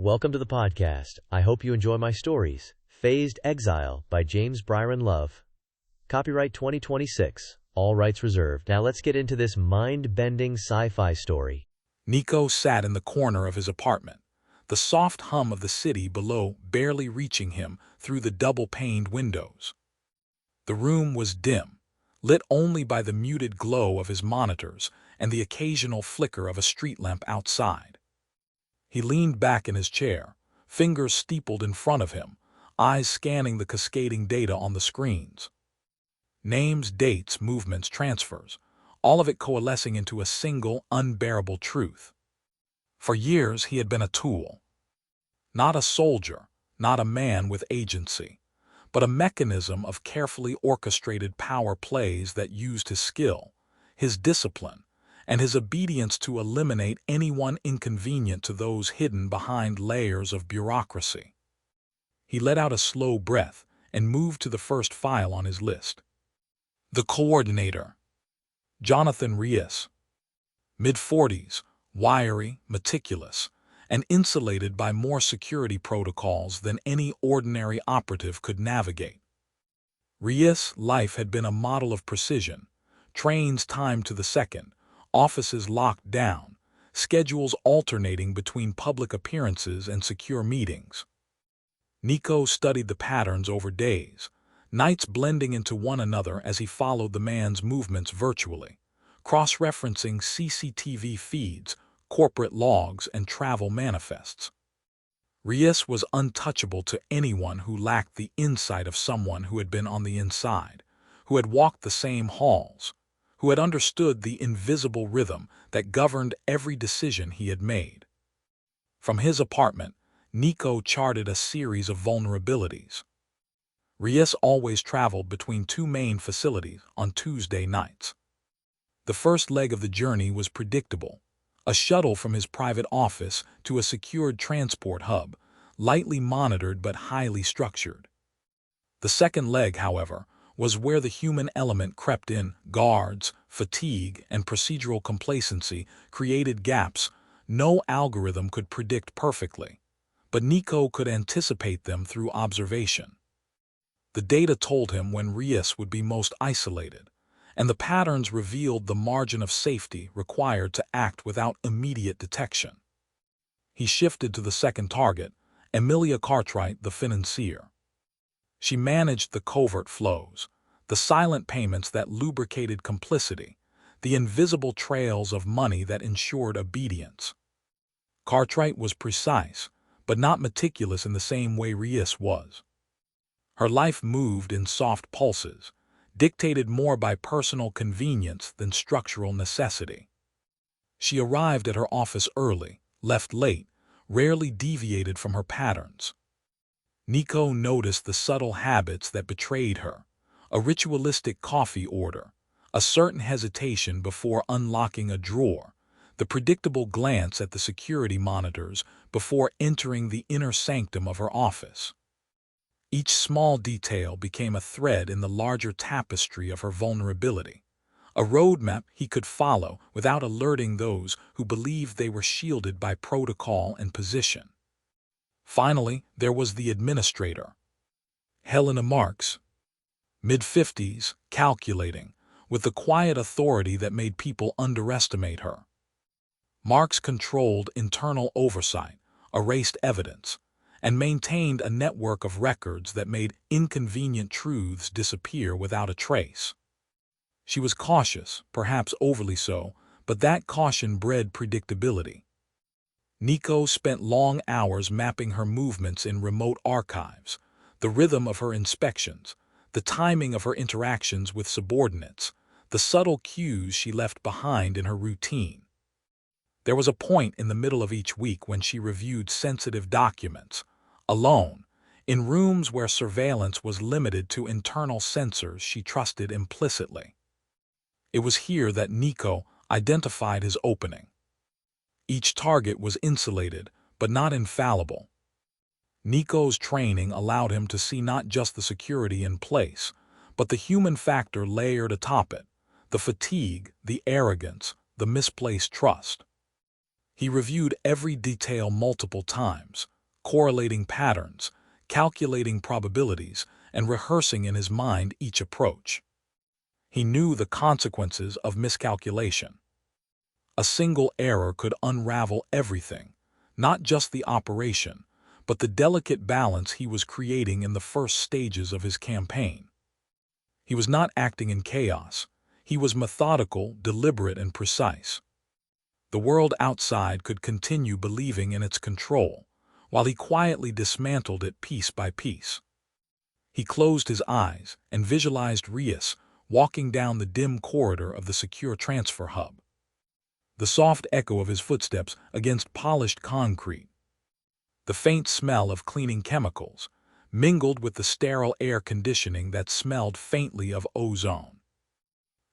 Welcome to the podcast. I hope you enjoy my stories. Phased Exile by James Byron Love. Copyright 2026. All rights reserved. Now let's get into this mind-bending sci-fi story. Nico sat in the corner of his apartment, the soft hum of the city below barely reaching him through the double-paned windows. The room was dim, lit only by the muted glow of his monitors and the occasional flicker of a street lamp outside. He leaned back in his chair, fingers steepled in front of him, eyes scanning the cascading data on the screens. Names, dates, movements, transfers, all of it coalescing into a single, unbearable truth. For years he had been a tool. Not a soldier, not a man with agency, but a mechanism of carefully orchestrated power plays that used his skill, his discipline, and his obedience to eliminate anyone inconvenient to those hidden behind layers of bureaucracy. He let out a slow breath and moved to the first file on his list. The coordinator, Jonathan Reyes. Mid-40s, wiry, meticulous, and insulated by more security protocols than any ordinary operative could navigate. Reyes' life had been a model of precision, trains timed to the second, offices locked down, schedules alternating between public appearances and secure meetings. Nico studied the patterns over days, nights blending into one another as he followed the man's movements virtually, cross-referencing CCTV feeds, corporate logs, and travel manifests. Reyes was untouchable to anyone who lacked the insight of someone who had been on the inside, who had walked the same halls, who had understood the invisible rhythm that governed every decision he had made. From his apartment, Nico charted a series of vulnerabilities. Reyes always traveled between two main facilities on Tuesday nights. The first leg of the journey was predictable, a shuttle from his private office to a secured transport hub, lightly monitored but highly structured. The second leg, however, was where the human element crept in. Guards, fatigue, and procedural complacency created gaps no algorithm could predict perfectly, but Nico could anticipate them through observation. The data told him when Reyes would be most isolated, and the patterns revealed the margin of safety required to act without immediate detection. He shifted to the second target, Emilia Cartwright, the financier. She managed the covert flows, the silent payments that lubricated complicity, the invisible trails of money that ensured obedience. Cartwright was precise, but not meticulous in the same way Reyes was. Her life moved in soft pulses, dictated more by personal convenience than structural necessity. She arrived at her office early, left late, rarely deviated from her patterns. Nico noticed the subtle habits that betrayed her, a ritualistic coffee order, a certain hesitation before unlocking a drawer, the predictable glance at the security monitors before entering the inner sanctum of her office. Each small detail became a thread in the larger tapestry of her vulnerability, a roadmap he could follow without alerting those who believed they were shielded by protocol and position. Finally, there was the administrator, Helena Marks. Mid-50s, calculating, with the quiet authority that made people underestimate her. Marks controlled internal oversight, erased evidence, and maintained a network of records that made inconvenient truths disappear without a trace. She was cautious, perhaps overly so, but that caution bred predictability. Nico spent long hours mapping her movements in remote archives, the rhythm of her inspections, the timing of her interactions with subordinates, the subtle cues she left behind in her routine. There was a point in the middle of each week when she reviewed sensitive documents, alone, in rooms where surveillance was limited to internal sensors she trusted implicitly. It was here that Nico identified his opening. Each target was insulated, but not infallible. Nico's training allowed him to see not just the security in place, but the human factor layered atop it, the fatigue, the arrogance, the misplaced trust. He reviewed every detail multiple times, correlating patterns, calculating probabilities, and rehearsing in his mind each approach. He knew the consequences of miscalculation. A single error could unravel everything, not just the operation, but the delicate balance he was creating in the first stages of his campaign. He was not acting in chaos. He was methodical, deliberate, and precise. The world outside could continue believing in its control, while he quietly dismantled it piece by piece. He closed his eyes and visualized Rias walking down the dim corridor of the secure transfer hub. The soft echo of his footsteps against polished concrete. The faint smell of cleaning chemicals, mingled with the sterile air conditioning that smelled faintly of ozone.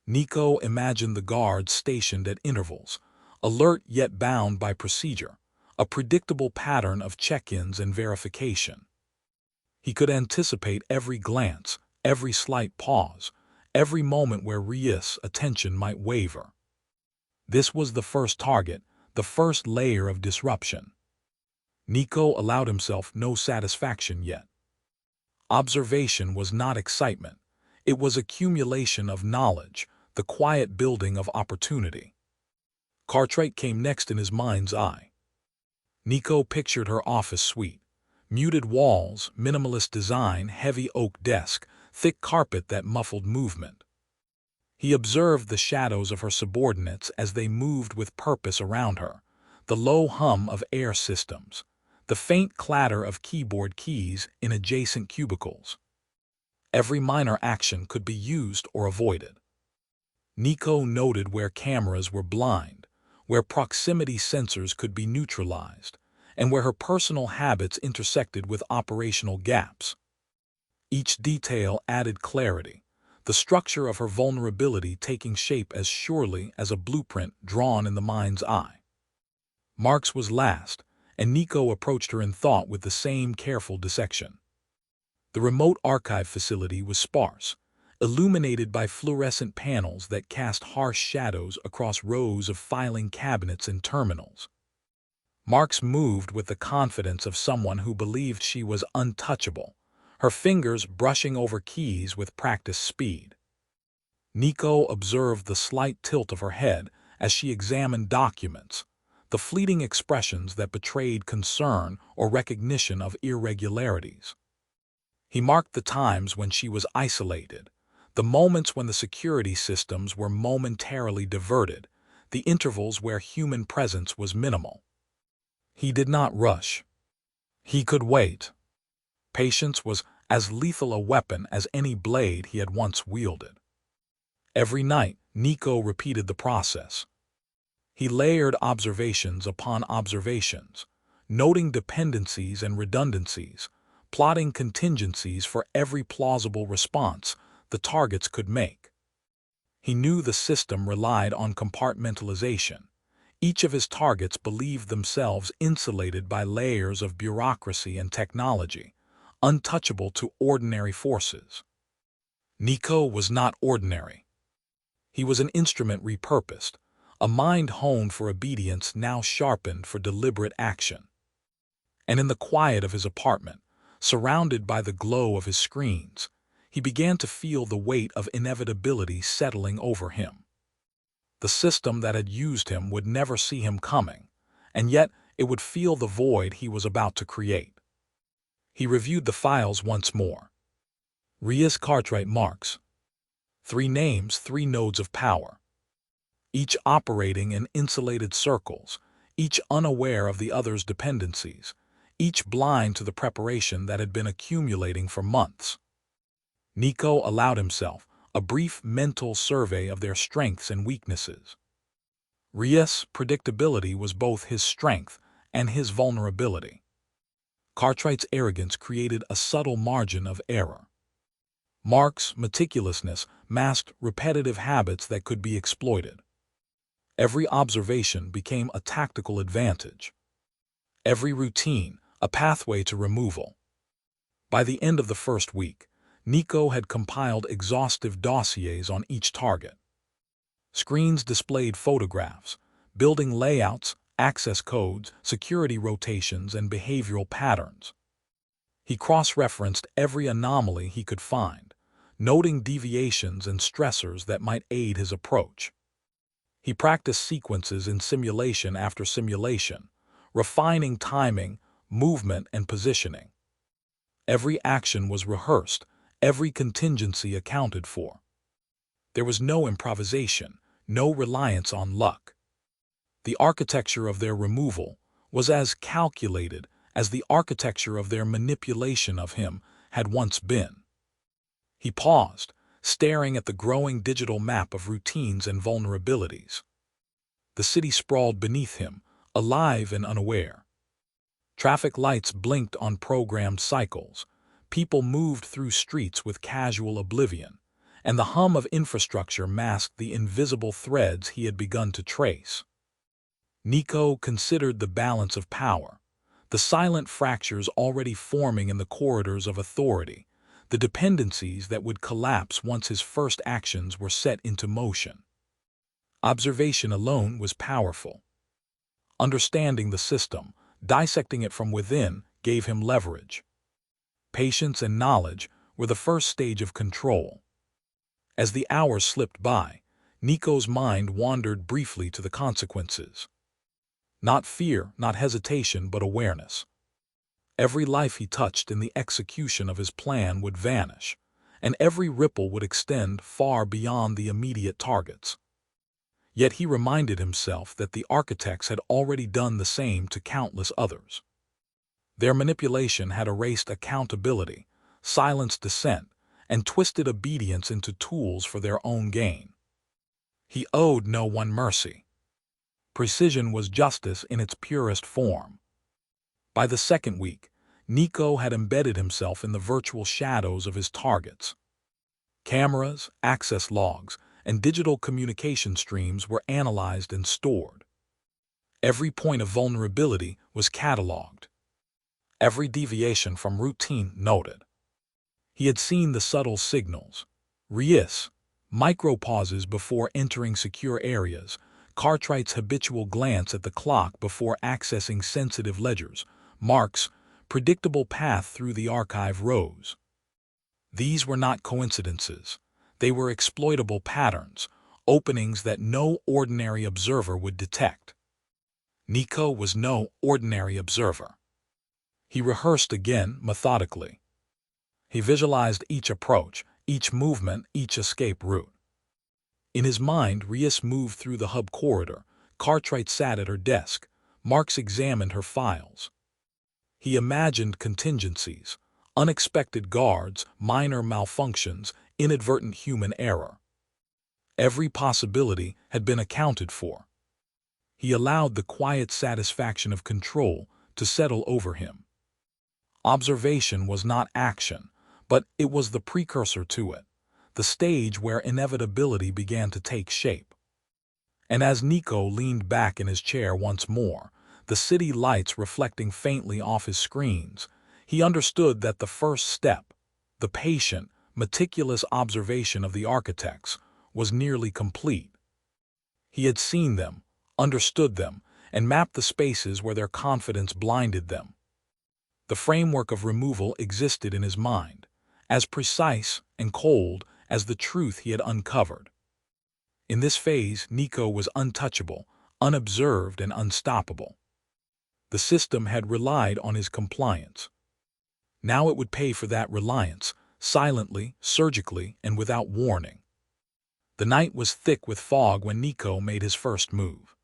Nico imagined the guards stationed at intervals, alert yet bound by procedure, a predictable pattern of check-ins and verification. He could anticipate every glance, every slight pause, every moment where Rias' attention might waver. This was the first target, the first layer of disruption. Nico allowed himself no satisfaction yet. Observation was not excitement. It was accumulation of knowledge, the quiet building of opportunity. Cartwright came next in his mind's eye. Nico pictured her office suite. Muted walls, minimalist design, heavy oak desk, thick carpet that muffled movement. He observed the shadows of her subordinates as they moved with purpose around her, the low hum of air systems, the faint clatter of keyboard keys in adjacent cubicles. Every minor action could be used or avoided. Nico noted where cameras were blind, where proximity sensors could be neutralized, and where her personal habits intersected with operational gaps. Each detail added clarity, the structure of her vulnerability taking shape as surely as a blueprint drawn in the mind's eye. Marks was last, and Nico approached her in thought with the same careful dissection. The remote archive facility was sparse, illuminated by fluorescent panels that cast harsh shadows across rows of filing cabinets and terminals. Marks moved with the confidence of someone who believed she was untouchable, her fingers brushing over keys with practiced speed. Nico observed the slight tilt of her head as she examined documents, the fleeting expressions that betrayed concern or recognition of irregularities. He marked the times when she was isolated, the moments when the security systems were momentarily diverted, the intervals where human presence was minimal. He did not rush. He could wait. Patience was as lethal a weapon as any blade he had once wielded. Every night, Nico repeated the process. He layered observations upon observations, noting dependencies and redundancies, plotting contingencies for every plausible response the targets could make. He knew the system relied on compartmentalization. Each of his targets believed themselves insulated by layers of bureaucracy and technology, untouchable to ordinary forces. Nico was not ordinary. He was an instrument repurposed, a mind honed for obedience now sharpened for deliberate action. And in the quiet of his apartment, surrounded by the glow of his screens, he began to feel the weight of inevitability settling over him. The system that had used him would never see him coming, and yet it would feel the void he was about to create. He reviewed the files once more. Rias Cartwright Marks. 3 names, 3 nodes of power. Each operating in insulated circles, each unaware of the other's dependencies, each blind to the preparation that had been accumulating for months. Nico allowed himself a brief mental survey of their strengths and weaknesses. Rias' predictability was both his strength and his vulnerability. Cartwright's arrogance created a subtle margin of error. Mark's meticulousness masked repetitive habits that could be exploited. Every observation became a tactical advantage. Every routine, a pathway to removal. By the end of the first week, Nico had compiled exhaustive dossiers on each target. Screens displayed photographs, building layouts, access codes, security rotations, and behavioral patterns. He cross-referenced every anomaly he could find, noting deviations and stressors that might aid his approach. He practiced sequences in simulation after simulation, refining timing, movement, and positioning. Every action was rehearsed, every contingency accounted for. There was no improvisation, no reliance on luck. The architecture of their removal was as calculated as the architecture of their manipulation of him had once been. He paused, staring at the growing digital map of routines and vulnerabilities. The city sprawled beneath him, alive and unaware. Traffic lights blinked on programmed cycles, people moved through streets with casual oblivion, and the hum of infrastructure masked the invisible threads he had begun to trace. Nico considered the balance of power, the silent fractures already forming in the corridors of authority, the dependencies that would collapse once his first actions were set into motion. Observation alone was powerful. Understanding the system, dissecting it from within, gave him leverage. Patience and knowledge were the first stage of control. As the hours slipped by, Nico's mind wandered briefly to the consequences. Not fear, not hesitation, but awareness. Every life he touched in the execution of his plan would vanish, and every ripple would extend far beyond the immediate targets. Yet he reminded himself that the architects had already done the same to countless others. Their manipulation had erased accountability, silenced dissent, and twisted obedience into tools for their own gain. He owed no one mercy. Precision was justice in its purest form. By the second week, Nico had embedded himself in the virtual shadows of his targets. Cameras, access logs, and digital communication streams were analyzed and stored. Every point of vulnerability was cataloged. Every deviation from routine noted. He had seen the subtle signals, micro-pauses before entering secure areas, Cartwright's habitual glance at the clock before accessing sensitive ledgers, Mark's predictable path through the archive rows. These were not coincidences. They were exploitable patterns, openings that no ordinary observer would detect. Nico was no ordinary observer. He rehearsed again methodically. He visualized each approach, each movement, each escape route. In his mind, Rias moved through the hub corridor. Cartwright sat at her desk. Marks examined her files. He imagined contingencies, unexpected guards, minor malfunctions, inadvertent human error. Every possibility had been accounted for. He allowed the quiet satisfaction of control to settle over him. Observation was not action, but it was the precursor to it, the stage where inevitability began to take shape. And as Nico leaned back in his chair once more, the city lights reflecting faintly off his screens, he understood that the first step, the patient, meticulous observation of the architects, was nearly complete. He had seen them, understood them, and mapped the spaces where their confidence blinded them. The framework of removal existed in his mind, as precise and cold as the truth he had uncovered. In this phase, Nico was untouchable, unobserved, and unstoppable. The system had relied on his compliance. Now it would pay for that reliance, silently, surgically, and without warning. The night was thick with fog when Nico made his first move.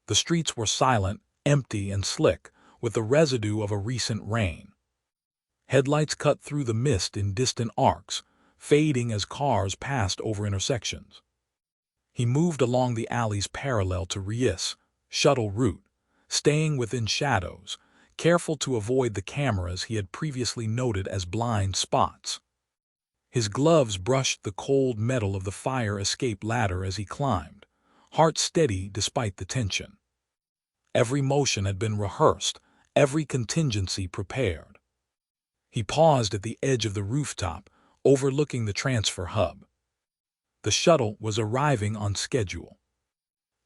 The streets were silent, empty, and slick, with the residue of a recent rain. Headlights cut through the mist in distant arcs, fading as cars passed over intersections. He moved along the alleys parallel to Rias' shuttle route, staying within shadows, careful to avoid the cameras he had previously noted as blind spots. His gloves brushed the cold metal of the fire escape ladder as he climbed, heart steady despite the tension. Every motion had been rehearsed, every contingency prepared. He paused at the edge of the rooftop, overlooking the transfer hub. The shuttle was arriving on schedule.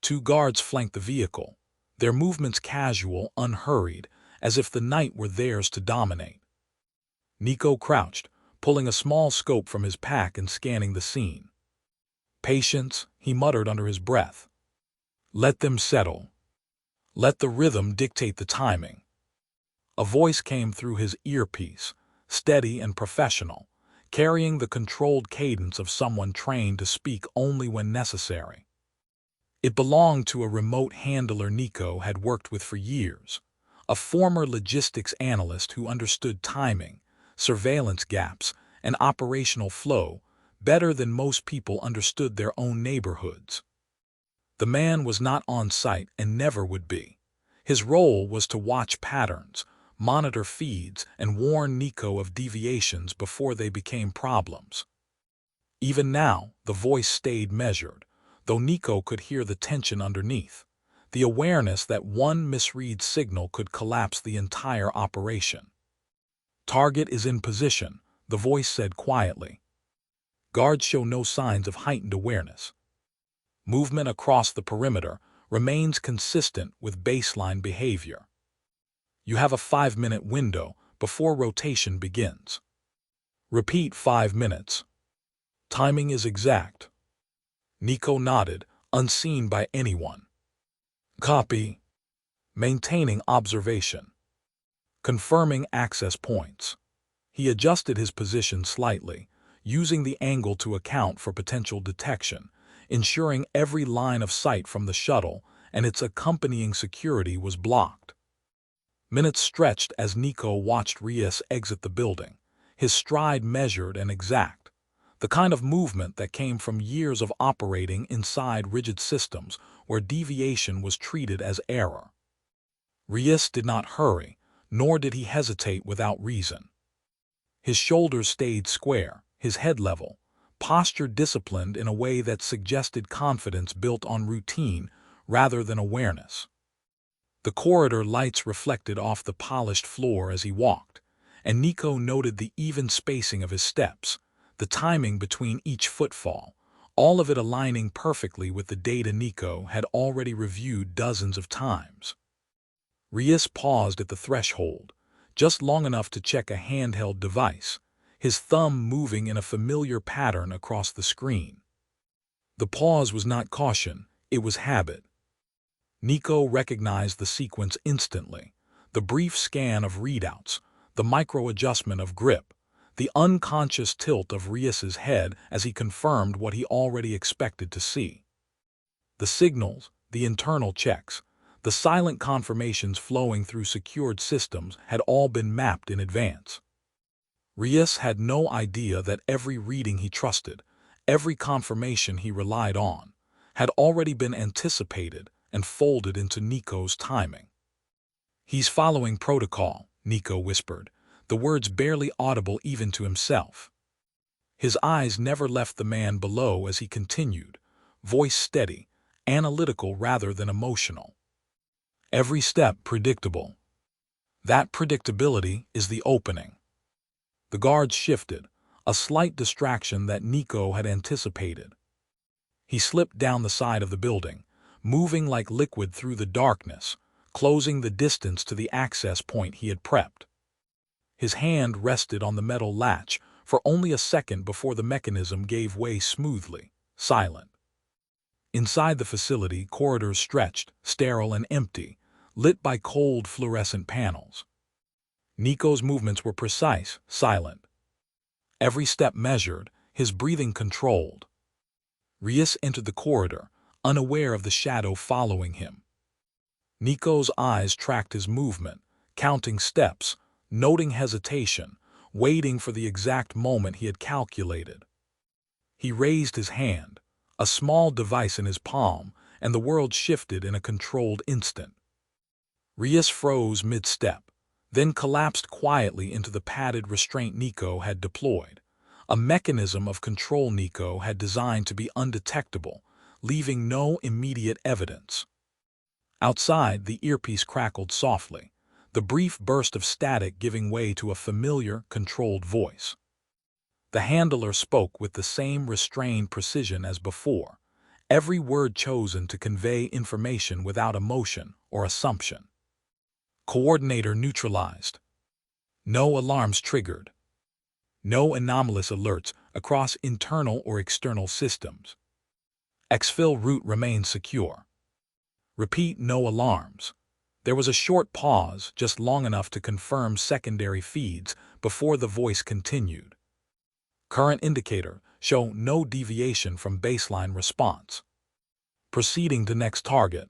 2 guards flanked the vehicle, their movements casual, unhurried, as if the night were theirs to dominate. Nico crouched, pulling a small scope from his pack and scanning the scene. "Patience," he muttered under his breath. "Let them settle. Let the rhythm dictate the timing." A voice came through his earpiece, steady and professional, carrying the controlled cadence of someone trained to speak only when necessary. It belonged to a remote handler Nico had worked with for years, a former logistics analyst who understood timing, surveillance gaps, and operational flow better than most people understood their own neighborhoods. The man was not on site and never would be. His role was to watch patterns, monitor feeds, and warn Nico of deviations before they became problems. Even now, the voice stayed measured, though Nico could hear the tension underneath, the awareness that one misread signal could collapse the entire operation. "Target is in position," the voice said quietly. "Guards show no signs of heightened awareness. Movement across the perimeter remains consistent with baseline behavior. You have a 5-minute window before rotation begins. Repeat 5 minutes. Timing is exact." Nico nodded, unseen by anyone. "Copy." Maintaining observation. Confirming access points. He adjusted his position slightly, using the angle to account for potential detection, ensuring every line of sight from the shuttle and its accompanying security was blocked. Minutes stretched as Nico watched Rias exit the building, his stride measured and exact, the kind of movement that came from years of operating inside rigid systems where deviation was treated as error. Rias did not hurry, nor did he hesitate without reason. His shoulders stayed square, his head level, posture disciplined in a way that suggested confidence built on routine rather than awareness. The corridor lights reflected off the polished floor as he walked, and Nico noted the even spacing of his steps, the timing between each footfall, all of it aligning perfectly with the data Nico had already reviewed dozens of times. Rias paused at the threshold, just long enough to check a handheld device, his thumb moving in a familiar pattern across the screen. The pause was not caution, it was habit. Nico recognized the sequence instantly, the brief scan of readouts, the micro-adjustment of grip, the unconscious tilt of Rias's head as he confirmed what he already expected to see. The signals, the internal checks, the silent confirmations flowing through secured systems had all been mapped in advance. Rias had no idea that every reading he trusted, every confirmation he relied on, had already been anticipated and folded into Nico's timing. "He's following protocol," Nico whispered, the words barely audible even to himself. His eyes never left the man below as he continued, voice steady, analytical rather than emotional. "Every step predictable. That predictability is the opening." The guards shifted, a slight distraction that Nico had anticipated. He slipped down the side of the building, moving like liquid through the darkness, closing the distance to the access point he had prepped. His hand rested on the metal latch for only a second before the mechanism gave way smoothly, silent. Inside the facility, corridors stretched, sterile and empty, lit by cold fluorescent panels. Nico's movements were precise, silent. Every step measured, his breathing controlled. Rias entered the corridor, unaware of the shadow following him. Nico's eyes tracked his movement, counting steps, noting hesitation, waiting for the exact moment he had calculated. He raised his hand, a small device in his palm, and the world shifted in a controlled instant. Rias froze mid-step, then collapsed quietly into the padded restraint Nico had deployed, a mechanism of control Nico had designed to be undetectable, leaving no immediate evidence. Outside, the earpiece crackled softly, the brief burst of static giving way to a familiar, controlled voice. The handler spoke with the same restrained precision as before, every word chosen to convey information without emotion or assumption. Coordinator neutralized. No alarms triggered. No anomalous alerts across internal or external systems. Exfil route remains secure. Repeat, no alarms. There was a short pause, just long enough to confirm secondary feeds before the voice continued. Current indicator show no deviation from baseline response. Proceeding to next target.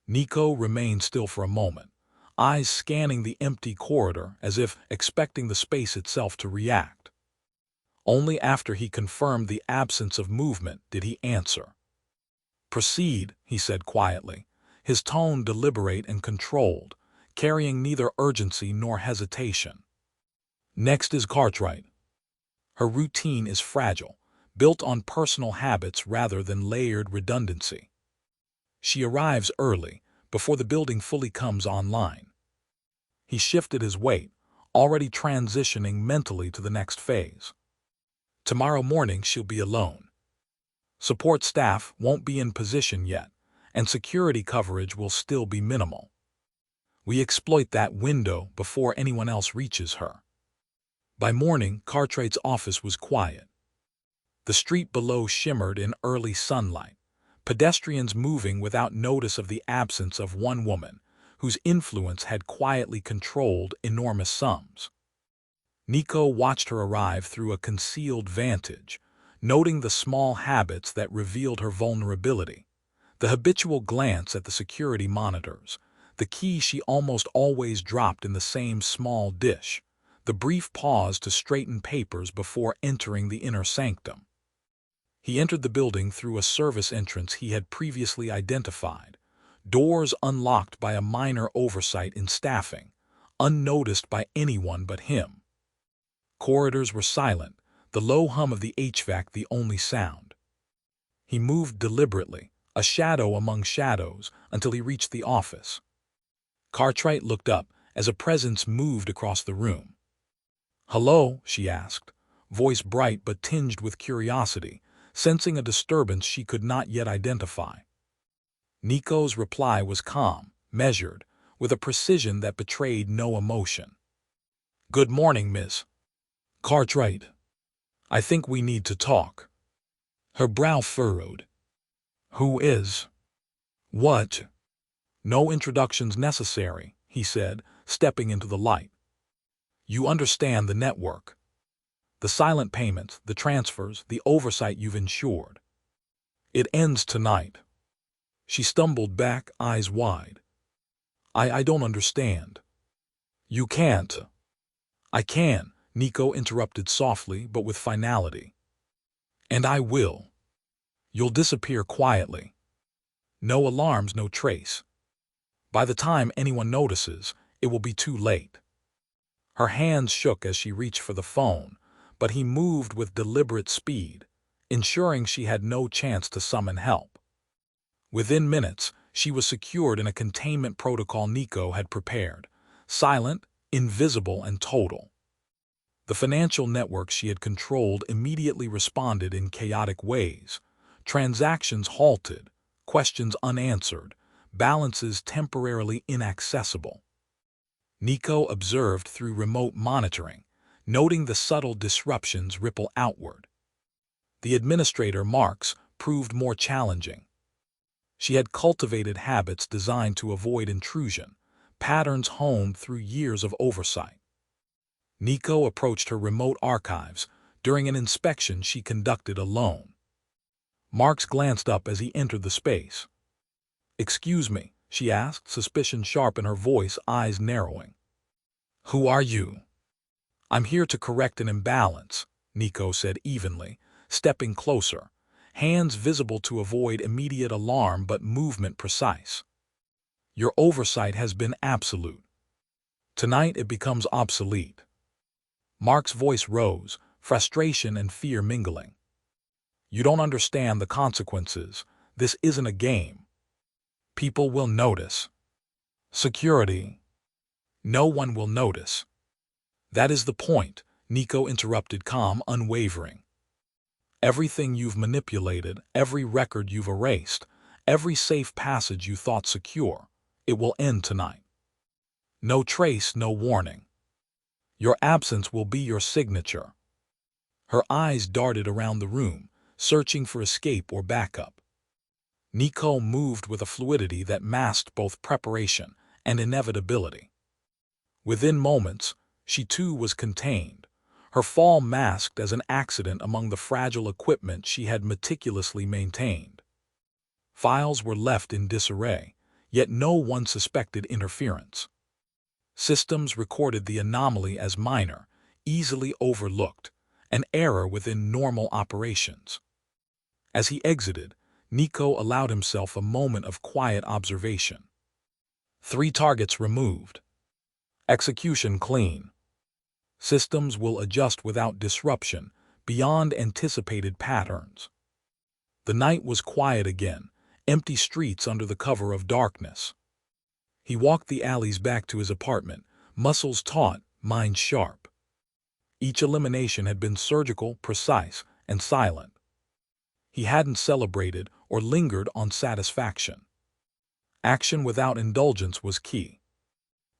Nico remained still for a moment, eyes scanning the empty corridor as if expecting the space itself to react. Only after he confirmed the absence of movement did he answer. "Proceed," he said quietly, his tone deliberate and controlled, carrying neither urgency nor hesitation. Next is Cartwright. Her routine is fragile, built on personal habits rather than layered redundancy. She arrives early, before the building fully comes online. He shifted his weight, already transitioning mentally to the next phase. Tomorrow morning she'll be alone. Support staff won't be in position yet, and security coverage will still be minimal. We exploit that window before anyone else reaches her. By morning, Cartwright's office was quiet. The street below shimmered in early sunlight, pedestrians moving without notice of the absence of one woman whose influence had quietly controlled enormous sums. Nico watched her arrive through a concealed vantage, noting the small habits that revealed her vulnerability, the habitual glance at the security monitors, the key she almost always dropped in the same small dish, the brief pause to straighten papers before entering the inner sanctum. He entered the building through a service entrance he had previously identified, doors unlocked by a minor oversight in staffing, unnoticed by anyone but him. Corridors were silent, the low hum of the HVAC the only sound. He moved deliberately, a shadow among shadows, until he reached the office. Cartwright looked up as a presence moved across the room. "Hello?" she asked, voice bright but tinged with curiosity, sensing a disturbance she could not yet identify. Nico's reply was calm, measured, with a precision that betrayed no emotion. "Good morning, Miss Cartwright. I think we need to talk." Her brow furrowed. "Who is? What?" "No introductions necessary," he said, stepping into the light. "You understand the network. The silent payments, the transfers, the oversight you've ensured. It ends tonight." She stumbled back, eyes wide. I don't understand." "You can't." "I can," Nico interrupted softly but with finality. "And I will. You'll disappear quietly. No alarms, no trace. By the time anyone notices, it will be too late." Her hands shook as she reached for the phone, but he moved with deliberate speed, ensuring she had no chance to summon help. Within minutes, she was secured in a containment protocol Nico had prepared, silent, invisible, and total. The financial network she had controlled immediately responded in chaotic ways. Transactions halted, questions unanswered, balances temporarily inaccessible. Nico observed through remote monitoring, noting the subtle disruptions ripple outward. The administrator, Marks, proved more challenging. She had cultivated habits designed to avoid intrusion, patterns honed through years of oversight. Nico approached her remote archives during an inspection she conducted alone. Marks glanced up as he entered the space. "Excuse me," she asked, suspicion sharp in her voice, eyes narrowing. "Who are you?" "I'm here to correct an imbalance," Nico said evenly, stepping closer, hands visible to avoid immediate alarm but movement precise. "Your oversight has been absolute. Tonight it becomes obsolete." Mark's voice rose, frustration and fear mingling. "You don't understand the consequences. This isn't a game. People will notice." "Security." "No one will notice." "That is the point," Nico interrupted, calm, unwavering. Everything you've manipulated, every record you've erased, every safe passage you thought secure, it will end tonight. No trace, no warning. Your absence will be your signature. Her eyes darted around the room, searching for escape or backup. Nico moved with a fluidity that masked both preparation and inevitability. Within moments, she too was contained, her fall masked as an accident among the fragile equipment she had meticulously maintained. Files were left in disarray, yet no one suspected interference. Systems recorded the anomaly as minor, easily overlooked, an error within normal operations. As he exited, Nico allowed himself a moment of quiet observation. 3 targets removed. Execution clean. Systems will adjust without disruption, beyond anticipated patterns. The night was quiet again, empty streets under the cover of darkness. He walked the alleys back to his apartment, muscles taut, mind sharp. Each elimination had been surgical, precise, and silent. He hadn't celebrated or lingered on satisfaction. Action without indulgence was key.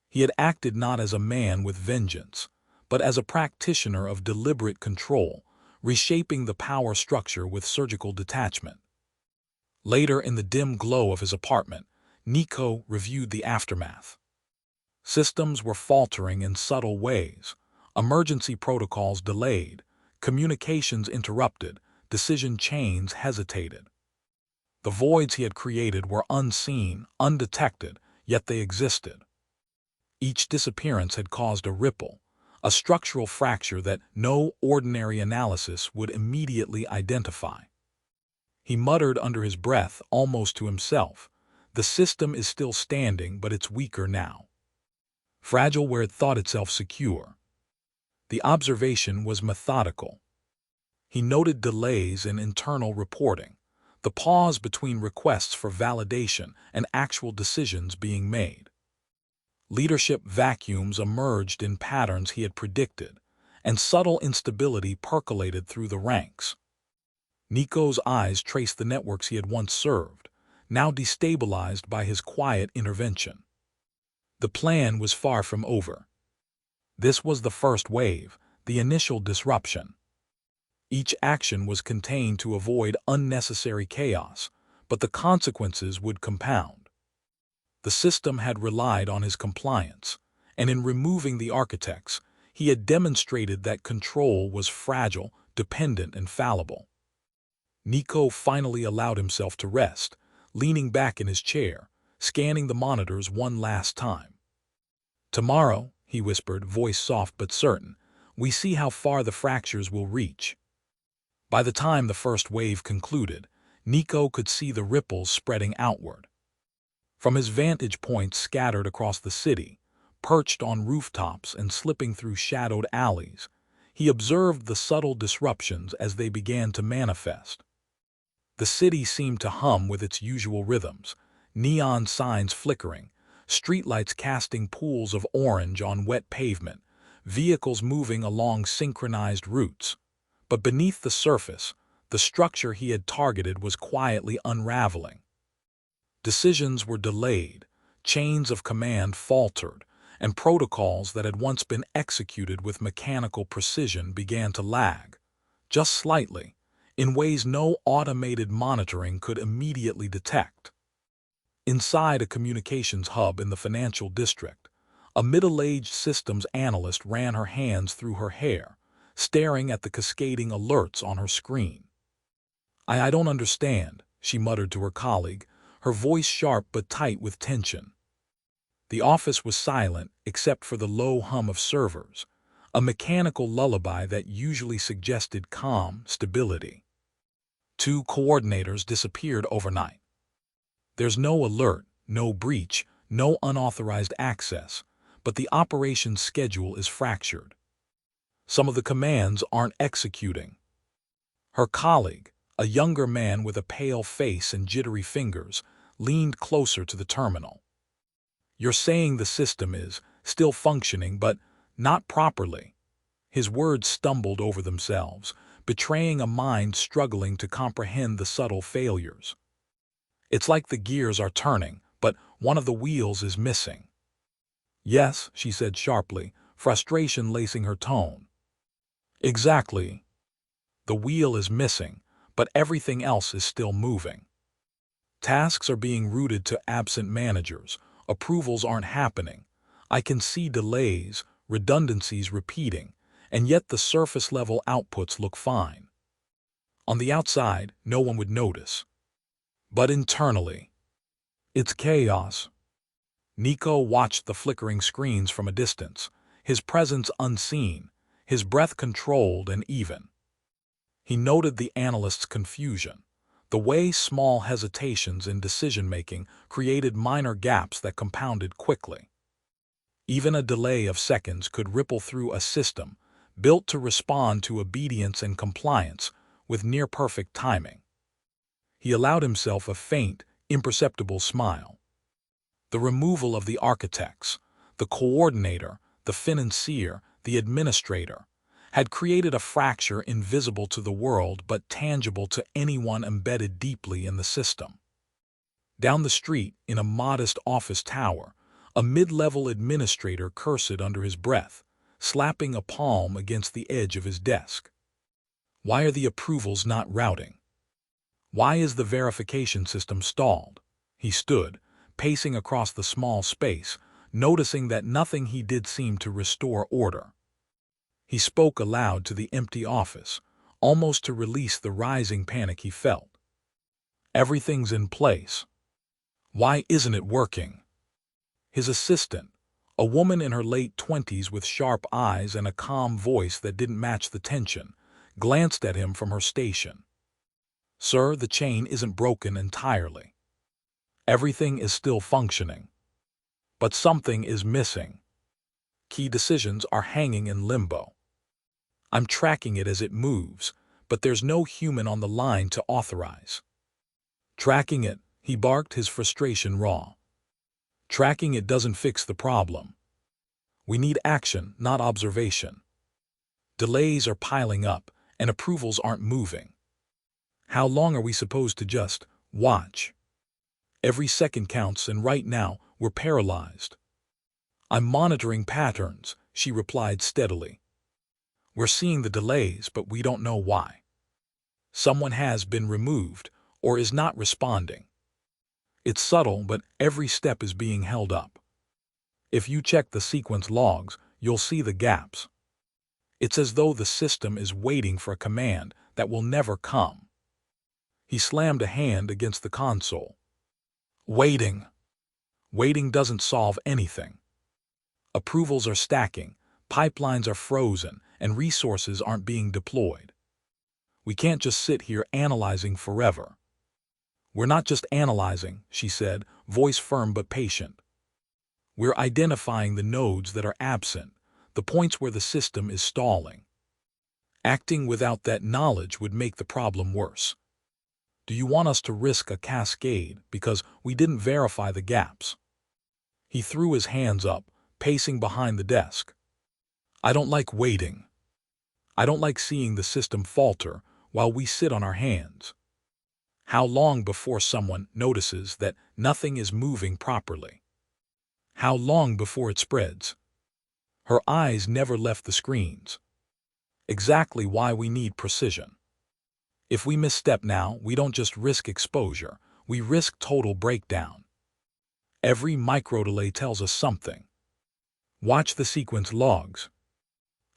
He had acted not as a man with vengeance, but as a practitioner of deliberate control, reshaping the power structure with surgical detachment. Later, in the dim glow of his apartment, Nico reviewed the aftermath. Systems were faltering in subtle ways, emergency protocols delayed, communications interrupted, decision chains hesitated. The voids he had created were unseen, undetected, yet they existed. Each disappearance had caused a ripple, a structural fracture that no ordinary analysis would immediately identify. He muttered under his breath, almost to himself, "The system is still standing, but it's weaker now. Fragile where it thought itself secure." The observation was methodical. He noted delays in internal reporting, the pause between requests for validation and actual decisions being made. Leadership vacuums emerged in patterns he had predicted, and subtle instability percolated through the ranks. Nico's eyes traced the networks he had once served, now destabilized by his quiet intervention. The plan was far from over. This was the first wave, the initial disruption. Each action was contained to avoid unnecessary chaos, but the consequences would compound. The system had relied on his compliance, and in removing the architects, he had demonstrated that control was fragile, dependent, and fallible. Nico finally allowed himself to rest, leaning back in his chair, scanning the monitors one last time. "Tomorrow," he whispered, voice soft but certain, "we see how far the fractures will reach." By the time the first wave concluded, Nico could see the ripples spreading outward. From his vantage points scattered across the city, perched on rooftops and slipping through shadowed alleys, he observed the subtle disruptions as they began to manifest. The city seemed to hum with its usual rhythms, neon signs flickering, streetlights casting pools of orange on wet pavement, vehicles moving along synchronized routes. But beneath the surface, the structure he had targeted was quietly unraveling. Decisions were delayed, chains of command faltered, and protocols that had once been executed with mechanical precision began to lag, just slightly, in ways no automated monitoring could immediately detect. Inside a communications hub in the financial district, a middle-aged systems analyst ran her hands through her hair, staring at the cascading alerts on her screen. I don't understand," she muttered to her colleague, her voice sharp but tight with tension. The office was silent except for the low hum of servers, a mechanical lullaby that usually suggested calm stability. 2 coordinators disappeared overnight. There's no alert, no breach, no unauthorized access, but the operations schedule is fractured. Some of the commands aren't executing. Her colleague, a younger man with a pale face and jittery fingers, leaned closer to the terminal. "You're saying the system is still functioning, but not properly." His words stumbled over themselves, betraying a mind struggling to comprehend the subtle failures. It's like the gears are turning, but one of the wheels is missing. Yes, she said sharply, frustration lacing her tone. Exactly. The wheel is missing, but everything else is still moving. Tasks are being routed to absent managers. Approvals aren't happening. I can see delays, redundancies repeating, and yet the surface-level outputs look fine. On the outside, no one would notice. But internally, it's chaos. Nico watched the flickering screens from a distance, his presence unseen, his breath controlled and even. He noted the analyst's confusion, the way small hesitations in decision-making created minor gaps that compounded quickly. Even a delay of seconds could ripple through a system built to respond to obedience and compliance with near-perfect timing. He allowed himself a faint, imperceptible smile. The removal of the architects, the coordinator, the financier, the administrator, had created a fracture invisible to the world but tangible to anyone embedded deeply in the system. Down the street, in a modest office tower, a mid-level administrator cursed under his breath, slapping a palm against the edge of his desk. Why are the approvals not routing? Why is the verification system stalled? He stood, pacing across the small space, noticing that nothing he did seemed to restore order. He spoke aloud to the empty office, almost to release the rising panic he felt. Everything's in place. Why isn't it working? His assistant, a woman in her late 20s with sharp eyes and a calm voice that didn't match the tension, glanced at him from her station. Sir, the chain isn't broken entirely. Everything is still functioning. But something is missing. Key decisions are hanging in limbo. I'm tracking it as it moves, but there's no human on the line to authorize. Tracking it, he barked, his frustration raw. Tracking it doesn't fix the problem. We need action, not observation. Delays are piling up, and approvals aren't moving. How long are we supposed to just watch? Every second counts, and right now, we're paralyzed. I'm monitoring patterns, she replied steadily. We're seeing the delays, but we don't know why. Someone has been removed or is not responding. It's subtle, but every step is being held up. If you check the sequence logs, you'll see the gaps. It's as though the system is waiting for a command that will never come. He slammed a hand against the console. Waiting. Waiting doesn't solve anything. Approvals are stacking, pipelines are frozen, and resources aren't being deployed. We can't just sit here analyzing forever. We're not just analyzing, she said, voice firm but patient. We're identifying the nodes that are absent, the points where the system is stalling. Acting without that knowledge would make the problem worse. Do you want us to risk a cascade because we didn't verify the gaps? He threw his hands up, pacing behind the desk. I don't like waiting. I don't like seeing the system falter while we sit on our hands. How long before someone notices that nothing is moving properly? How long before it spreads? Her eyes never left the screens. Exactly why we need precision. If we misstep now, we don't just risk exposure, we risk total breakdown. Every micro-delay tells us something. Watch the sequence logs.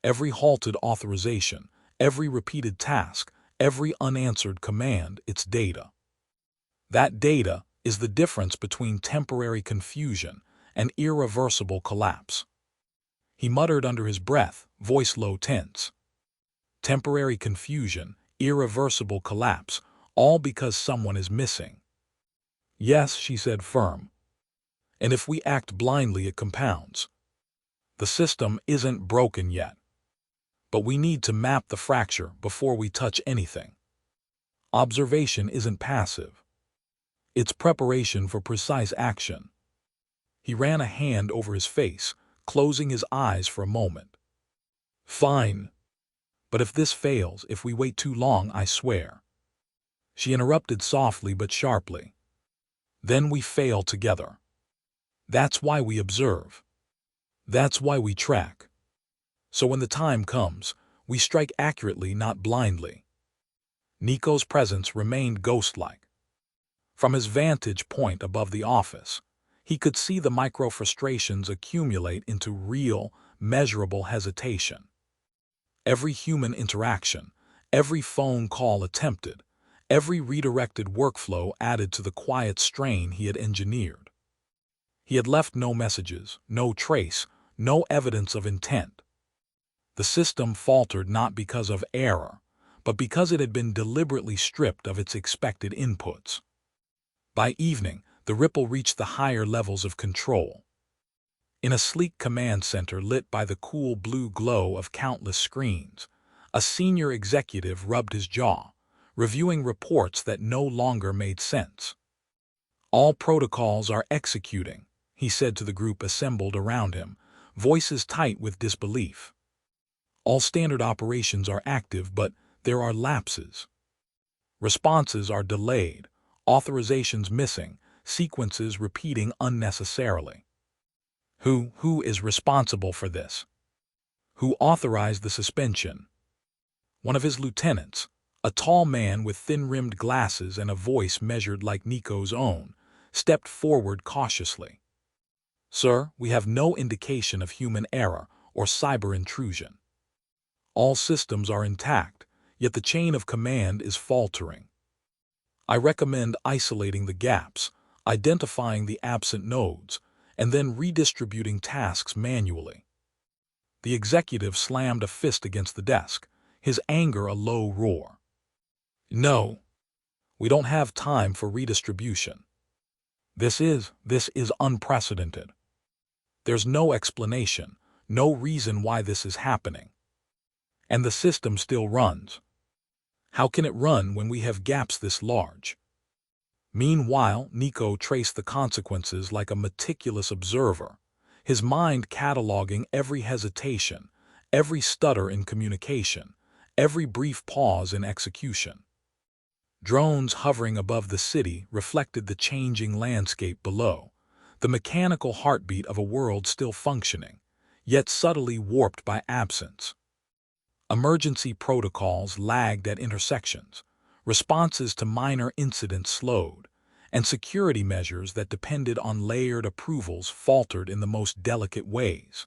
Every halted authorization, every repeated task, every unanswered command, it's data. That data is the difference between temporary confusion and irreversible collapse. He muttered under his breath, voice low, tense. Temporary confusion, irreversible collapse, all because someone is missing. Yes, she said, firm. And if we act blindly, it compounds. The system isn't broken yet. But we need to map the fracture before we touch anything. Observation isn't passive. It's preparation for precise action. He ran a hand over his face, closing his eyes for a moment. Fine. But if this fails, if we wait too long, I swear. She interrupted softly but sharply. Then we fail together. That's why we observe. That's why we track. So when the time comes, we strike accurately, not blindly. Nico's presence remained ghost-like. From his vantage point above the office, he could see the micro-frustrations accumulate into real, measurable hesitation. Every human interaction, every phone call attempted, every redirected workflow added to the quiet strain he had engineered. He had left no messages, no trace, no evidence of intent. The system faltered not because of error, but because it had been deliberately stripped of its expected inputs. By evening, the ripple reached the higher levels of control. In a sleek command center lit by the cool blue glow of countless screens, a senior executive rubbed his jaw, reviewing reports that no longer made sense. "All protocols are executing," he said to the group assembled around him, voices tight with disbelief. "All standard operations are active, but there are lapses. Responses are delayed, authorizations missing, sequences repeating unnecessarily. Who is responsible for this? Who authorized the suspension?" One of his lieutenants, a tall man with thin-rimmed glasses and a voice measured like Nico's own, stepped forward cautiously. "Sir, we have no indication of human error or cyber intrusion. All systems are intact, yet the chain of command is faltering. I recommend isolating the gaps, identifying the absent nodes, and then redistributing tasks manually." The executive slammed a fist against the desk, his anger a low roar. "No, we don't have time for redistribution. This is unprecedented. There's no explanation, no reason why this is happening. And the system still runs. How can it run when we have gaps this large?" Meanwhile, Nico traced the consequences like a meticulous observer, his mind cataloging every hesitation, every stutter in communication, every brief pause in execution. Drones hovering above the city reflected the changing landscape below, the mechanical heartbeat of a world still functioning, yet subtly warped by absence. Emergency protocols lagged at intersections, responses to minor incidents slowed, and security measures that depended on layered approvals faltered in the most delicate ways.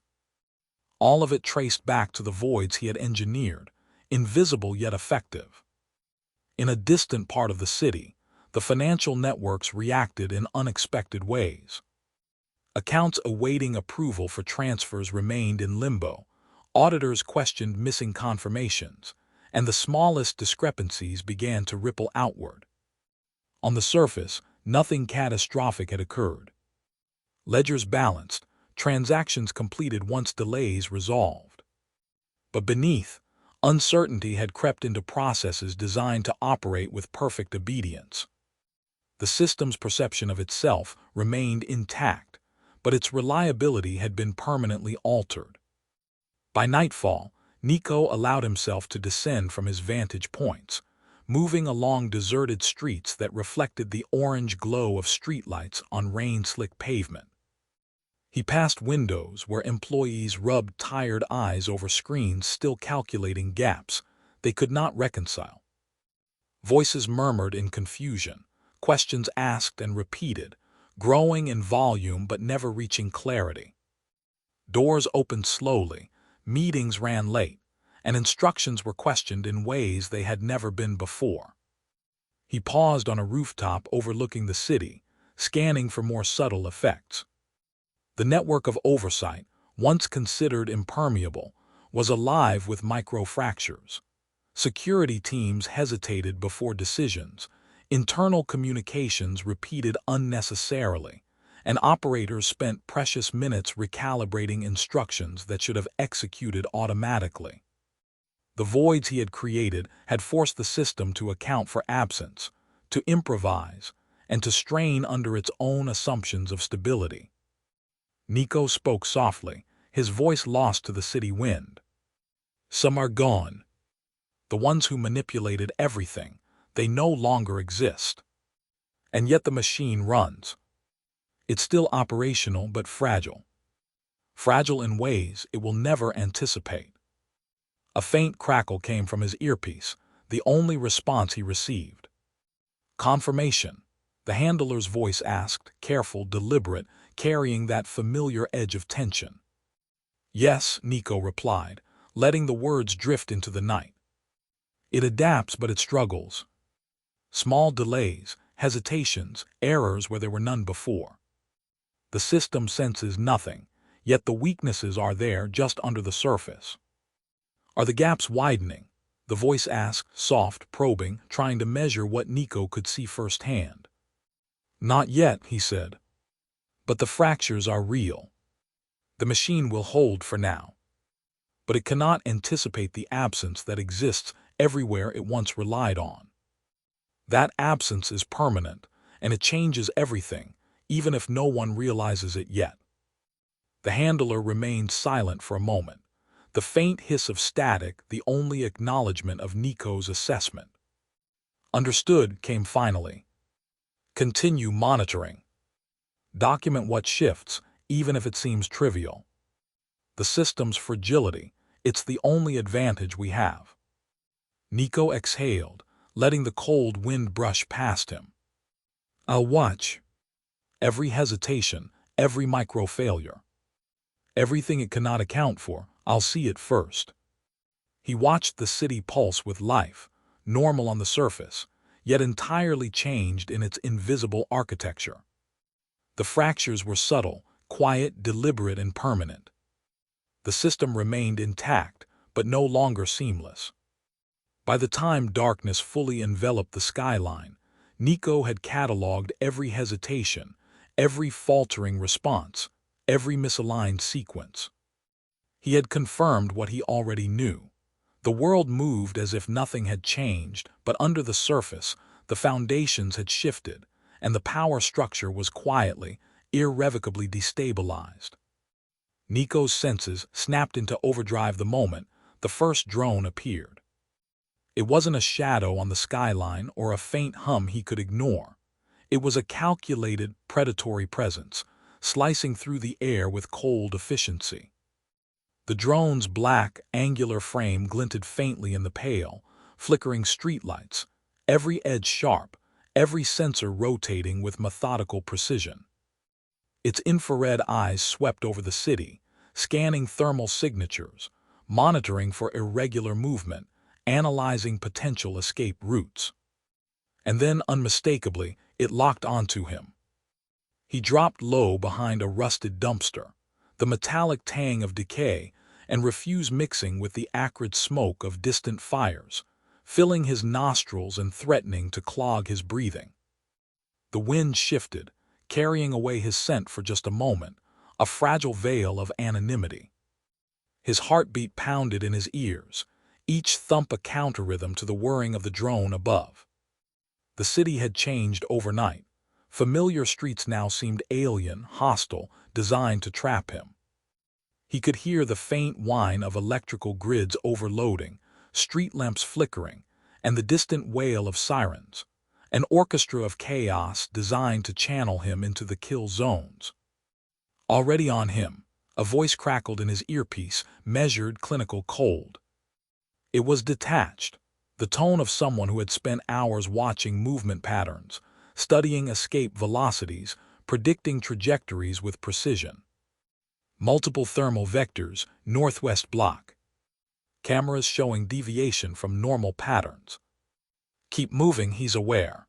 All of it traced back to the voids he had engineered, invisible yet effective. In a distant part of the city, the financial networks reacted in unexpected ways. Accounts awaiting approval for transfers remained in limbo, auditors questioned missing confirmations, and the smallest discrepancies began to ripple outward. On the surface, nothing catastrophic had occurred. Ledgers balanced, transactions completed once delays resolved. But beneath, uncertainty had crept into processes designed to operate with perfect obedience. The system's perception of itself remained intact, but its reliability had been permanently altered. By nightfall, Nico allowed himself to descend from his vantage points, moving along deserted streets that reflected the orange glow of streetlights on rain-slick pavement. He passed windows where employees rubbed tired eyes over screens still calculating gaps they could not reconcile. Voices murmured in confusion, questions asked and repeated, growing in volume but never reaching clarity. Doors opened slowly, meetings ran late, and instructions were questioned in ways they had never been before. He paused on a rooftop overlooking the city, scanning for more subtle effects. The network of oversight, once considered impermeable, was alive with microfractures. Security teams hesitated before decisions, internal communications repeated unnecessarily, and operators spent precious minutes recalibrating instructions that should have executed automatically. The voids he had created had forced the system to account for absence, to improvise, and to strain under its own assumptions of stability. Nico spoke softly, his voice lost to the city wind. "Some are gone. the ones who manipulated everything, they no longer exist. And yet the machine runs. It's still operational but fragile. Fragile in ways it will never anticipate. A faint crackle came from his earpiece, the only response he received. Confirmation, the handler's voice asked, careful, deliberate, carrying that familiar edge of tension. Yes, Nico replied, letting the words drift into the night. It adapts, but it struggles. Small delays, hesitations, errors where there were none before. The system senses nothing, yet the weaknesses are there just under the surface. Are the gaps widening? The voice asked, soft, probing, trying to measure what Nico could see firsthand. Not yet, he said. But the fractures are real. The machine will hold for now. But it cannot anticipate the absence that exists everywhere it once relied on. That absence is permanent, and it changes everything, even if no one realizes it yet. The handler remained silent for a moment, the faint hiss of static the only acknowledgement of Nico's assessment. Understood came finally. Continue monitoring. Document what shifts, even if it seems trivial. The system's fragility, it's the only advantage we have. Nico exhaled, letting the cold wind brush past him. I'll watch. Every hesitation, every micro-failure. Everything it cannot account for, I'll see it first. He watched the city pulse with life, normal on the surface, yet entirely changed in its invisible architecture. The fractures were subtle, quiet, deliberate, and permanent. The system remained intact, but no longer seamless. By the time darkness fully enveloped the skyline, Nico had catalogued every hesitation, every faltering response, every misaligned sequence. He had confirmed what he already knew. The world moved as if nothing had changed, but under the surface, the foundations had shifted, and the power structure was quietly, irrevocably destabilized. Nico's senses snapped into overdrive the moment the first drone appeared. It wasn't a shadow on the skyline or a faint hum he could ignore. It was a calculated, predatory presence, slicing through the air with cold efficiency. The drone's black, angular frame glinted faintly in the pale, flickering streetlights, every edge sharp, every sensor rotating with methodical precision. Its infrared eyes swept over the city, scanning thermal signatures, monitoring for irregular movement, analyzing potential escape routes. And then, unmistakably, it locked onto him. He dropped low behind a rusted dumpster, the metallic tang of decay, and refused mixing with the acrid smoke of distant fires, filling his nostrils and threatening to clog his breathing. The wind shifted, carrying away his scent for just a moment, a fragile veil of anonymity. His heartbeat pounded in his ears, each thump a counter-rhythm to the whirring of the drone above. The city had changed overnight. Familiar streets now seemed alien, hostile, designed to trap him. He could hear the faint whine of electrical grids overloading, street lamps flickering, and the distant wail of sirens, an orchestra of chaos designed to channel him into the kill zones. Already on him, a voice crackled in his earpiece, measured, clinical, cold. It was detached, the tone of someone who had spent hours watching movement patterns, studying escape velocities, predicting trajectories with precision. Multiple thermal vectors, northwest block. Cameras showing deviation from normal patterns. Keep moving, he's aware.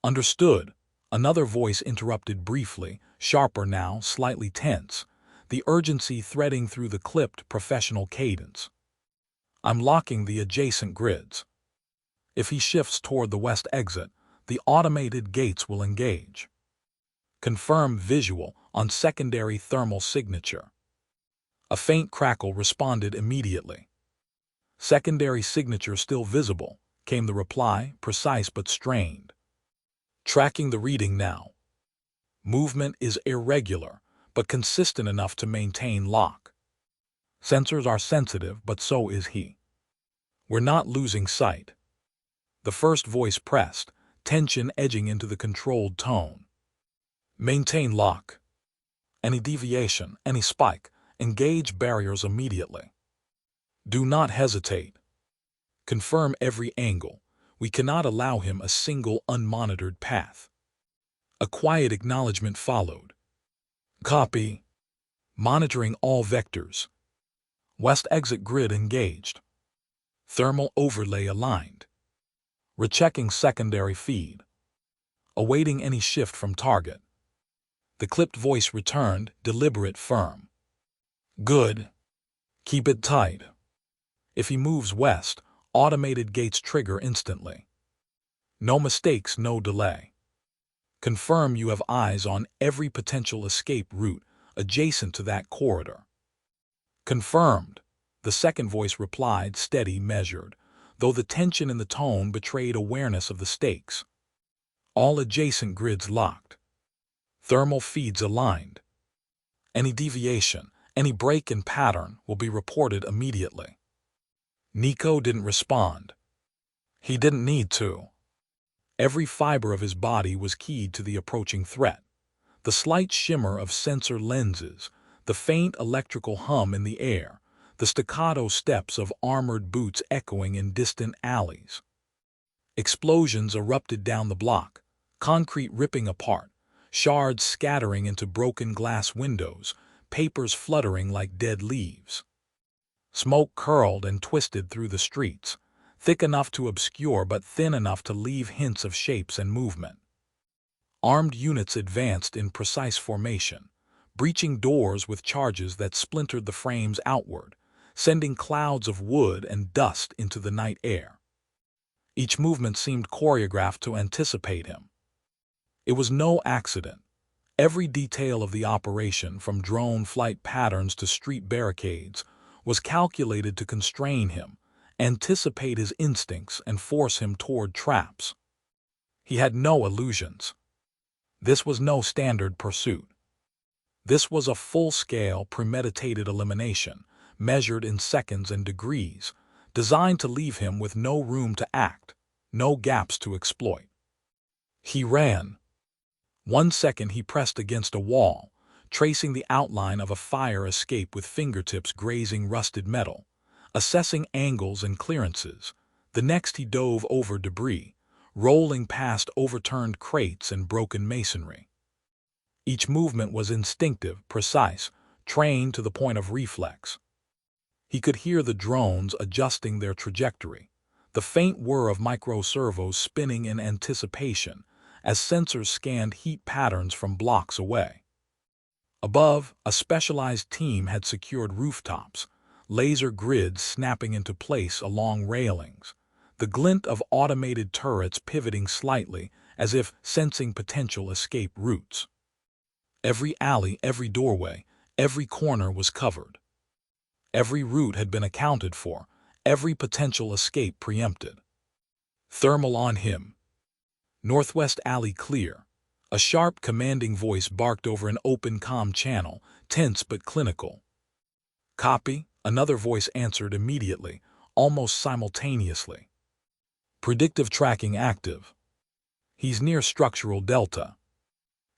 Understood. Another voice interrupted briefly, sharper now, slightly tense, the urgency threading through the clipped professional cadence. I'm locking the adjacent grids. If he shifts toward the west exit, the automated gates will engage. Confirm visual on secondary thermal signature. A faint crackle responded immediately. Secondary signature still visible, came the reply, precise but strained. Tracking the reading now. Movement is irregular, but consistent enough to maintain lock. Sensors are sensitive, but so is he. We're not losing sight. The first voice pressed, tension edging into the controlled tone. Maintain lock. Any deviation, any spike, engage barriers immediately. Do not hesitate. Confirm every angle. We cannot allow him a single unmonitored path. A quiet acknowledgement followed. Copy. Monitoring all vectors. West exit grid engaged. Thermal overlay aligned. Rechecking secondary feed. Awaiting any shift from target. The clipped voice returned, deliberate, firm. Good. Keep it tight. If he moves west, automated gates trigger instantly. No mistakes, no delay. Confirm you have eyes on every potential escape route adjacent to that corridor. Confirmed. The second voice replied, steady, measured, though the tension in the tone betrayed awareness of the stakes. All adjacent grids locked. Thermal feeds aligned. Any deviation, any break in pattern will be reported immediately. Nico didn't respond. He didn't need to. Every fiber of his body was keyed to the approaching threat. The slight shimmer of sensor lenses, the faint electrical hum in the air, the staccato steps of armored boots echoing in distant alleys. Explosions erupted down the block, concrete ripping apart, shards scattering into broken glass windows, papers fluttering like dead leaves. Smoke curled and twisted through the streets, thick enough to obscure but thin enough to leave hints of shapes and movement. Armed units advanced in precise formation, breaching doors with charges that splintered the frames outward, sending clouds of wood and dust into the night air. Each movement seemed choreographed to anticipate him. It was no accident. Every detail of the operation, from drone flight patterns to street barricades, was calculated to constrain him, anticipate his instincts, and force him toward traps. He had no illusions. This was no standard pursuit. This was a full-scale, premeditated elimination, measured in seconds and degrees, designed to leave him with no room to act, no gaps to exploit. He ran. 1 second he pressed against a wall, tracing the outline of a fire escape with fingertips grazing rusted metal, assessing angles and clearances. The next he dove over debris, rolling past overturned crates and broken masonry. Each movement was instinctive, precise, trained to the point of reflex. He could hear the drones adjusting their trajectory, the faint whir of microservos spinning in anticipation as sensors scanned heat patterns from blocks away. Above, a specialized team had secured rooftops, laser grids snapping into place along railings, the glint of automated turrets pivoting slightly as if sensing potential escape routes. Every alley, every doorway, every corner was covered. Every route had been accounted for, every potential escape preempted. Thermal on him. Northwest alley clear. A sharp, commanding voice barked over an open comm channel, tense but clinical. Copy, another voice answered immediately, almost simultaneously. Predictive tracking active. He's near structural delta.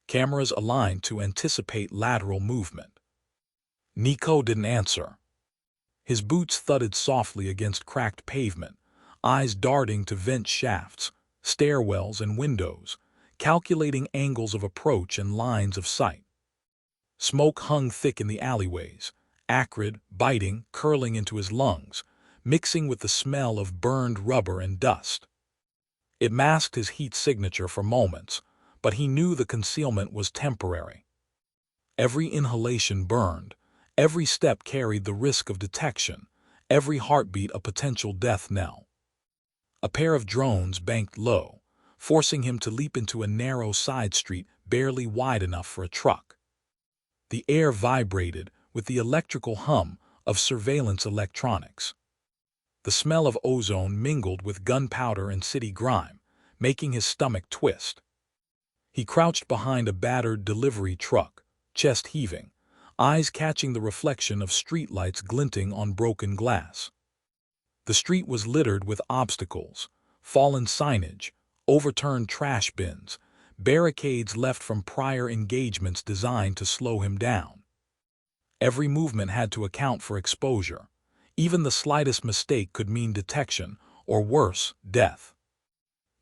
Cameras aligned to anticipate lateral movement. Nico didn't answer. His boots thudded softly against cracked pavement, eyes darting to vent shafts, stairwells, and windows, calculating angles of approach and lines of sight. Smoke hung thick in the alleyways, acrid, biting, curling into his lungs, mixing with the smell of burned rubber and dust. It masked his heat signature for moments, but he knew the concealment was temporary. Every inhalation burned, every step carried the risk of detection, every heartbeat a potential death knell. A pair of drones banked low, forcing him to leap into a narrow side street barely wide enough for a truck. The air vibrated with the electrical hum of surveillance electronics. The smell of ozone mingled with gunpowder and city grime, making his stomach twist. He crouched behind a battered delivery truck, chest heaving, eyes catching the reflection of streetlights glinting on broken glass. The The street was littered with obstacles, fallen signage, overturned trash bins, barricades left from prior engagements designed to slow him down. Every movement had to account for exposure. Even the slightest mistake could mean detection, or worse, death.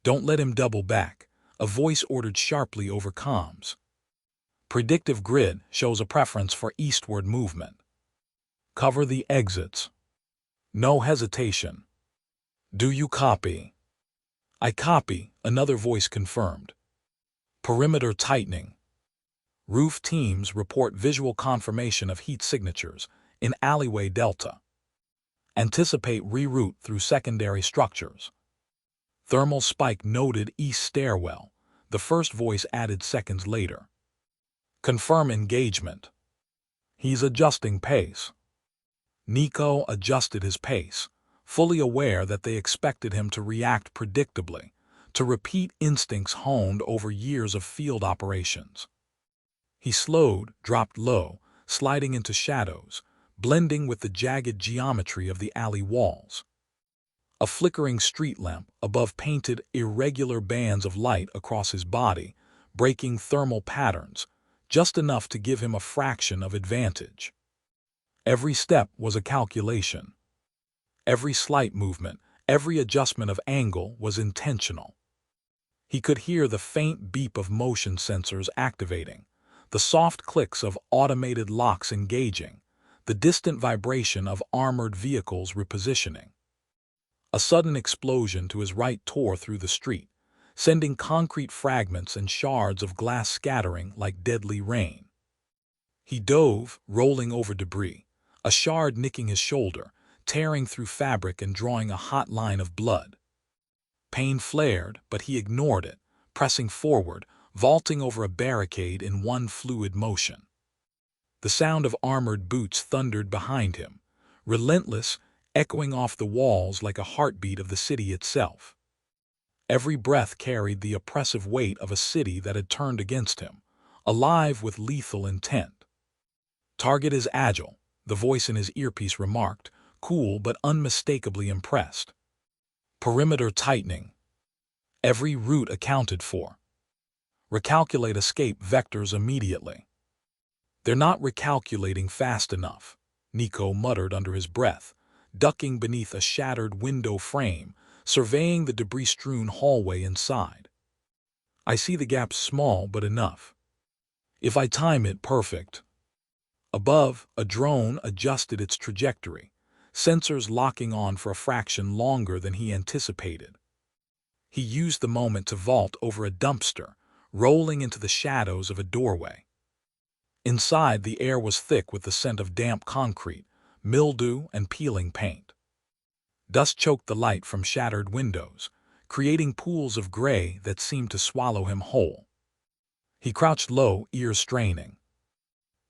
"Don't let him double back," a voice ordered sharply over comms. Predictive grid shows a preference for eastward movement. "Cover the exits. No hesitation. Do you copy?" "I copy," another voice confirmed. Perimeter tightening. Roof teams report visual confirmation of heat signatures in alleyway Delta. Anticipate reroute through secondary structures. Thermal spike noted east stairwell, the first voice added seconds later. Confirm engagement. He's adjusting pace. Nico adjusted his pace, fully aware that they expected him to react predictably, to repeat instincts honed over years of field operations. He slowed, dropped low, sliding into shadows, blending with the jagged geometry of the alley walls. A flickering street lamp above painted irregular bands of light across his body, breaking thermal patterns, just enough to give him a fraction of advantage. Every step was a calculation. Every slight movement, every adjustment of angle was intentional. He could hear the faint beep of motion sensors activating, the soft clicks of automated locks engaging, the distant vibration of armored vehicles repositioning. A sudden explosion to his right tore through the street, sending concrete fragments and shards of glass scattering like deadly rain. He dove, rolling over debris, a shard nicking his shoulder, tearing through fabric and drawing a hot line of blood. Pain flared, but he ignored it, pressing forward, vaulting over a barricade in one fluid motion. The sound of armored boots thundered behind him, relentless, echoing off the walls like a heartbeat of the city itself. Every breath carried the oppressive weight of a city that had turned against him, alive with lethal intent. "Target is agile," the voice in his earpiece remarked, cool but unmistakably impressed. "Perimeter tightening. Every route accounted for. Recalculate escape vectors immediately." "They're not recalculating fast enough," Nico muttered under his breath, ducking beneath a shattered window frame, surveying the debris-strewn hallway inside. "I see the gap's small but enough. If I time it perfect." Above, a drone adjusted its trajectory, sensors locking on for a fraction longer than he anticipated. He used the moment to vault over a dumpster, rolling into the shadows of a doorway. Inside, the air was thick with the scent of damp concrete, mildew, and peeling paint. Dust choked the light from shattered windows, creating pools of gray that seemed to swallow him whole. He crouched low, ears straining.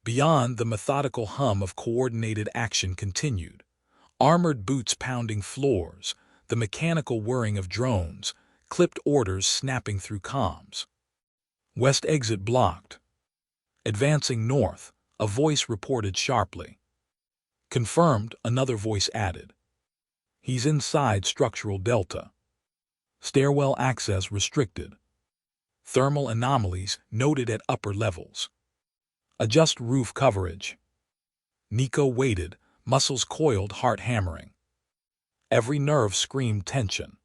Beyond, the methodical hum of coordinated action continued. Armored boots pounding floors, the mechanical whirring of drones, clipped orders snapping through comms. "West exit blocked." Advancing north, a voice reported sharply. "Confirmed," another voice added. "He's inside structural delta. Stairwell access restricted. Thermal anomalies noted at upper levels. Adjust roof coverage." Nico waited, muscles coiled, heart hammering. Every nerve screamed tension.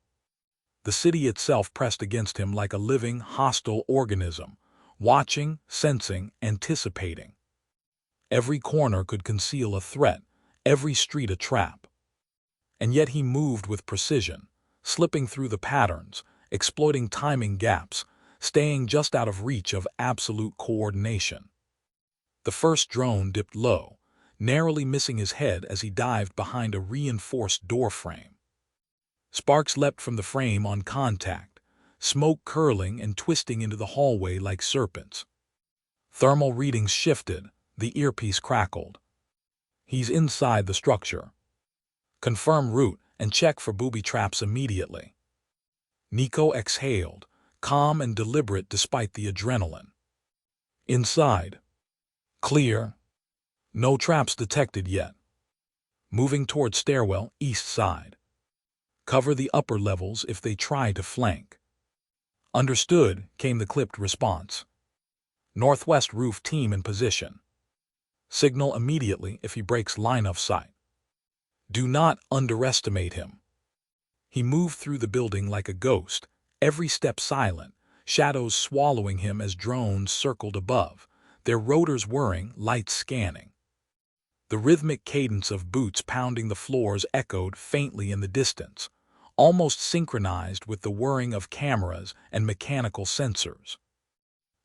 The city itself pressed against him like a living, hostile organism, watching, sensing, anticipating. Every corner could conceal a threat, every street a trap. And yet he moved with precision, slipping through the patterns, exploiting timing gaps, staying just out of reach of absolute coordination. The first drone dipped low, narrowly missing his head as he dived behind a reinforced door frame. Sparks leapt from the frame on contact, smoke curling and twisting into the hallway like serpents. Thermal readings shifted, the earpiece crackled. "He's inside the structure. Confirm route and check for booby traps immediately." Nico exhaled, calm and deliberate despite the adrenaline. "Inside. Clear. No traps detected yet. Moving toward stairwell, east side." Cover the upper levels if they try to flank. Understood, came the clipped response. Northwest roof team in position. Signal immediately if he breaks line of sight. Do not underestimate him. He moved through the building like a ghost, every step silent, shadows swallowing him as drones circled above, their rotors whirring, lights scanning. The rhythmic cadence of boots pounding the floors echoed faintly in the distance, almost synchronized with the whirring of cameras and mechanical sensors.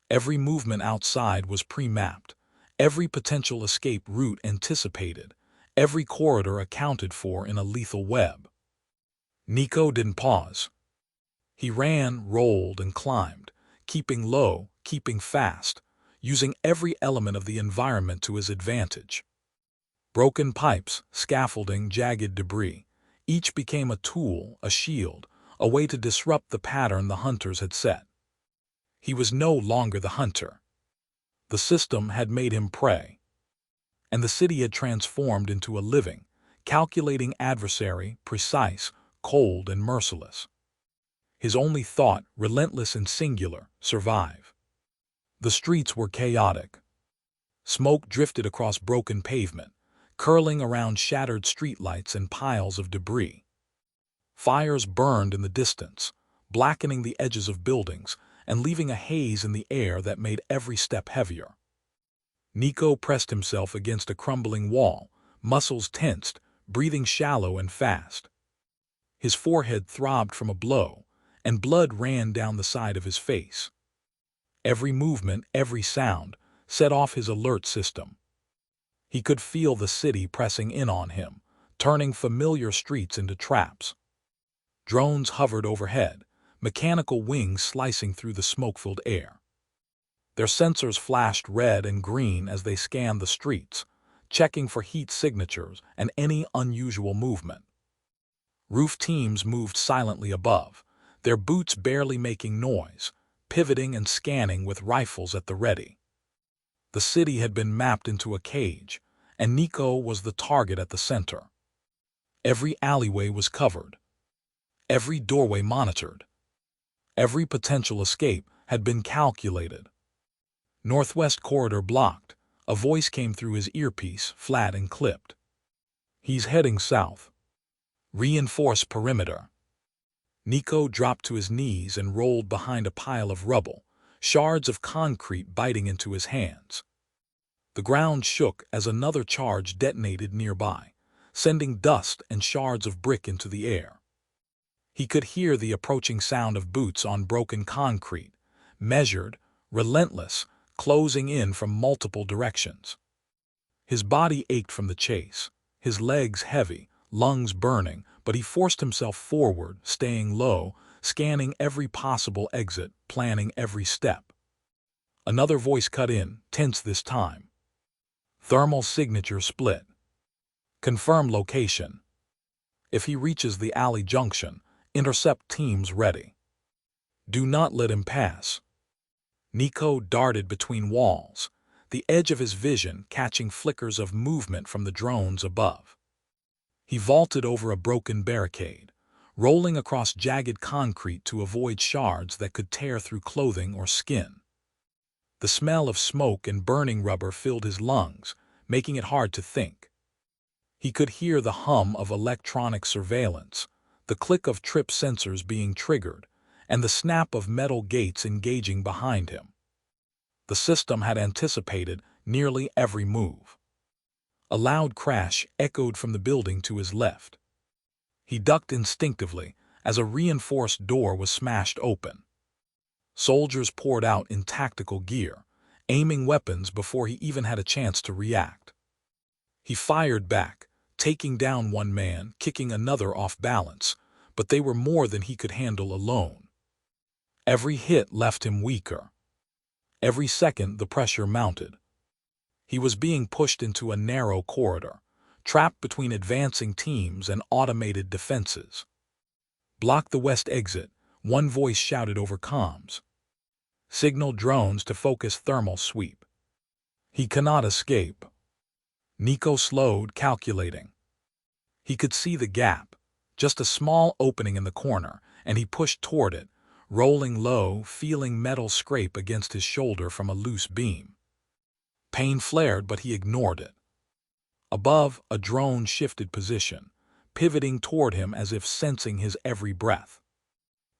Every movement outside was pre-mapped, every potential escape route anticipated, every corridor accounted for in a lethal web. Nico didn't pause. He ran, rolled, and climbed, keeping low, keeping fast, using every element of the environment to his advantage. Broken pipes, scaffolding, jagged debris, each became a tool, a shield, a way to disrupt the pattern the hunters had set. He was no longer the hunter. The system had made him prey, and the city had transformed into a living, calculating adversary, precise, cold, and merciless. His only thought, relentless and singular, survive. The streets were chaotic. Smoke drifted across broken pavement, curling around shattered streetlights and piles of debris. Fires burned in the distance, blackening the edges of buildings and leaving a haze in the air that made every step heavier. Nico pressed himself against a crumbling wall, muscles tensed, breathing shallow and fast. His forehead throbbed from a blow, and blood ran down the side of his face. Every movement, every sound, set off his alert system. He could feel the city pressing in on him, turning familiar streets into traps. Drones hovered overhead, mechanical wings slicing through the smoke-filled air. Their sensors flashed red and green as they scanned the streets, checking for heat signatures and any unusual movement. Roof teams moved silently above, their boots barely making noise, pivoting and scanning with rifles at the ready. The city had been mapped into a cage, and Nico was the target at the center. Every alleyway was covered, every doorway monitored, every potential escape had been calculated. Northwest corridor blocked, a voice came through his earpiece, flat and clipped. He's heading south. Reinforce perimeter. Nico dropped to his knees and rolled behind a pile of rubble, shards of concrete biting into his hands. The ground shook as another charge detonated nearby, sending dust and shards of brick into the air. He could hear the approaching sound of boots on broken concrete, measured, relentless, closing in from multiple directions. His body ached from the chase, his legs heavy, lungs burning, but he forced himself forward, staying low, scanning every possible exit, planning every step. Another voice cut in, tense this time. Thermal signature split. Confirm location. If he reaches the alley junction, intercept teams ready. Do not let him pass. Nico darted between walls, the edge of his vision catching flickers of movement from the drones above. He vaulted over a broken barricade, rolling across jagged concrete to avoid shards that could tear through clothing or skin. The smell of smoke and burning rubber filled his lungs, making it hard to think. He could hear the hum of electronic surveillance, the click of trip sensors being triggered, and the snap of metal gates engaging behind him. The system had anticipated nearly every move. A loud crash echoed from the building to his left. He ducked instinctively as a reinforced door was smashed open. Soldiers poured out in tactical gear, aiming weapons before he even had a chance to react. He fired back, taking down one man, kicking another off balance, but they were more than he could handle alone. Every hit left him weaker. Every second the pressure mounted. He was being pushed into a narrow corridor, trapped between advancing teams and automated defenses. Block the west exit, one voice shouted over comms. Signal drones to focus thermal sweep. He cannot escape. Nico slowed, calculating. He could see the gap, just a small opening in the corner, and he pushed toward it, rolling low, feeling metal scrape against his shoulder from a loose beam. Pain flared, but he ignored it. Above, a drone shifted position, pivoting toward him as if sensing his every breath.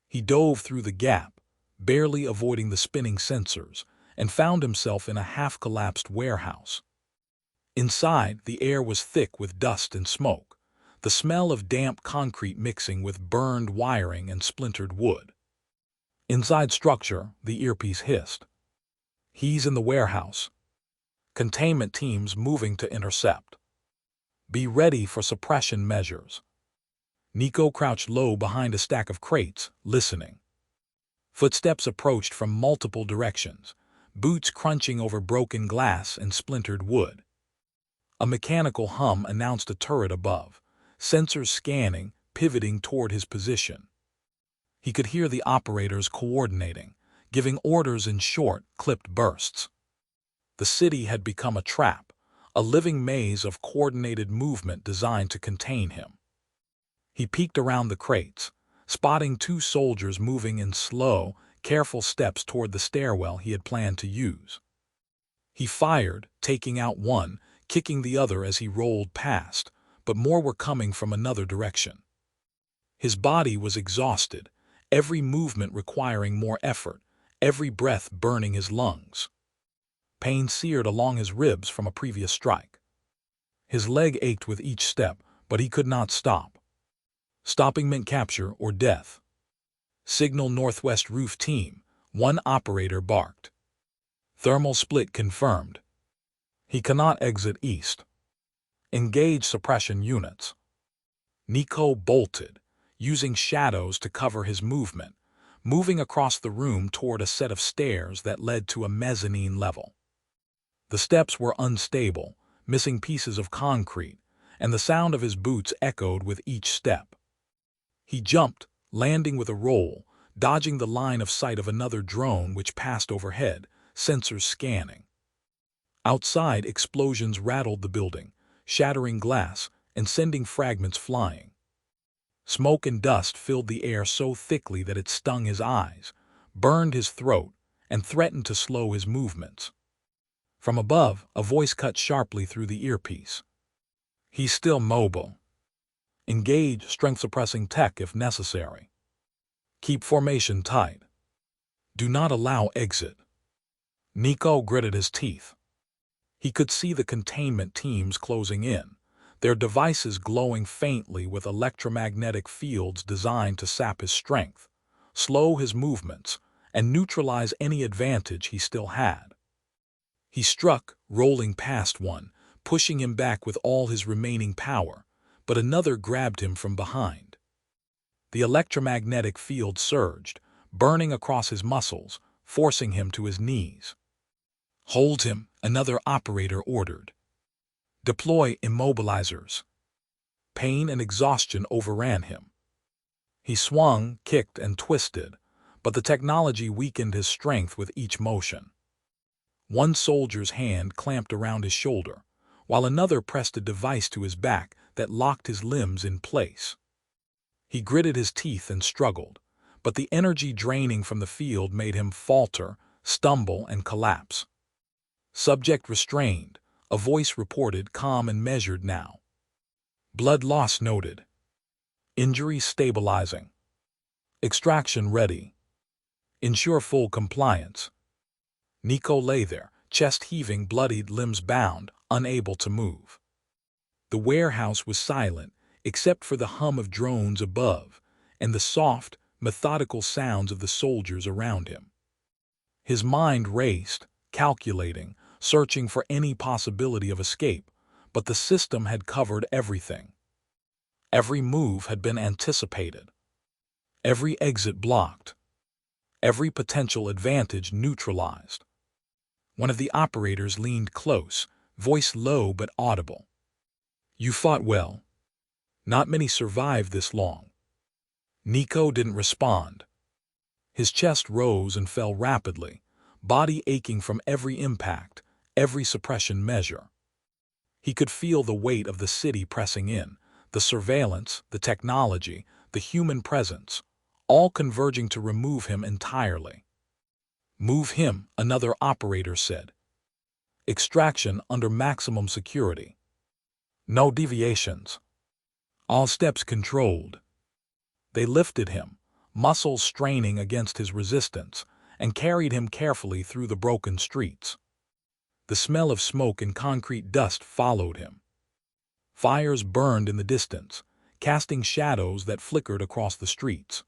He dove through the gap, barely avoiding the spinning sensors, and found himself in a half-collapsed warehouse. Inside, the air was thick with dust and smoke, the smell of damp concrete mixing with burned wiring and splintered wood. Inside structure, the earpiece hissed. "He's in the warehouse. Containment teams moving to intercept. Be ready for suppression measures." Nico crouched low behind a stack of crates, listening. Footsteps approached from multiple directions, boots crunching over broken glass and splintered wood. A mechanical hum announced a turret above, sensors scanning, pivoting toward his position. He could hear the operators coordinating, giving orders in short, clipped bursts. The city had become a trap, a living maze of coordinated movement designed to contain him. He peeked around the crates, spotting two soldiers moving in slow, careful steps toward the stairwell he had planned to use. He fired, taking out one, kicking the other as he rolled past, but more were coming from another direction. His body was exhausted, every movement requiring more effort, every breath burning his lungs. Pain seared along his ribs from a previous strike. His leg ached with each step, but he could not stop. Stopping meant capture or death. "Signal Northwest Roof Team," one operator barked. "Thermal split confirmed. He cannot exit east. Engage suppression units." Nico bolted, using shadows to cover his movement, moving across the room toward a set of stairs that led to a mezzanine level. The steps were unstable, missing pieces of concrete, and the sound of his boots echoed with each step. He jumped, landing with a roll, dodging the line of sight of another drone which passed overhead, sensors scanning. Outside, explosions rattled the building, shattering glass and sending fragments flying. Smoke and dust filled the air so thickly that it stung his eyes, burned his throat, and threatened to slow his movements. From above, a voice cut sharply through the earpiece. "He's still mobile. Engage strength-suppressing tech if necessary. Keep formation tight. Do not allow exit." Nico gritted his teeth. He could see the containment teams closing in, their devices glowing faintly with electromagnetic fields designed to sap his strength, slow his movements, and neutralize any advantage he still had. He struck, rolling past one, pushing him back with all his remaining power, but another grabbed him from behind. The electromagnetic field surged, burning across his muscles, forcing him to his knees. "Hold him," another operator ordered. "Deploy immobilizers." Pain and exhaustion overran him. He swung, kicked, and twisted, but the technology weakened his strength with each motion. One soldier's hand clamped around his shoulder, while another pressed a device to his back that locked his limbs in place. He gritted his teeth and struggled, but the energy draining from the field made him falter, stumble, and collapse. "Subject restrained," a voice reported, calm and measured now. "Blood loss noted. Injury stabilizing. Extraction ready. Ensure full compliance." Nico lay there, chest heaving, bloodied, limbs bound, unable to move. The warehouse was silent, except for the hum of drones above and the soft, methodical sounds of the soldiers around him. His mind raced, calculating, searching for any possibility of escape, but the system had covered everything. Every move had been anticipated. Every exit blocked. Every potential advantage neutralized. One of the operators leaned close, voice low but audible. "You fought well. Not many survived this long." Nico didn't respond. His chest rose and fell rapidly, body aching from every impact, every suppression measure. He could feel the weight of the city pressing in, the surveillance, the technology, the human presence, all converging to remove him entirely. Move him, another operator said. Extraction under maximum security. No deviations. All steps controlled. They lifted him, muscles straining against his resistance, and carried him carefully through the broken streets. The smell of smoke and concrete dust followed him. Fires burned in the distance, casting shadows that flickered across the streets.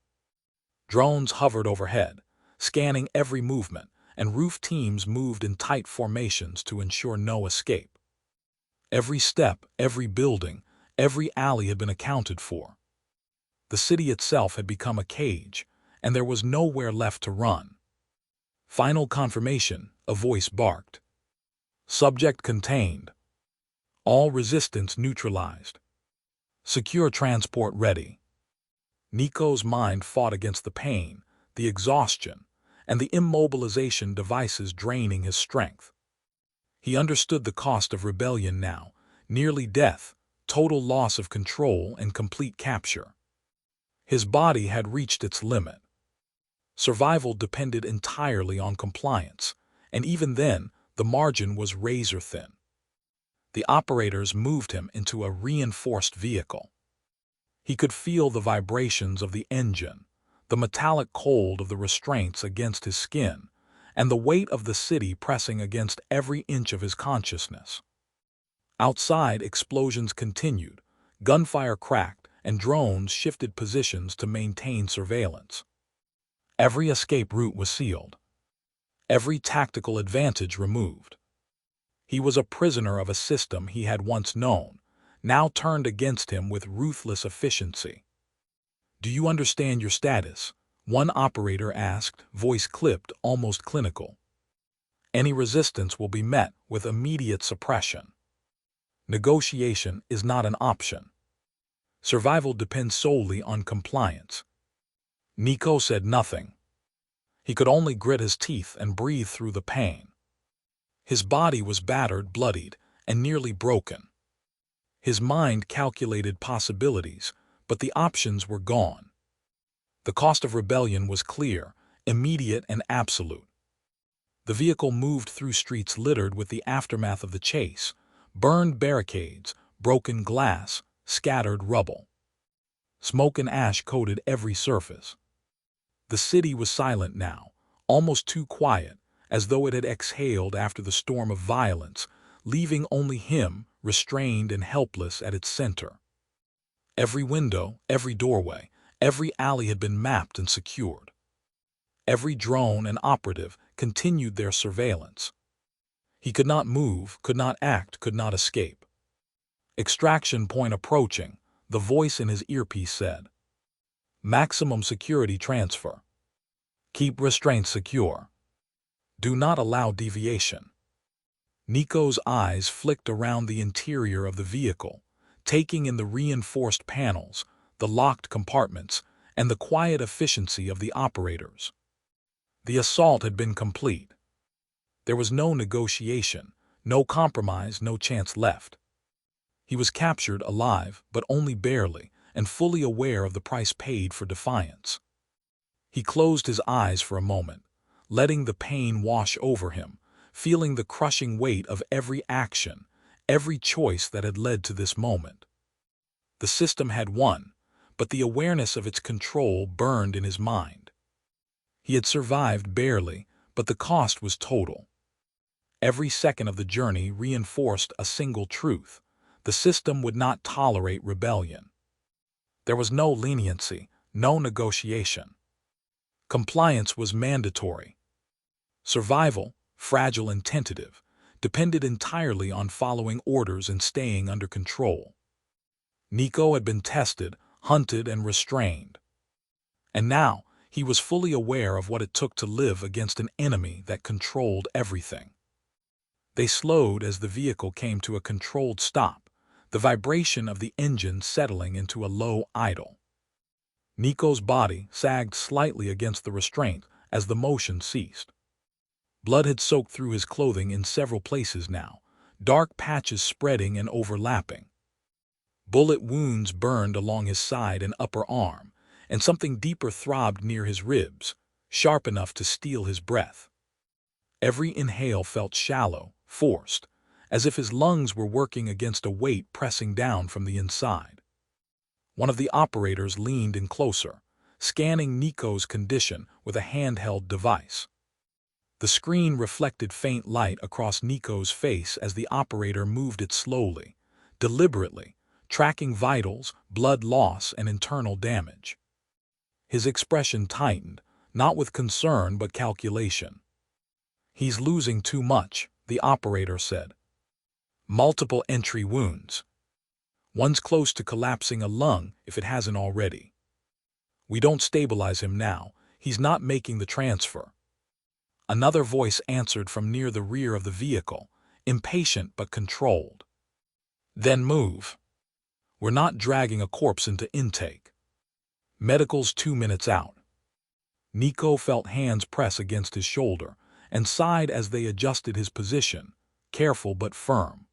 Drones hovered overhead, scanning every movement, and roof teams moved in tight formations to ensure no escape. Every step, every building, every alley had been accounted for. The city itself had become a cage, and there was nowhere left to run. Final confirmation, a voice barked. Subject contained. All resistance neutralized. Secure transport ready. Nico's mind fought against the pain, the exhaustion, and the immobilization devices draining his strength. He understood the cost of rebellion now, nearly death, total loss of control, and complete capture. His body had reached its limit. Survival depended entirely on compliance, and even then, the margin was razor-thin. The operators moved him into a reinforced vehicle. He could feel the vibrations of the engine, the metallic cold of the restraints against his skin, and the weight of the city pressing against every inch of his consciousness. Outside, explosions continued, gunfire cracked, and drones shifted positions to maintain surveillance. Every escape route was sealed. Every tactical advantage removed. He was a prisoner of a system he had once known, now turned against him with ruthless efficiency. "Do you understand your status?" one operator asked, voice clipped, almost clinical. "Any resistance will be met with immediate suppression. Negotiation is not an option. Survival depends solely on compliance." Nico said nothing. He could only grit his teeth and breathe through the pain. His body was battered, bloodied, and nearly broken. His mind calculated possibilities, but the options were gone. The cost of rebellion was clear, immediate and absolute. The vehicle moved through streets littered with the aftermath of the chase, burned barricades, broken glass, scattered rubble. Smoke and ash coated every surface. The city was silent now, almost too quiet, as though it had exhaled after the storm of violence, leaving only him, restrained and helpless at its center. Every window, every doorway, every alley had been mapped and secured. Every drone and operative continued their surveillance. He could not move, could not act, could not escape. Extraction point approaching, the voice in his earpiece said. Maximum security transfer. Keep restraints secure. Do not allow deviation. Nico's eyes flicked around the interior of the vehicle, taking in the reinforced panels, the locked compartments, and the quiet efficiency of the operators. The assault had been complete. There was no negotiation, no compromise, no chance left. He was captured alive, but only barely, and fully aware of the price paid for defiance. He closed his eyes for a moment, letting the pain wash over him, feeling the crushing weight of every action, every choice that had led to this moment. The system had won, but the awareness of its control burned in his mind. He had survived barely, but the cost was total. Every second of the journey reinforced a single truth: the system would not tolerate rebellion. There was no leniency, no negotiation. Compliance was mandatory. Survival, fragile and tentative, depended entirely on following orders and staying under control. Nico had been tested, hunted, and restrained. And now, he was fully aware of what it took to live against an enemy that controlled everything. They slowed as the vehicle came to a controlled stop, the vibration of the engine settling into a low idle. Nico's body sagged slightly against the restraint as the motion ceased. Blood had soaked through his clothing in several places now, dark patches spreading and overlapping. Bullet wounds burned along his side and upper arm, and something deeper throbbed near his ribs, sharp enough to steal his breath. Every inhale felt shallow, forced, as if his lungs were working against a weight pressing down from the inside. One of the operators leaned in closer, scanning Nico's condition with a handheld device. The screen reflected faint light across Nico's face as the operator moved it slowly, deliberately, tracking vitals, blood loss, and internal damage. His expression tightened, not with concern but calculation. "He's losing too much," the operator said. "Multiple entry wounds. One's close to collapsing a lung if it hasn't already. We don't stabilize him now. He's not making the transfer." Another voice answered from near the rear of the vehicle, impatient but controlled. "Then move. We're not dragging a corpse into intake. Medical's 2 minutes out." Nico felt hands press against his shoulder and sighed as they adjusted his position, careful but firm.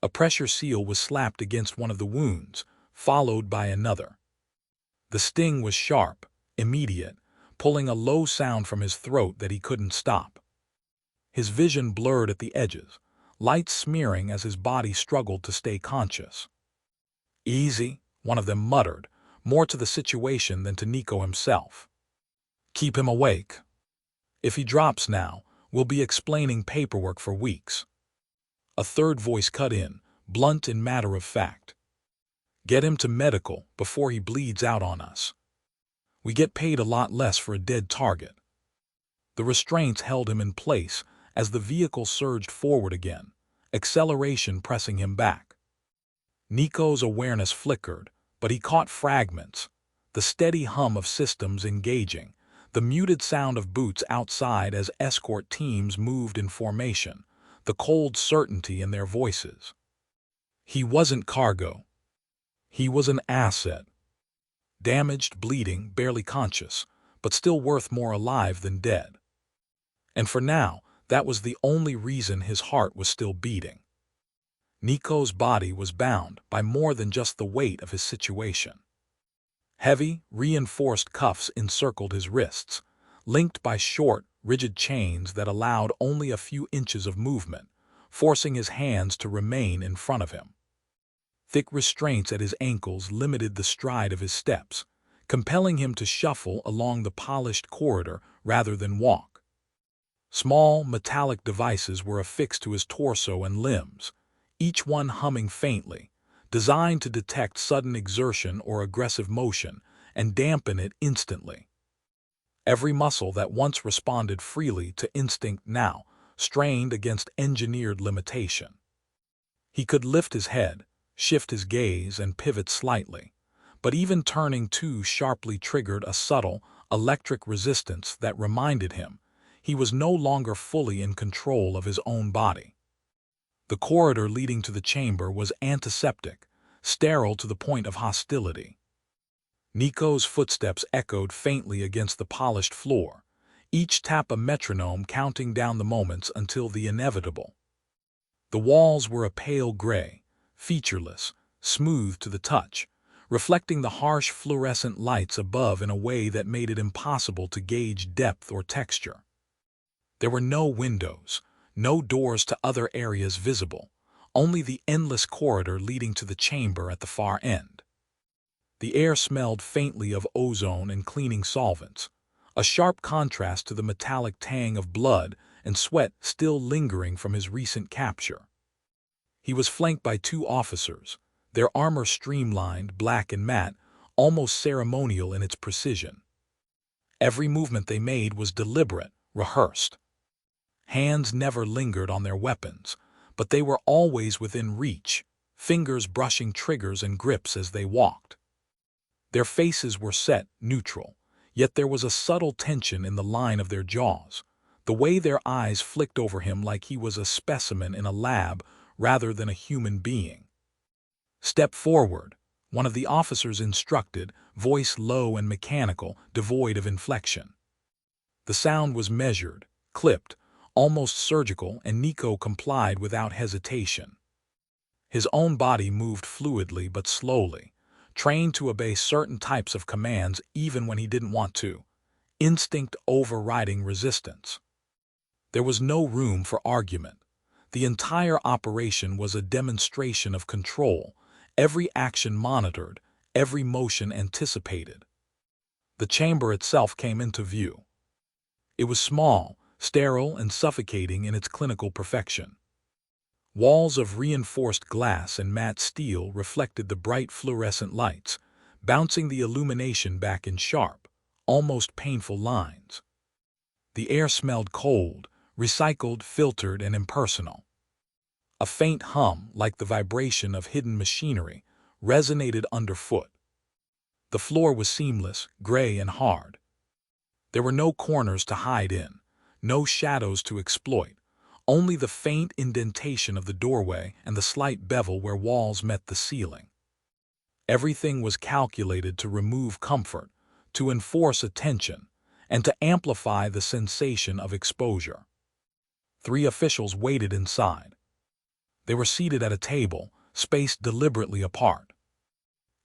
A pressure seal was slapped against one of the wounds, followed by another. The sting was sharp, immediate, pulling a low sound from his throat that he couldn't stop. His vision blurred at the edges, light smearing as his body struggled to stay conscious. "Easy," one of them muttered, more to the situation than to Nico himself. "Keep him awake. If he drops now, we'll be explaining paperwork for weeks." A third voice cut in, blunt and matter-of-fact. "Get him to medical before he bleeds out on us. We get paid a lot less for a dead target." The restraints held him in place as the vehicle surged forward again, acceleration pressing him back. Nico's awareness flickered, but he caught fragments, the steady hum of systems engaging, the muted sound of boots outside as escort teams moved in formation, the cold certainty in their voices. He wasn't cargo. He was an asset. Damaged, bleeding, barely conscious, but still worth more alive than dead. And for now, that was the only reason his heart was still beating. Nico's body was bound by more than just the weight of his situation. Heavy, reinforced cuffs encircled his wrists, linked by short, rigid chains that allowed only a few inches of movement, forcing his hands to remain in front of him. Thick restraints at his ankles limited the stride of his steps, compelling him to shuffle along the polished corridor rather than walk. Small, metallic devices were affixed to his torso and limbs, each one humming faintly, designed to detect sudden exertion or aggressive motion and dampen it instantly. Every muscle that once responded freely to instinct now strained against engineered limitation. He could lift his head, shift his gaze, and pivot slightly, but even turning too sharply triggered a subtle, electric resistance that reminded him he was no longer fully in control of his own body. The corridor leading to the chamber was antiseptic, sterile to the point of hostility. Nico's footsteps echoed faintly against the polished floor, each tap a metronome counting down the moments until the inevitable. The walls were a pale gray, featureless, smooth to the touch, reflecting the harsh fluorescent lights above in a way that made it impossible to gauge depth or texture. There were no windows, no doors to other areas visible, only the endless corridor leading to the chamber at the far end. The air smelled faintly of ozone and cleaning solvents, a sharp contrast to the metallic tang of blood and sweat still lingering from his recent capture. He was flanked by 2 officers, their armor streamlined, black and matte, almost ceremonial in its precision. Every movement they made was deliberate, rehearsed. Hands never lingered on their weapons, but they were always within reach, fingers brushing triggers and grips as they walked. Their faces were set, neutral, yet there was a subtle tension in the line of their jaws, the way their eyes flicked over him like he was a specimen in a lab rather than a human being. "Step forward," one of the officers instructed, voice low and mechanical, devoid of inflection. The sound was measured, clipped, almost surgical, and Nico complied without hesitation. His own body moved fluidly but slowly, trained to obey certain types of commands even when he didn't want to, instinct overriding resistance. There was no room for argument. The entire operation was a demonstration of control, every action monitored, every motion anticipated. The chamber itself came into view. It was small, sterile, and suffocating in its clinical perfection. Walls of reinforced glass and matte steel reflected the bright fluorescent lights, bouncing the illumination back in sharp, almost painful lines. The air smelled cold, recycled, filtered, and impersonal. A faint hum, like the vibration of hidden machinery, resonated underfoot. The floor was seamless, gray, and hard. There were no corners to hide in, no shadows to exploit, only the faint indentation of the doorway and the slight bevel where walls met the ceiling. Everything was calculated to remove comfort, to enforce attention, and to amplify the sensation of exposure. 3 officials waited inside. They were seated at a table, spaced deliberately apart.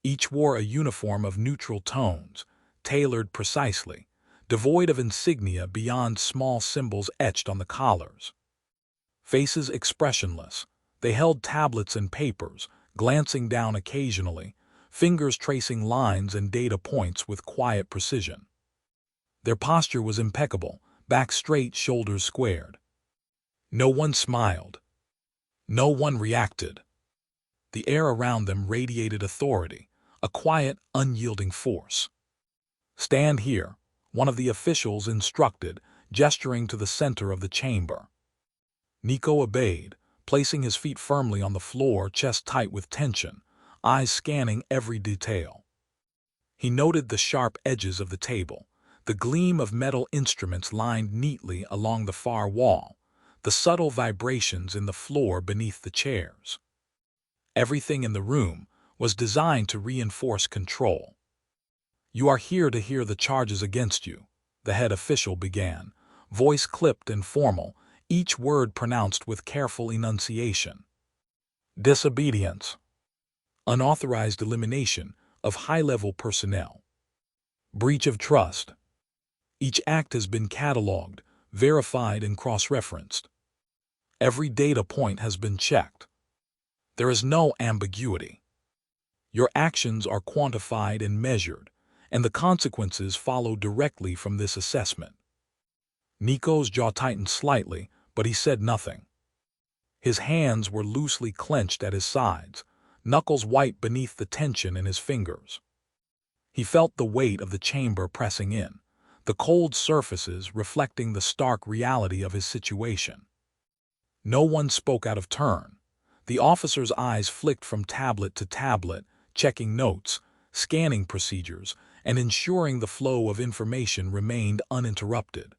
Each wore a uniform of neutral tones, tailored precisely, devoid of insignia beyond small symbols etched on the collars. Faces expressionless, they held tablets and papers, glancing down occasionally, fingers tracing lines and data points with quiet precision. Their posture was impeccable, back straight, shoulders squared. No one smiled. No one reacted. The air around them radiated authority, a quiet, unyielding force. "Stand here," one of the officials instructed, gesturing to the center of the chamber. Nico obeyed, placing his feet firmly on the floor, chest tight with tension, eyes scanning every detail. He noted the sharp edges of the table, the gleam of metal instruments lined neatly along the far wall, the subtle vibrations in the floor beneath the chairs. Everything in the room was designed to reinforce control. "You are here to hear the charges against you," the head official began, voice clipped and formal, each word pronounced with careful enunciation. "Disobedience. Unauthorized elimination of high-level personnel. Breach of trust. Each act has been cataloged, verified, and cross-referenced. Every data point has been checked. There is no ambiguity. Your actions are quantified and measured, and the consequences follow directly from this assessment." Nico's jaw tightened slightly, but he said nothing. His hands were loosely clenched at his sides, knuckles white beneath the tension in his fingers. He felt the weight of the chamber pressing in, the cold surfaces reflecting the stark reality of his situation. No one spoke out of turn. The officer's eyes flicked from tablet to tablet, checking notes, scanning procedures, and ensuring the flow of information remained uninterrupted.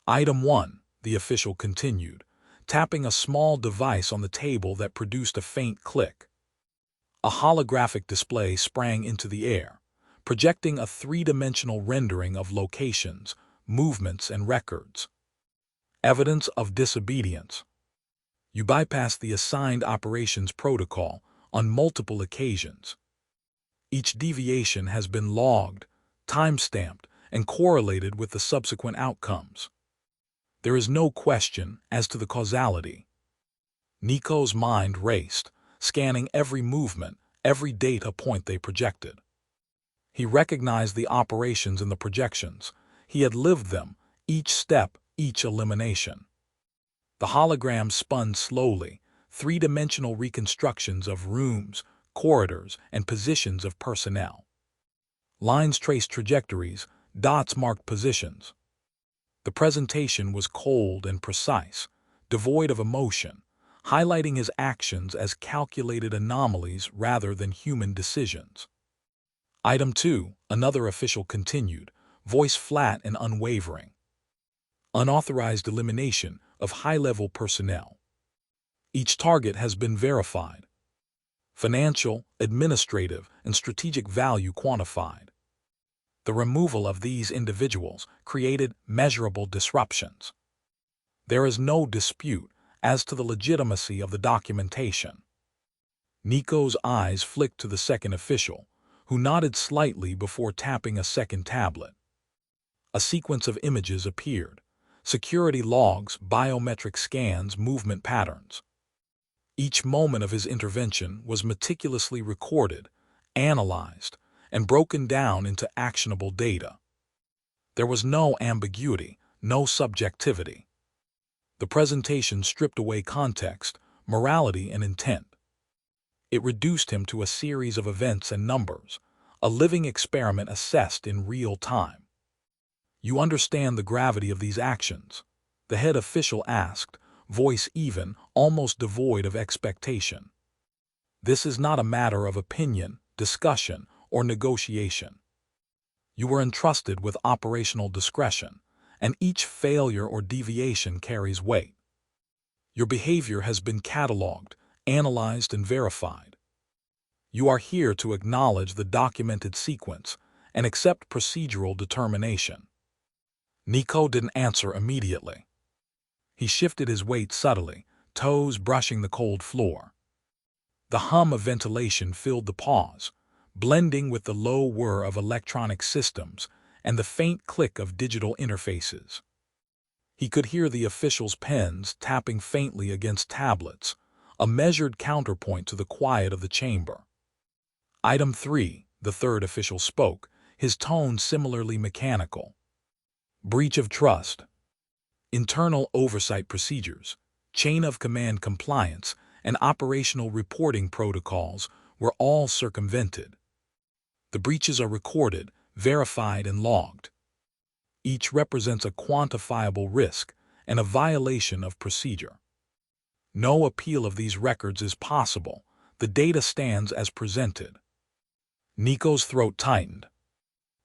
"Item 1, the official continued, tapping a small device on the table that produced a faint click. A holographic display sprang into the air, projecting a 3-dimensional rendering of locations, movements, and records. "Evidence of disobedience. You bypassed the assigned operations protocol on multiple occasions. Each deviation has been logged, time-stamped, and correlated with the subsequent outcomes. There is no question as to the causality." Nico's mind raced, scanning every movement, every data point they projected. He recognized the operations in the projections. He had lived them, each step, each elimination. The hologram spun slowly, 3-dimensional reconstructions of rooms, corridors, and positions of personnel. Lines traced trajectories, dots marked positions. The presentation was cold and precise, devoid of emotion, highlighting his actions as calculated anomalies rather than human decisions. "Item 2, another official continued, voice flat and unwavering. Unauthorized elimination of high-level personnel. Each target has been verified. Financial, administrative, and strategic value quantified. The removal of these individuals created measurable disruptions. There is no dispute as to the legitimacy of the documentation. Nico's eyes flicked to the second official, who nodded slightly before tapping a second tablet. A sequence of images appeared: security logs, biometric scans, movement patterns. Each moment of his intervention was meticulously recorded, analyzed, and broken down into actionable data. There was no ambiguity, no subjectivity. The presentation stripped away context, morality, and intent. It reduced him to a series of events and numbers, a living experiment assessed in real time. "You understand the gravity of these actions?" the head official asked, voice even, almost devoid of expectation. "This is not a matter of opinion, discussion, or negotiation. You were entrusted with operational discretion, and each failure or deviation carries weight. Your behavior has been cataloged, analyzed, and verified. You are here to acknowledge the documented sequence and accept procedural determination." Nico didn't answer immediately. He shifted his weight subtly, toes brushing the cold floor. The hum of ventilation filled the pause, blending with the low whir of electronic systems and the faint click of digital interfaces. He could hear the officials' pens tapping faintly against tablets, a measured counterpoint to the quiet of the chamber. "Item 3, the third official spoke, his tone similarly mechanical. "Breach of trust. Internal oversight procedures, chain of command compliance, and operational reporting protocols were all circumvented. The breaches are recorded, verified, and logged. Each represents a quantifiable risk and a violation of procedure. No appeal of these records is possible. The data stands as presented." Nico's throat tightened.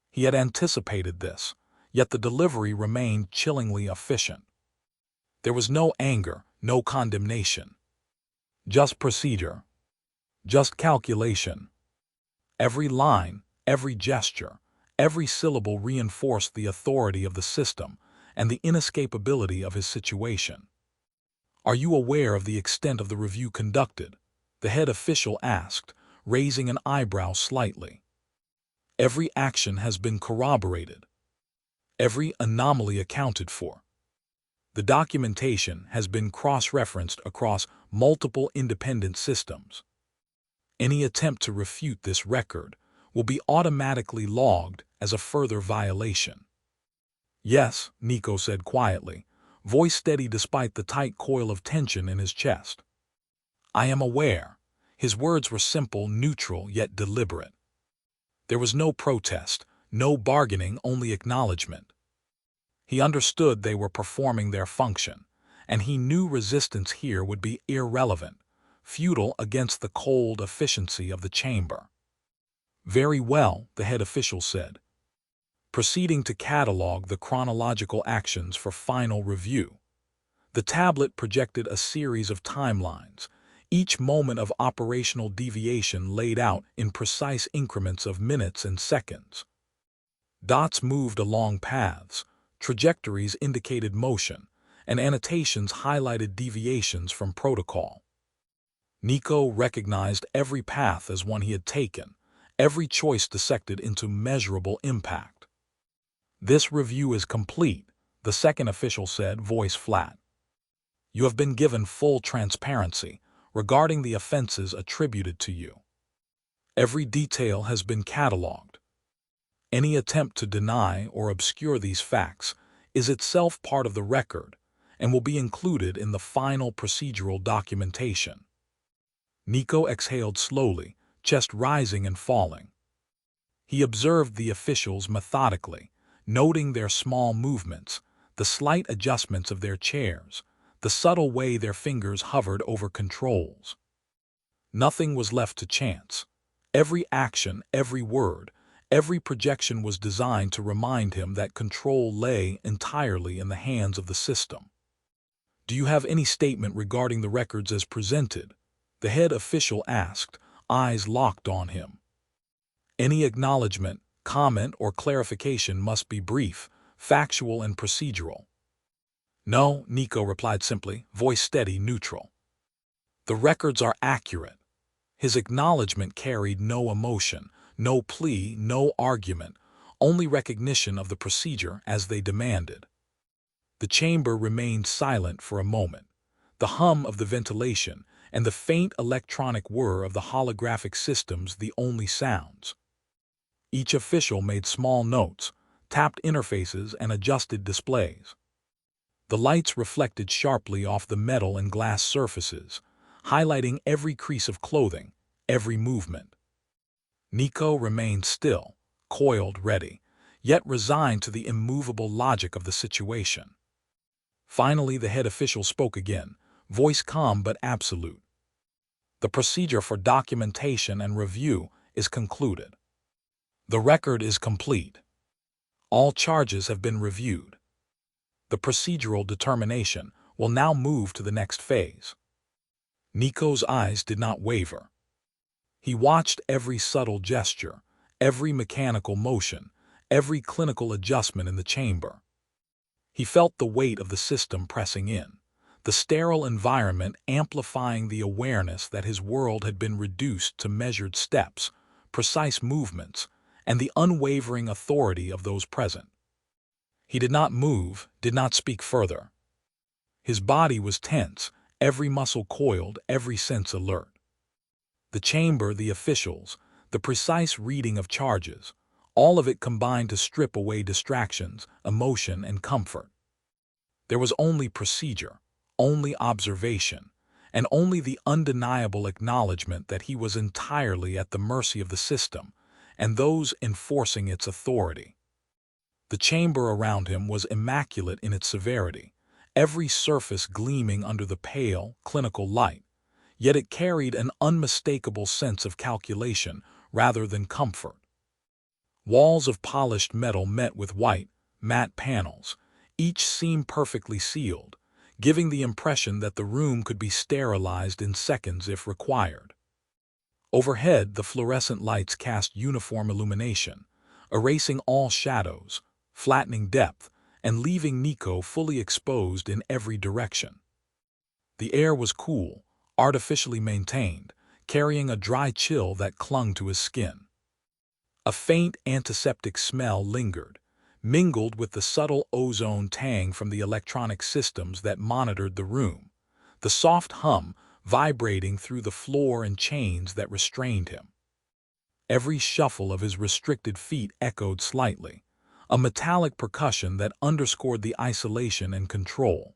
He had anticipated this, yet the delivery remained chillingly efficient. There was no anger, no condemnation. Just procedure. Just calculation. Every line, every gesture, every syllable reinforced the authority of the system and the inescapability of his situation. "Are you aware of the extent of the review conducted?" the head official asked, raising an eyebrow slightly. "Every action has been corroborated. Every anomaly accounted for. The documentation has been cross-referenced across multiple independent systems. Any attempt to refute this record will be automatically logged as a further violation." "Yes," Nico said quietly, voice steady despite the tight coil of tension in his chest. "I am aware." His words were simple, neutral, yet deliberate. There was no protest, no bargaining, only acknowledgement. He understood they were performing their function, and he knew resistance here would be irrelevant, futile against the cold efficiency of the chamber. "Very well," the head official said, proceeding to catalog the chronological actions for final review. The tablet projected a series of timelines, each moment of operational deviation laid out in precise increments of minutes and seconds. Dots moved along paths, trajectories indicated motion, and annotations highlighted deviations from protocol. Nico recognized every path as one he had taken, every choice dissected into measurable impact. "This review is complete," the second official said, voice flat. "You have been given full transparency regarding the offenses attributed to you. Every detail has been cataloged. Any attempt to deny or obscure these facts is itself part of the record and will be included in the final procedural documentation." Nico exhaled slowly, chest rising and falling. He observed the officials methodically, noting their small movements, the slight adjustments of their chairs, the subtle way their fingers hovered over controls. Nothing was left to chance. Every action, every word, every projection was designed to remind him that control lay entirely in the hands of the system. "Do you have any statement regarding the records as presented?" the head official asked, eyes locked on him. "Any acknowledgement, comment, or clarification must be brief, factual, and procedural." "No," Nico replied simply, voice steady, neutral. "The records are accurate." His acknowledgement carried no emotion, no plea, no argument, only recognition of the procedure as they demanded. The chamber remained silent for a moment, the hum of the ventilation and the faint electronic whir of the holographic systems the only sounds. Each official made small notes, tapped interfaces, and adjusted displays. The lights reflected sharply off the metal and glass surfaces, highlighting every crease of clothing, every movement. Nico remained still, coiled, ready, yet resigned to the immovable logic of the situation. Finally, the head official spoke again, voice calm but absolute. The procedure for documentation and review is concluded. The record is complete. All charges have been reviewed. The procedural determination will now move to the next phase. Nico's eyes did not waver. He watched every subtle gesture, every mechanical motion, every clinical adjustment in the chamber. He felt the weight of the system pressing in, the sterile environment amplifying the awareness that his world had been reduced to measured steps, precise movements, and the unwavering authority of those present. He did not move, did not speak further. His body was tense, every muscle coiled, every sense alert. The chamber, the officials, the precise reading of charges, all of it combined to strip away distractions, emotion, and comfort. There was only procedure, only observation, and only the undeniable acknowledgement that he was entirely at the mercy of the system and those enforcing its authority. The chamber around him was immaculate in its severity, every surface gleaming under the pale, clinical light, yet it carried an unmistakable sense of calculation rather than comfort. Walls of polished metal met with white, matte panels. Each seemed perfectly sealed, giving the impression that the room could be sterilized in seconds if required. Overhead, the fluorescent lights cast uniform illumination, erasing all shadows, flattening depth, and leaving Nico fully exposed in every direction. The air was cool, artificially maintained, carrying a dry chill that clung to his skin. A faint antiseptic smell lingered, mingled with the subtle ozone tang from the electronic systems that monitored the room, the soft hum vibrating through the floor and chains that restrained him. Every shuffle of his restricted feet echoed slightly, a metallic percussion that underscored the isolation and control.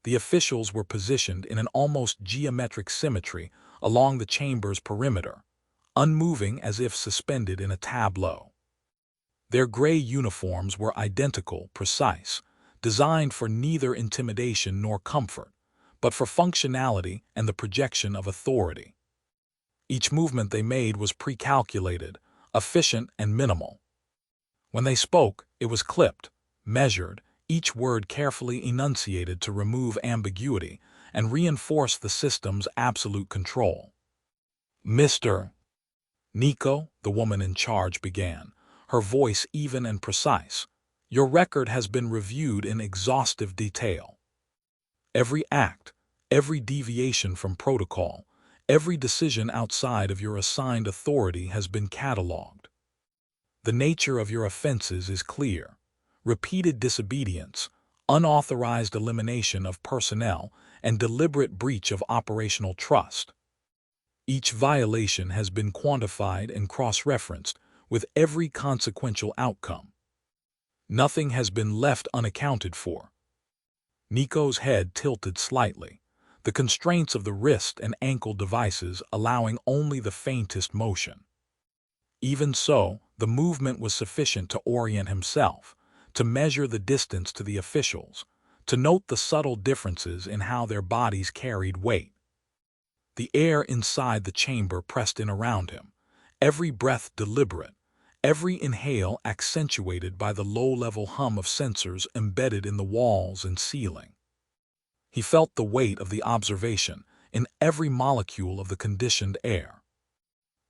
The officials were positioned in an almost geometric symmetry along the chamber's perimeter, unmoving as if suspended in a tableau. Their gray uniforms were identical, precise, designed for neither intimidation nor comfort, but for functionality and the projection of authority. Each movement they made was pre-calculated, efficient, and minimal. When they spoke, it was clipped, measured, each word carefully enunciated to remove ambiguity and reinforce the system's absolute control. "Mr. Nico," the woman in charge began, her voice even and precise, "your record has been reviewed in exhaustive detail. Every act, every deviation from protocol, every decision outside of your assigned authority has been catalogued. The nature of your offenses is clear: repeated disobedience, unauthorized elimination of personnel, and deliberate breach of operational trust. Each violation has been quantified and cross-referenced with every consequential outcome. Nothing has been left unaccounted for." Nico's head tilted slightly, the constraints of the wrist and ankle devices allowing only the faintest motion. Even so, the movement was sufficient to orient himself, to measure the distance to the officials, to note the subtle differences in how their bodies carried weight. The air inside the chamber pressed in around him, every breath deliberate, every inhale accentuated by the low-level hum of sensors embedded in the walls and ceiling. He felt the weight of the observation in every molecule of the conditioned air.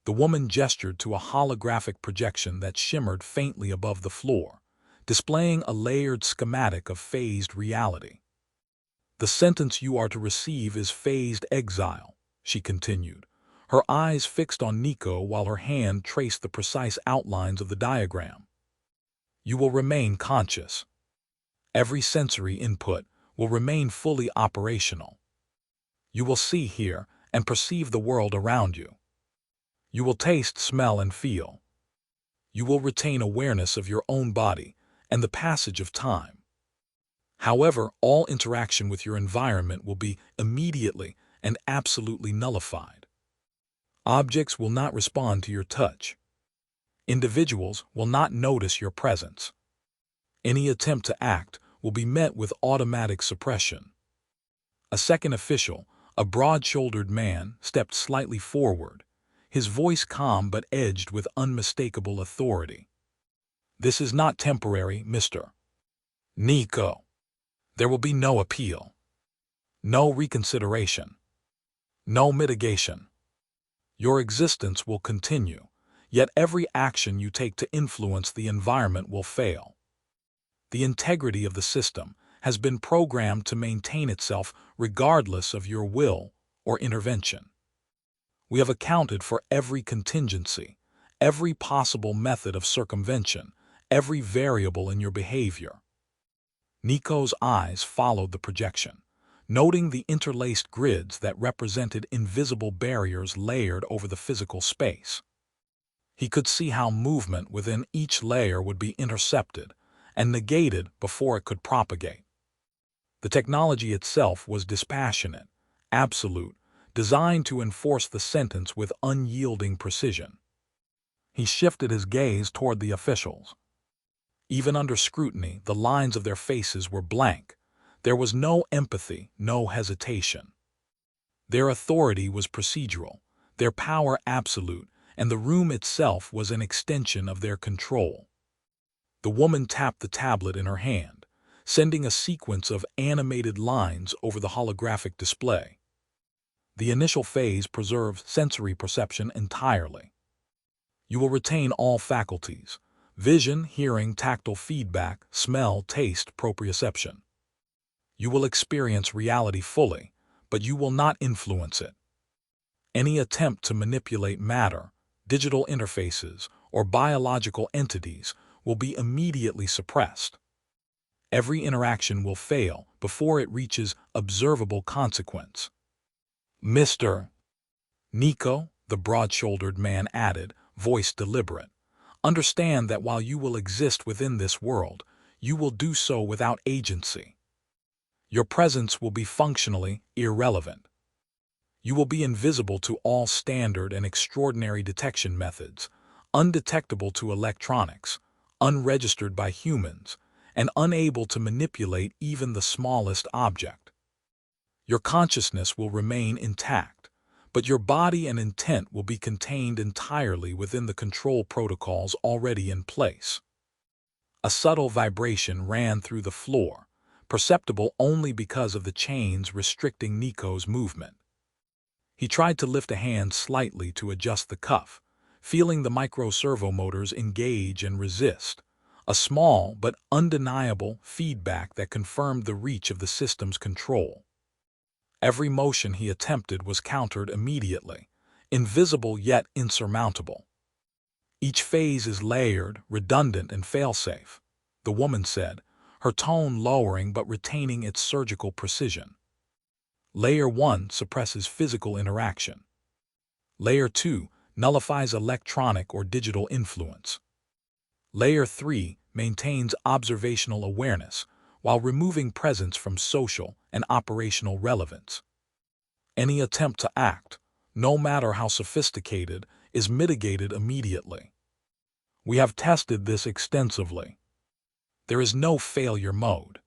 The woman gestured to a holographic projection that shimmered faintly above the floor, displaying a layered schematic of phased reality. "The sentence you are to receive is phased exile," she continued, her eyes fixed on Nico while her hand traced the precise outlines of the diagram. You will remain conscious. Every sensory input will remain fully operational. You will see, hear, and perceive the world around you. You will taste, smell, and feel. You will retain awareness of your own body and the passage of time. However, all interaction with your environment will be immediately and absolutely nullified. Objects will not respond to your touch. Individuals will not notice your presence. Any attempt to act will be met with automatic suppression. A second official, a broad-shouldered man, stepped slightly forward, his voice calm but edged with unmistakable authority. This is not temporary, Mr. Nico. There will be no appeal, no reconsideration, no mitigation. Your existence will continue, yet every action you take to influence the environment will fail. The integrity of the system has been programmed to maintain itself regardless of your will or intervention. We have accounted for every contingency, every possible method of circumvention, every variable in your behavior. Nico's eyes followed the projection, noting the interlaced grids that represented invisible barriers layered over the physical space. He could see how movement within each layer would be intercepted and negated before it could propagate. The technology itself was dispassionate, absolute, designed to enforce the sentence with unyielding precision. He shifted his gaze toward the officials. Even under scrutiny, the lines of their faces were blank. There was no empathy, no hesitation. Their authority was procedural, their power absolute, and the room itself was an extension of their control. The woman tapped the tablet in her hand, sending a sequence of animated lines over the holographic display. The initial phase preserves sensory perception entirely. You will retain all faculties: vision, hearing, tactile feedback, smell, taste, proprioception. You will experience reality fully, but you will not influence it. Any attempt to manipulate matter, digital interfaces, or biological entities will be immediately suppressed. Every interaction will fail before it reaches observable consequence. Mr. Nico, the broad-shouldered man added, voice deliberate, understand that while you will exist within this world, you will do so without agency. Your presence will be functionally irrelevant. You will be invisible to all standard and extraordinary detection methods, undetectable to electronics, unregistered by humans, and unable to manipulate even the smallest object. Your consciousness will remain intact, but your body and intent will be contained entirely within the control protocols already in place. A subtle vibration ran through the floor, perceptible only because of the chains restricting Nico's movement. He tried to lift a hand slightly to adjust the cuff, feeling the micro-servo motors engage and resist, a small but undeniable feedback that confirmed the reach of the system's control. Every motion he attempted was countered immediately, invisible yet insurmountable. Each phase is layered, redundant, and fail-safe, the woman said, her tone lowering but retaining its surgical precision. Layer 1 suppresses physical interaction. Layer 2 nullifies electronic or digital influence. Layer 3 maintains observational awareness while removing presence from social and operational relevance. Any attempt to act, no matter how sophisticated, is mitigated immediately. We have tested this extensively. There is no failure mode.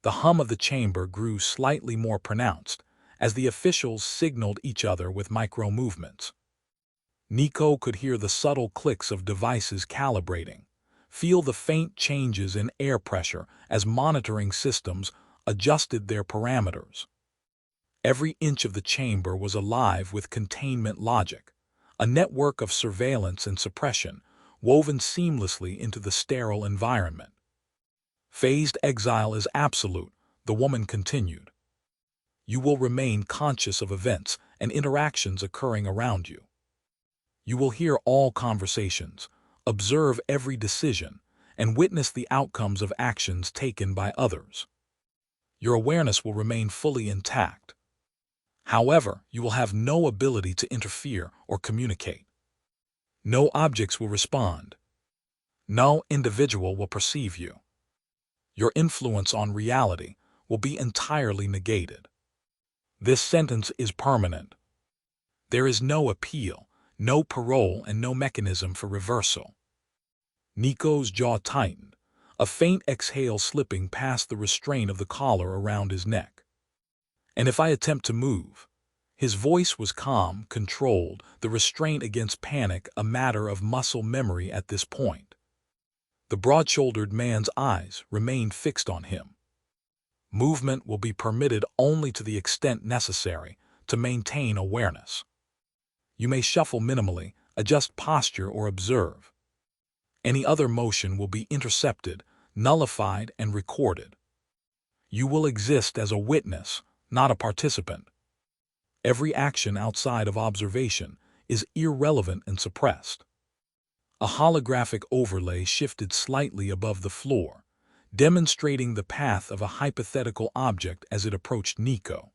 The hum of the chamber grew slightly more pronounced as the officials signaled each other with micro-movements. Nico could hear the subtle clicks of devices calibrating, feel the faint changes in air pressure as monitoring systems adjusted their parameters. Every inch of the chamber was alive with containment logic, a network of surveillance and suppression woven seamlessly into the sterile environment. Phased exile is absolute, the woman continued. You will remain conscious of events and interactions occurring around you. You will hear all conversations, observe every decision, and witness the outcomes of actions taken by others. Your awareness will remain fully intact. However, you will have no ability to interfere or communicate. No objects will respond. No individual will perceive you. Your influence on reality will be entirely negated. This sentence is permanent. There is no appeal, no parole, and no mechanism for reversal. Nico's jaw tightened, a faint exhale slipping past the restraint of the collar around his neck. And if I attempt to move? His voice was calm, controlled, the restraint against panic a matter of muscle memory at this point. The broad-shouldered man's eyes remained fixed on him. Movement will be permitted only to the extent necessary to maintain awareness. You may shuffle minimally, adjust posture, or observe. Any other motion will be intercepted, nullified, and recorded. You will exist as a witness, not a participant. Every action outside of observation is irrelevant and suppressed. A holographic overlay shifted slightly above the floor, demonstrating the path of a hypothetical object as it approached Nico.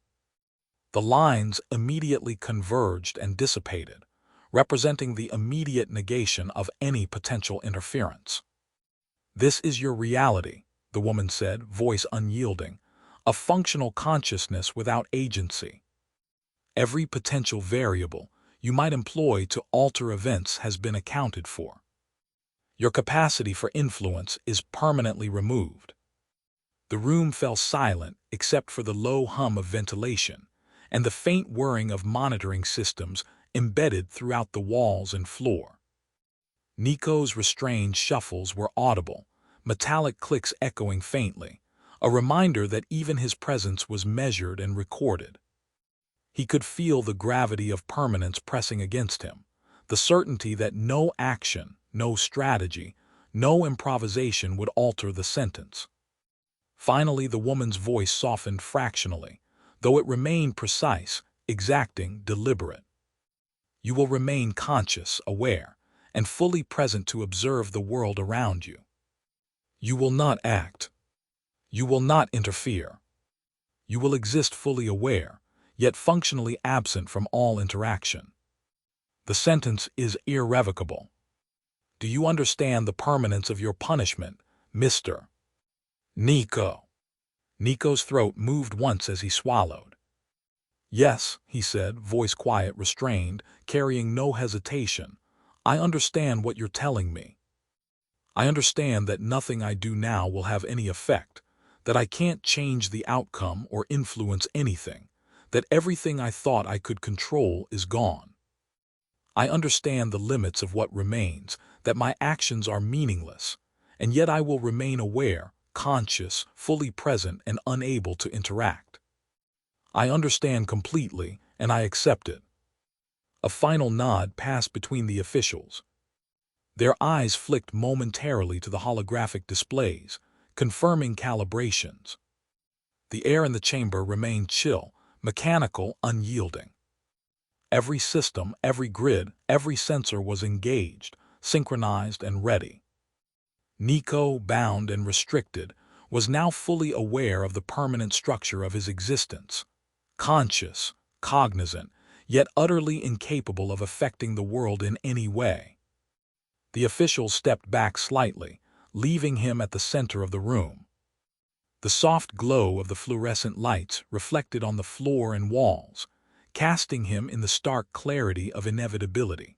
The lines immediately converged and dissipated, representing the immediate negation of any potential interference. "This is your reality," the woman said, voice unyielding, "a functional consciousness without agency. Every potential variable you might employ to alter events has been accounted for. Your capacity for influence is permanently removed." The room fell silent except for the low hum of ventilation and the faint whirring of monitoring systems embedded throughout the walls and floor. Nico's restrained shuffles were audible, metallic clicks echoing faintly, a reminder that even his presence was measured and recorded. He could feel the gravity of permanence pressing against him, the certainty that no action, no strategy, no improvisation would alter the sentence. Finally, the woman's voice softened fractionally, though it remained precise, exacting, deliberate. "You will remain conscious, aware, and fully present to observe the world around you. You will not act. You will not interfere. You will exist fully aware, yet functionally absent from all interaction. The sentence is irrevocable. Do you understand the permanence of your punishment, Mr. Nico?" Nico's throat moved once as he swallowed. "Yes," he said, voice quiet, restrained, carrying no hesitation. "I understand what you're telling me. I understand that nothing I do now will have any effect, that I can't change the outcome or influence anything, that everything I thought I could control is gone. I understand the limits of what remains, that my actions are meaningless, and yet I will remain aware, conscious, fully present, and unable to interact. I understand completely, and I accept it." A final nod passed between the officials. Their eyes flicked momentarily to the holographic displays, confirming calibrations. The air in the chamber remained chill, mechanical, unyielding. Every system, every grid, every sensor was engaged, synchronized, and ready. Nico, bound and restricted, was now fully aware of the permanent structure of his existence. Conscious, cognizant, yet utterly incapable of affecting the world in any way. The officials stepped back slightly, leaving him at the center of the room. The soft glow of the fluorescent lights reflected on the floor and walls, casting him in the stark clarity of inevitability.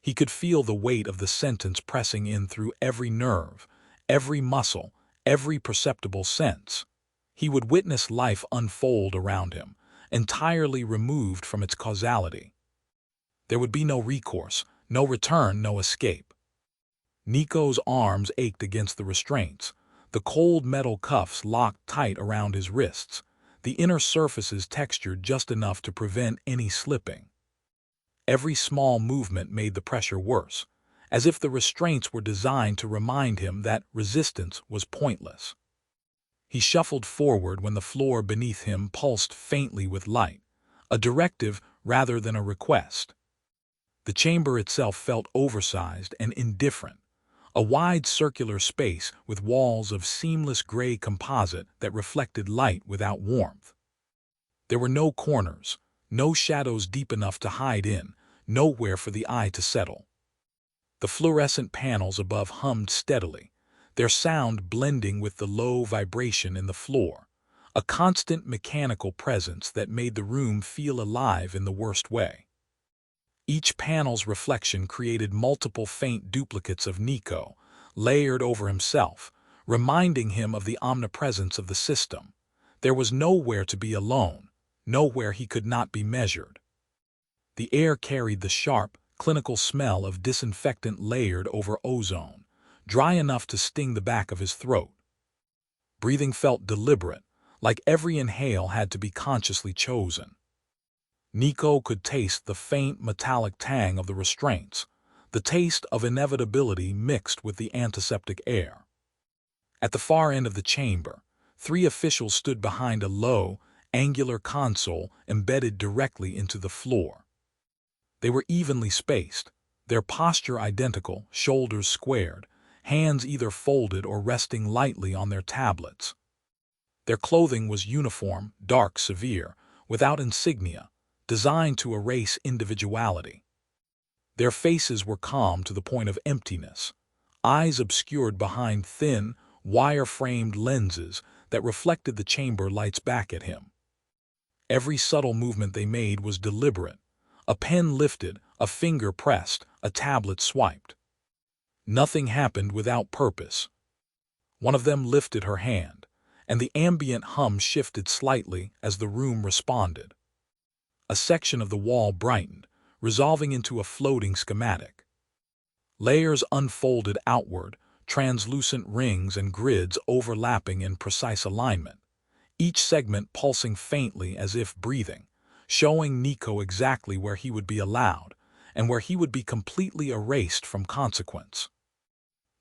He could feel the weight of the sentence pressing in through every nerve, every muscle, every perceptible sense. He would witness life unfold around him, entirely removed from its causality. There would be no recourse, no return, no escape. Nico's arms ached against the restraints, the cold metal cuffs locked tight around his wrists, the inner surfaces textured just enough to prevent any slipping. Every small movement made the pressure worse, as if the restraints were designed to remind him that resistance was pointless. He shuffled forward when the floor beneath him pulsed faintly with light, a directive rather than a request. The chamber itself felt oversized and indifferent, a wide circular space with walls of seamless gray composite that reflected light without warmth. There were no corners, no shadows deep enough to hide in, nowhere for the eye to settle. The fluorescent panels above hummed steadily, their sound blending with the low vibration in the floor, a constant mechanical presence that made the room feel alive in the worst way. Each panel's reflection created multiple faint duplicates of Nico, layered over himself, reminding him of the omnipresence of the system. There was nowhere to be alone, nowhere he could not be measured. The air carried the sharp, clinical smell of disinfectant layered over ozone, dry enough to sting the back of his throat. Breathing felt deliberate, like every inhale had to be consciously chosen. Nico could taste the faint metallic tang of the restraints, the taste of inevitability mixed with the antiseptic air. At the far end of the chamber, 3 officials stood behind a low, angular console embedded directly into the floor. They were evenly spaced, their posture identical, shoulders squared, hands either folded or resting lightly on their tablets. Their clothing was uniform, dark, severe, without insignia, designed to erase individuality. Their faces were calm to the point of emptiness, eyes obscured behind thin, wire-framed lenses that reflected the chamber lights back at him. Every subtle movement they made was deliberate. A pen lifted, a finger pressed, a tablet swiped. Nothing happened without purpose. One of them lifted her hand, and the ambient hum shifted slightly as the room responded. A section of the wall brightened, resolving into a floating schematic. Layers unfolded outward, translucent rings and grids overlapping in precise alignment, each segment pulsing faintly as if breathing, showing Nico exactly where he would be allowed and where he would be completely erased from consequence.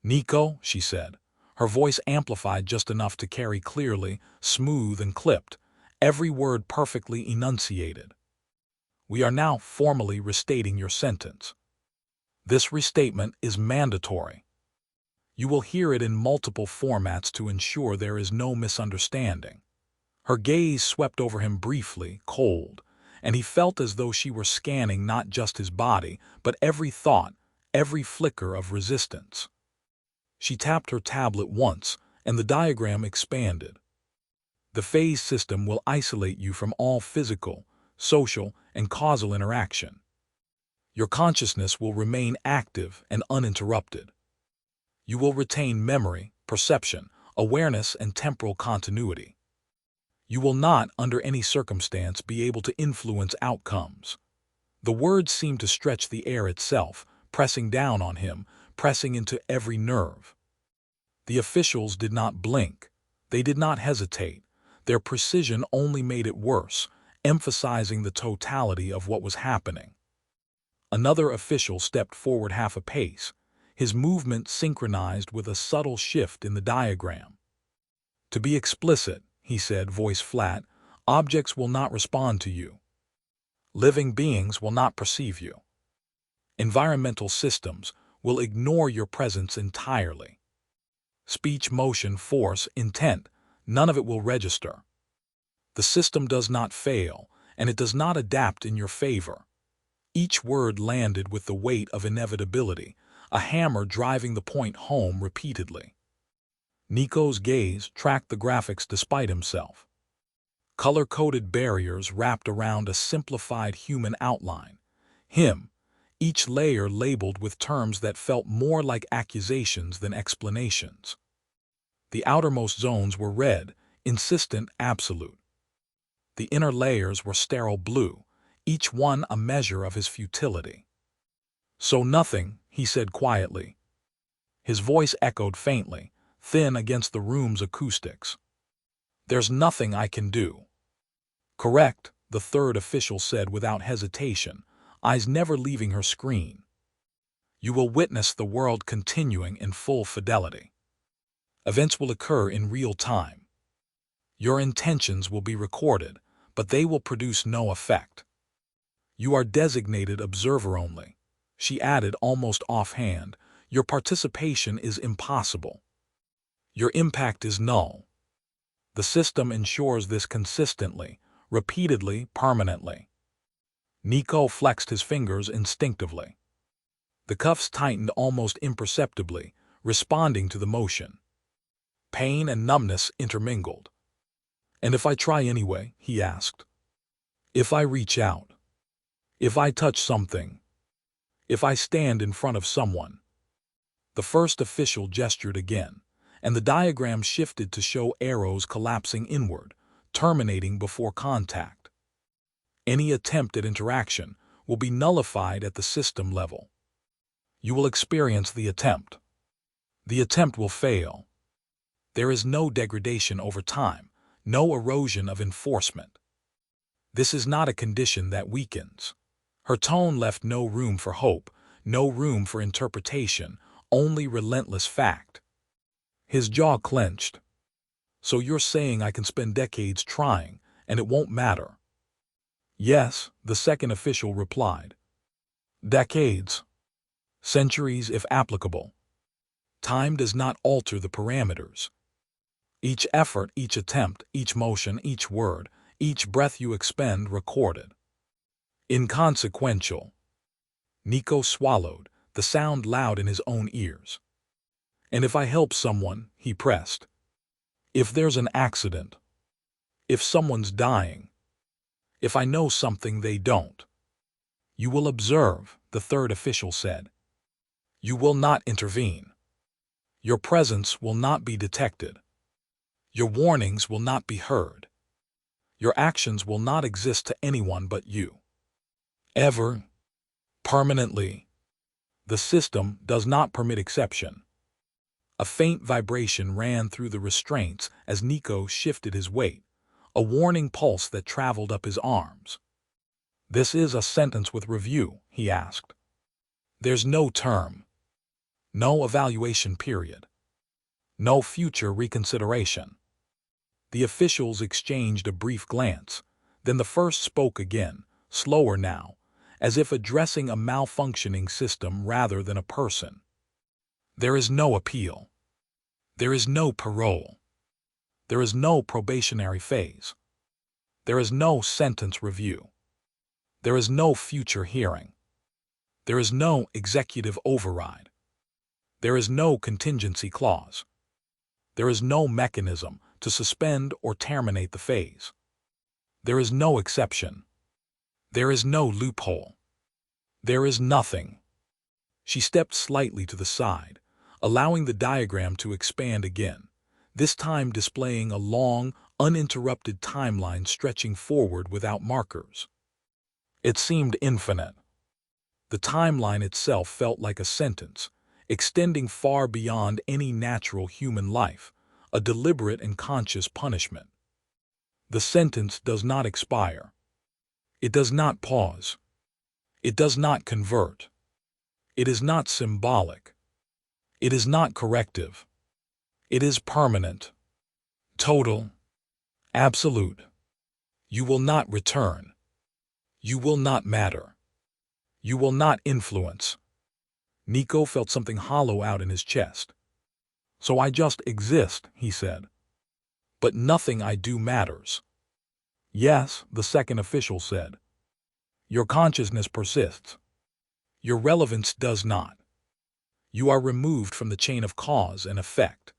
"Nico," she said, her voice amplified just enough to carry clearly, smooth and clipped, every word perfectly enunciated. "We are now formally restating your sentence. This restatement is mandatory. You will hear it in multiple formats to ensure there is no misunderstanding." Her gaze swept over him briefly, cold, and he felt as though she were scanning not just his body, but every thought, every flicker of resistance. She tapped her tablet once, and the diagram expanded. "The phase system will isolate you from all physical, social, and causal interaction. Your consciousness will remain active and uninterrupted. You will retain memory, perception, awareness, and temporal continuity. You will not, under any circumstance, be able to influence outcomes." The words seemed to stretch the air itself, pressing down on him, pressing into every nerve. The officials did not blink. They did not hesitate. Their precision only made it worse, emphasizing the totality of what was happening. Another official stepped forward half a pace, his movement synchronized with a subtle shift in the diagram. "To be explicit," he said, voice flat, "objects will not respond to you. Living beings will not perceive you. Environmental systems will ignore your presence entirely. Speech, motion, force, intent, none of it will register. The system does not fail, and it does not adapt in your favor." Each word landed with the weight of inevitability, a hammer driving the point home repeatedly. Nico's gaze tracked the graphics despite himself. Color-coded barriers wrapped around a simplified human outline. Him, each layer labeled with terms that felt more like accusations than explanations. The outermost zones were red, insistent, absolute. The inner layers were sterile blue, each one a measure of his futility. "So nothing," he said quietly. His voice echoed faintly, thin against the room's acoustics. "There's nothing I can do." "Correct," the third official said without hesitation, eyes never leaving her screen. "You will witness the world continuing in full fidelity. Events will occur in real time. Your intentions will be recorded, but they will produce no effect. You are designated observer only. She added almost offhand, your participation is impossible. Your impact is null. The system ensures this consistently, repeatedly, permanently. Nico flexed his fingers instinctively. The cuffs tightened almost imperceptibly, responding to the motion. Pain and numbness intermingled. And if I try anyway, he asked. If I reach out. If I touch something. If I stand in front of someone. The first official gestured again, and the diagram shifted to show arrows collapsing inward, terminating before contact. Any attempt at interaction will be nullified at the system level. You will experience the attempt. The attempt will fail. There is no degradation over time, no erosion of enforcement. This is not a condition that weakens. Her tone left no room for hope, no room for interpretation, only relentless fact. His jaw clenched. So you're saying I can spend decades trying, and it won't matter? Yes, the second official replied. Decades. Centuries if applicable. Time does not alter the parameters. Each effort, each attempt, each motion, each word, each breath you expend recorded. Inconsequential. Nico swallowed, the sound loud in his own ears. And if I help someone, he pressed. If there's an accident. If someone's dying. If I know something they don't. You will observe, the third official said. You will not intervene. Your presence will not be detected. Your warnings will not be heard. Your actions will not exist to anyone but you. Ever. Permanently. The system does not permit exception. A faint vibration ran through the restraints as Nico shifted his weight, a warning pulse that traveled up his arms. This is a sentence with review, he asked. There's no term. No evaluation period. No future reconsideration. The officials exchanged a brief glance, then the first spoke again, slower now, as if addressing a malfunctioning system rather than a person. There is no appeal. There is no parole. There is no probationary phase. There is no sentence review. There is no future hearing. There is no executive override. There is no contingency clause. There is no mechanism to suspend or terminate the phase. There is no exception. There is no loophole. There is nothing. She stepped slightly to the side, allowing the diagram to expand again, this time displaying a long, uninterrupted timeline stretching forward without markers. It seemed infinite. The timeline itself felt like a sentence, extending far beyond any natural human life, a deliberate and conscious punishment. The sentence does not expire. It does not pause. It does not convert. It is not symbolic. It is not corrective. It is permanent. Total. Absolute. You will not return. You will not matter. You will not influence. Nico felt something hollow out in his chest. So I just exist, he said. But nothing I do matters. Yes, the second official said. Your consciousness persists. Your relevance does not. You are removed from the chain of cause and effect.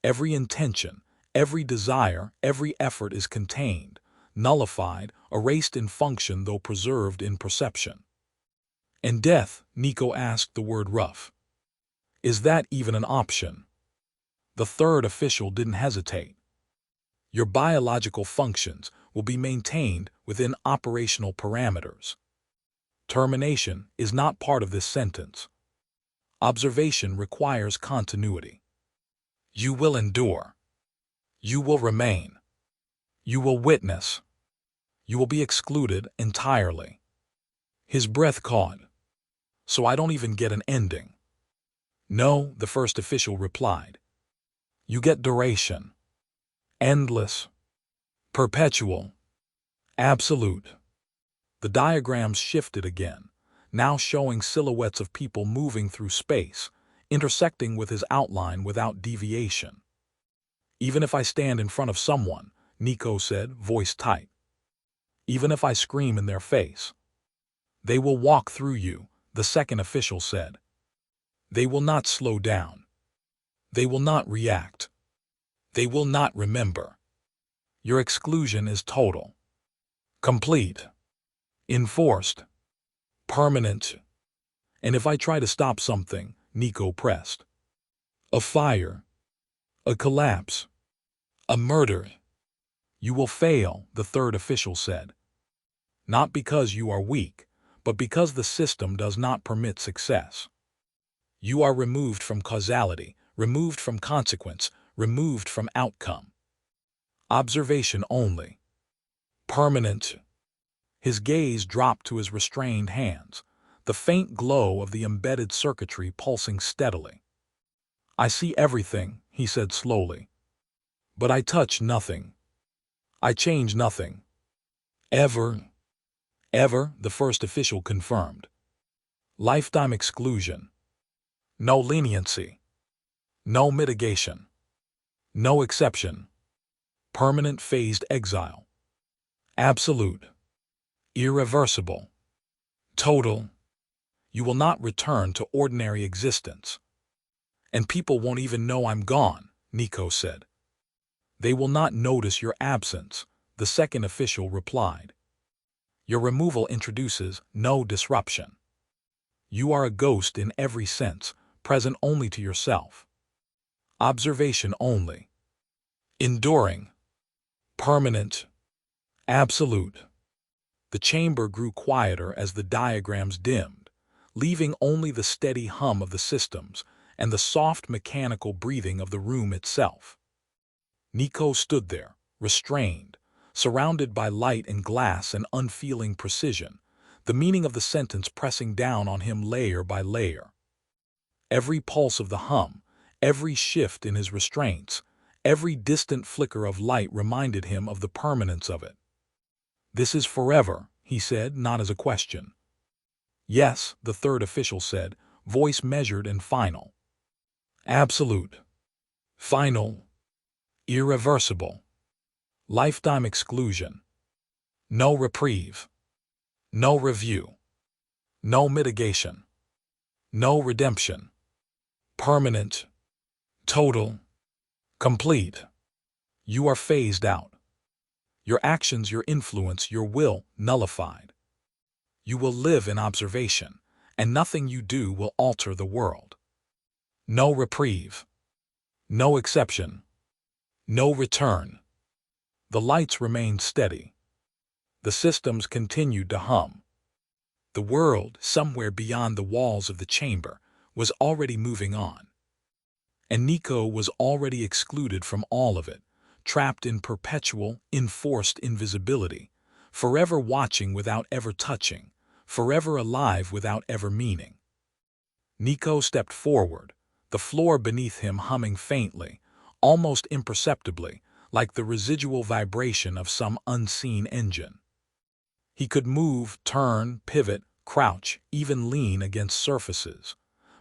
Every intention, every desire, every effort is contained, nullified, erased in function though preserved in perception. And death, Nico asked, the word rough. Is that even an option? The third official didn't hesitate. Your biological functions will be maintained within operational parameters. Termination is not part of this sentence. Observation requires continuity. You will endure. You will remain. You will witness. You will be excluded entirely. His breath caught. So I don't even get an ending. No, the first official replied. You get duration. Endless. Perpetual. Absolute. The diagrams shifted again, now showing silhouettes of people moving through space, intersecting with his outline without deviation. Even if I stand in front of someone, Nico said, voice tight. Even if I scream in their face. They will walk through you, the second official said. They will not slow down. They will not react. They will not remember. Your exclusion is total. Complete. Enforced. Permanent. And if I try to stop something, Nico pressed. A fire. A collapse. A murder. You will fail, the third official said. Not because you are weak, but because the system does not permit success. You are removed from causality, removed from consequence, removed from outcome. Observation only. Permanent. His gaze dropped to his restrained hands, the faint glow of the embedded circuitry pulsing steadily. I see everything, he said slowly. But I touch nothing. I change nothing. Ever. Ever, the first official confirmed. Lifetime exclusion. No leniency. No mitigation. No exception. Permanent phased exile. Absolute. Irreversible. Total. You will not return to ordinary existence. And people won't even know I'm gone, Nico said. They will not notice your absence, the second official replied. Your removal introduces no disruption. You are a ghost in every sense, present only to yourself. Observation only. Enduring. Permanent. Absolute. The chamber grew quieter as the diagrams dimmed, leaving only the steady hum of the systems and the soft mechanical breathing of the room itself. Nico stood there, restrained, surrounded by light and glass and unfeeling precision, the meaning of the sentence pressing down on him layer by layer. Every pulse of the hum, every shift in his restraints, every distant flicker of light reminded him of the permanence of it. This is forever, he said, not as a question. Yes, the third official said, voice measured and final. Absolute. Final. Irreversible. Lifetime exclusion. No reprieve. No review. No mitigation. No redemption. Permanent. Total. Complete. You are phased out. Your actions, your influence, your will nullified. You will live in observation, and nothing you do will alter the world. No reprieve. No exception. No return. The lights remained steady. The systems continued to hum. The world, somewhere beyond the walls of the chamber, was already moving on. And Nico was already excluded from all of it, trapped in perpetual, enforced invisibility, forever watching without ever touching, forever alive without ever meaning. Nico stepped forward, the floor beneath him humming faintly, almost imperceptibly, like the residual vibration of some unseen engine. He could move, turn, pivot, crouch, even lean against surfaces.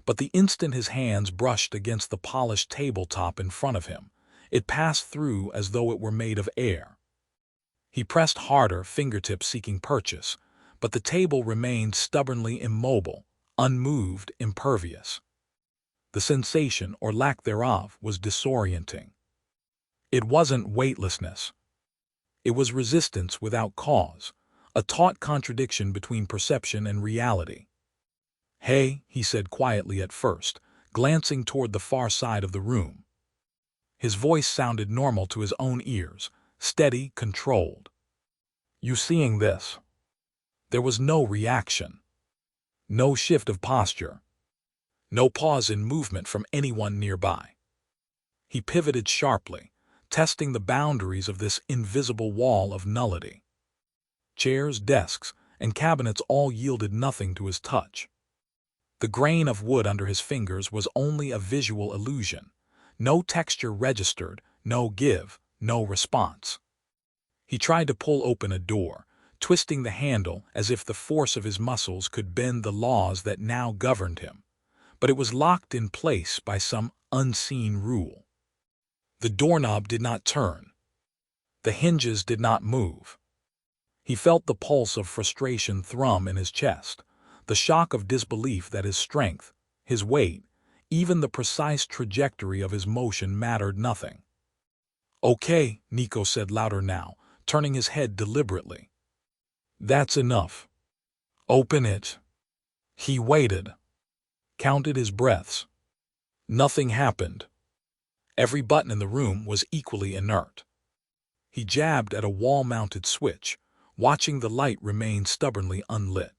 But the instant his hands brushed against the polished tabletop in front of him, it passed through as though it were made of air. He pressed harder, fingertips seeking purchase, but the table remained stubbornly immobile, unmoved, impervious. The sensation, or lack thereof, was disorienting. It wasn't weightlessness. It was resistance without cause, a taut contradiction between perception and reality. "Hey," he said quietly at first, glancing toward the far side of the room. His voice sounded normal to his own ears, steady, controlled. "You seeing this?" There was no reaction. No shift of posture. No pause in movement from anyone nearby. He pivoted sharply, testing the boundaries of this invisible wall of nullity. Chairs, desks, and cabinets all yielded nothing to his touch. The grain of wood under his fingers was only a visual illusion. No texture registered, no give, no response. He tried to pull open a door, twisting the handle as if the force of his muscles could bend the laws that now governed him. But it was locked in place by some unseen rule. The doorknob did not turn. The hinges did not move. He felt the pulse of frustration thrum in his chest, the shock of disbelief that his strength, his weight, even the precise trajectory of his motion mattered nothing. "Okay," Nico said louder now, turning his head deliberately. "That's enough. Open it." He waited, counted his breaths. Nothing happened. Every button in the room was equally inert. He jabbed at a wall-mounted switch, watching the light remain stubbornly unlit.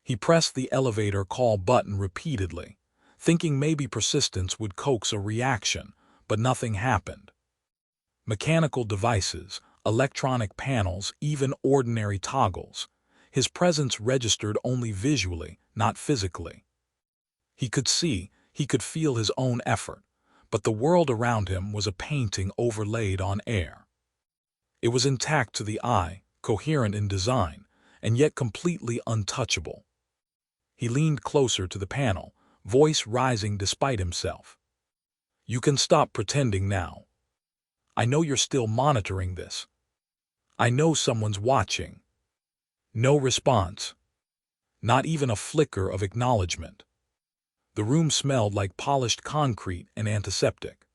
He pressed the elevator call button repeatedly, thinking maybe persistence would coax a reaction, but nothing happened. Mechanical devices, electronic panels, even ordinary toggles. His presence registered only visually, not physically. He could see, he could feel his own effort, but the world around him was a painting overlaid on air. It was intact to the eye, coherent in design, and yet completely untouchable. He leaned closer to the panel, voice rising despite himself. "You can stop pretending now. I know you're still monitoring this. I know someone's watching." No response. Not even a flicker of acknowledgement. The room smelled like polished concrete and antiseptic.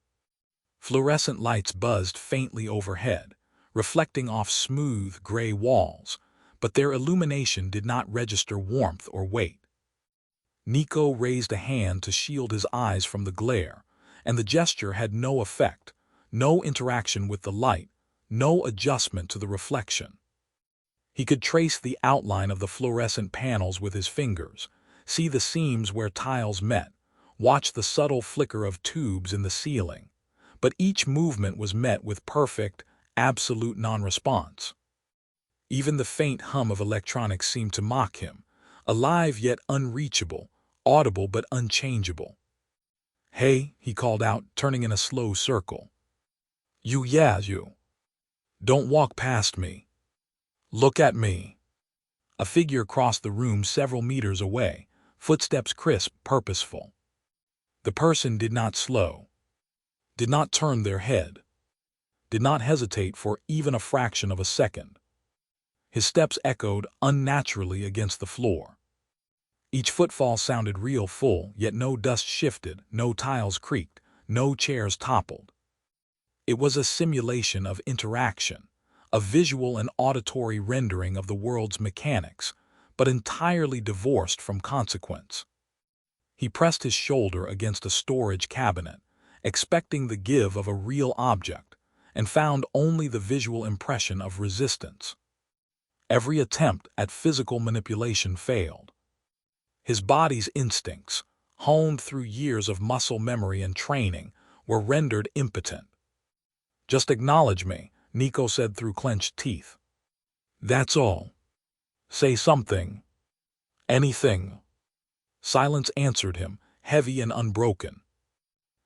Fluorescent lights buzzed faintly overhead, reflecting off smooth, gray walls, but their illumination did not register warmth or weight. Nico raised a hand to shield his eyes from the glare, and the gesture had no effect, no interaction with the light, no adjustment to the reflection. He could trace the outline of the fluorescent panels with his fingers, see the seams where tiles met, watch the subtle flicker of tubes in the ceiling, but each movement was met with perfect, absolute non-response. Even the faint hum of electronics seemed to mock him, alive yet unreachable, audible but unchangeable. "Hey," he called out, turning in a slow circle. You. Don't walk past me. Look at me." A figure crossed the room several meters away, footsteps crisp, purposeful. The person did not slow, did not turn their head, did not hesitate for even a fraction of a second. His steps echoed unnaturally against the floor. Each footfall sounded real full, yet no dust shifted, no tiles creaked, no chairs toppled. It was a simulation of interaction, a visual and auditory rendering of the world's mechanics, but entirely divorced from consequence. He pressed his shoulder against a storage cabinet, expecting the give of a real object, and found only the visual impression of resistance. Every attempt at physical manipulation failed. His body's instincts, honed through years of muscle memory and training, were rendered impotent. "Just acknowledge me," Nico said through clenched teeth. "That's all. Say something. Anything." Silence answered him, heavy and unbroken.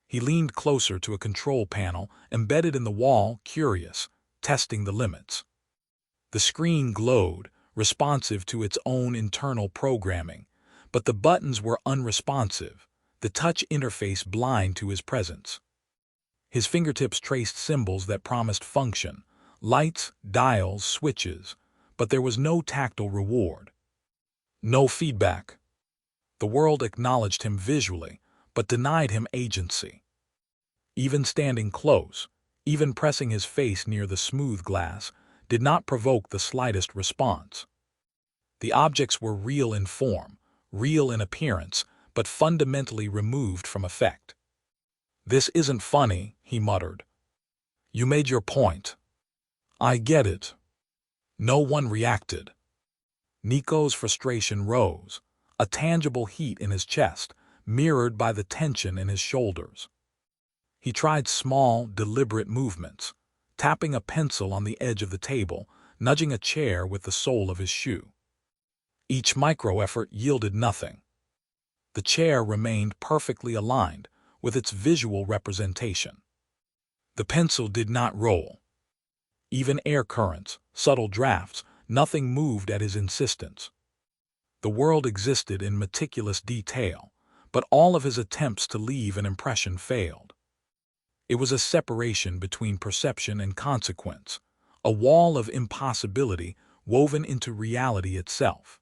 He leaned closer to a control panel embedded in the wall, curious, testing the limits. The screen glowed, responsive to its own internal programming, but the buttons were unresponsive, the touch interface blind to his presence. His fingertips traced symbols that promised function, lights, dials, switches, but there was no tactile reward. No feedback. The world acknowledged him visually, but denied him agency. Even standing close, even pressing his face near the smooth glass, did not provoke the slightest response. The objects were real in form, real in appearance, but fundamentally removed from effect. "This isn't funny," he muttered. "You made your point. I get it." No one reacted. Nico's frustration rose, a tangible heat in his chest, mirrored by the tension in his shoulders. He tried small, deliberate movements, tapping a pencil on the edge of the table, nudging a chair with the sole of his shoe. Each micro-effort yielded nothing. The chair remained perfectly aligned with its visual representation. The pencil did not roll. Even air currents, subtle drafts, Nothing moved at his insistence. The world existed in meticulous detail, but all of his attempts to leave an impression failed. It was a separation between perception and consequence, a wall of impossibility woven into reality itself.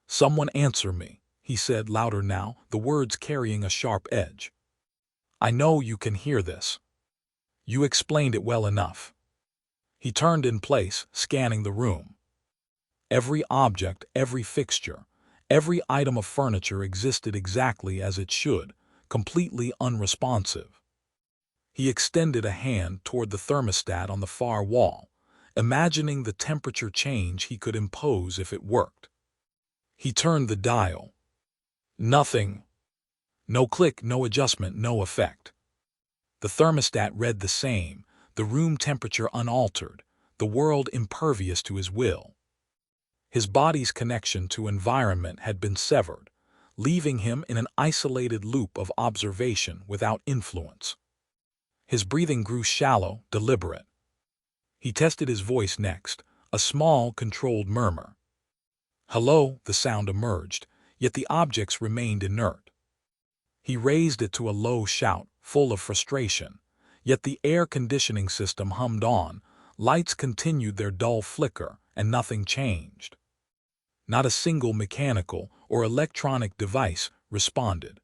"Someone answer me," he said louder now, the words carrying a sharp edge. "I know you can hear this. You explained it well enough." He turned in place, scanning the room. Every object, every fixture, every item of furniture existed exactly as it should, completely unresponsive. He extended a hand toward the thermostat on the far wall, imagining the temperature change he could impose if it worked. He turned the dial. Nothing. No click, no adjustment, no effect. The thermostat read the same, the room temperature unaltered, the world impervious to his will. His body's connection to environment had been severed, leaving him in an isolated loop of observation without influence. His breathing grew shallow, deliberate. He tested his voice next, a small, controlled murmur. "Hello," the sound emerged, yet the objects remained inert. He raised it to a low shout, full of frustration, yet the air conditioning system hummed on, lights continued their dull flicker, and nothing changed. Not a single mechanical or electronic device responded.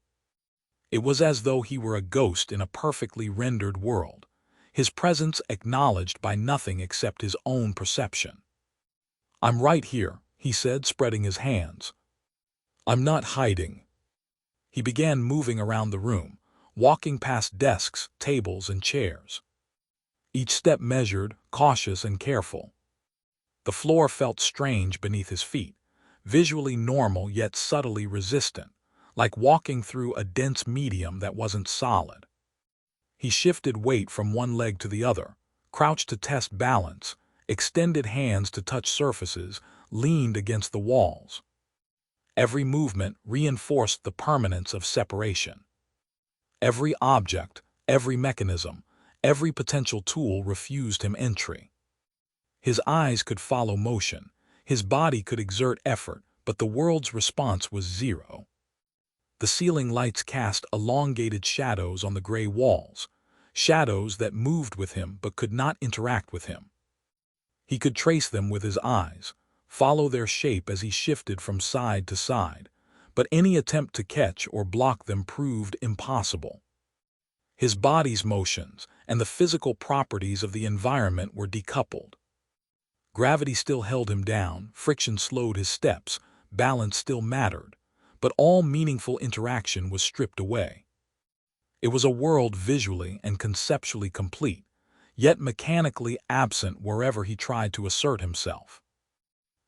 It was as though he were a ghost in a perfectly rendered world, his presence acknowledged by nothing except his own perception. "I'm right here," he said, spreading his hands. "I'm not hiding." He began moving around the room, walking past desks, tables, and chairs. Each step measured, cautious, and careful. The floor felt strange beneath his feet, visually normal yet subtly resistant, like walking through a dense medium that wasn't solid. He shifted weight from one leg to the other, crouched to test balance, extended hands to touch surfaces, leaned against the walls. Every movement reinforced the permanence of separation. Every object, every mechanism, every potential tool refused him entry. His eyes could follow motion, his body could exert effort, but the world's response was zero. The ceiling lights cast elongated shadows on the gray walls, shadows that moved with him but could not interact with him. He could trace them with his eyes, follow their shape as he shifted from side to side, but any attempt to catch or block them proved impossible. His body's motions and the physical properties of the environment were decoupled. Gravity still held him down, friction slowed his steps, balance still mattered, but all meaningful interaction was stripped away. It was a world visually and conceptually complete, yet mechanically absent wherever he tried to assert himself.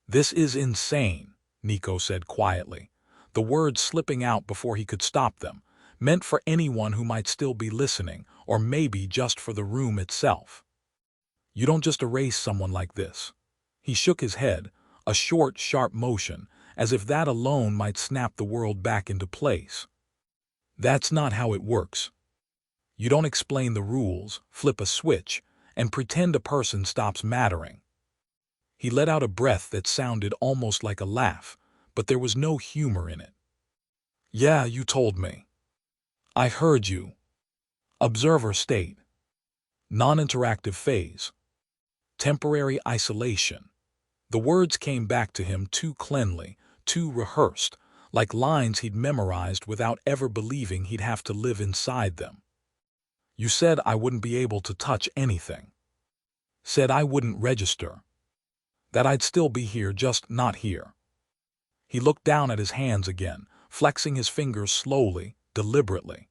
"This is insane," Nico said quietly, the words slipping out before he could stop them, meant for anyone who might still be listening, or maybe just for the room itself. "You don't just erase someone like this." He shook his head, a short, sharp motion, as if that alone might snap the world back into place. "That's not how it works. You don't explain the rules, flip a switch, and pretend a person stops mattering." He let out a breath that sounded almost like a laugh, but there was no humor in it. "Yeah, you told me. I heard you. Observer state. Non-interactive phase. Temporary isolation." The words came back to him too cleanly, too rehearsed, like lines he'd memorized without ever believing he'd have to live inside them. "You said I wouldn't be able to touch anything. Said I wouldn't register. That I'd still be here, just not here." He looked down at his hands again, flexing his fingers slowly, deliberately.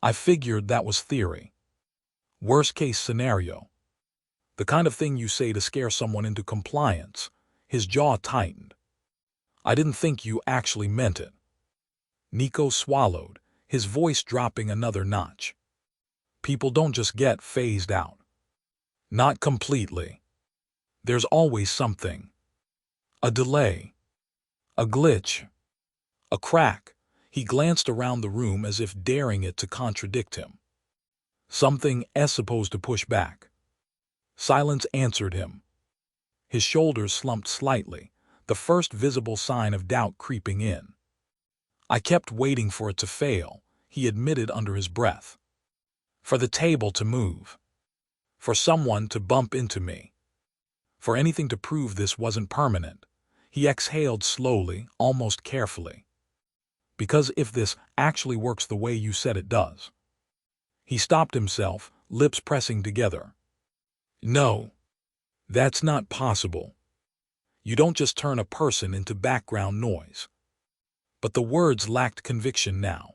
"I figured that was theory. Worst-case scenario. The kind of thing you say to scare someone into compliance." His jaw tightened. "I didn't think you actually meant it." Nico swallowed, his voice dropping another notch. "People don't just get phased out. Not completely. There's always something. A delay. A glitch. A crack." He glanced around the room as if daring it to contradict him. "Something supposed to push back." Silence answered him. His shoulders slumped slightly, the first visible sign of doubt creeping in. I kept waiting for it to fail, he admitted under his breath. For the table to move. For someone to bump into me. For anything to prove this wasn't permanent. He exhaled slowly, almost carefully. Because if this actually works the way you said it does. He stopped himself, lips pressing together. No. That's not possible. You don't just turn a person into background noise. But the words lacked conviction now.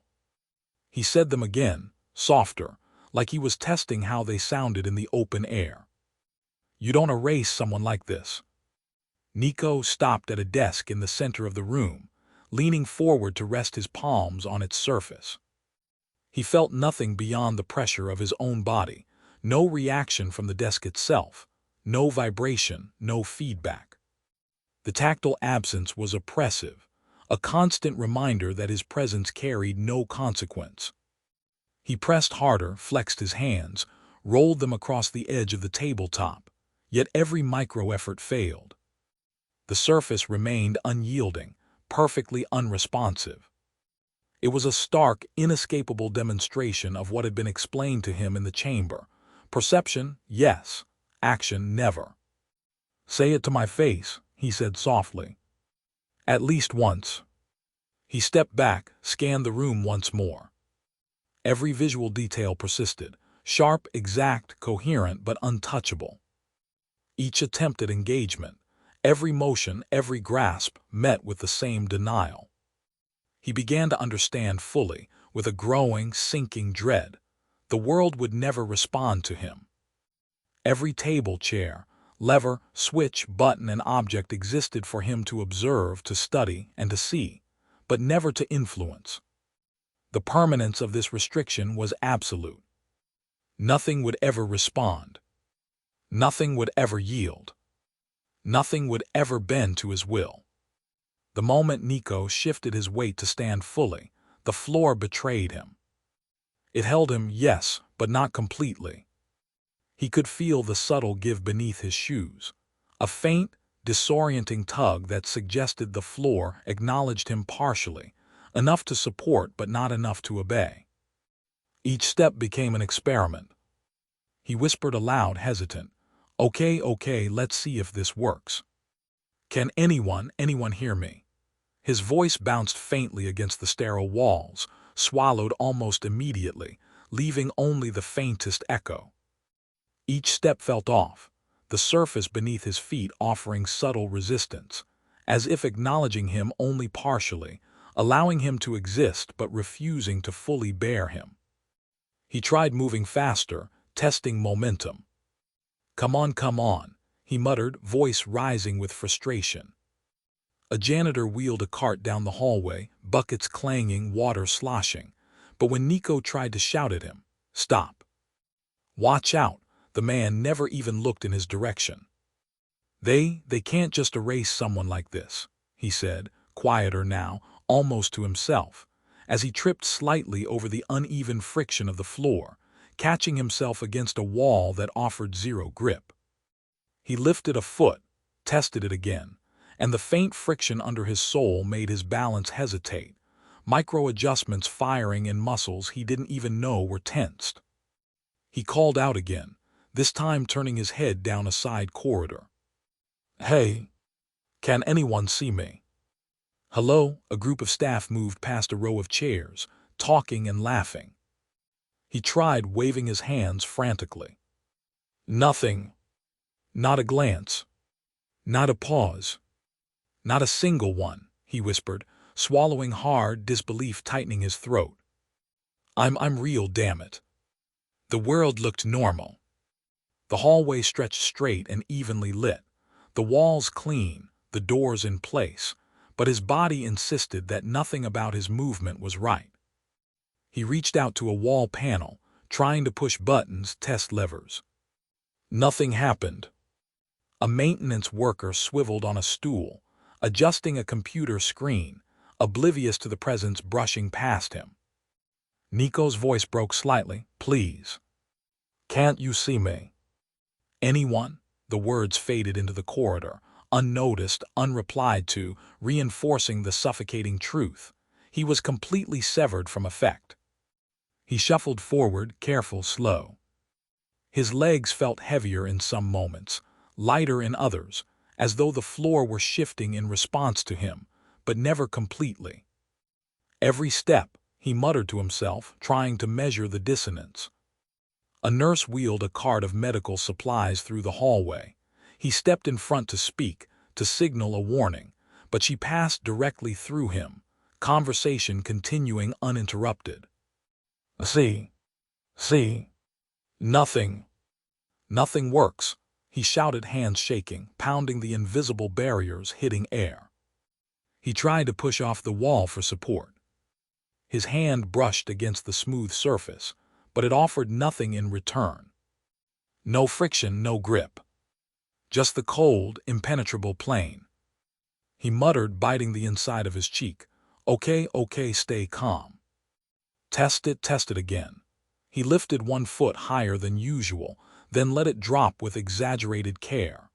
He said them again, softer, like he was testing how they sounded in the open air. You don't erase someone like this. Nico stopped at a desk in the center of the room, leaning forward to rest his palms on its surface. He felt nothing beyond the pressure of his own body, no reaction from the desk itself, no vibration, no feedback. The tactile absence was oppressive, a constant reminder that his presence carried no consequence. He pressed harder, flexed his hands, rolled them across the edge of the tabletop, yet every micro-effort failed. The surface remained unyielding, perfectly unresponsive. It was a stark, inescapable demonstration of what had been explained to him in the chamber. Perception, yes. Action, never. Say it to my face, he said softly. At least once. He stepped back, scanned the room once more. Every visual detail persisted, sharp, exact, coherent, but untouchable. Each attempt at engagement, every motion, every grasp, met with the same denial. He began to understand fully, with a growing, sinking dread. The world would never respond to him. Every table, chair, lever, switch, button, and object existed for him to observe, to study, and to see, but never to influence. The permanence of this restriction was absolute. Nothing would ever respond. Nothing would ever yield. Nothing would ever bend to his will. The moment Nico shifted his weight to stand fully, the floor betrayed him. It held him, yes, but not completely. He could feel the subtle give beneath his shoes. A faint, disorienting tug that suggested the floor acknowledged him partially, enough to support but not enough to obey. Each step became an experiment. He whispered aloud, hesitant, Okay, let's see if this works. Can anyone hear me? His voice bounced faintly against the sterile walls, swallowed almost immediately, leaving only the faintest echo. Each step felt off, the surface beneath his feet offering subtle resistance, as if acknowledging him only partially, allowing him to exist but refusing to fully bear him. He tried moving faster, testing momentum. Come on, he muttered, voice rising with frustration. A janitor wheeled a cart down the hallway, buckets clanging, water sloshing. But when Nico tried to shout at him, Stop! Watch out! The man never even looked in his direction. They can't just erase someone like this, he said, quieter now, almost to himself, as he tripped slightly over the uneven friction of the floor, catching himself against a wall that offered zero grip. He lifted a foot, tested it again, and the faint friction under his sole made his balance hesitate, micro-adjustments firing in muscles he didn't even know were tensed. He called out again, this time turning his head down a side corridor. Hey, can anyone see me? Hello, a group of staff moved past a row of chairs, talking and laughing. He tried waving his hands frantically. Nothing. Not a glance. Not a pause. Not a single one, he whispered, swallowing hard, disbelief tightening his throat. I'm real, damn it. The world looked normal. The hallway stretched straight and evenly lit, the walls clean, the doors in place, but his body insisted that nothing about his movement was right. He reached out to a wall panel, trying to push buttons, test levers. Nothing happened. A maintenance worker swiveled on a stool, adjusting a computer screen, oblivious to the presence brushing past him. Nico's voice broke slightly. Please. Can't you see me? Anyone? The words faded into the corridor, unnoticed, unreplied to, reinforcing the suffocating truth. He was completely severed from effect. He shuffled forward, careful, slow. His legs felt heavier in some moments, lighter in others, as though the floor were shifting in response to him, but never completely. Every step, he muttered to himself, trying to measure the dissonance. A nurse wheeled a cart of medical supplies through the hallway. He stepped in front to speak, to signal a warning, but she passed directly through him, conversation continuing uninterrupted. See, nothing. Nothing works, he shouted, hands shaking, pounding the invisible barriers, hitting air. He tried to push off the wall for support. His hand brushed against the smooth surface, but it offered nothing in return. No friction, no grip. Just the cold, impenetrable plane. He muttered, biting the inside of his cheek. Okay, stay calm. Test it again. He lifted one foot higher than usual, then let it drop with exaggerated care.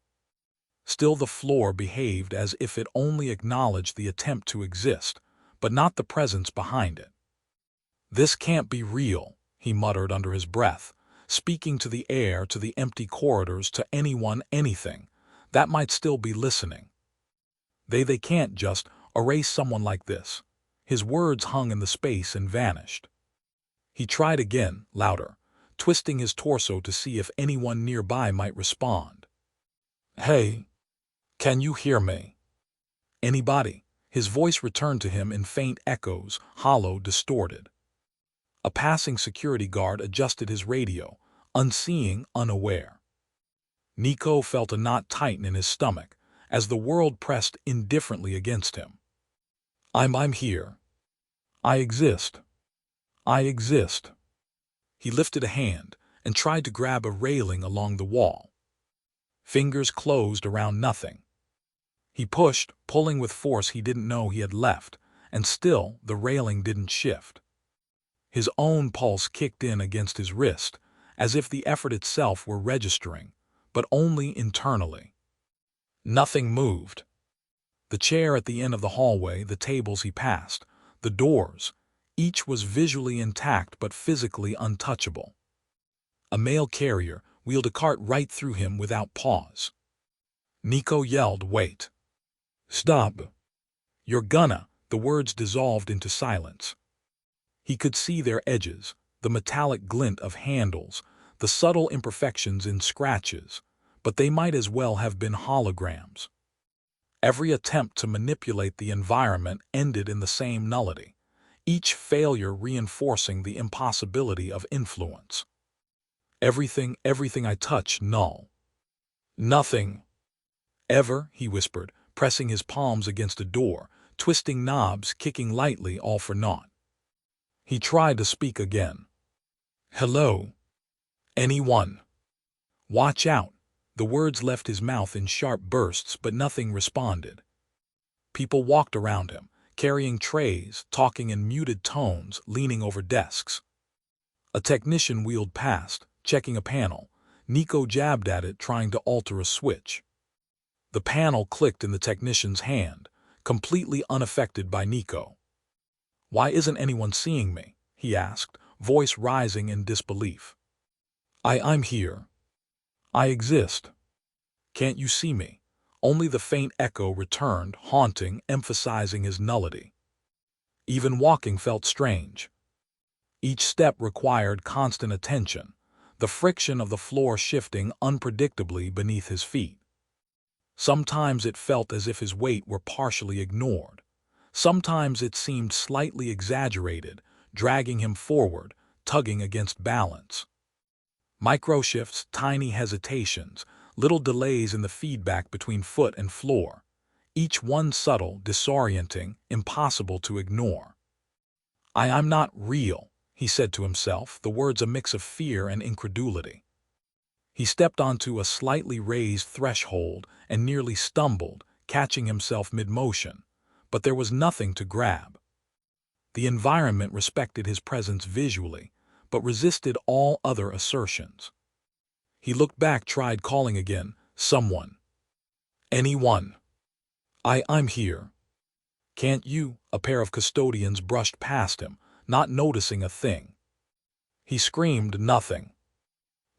Still the floor behaved as if it only acknowledged the attempt to exist, but not the presence behind it. This can't be real, he muttered under his breath, speaking to the air, to the empty corridors, to anyone, anything that might still be listening. They can't just erase someone like this. His words hung in the space and vanished. He tried again, louder, twisting his torso to see if anyone nearby might respond. Hey, can you hear me? Anybody? His voice returned to him in faint echoes, hollow, distorted. A passing security guard adjusted his radio, unseeing, unaware. Nico felt a knot tighten in his stomach as the world pressed indifferently against him. I'm here. I exist. He lifted a hand and tried to grab a railing along the wall. Fingers closed around nothing. He pushed, pulling with force he didn't know he had left, and still the railing didn't shift. His own pulse kicked in against his wrist, as if the effort itself were registering, but only internally. Nothing moved. The chair at the end of the hallway, the tables he passed, the doors, each was visually intact but physically untouchable. A mail carrier wheeled a cart right through him without pause. Nico yelled, "Wait. Stop. You're gonna." The words dissolved into silence. He could see their edges, the metallic glint of handles, the subtle imperfections in scratches, but they might as well have been holograms. Every attempt to manipulate the environment ended in the same nullity, each failure reinforcing the impossibility of influence. Everything I touch, null. Nothing. Ever, he whispered, pressing his palms against a door, twisting knobs, kicking lightly, all for naught. He tried to speak again. Hello? Anyone? Watch out. The words left his mouth in sharp bursts, but nothing responded. People walked around him, carrying trays, talking in muted tones, leaning over desks. A technician wheeled past, checking a panel. Nico jabbed at it, trying to alter a switch. The panel clicked in the technician's hand, completely unaffected by Nico. Why isn't anyone seeing me? He asked, voice rising in disbelief. I'm here. I exist. Can't you see me? Only the faint echo returned, haunting, emphasizing his nullity. Even walking felt strange. Each step required constant attention, the friction of the floor shifting unpredictably beneath his feet. Sometimes it felt as if his weight were partially ignored. Sometimes it seemed slightly exaggerated, dragging him forward, tugging against balance. Micro-shifts, tiny hesitations, little delays in the feedback between foot and floor, each one subtle, disorienting, impossible to ignore. I'm not real, he said to himself, the words a mix of fear and incredulity. He stepped onto a slightly raised threshold and nearly stumbled, catching himself mid-motion, but there was nothing to grab. The environment respected his presence visually, but resisted all other assertions. He looked back, tried calling again, Someone. Anyone. I'm here. Can't you? A pair of custodians brushed past him, not noticing a thing. He screamed nothing.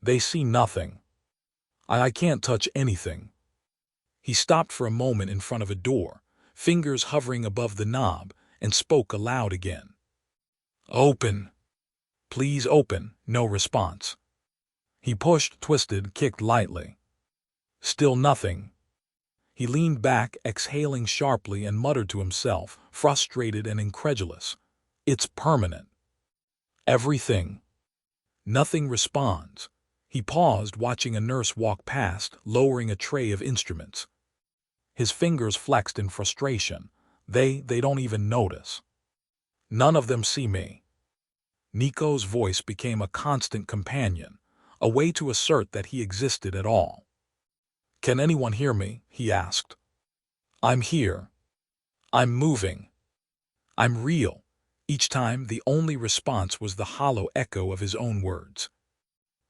They see nothing. I can't touch anything. He stopped for a moment in front of a door, fingers hovering above the knob, and spoke aloud again. Open. Please open. No response. He pushed, twisted, kicked lightly. Still nothing. He leaned back, exhaling sharply, and muttered to himself, frustrated and incredulous. It's permanent. Everything. Nothing responds. He paused, watching a nurse walk past, lowering a tray of instruments. His fingers flexed in frustration. They don't even notice. None of them see me. Nico's voice became a constant companion, a way to assert that he existed at all. Can anyone hear me? He asked. I'm here. I'm moving. I'm real. Each time, the only response was the hollow echo of his own words.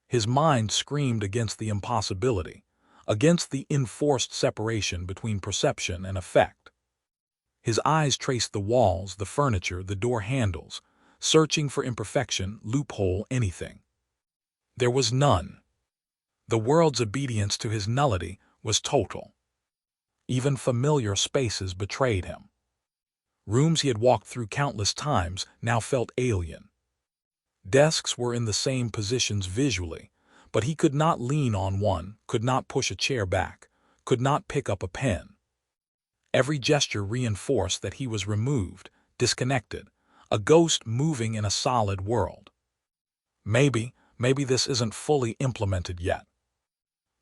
His mind screamed against the impossibility, against the enforced separation between perception and effect. His eyes traced the walls, the furniture, the door handles, searching for imperfection, loophole, anything. There was none. The world's obedience to his nullity was total. Even familiar spaces betrayed him. Rooms he had walked through countless times now felt alien. Desks were in the same positions visually, but he could not lean on one, could not push a chair back, could not pick up a pen. Every gesture reinforced that he was removed, disconnected, a ghost moving in a solid world. Maybe this isn't fully implemented yet.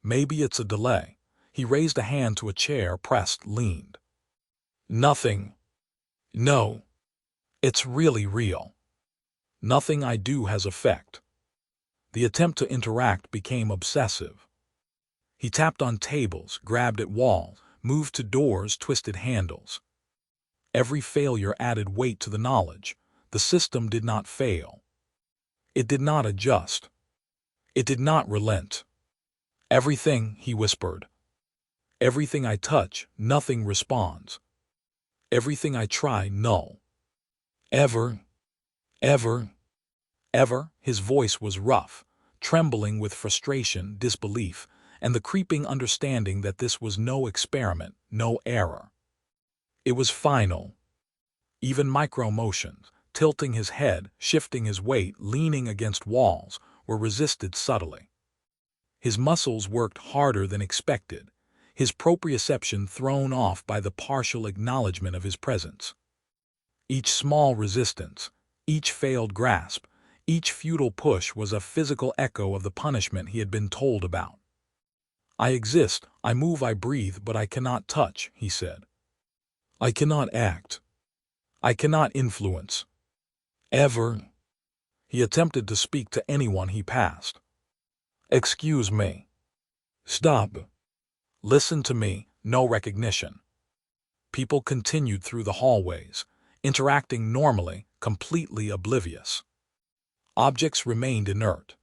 Maybe it's a delay. He raised a hand to a chair, pressed, leaned. Nothing. No. It's really real. Nothing I do has effect. The attempt to interact became obsessive. He tapped on tables, grabbed at walls, moved to doors, twisted handles. Every failure added weight to the knowledge. The system did not fail. It did not adjust. It did not relent. Everything, he whispered. Everything I touch, nothing responds. Everything I try, null. Ever. His voice was rough, trembling with frustration, disbelief, and the creeping understanding that this was no experiment, no error. It was final. Even micro-motions, tilting his head, shifting his weight, leaning against walls, were resisted subtly. His muscles worked harder than expected, his proprioception thrown off by the partial acknowledgement of his presence. Each small resistance, each failed grasp, each futile push was a physical echo of the punishment he had been told about. I exist, I move, I breathe, but I cannot touch, he said. I cannot act. I cannot influence. Ever. He attempted to speak to anyone he passed. Excuse me. Stop. Listen to me, no recognition. People continued through the hallways, interacting normally, completely oblivious. Objects remained inert.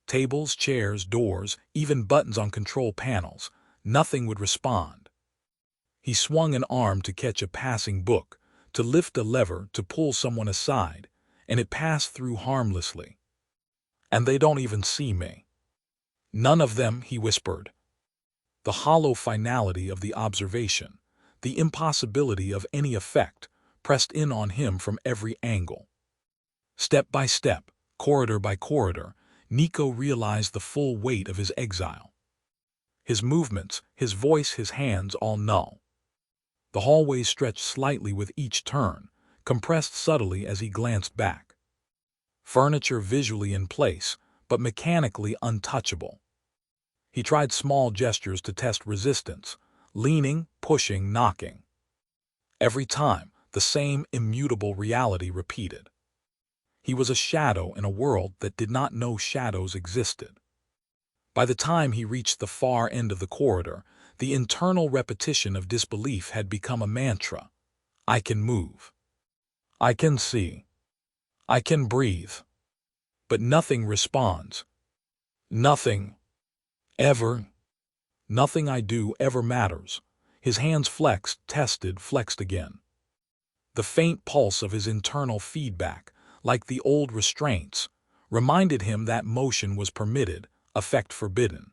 Tables, chairs, doors, even buttons on control panels, nothing would respond. He swung an arm to catch a passing book, to lift a lever, to pull someone aside, and it passed through harmlessly. And they don't even see me. None of them, he whispered. The hollow finality of the observation, the impossibility of any effect, pressed in on him from every angle. Step by step, corridor by corridor, Nico realized the full weight of his exile. His movements, his voice, his hands, all null. The hallways stretched slightly with each turn, compressed subtly as he glanced back. Furniture visually in place, but mechanically untouchable. He tried small gestures to test resistance, leaning, pushing, knocking. Every time, the same immutable reality repeated. He was a shadow in a world that did not know shadows existed. By the time he reached the far end of the corridor, the internal repetition of disbelief had become a mantra. I can move. I can see. I can breathe. But nothing responds. Nothing. Ever. Nothing I do ever matters. His hands flexed, tested, flexed again. The faint pulse of his internal feedback, like the old restraints, reminded him that motion was permitted, effect forbidden.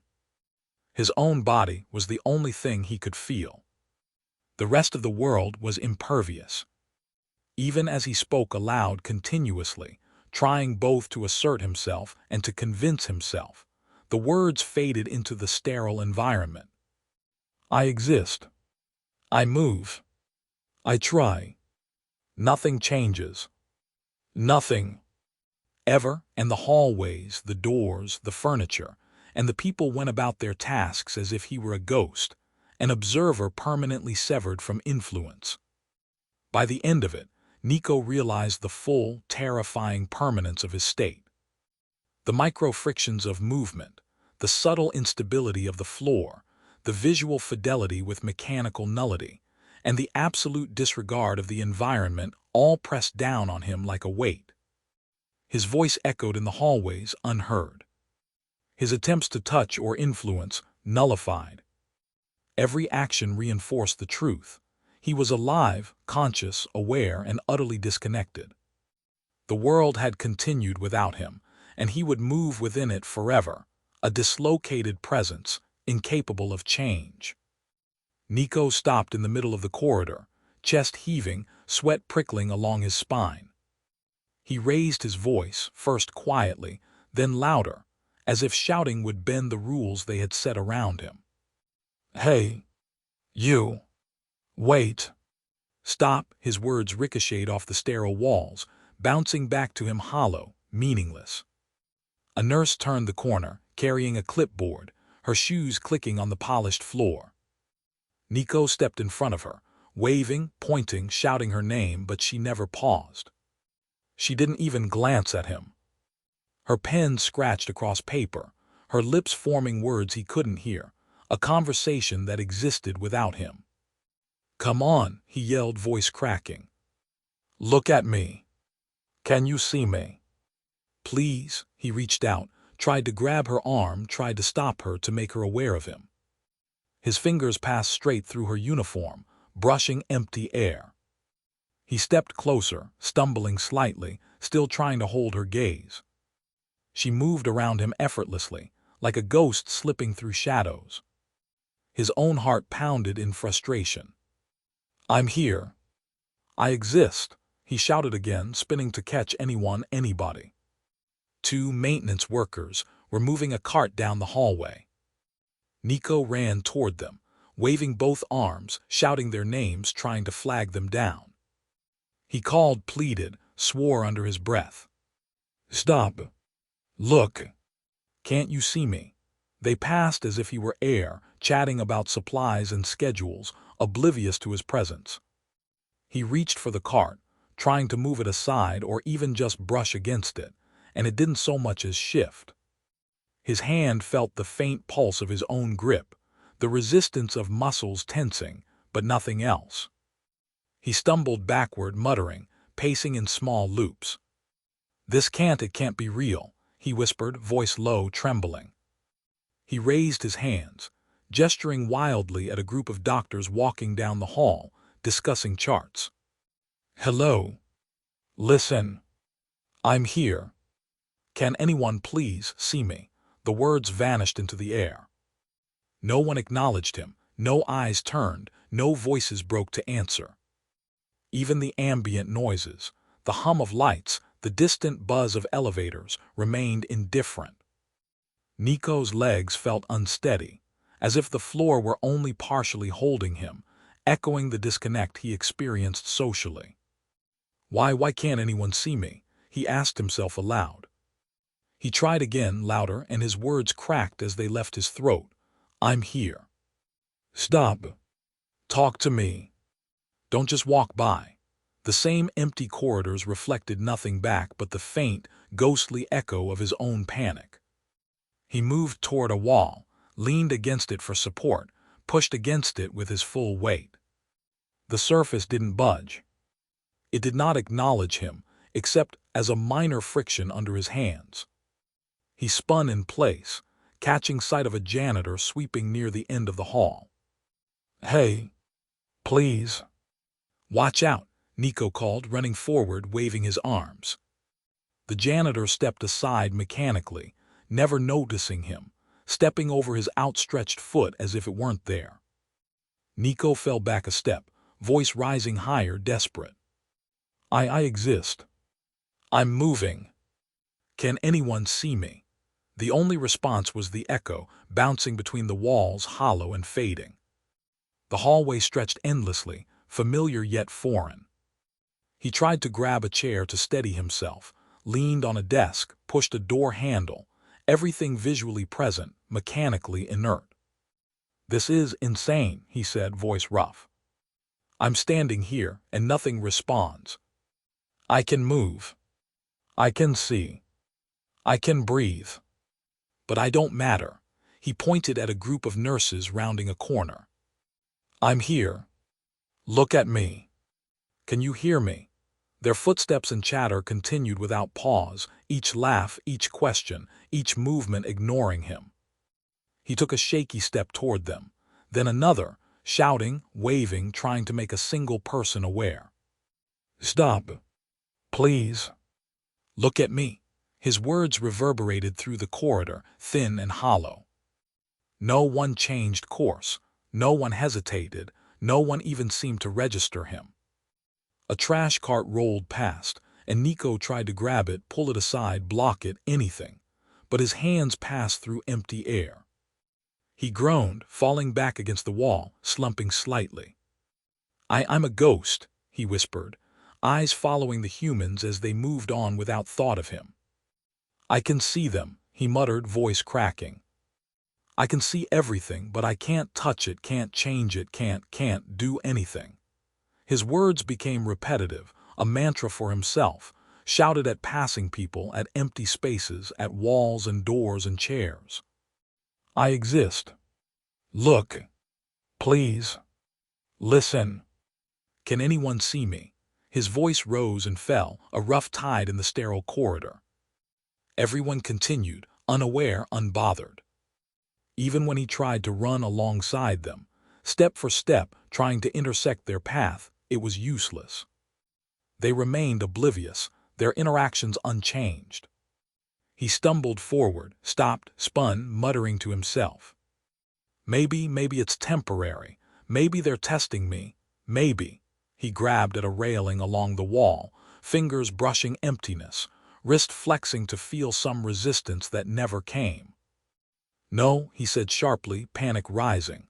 His own body was the only thing he could feel. The rest of the world was impervious. Even as he spoke aloud continuously, trying both to assert himself and to convince himself, the words faded into the sterile environment. I exist. I move. I try. Nothing changes. Nothing. Ever, and the hallways, the doors, the furniture, and the people went about their tasks as if he were a ghost, an observer permanently severed from influence. By the end of it, Nico realized the full, terrifying permanence of his state. The micro-frictions of movement, the subtle instability of the floor, the visual fidelity with mechanical nullity, and the absolute disregard of the environment all pressed down on him like a weight. His voice echoed in the hallways unheard. His attempts to touch or influence nullified. Every action reinforced the truth. He was alive, conscious, aware, and utterly disconnected. The world had continued without him, and he would move within it forever, a dislocated presence, incapable of change. Nico stopped in the middle of the corridor, chest heaving, sweat prickling along his spine. He raised his voice, first quietly, then louder, as if shouting would bend the rules they had set around him. Hey, you! Wait! Stop! His words ricocheted off the sterile walls, bouncing back to him hollow, meaningless. A nurse turned the corner, carrying a clipboard, her shoes clicking on the polished floor. Nico stepped in front of her, waving, pointing, shouting her name, but she never paused. She didn't even glance at him. Her pen scratched across paper, her lips forming words he couldn't hear, a conversation that existed without him. Come on, he yelled, voice cracking. Look at me. Can you see me? Please, he reached out, tried to grab her arm, tried to stop her, to make her aware of him. His fingers passed straight through her uniform, brushing empty air. He stepped closer, stumbling slightly, still trying to hold her gaze. She moved around him effortlessly, like a ghost slipping through shadows. His own heart pounded in frustration. I'm here. I exist, he shouted again, spinning to catch anyone, anybody. 2 maintenance workers were moving a cart down the hallway. Nico ran toward them, waving both arms, shouting their names, trying to flag them down. He called, pleaded, swore under his breath. Stop. Look. Can't you see me? They passed as if he were air, chatting about supplies and schedules, oblivious to his presence. He reached for the cart, trying to move it aside or even just brush against it, and it didn't so much as shift. His hand felt the faint pulse of his own grip, the resistance of muscles tensing, but nothing else. He stumbled backward, muttering, pacing in small loops. It can't be real, he whispered, voice low, trembling. He raised his hands, gesturing wildly at a group of doctors walking down the hall, discussing charts. Hello. Listen. I'm here. Can anyone please see me? The words vanished into the air. No one acknowledged him, no eyes turned, no voices broke to answer. Even the ambient noises, the hum of lights, the distant buzz of elevators, remained indifferent. Nico's legs felt unsteady, as if the floor were only partially holding him, echoing the disconnect he experienced socially. Why can't anyone see me? He asked himself aloud. He tried again, louder, and his words cracked as they left his throat. I'm here. Stop. Talk to me. Don't just walk by. The same empty corridors reflected nothing back but the faint, ghostly echo of his own panic. He moved toward a wall, leaned against it for support, pushed against it with his full weight. The surface didn't budge. It did not acknowledge him, except as a minor friction under his hands. He spun in place, catching sight of a janitor sweeping near the end of the hall. "Hey, please. Watch out," Nico called, running forward, waving his arms. The janitor stepped aside mechanically, never noticing him, stepping over his outstretched foot as if it weren't there. Nico fell back a step, voice rising higher, desperate. I exist. I'm moving. Can anyone see me?" The only response was the echo, bouncing between the walls, hollow and fading. The hallway stretched endlessly, familiar yet foreign. He tried to grab a chair to steady himself, leaned on a desk, pushed a door handle, everything visually present, mechanically inert. "This is insane," he said, voice rough. "I'm standing here, and nothing responds. I can move. I can see. I can breathe. But I don't matter." He pointed at a group of nurses rounding a corner. "I'm here. Look at me. Can you hear me?" Their footsteps and chatter continued without pause, each laugh, each question, each movement ignoring him. He took a shaky step toward them, then another, shouting, waving, trying to make a single person aware. "Stop. Please. Look at me." His words reverberated through the corridor, thin and hollow. No one changed course, no one hesitated, no one even seemed to register him. A trash cart rolled past, and Nico tried to grab it, pull it aside, block it, anything, but his hands passed through empty air. He groaned, falling back against the wall, slumping slightly. I'm a ghost," he whispered, eyes following the humans as they moved on without thought of him. "I can see them," he muttered, voice cracking. "I can see everything, but I can't touch it, can't change it, can't do anything." His words became repetitive, a mantra for himself, shouted at passing people, at empty spaces, at walls and doors and chairs. "I exist. Look. Please. Listen. Can anyone see me?" His voice rose and fell, a rough tide in the sterile corridor. Everyone continued, unaware, unbothered. Even when he tried to run alongside them, step for step, trying to intersect their path, it was useless. They remained oblivious, their interactions unchanged. He stumbled forward, stopped, spun, muttering to himself. Maybe it's temporary. Maybe they're testing me. Maybe." He grabbed at a railing along the wall, fingers brushing emptiness, wrist flexing to feel some resistance that never came. "No," he said sharply, panic rising.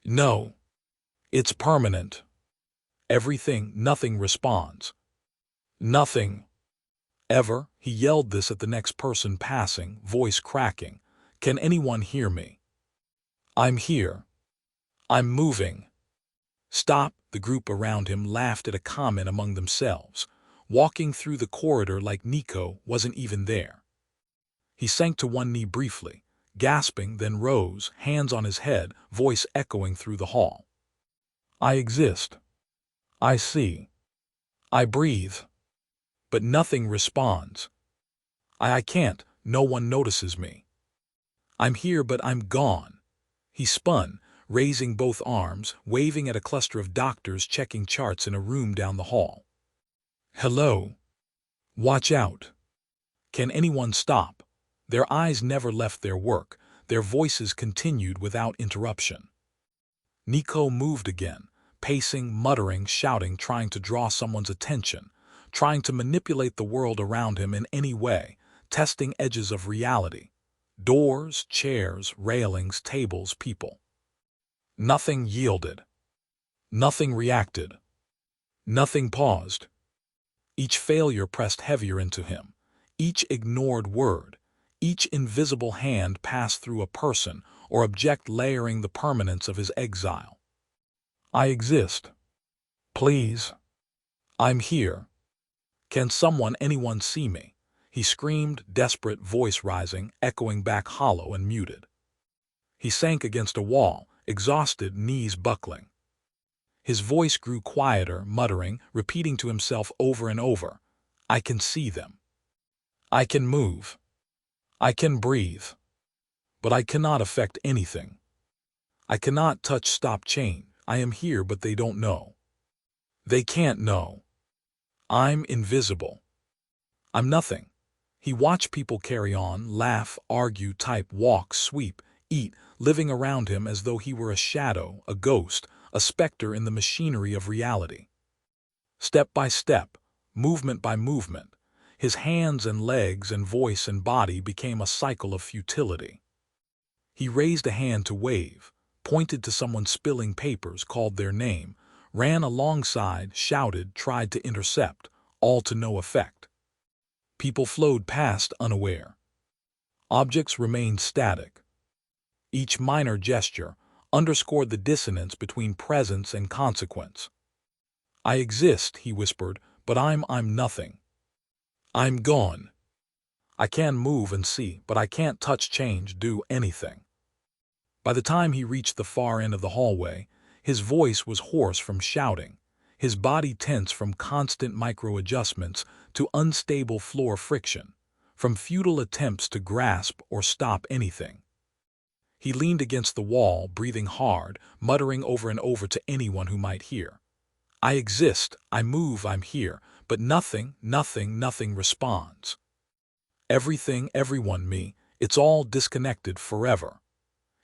"No. It's permanent. Everything, nothing responds. Nothing. Ever." He yelled this at the next person passing, voice cracking. "Can anyone hear me? I'm here. I'm moving." "Stop." The group around him laughed at a comment among themselves, walking through the corridor like Nico wasn't even there. He sank to one knee briefly, gasping, then rose, hands on his head, voice echoing through the hall. "I exist. I see. I breathe. But nothing responds. I can't, no one notices me. I'm here, but I'm gone." He spun, raising both arms, waving at a cluster of doctors checking charts in a room down the hall. "Hello. Watch out. Can anyone stop?" Their eyes never left their work, their voices continued without interruption. Nico moved again, pacing, muttering, shouting, trying to draw someone's attention, trying to manipulate the world around him in any way, testing edges of reality. Doors, chairs, railings, tables, people. Nothing yielded. Nothing reacted. Nothing paused. Each failure pressed heavier into him. Each ignored word, each invisible hand passed through a person or object, layering the permanence of his exile. "I exist. Please. I'm here. Can anyone see me?" He screamed, desperate, voice rising, echoing back hollow and muted. He sank against a wall, exhausted, knees buckling. His voice grew quieter, muttering, repeating to himself over and over, "I can see them. I can move. I can breathe. But I cannot affect anything. I cannot touch stop change. I am here, but they don't know. They can't know. I'm invisible. I'm nothing. He watched people carry on, laugh, argue, type, walk, sweep, eat, living around him as though he were a shadow, a ghost, a specter in the machinery of reality. Step by step, movement by movement, his hands and legs and voice and body became a cycle of futility. He raised a hand to wave, pointed to someone spilling papers, called their name, ran alongside, shouted, tried to intercept, all to no effect. People flowed past unaware. Objects remained static. Each minor gesture underscored the dissonance between presence and consequence. I exist, he whispered, but I'm nothing. I'm gone. I can move and see, but I can't touch, change, do anything. By the time he reached the far end of the hallway, his voice was hoarse from shouting, his body tense from constant micro-adjustments to unstable floor friction, from futile attempts to grasp or stop anything. He leaned against the wall, breathing hard, muttering over and over to anyone who might hear. I exist, I move, I'm here, but nothing responds. Everything, everyone, me, it's all disconnected forever.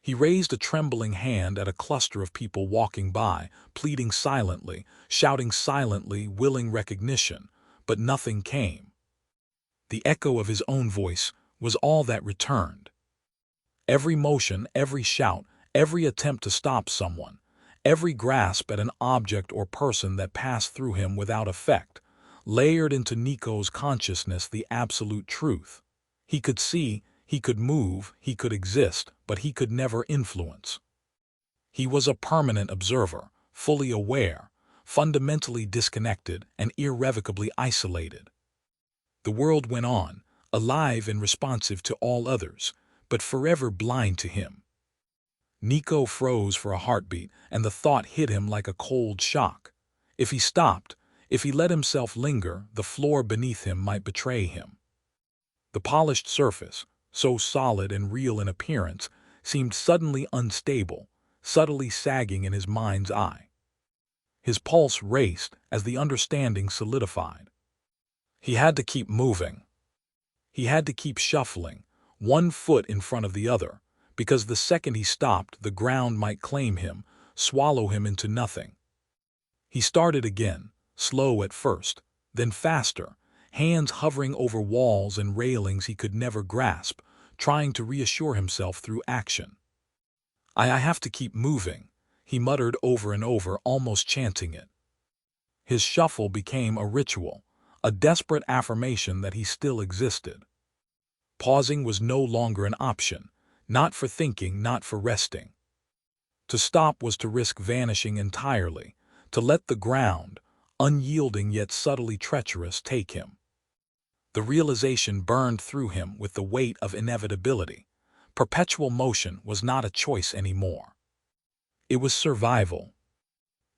He raised a trembling hand at a cluster of people walking by, pleading silently, shouting silently, willing recognition, but nothing came. The echo of his own voice was all that returned. Every motion, every shout, every attempt to stop someone, every grasp at an object or person that passed through him without effect, layered into Nico's consciousness the absolute truth. He could see, he could move, he could exist, but he could never influence. He was a permanent observer, fully aware, fundamentally disconnected, and irrevocably isolated. The world went on, alive and responsive to all others, but forever blind to him. Nico froze for a heartbeat, and the thought hit him like a cold shock. If he stopped, if he let himself linger, the floor beneath him might betray him. The polished surface, so solid and real in appearance, seemed suddenly unstable, subtly sagging in his mind's eye. His pulse raced as the understanding solidified. He had to keep moving. He had to keep shuffling, one foot in front of the other, because the second he stopped, the ground might claim him, swallow him into nothing. He started again, slow at first, then faster, hands hovering over walls and railings he could never grasp, trying to reassure himself through action. I have to keep moving, he muttered over and over, almost chanting it. His shuffle became a ritual, a desperate affirmation that he still existed. Pausing was no longer an option, not for thinking, not for resting. To stop was to risk vanishing entirely, to let the ground, unyielding yet subtly treacherous, take him. The realization burned through him with the weight of inevitability. Perpetual motion was not a choice anymore. It was survival.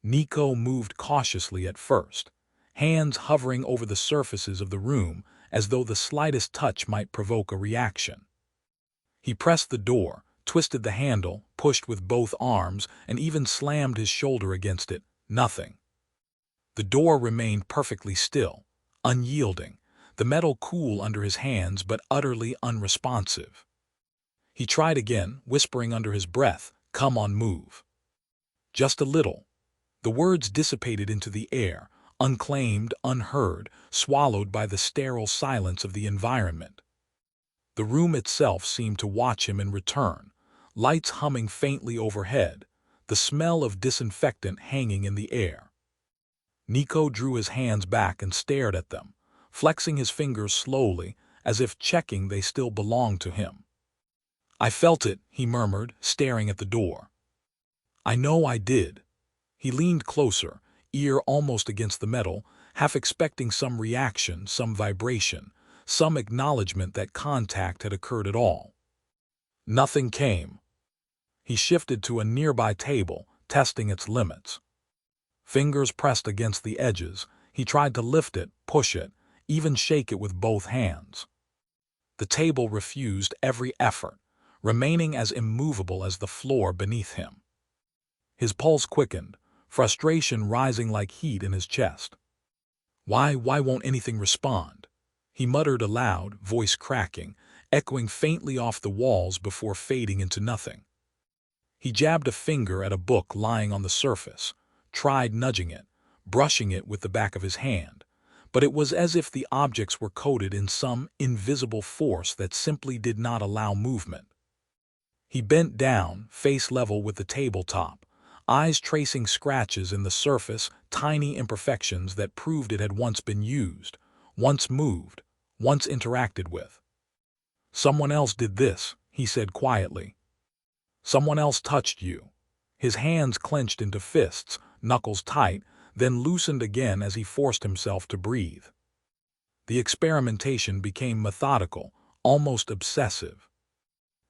Nico moved cautiously at first, hands hovering over the surfaces of the room as though the slightest touch might provoke a reaction. He pressed the door, twisted the handle, pushed with both arms, and even slammed his shoulder against it. Nothing. The door remained perfectly still, unyielding, the metal cool under his hands but utterly unresponsive. He tried again, whispering under his breath, "Come on, move." Just a little. The words dissipated into the air, unclaimed, unheard, swallowed by the sterile silence of the environment. The room itself seemed to watch him in return, lights humming faintly overhead, the smell of disinfectant hanging in the air. Nico drew his hands back and stared at them, flexing his fingers slowly, as if checking they still belonged to him. "I felt it," he murmured, staring at the door. "I know I did." He leaned closer, ear almost against the metal, half expecting some reaction, some vibration, some acknowledgement that contact had occurred at all. Nothing came. He shifted to a nearby table, testing its limits. Fingers pressed against the edges, he tried to lift it, push it, even shake it with both hands. The table refused every effort, remaining as immovable as the floor beneath him. His pulse quickened, frustration rising like heat in his chest. Why won't anything respond? He muttered aloud, voice cracking, echoing faintly off the walls before fading into nothing. He jabbed a finger at a book lying on the surface, tried nudging it, brushing it with the back of his hand, but it was as if the objects were coated in some invisible force that simply did not allow movement. He bent down, face level with the tabletop, eyes tracing scratches in the surface, tiny imperfections that proved it had once been used, once moved, once interacted with. "Someone else did this," he said quietly. "Someone else touched you." His hands clenched into fists, knuckles tight, then loosened again as he forced himself to breathe. The experimentation became methodical, almost obsessive.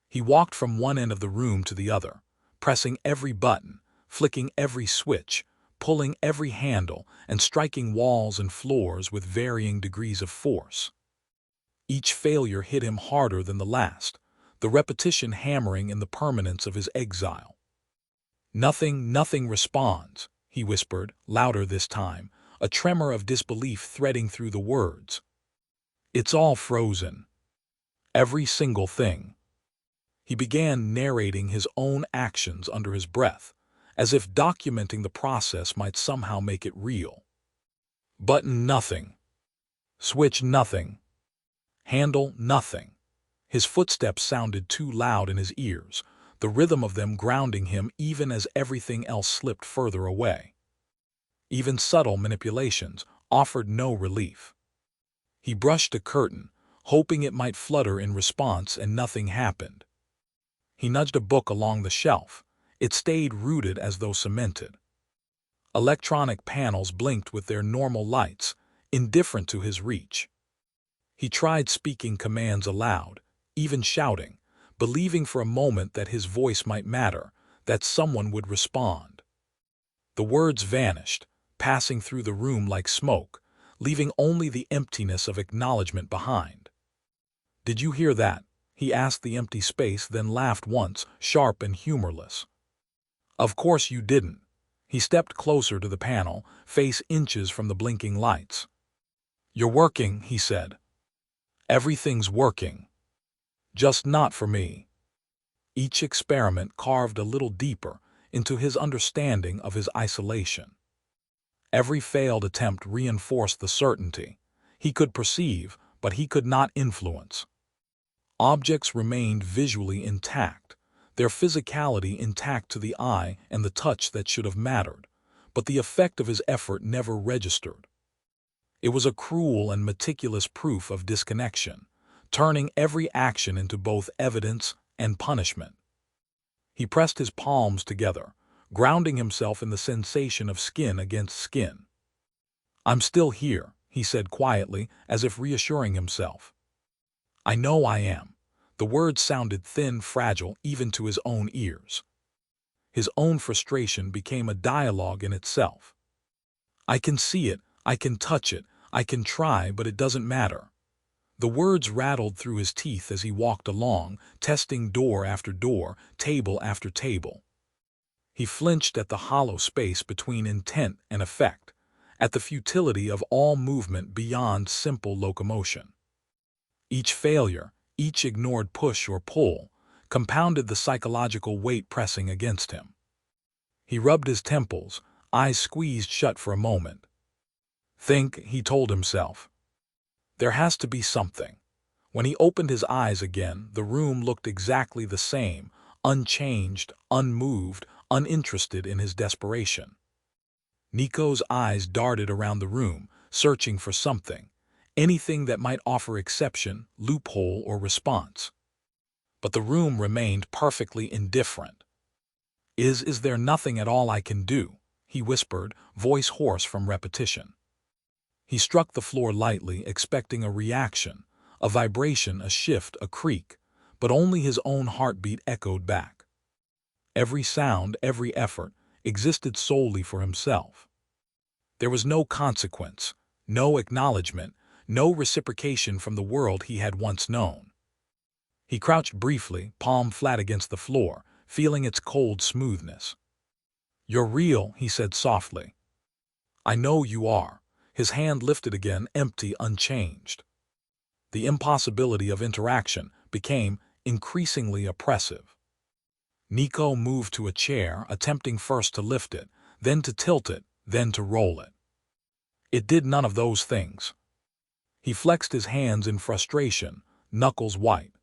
He walked from one end of the room to the other, pressing every button, flicking every switch, pulling every handle, and striking walls and floors with varying degrees of force. Each failure hit him harder than the last, the repetition hammering in the permanence of his exile. Nothing responds," he whispered, louder this time, a tremor of disbelief threading through the words. "It's all frozen. Every single thing." He began narrating his own actions under his breath, as if documenting the process might somehow make it real. Button nothing. Switch nothing. Handle nothing. His footsteps sounded too loud in his ears, the rhythm of them grounding him even as everything else slipped further away. Even subtle manipulations offered no relief. He brushed a curtain, hoping it might flutter in response, and nothing happened. He nudged a book along the shelf. It stayed rooted as though cemented. Electronic panels blinked with their normal lights, indifferent to his reach. He tried speaking commands aloud, even shouting, believing for a moment that his voice might matter, that someone would respond. The words vanished, passing through the room like smoke, leaving only the emptiness of acknowledgement behind. "Did you hear that?" he asked the empty space, then laughed once, sharp and humorless. "Of course you didn't." He stepped closer to the panel, face inches from the blinking lights. "You're working," he said. "Everything's working. Just not for me." Each experiment carved a little deeper into his understanding of his isolation. Every failed attempt reinforced the certainty. He could perceive, but he could not influence. Objects remained visually intact, their physicality intact to the eye and the touch that should have mattered, but the effect of his effort never registered. It was a cruel and meticulous proof of disconnection, turning every action into both evidence and punishment. He pressed his palms together, grounding himself in the sensation of skin against skin. "I'm still here," he said quietly, as if reassuring himself. "I know I am." The words sounded thin, fragile, even to his own ears. His own frustration became a dialogue in itself. "I can see it, I can touch it, I can try, but it doesn't matter." The words rattled through his teeth as he walked along, testing door after door, table after table. He flinched at the hollow space between intent and effect, at the futility of all movement beyond simple locomotion. Each failure, each ignored push or pull, compounded the psychological weight pressing against him. He rubbed his temples, eyes squeezed shut for a moment. "Think," he told himself. "There has to be something." When he opened his eyes again, the room looked exactly the same, unchanged, unmoved, uninterested in his desperation. Nico's eyes darted around the room, searching for something, anything that might offer exception, loophole, or response. But the room remained perfectly indifferent. Is there nothing at all I can do?" he whispered, voice hoarse from repetition. He struck the floor lightly, expecting a reaction, a vibration, a shift, a creak, but only his own heartbeat echoed back. Every sound, every effort, existed solely for himself. There was no consequence, no acknowledgement, no reciprocation from the world he had once known. He crouched briefly, palm flat against the floor, feeling its cold smoothness. "You're real," he said softly. "I know you are." His hand lifted again, empty, unchanged. The impossibility of interaction became increasingly oppressive. Nico moved to a chair, attempting first to lift it, then to tilt it, then to roll it. It did none of those things. He flexed his hands in frustration, knuckles white.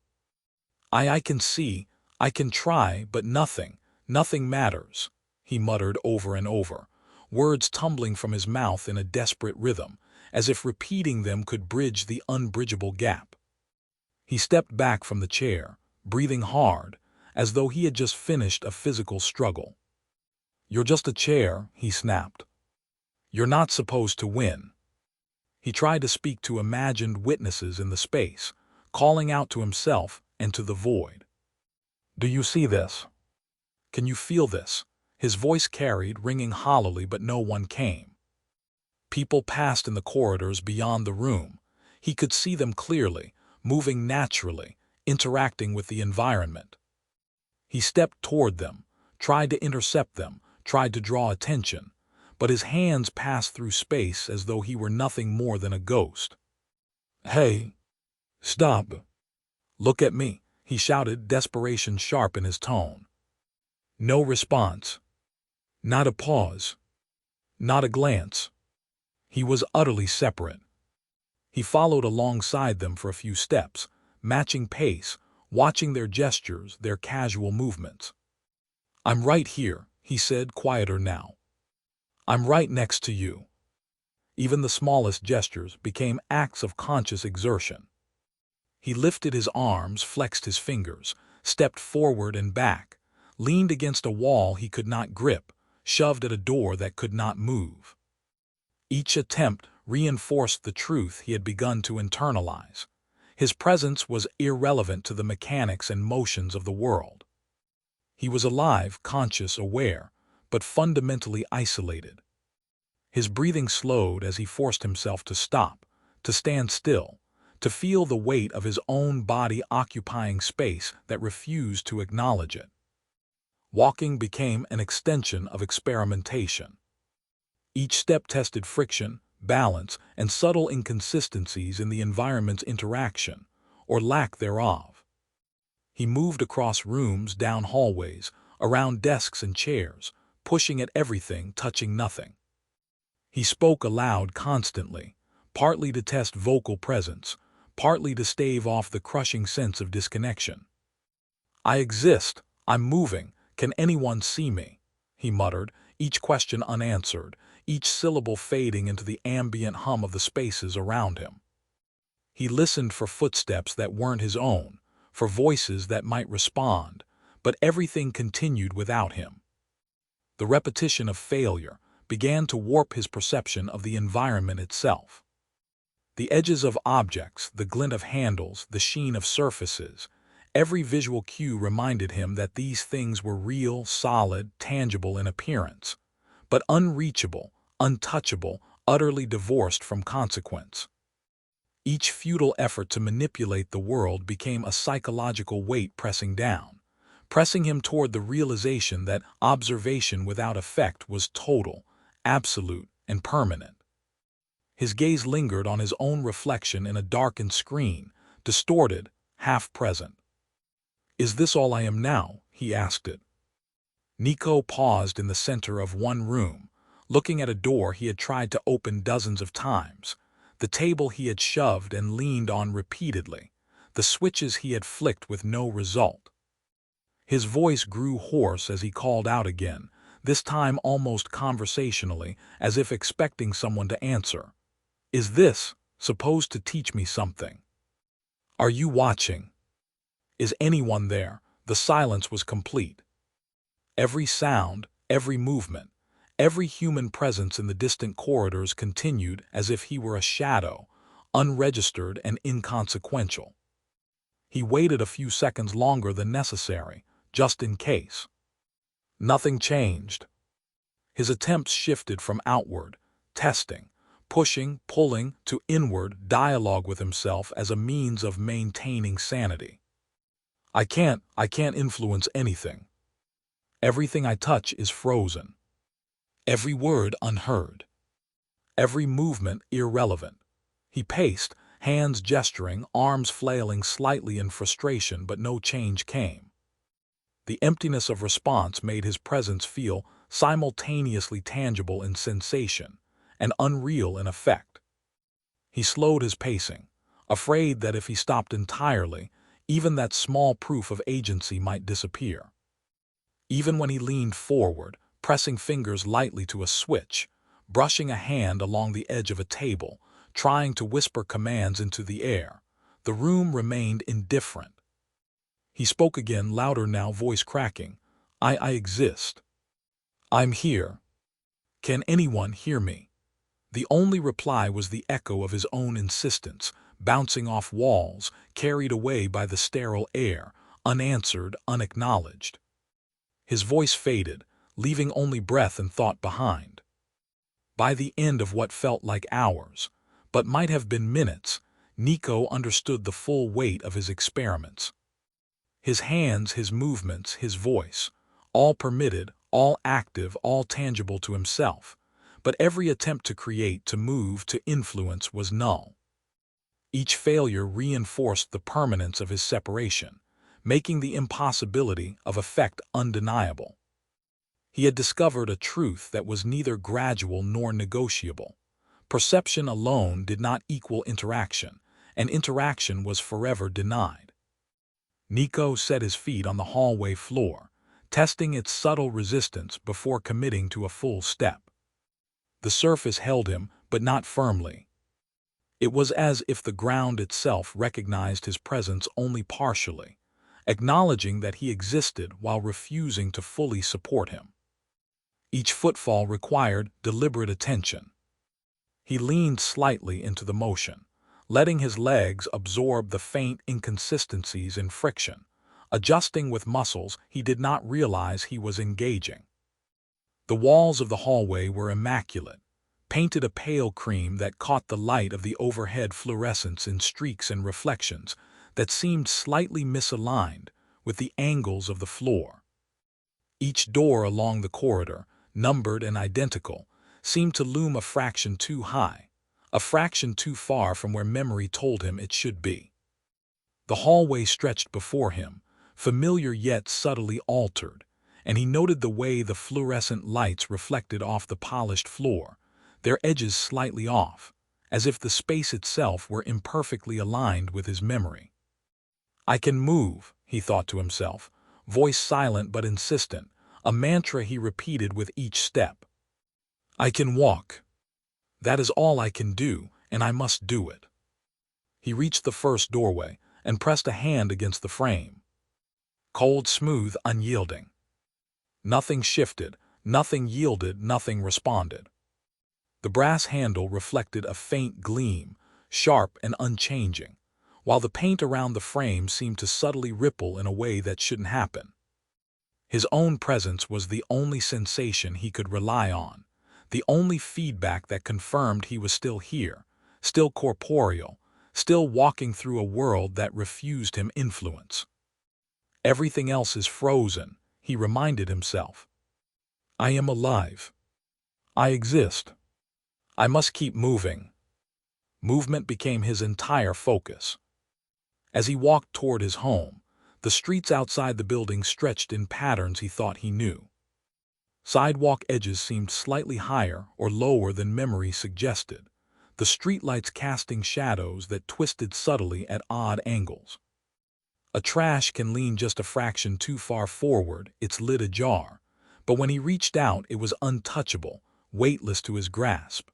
I can see, I can try, but nothing matters," he muttered over and over, words tumbling from his mouth in a desperate rhythm, as if repeating them could bridge the unbridgeable gap. He stepped back from the chair, breathing hard, as though he had just finished a physical struggle. "You're just a chair," he snapped. "You're not supposed to win." He tried to speak to imagined witnesses in the space, calling out to himself and to the void. "Do you see this? Can you feel this?" His voice carried, ringing hollowly, but no one came. People passed in the corridors beyond the room. He could see them clearly, moving naturally, interacting with the environment. He stepped toward them, tried to intercept them, tried to draw attention, but his hands passed through space as though he were nothing more than a ghost. "Hey! Stop! Look at me!" he shouted, desperation sharp in his tone. No response. Not a pause. Not a glance. He was utterly separate. He followed alongside them for a few steps, matching pace, watching their gestures, their casual movements. "I'm right here," he said, quieter now. "I'm right next to you." Even the smallest gestures became acts of conscious exertion. He lifted his arms, flexed his fingers, stepped forward and back, leaned against a wall he could not grip, shoved at a door that could not move. Each attempt reinforced the truth he had begun to internalize. His presence was irrelevant to the mechanics and motions of the world. He was alive, conscious, aware, but fundamentally isolated. His breathing slowed as he forced himself to stop, to stand still, to feel the weight of his own body occupying space that refused to acknowledge it. Walking became an extension of experimentation. Each step tested friction, balance, and subtle inconsistencies in the environment's interaction, or lack thereof. He moved across rooms, down hallways, around desks and chairs, pushing at everything, touching nothing. He spoke aloud constantly, partly to test vocal presence, partly to stave off the crushing sense of disconnection. "I exist. I'm moving. Can anyone see me?" he muttered, each question unanswered, each syllable fading into the ambient hum of the spaces around him. He listened for footsteps that weren't his own, for voices that might respond, but everything continued without him. The repetition of failure began to warp his perception of the environment itself. The edges of objects, the glint of handles, the sheen of surfaces, every visual cue reminded him that these things were real, solid, tangible in appearance, but unreachable, untouchable, utterly divorced from consequence. Each futile effort to manipulate the world became a psychological weight pressing down, pressing him toward the realization that observation without effect was total, absolute, and permanent. His gaze lingered on his own reflection in a darkened screen, distorted, half-present. "Is this all I am now?" he asked it. Nico paused in the center of one room, looking at a door he had tried to open dozens of times, the table he had shoved and leaned on repeatedly, the switches he had flicked with no result. His voice grew hoarse as he called out again, this time almost conversationally, as if expecting someone to answer. "Is this supposed to teach me something? Are you watching? Is anyone there?" The silence was complete. Every sound, every movement, every human presence in the distant corridors continued as if he were a shadow, unregistered and inconsequential. He waited a few seconds longer than necessary, just in case. Nothing changed. His attempts shifted from outward, testing, pushing, pulling, to inward dialogue with himself as a means of maintaining sanity. I can't influence anything. Everything I touch is frozen. Every word unheard. Every movement irrelevant. He paced, hands gesturing, arms flailing slightly in frustration, but no change came. The emptiness of response made his presence feel simultaneously tangible in sensation and unreal in effect. He slowed his pacing, afraid that if he stopped entirely, even that small proof of agency might disappear. Even when he leaned forward, pressing fingers lightly to a switch, brushing a hand along the edge of a table, trying to whisper commands into the air, the room remained indifferent. He spoke again, louder now, voice cracking. I exist. I'm here. Can anyone hear me? The only reply was the echo of his own insistence, bouncing off walls, carried away by the sterile air, unanswered, unacknowledged. His voice faded, leaving only breath and thought behind. By the end of what felt like hours, but might have been minutes, Nico understood the full weight of his experiments. His hands, his movements, his voice, all permitted, all active, all tangible to himself, but every attempt to create, to move, to influence was null. Each failure reinforced the permanence of his separation, making the impossibility of effect undeniable. He had discovered a truth that was neither gradual nor negotiable. Perception alone did not equal interaction, and interaction was forever denied. Nico set his feet on the hallway floor, testing its subtle resistance before committing to a full step. The surface held him, but not firmly. It was as if the ground itself recognized his presence only partially, acknowledging that he existed while refusing to fully support him. Each footfall required deliberate attention. He leaned slightly into the motion, letting his legs absorb the faint inconsistencies in friction, adjusting with muscles he did not realize he was engaging. The walls of the hallway were immaculate, painted a pale cream that caught the light of the overhead fluorescence in streaks and reflections that seemed slightly misaligned with the angles of the floor. Each door along the corridor, numbered and identical, seemed to loom a fraction too high, a fraction too far from where memory told him it should be. The hallway stretched before him, familiar yet subtly altered, and he noted the way the fluorescent lights reflected off the polished floor, their edges slightly off, as if the space itself were imperfectly aligned with his memory. I can move, he thought to himself, voice silent but insistent, a mantra he repeated with each step. I can walk. That is all I can do, and I must do it. He reached the first doorway and pressed a hand against the frame. Cold, smooth, unyielding. Nothing shifted, nothing yielded, nothing responded. The brass handle reflected a faint gleam, sharp and unchanging, while the paint around the frame seemed to subtly ripple in a way that shouldn't happen. His own presence was the only sensation he could rely on, the only feedback that confirmed he was still here, still corporeal, still walking through a world that refused him influence. Everything else is frozen, he reminded himself. I am alive. I exist. I must keep moving. Movement became his entire focus. As he walked toward his home, the streets outside the building stretched in patterns he thought he knew. Sidewalk edges seemed slightly higher or lower than memory suggested, the streetlights casting shadows that twisted subtly at odd angles. A trash can lean just a fraction too far forward, its lid ajar, but when he reached out it was untouchable, weightless to his grasp.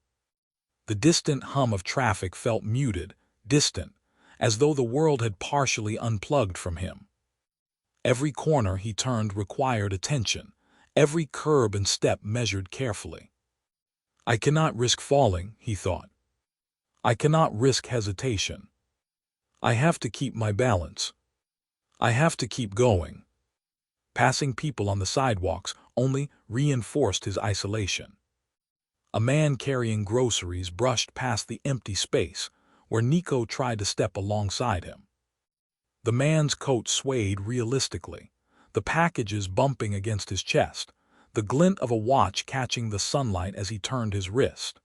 The distant hum of traffic felt muted, distant, as though the world had partially unplugged from him. Every corner he turned required attention, every curb and step measured carefully. I cannot risk falling, he thought. I cannot risk hesitation. I have to keep my balance. I have to keep going. Passing people on the sidewalks only reinforced his isolation. A man carrying groceries brushed past the empty space where Nico tried to step alongside him. The man's coat swayed realistically, the packages bumping against his chest, the glint of a watch catching the sunlight as he turned his wrist.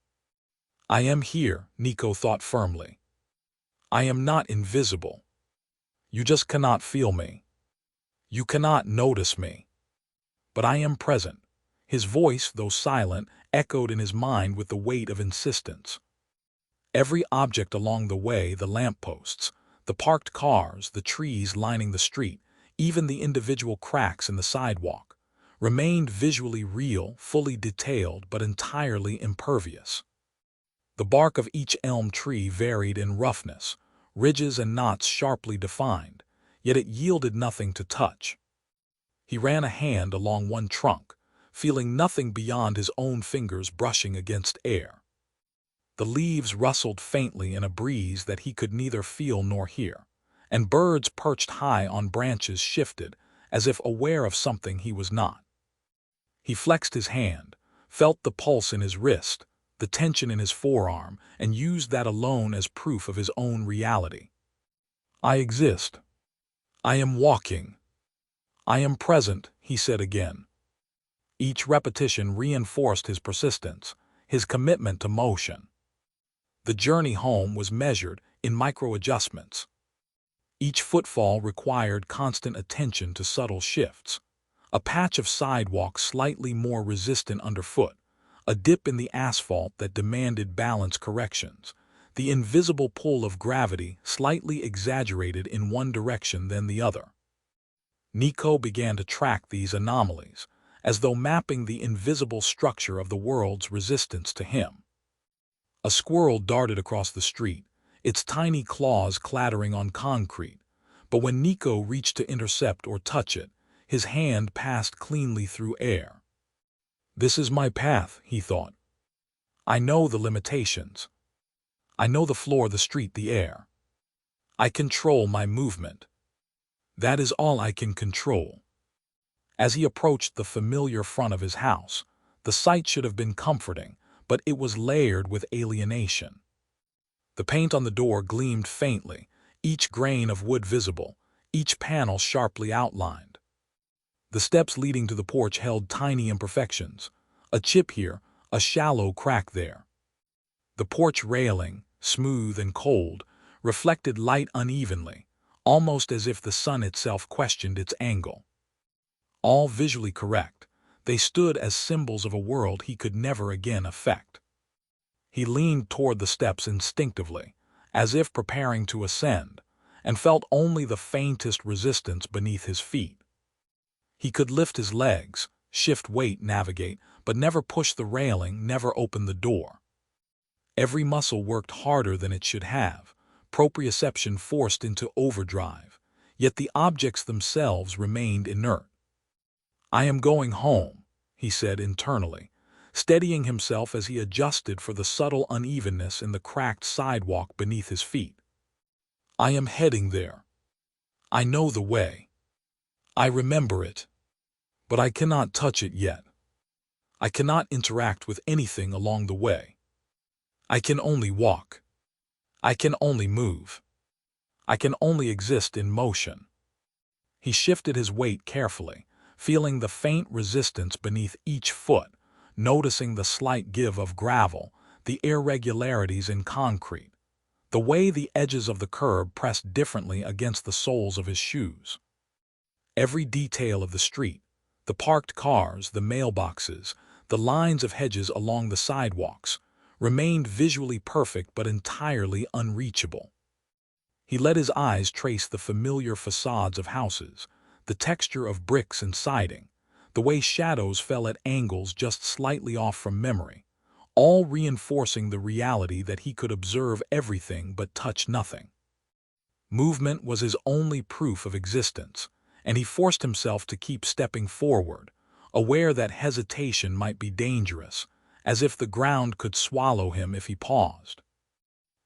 I am here, Nico thought firmly. I am not invisible. You just cannot feel me. You cannot notice me. But I am present. His voice, though silent, echoed in his mind with the weight of insistence. Every object along the way, the lampposts, the parked cars, the trees lining the street, even the individual cracks in the sidewalk, remained visually real, fully detailed, but entirely impervious. The bark of each elm tree varied in roughness, ridges and knots sharply defined, yet it yielded nothing to touch. He ran a hand along one trunk, feeling nothing beyond his own fingers brushing against air. The leaves rustled faintly in a breeze that he could neither feel nor hear, and birds perched high on branches shifted, as if aware of something he was not. He flexed his hand, felt the pulse in his wrist, the tension in his forearm, and used that alone as proof of his own reality. I exist. I am walking. I am present, he said again. Each repetition reinforced his persistence, his commitment to motion. The journey home was measured in micro-adjustments. Each footfall required constant attention to subtle shifts. A patch of sidewalk slightly more resistant underfoot, a dip in the asphalt that demanded balance corrections, the invisible pull of gravity slightly exaggerated in one direction than the other. Nico began to track these anomalies, as though mapping the invisible structure of the world's resistance to him. A squirrel darted across the street, its tiny claws clattering on concrete, but when Nico reached to intercept or touch it, his hand passed cleanly through air. This is my path, he thought. I know the limitations. I know the floor, the street, the air. I control my movement. That is all I can control. As he approached the familiar front of his house, the sight should have been comforting, but it was layered with alienation. The paint on the door gleamed faintly, each grain of wood visible, each panel sharply outlined. The steps leading to the porch held tiny imperfections, a chip here, a shallow crack there. The porch railing, smooth and cold, reflected light unevenly, almost as if the sun itself questioned its angle. All visually correct, they stood as symbols of a world he could never again affect. He leaned toward the steps instinctively, as if preparing to ascend, and felt only the faintest resistance beneath his feet. He could lift his legs, shift weight, navigate, but never push the railing, never open the door. Every muscle worked harder than it should have, proprioception forced into overdrive, yet the objects themselves remained inert. I am going home, he said internally, steadying himself as he adjusted for the subtle unevenness in the cracked sidewalk beneath his feet. I am heading there. I know the way. I remember it. But I cannot touch it yet. I cannot interact with anything along the way. I can only walk. I can only move. I can only exist in motion. He shifted his weight carefully, feeling the faint resistance beneath each foot, noticing the slight give of gravel, the irregularities in concrete, the way the edges of the curb pressed differently against the soles of his shoes. Every detail of the street, the parked cars, the mailboxes, the lines of hedges along the sidewalks, remained visually perfect but entirely unreachable. He let his eyes trace the familiar facades of houses, the texture of bricks and siding, the way shadows fell at angles just slightly off from memory, all reinforcing the reality that he could observe everything but touch nothing. Movement was his only proof of existence, and he forced himself to keep stepping forward, aware that hesitation might be dangerous, as if the ground could swallow him if he paused.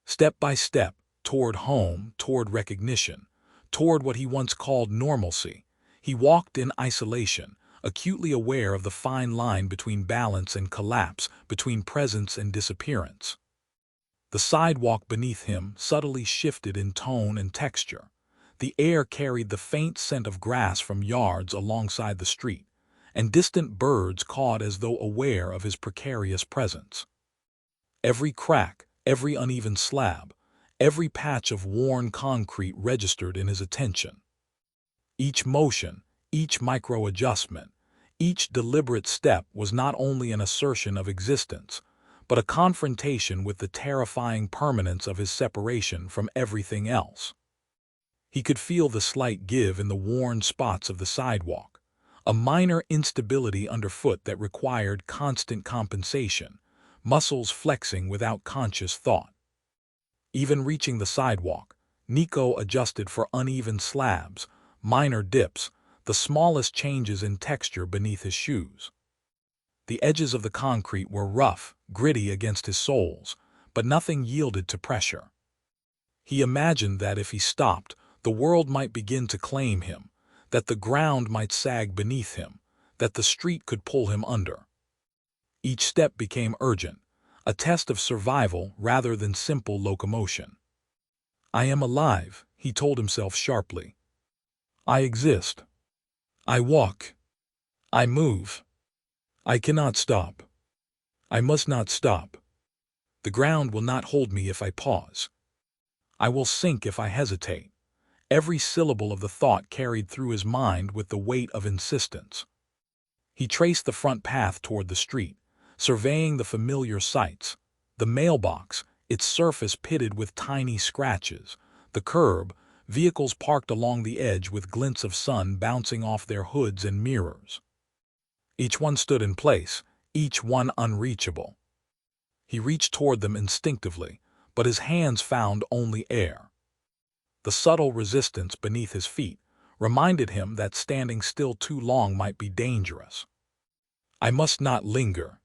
Step by step, toward home, toward recognition, toward what he once called normalcy, he walked in isolation, acutely aware of the fine line between balance and collapse, between presence and disappearance. The sidewalk beneath him subtly shifted in tone and texture, The air carried the faint scent of grass from yards alongside the street, and distant birds cawed as though aware of his precarious presence. Every crack, every uneven slab, every patch of worn concrete registered in his attention. Each motion, each micro-adjustment, each deliberate step was not only an assertion of existence, but a confrontation with the terrifying permanence of his separation from everything else. He could feel the slight give in the worn spots of the sidewalk, a minor instability underfoot that required constant compensation, muscles flexing without conscious thought. Even reaching the sidewalk, Nico adjusted for uneven slabs, minor dips, the smallest changes in texture beneath his shoes. The edges of the concrete were rough, gritty against his soles, but nothing yielded to pressure. He imagined that if he stopped, the world might begin to claim him, that the ground might sag beneath him, that the street could pull him under. Each step became urgent, a test of survival rather than simple locomotion. "I am alive," he told himself sharply. "I exist. I walk. I move. I cannot stop. I must not stop. The ground will not hold me if I pause. I will sink if I hesitate." Every syllable of the thought carried through his mind with the weight of insistence. He traced the front path toward the street, surveying the familiar sights, the mailbox, its surface pitted with tiny scratches, the curb, vehicles parked along the edge with glints of sun bouncing off their hoods and mirrors. Each one stood in place, each one unreachable. He reached toward them instinctively, but his hands found only air. The subtle resistance beneath his feet reminded him that standing still too long might be dangerous. "I must not linger.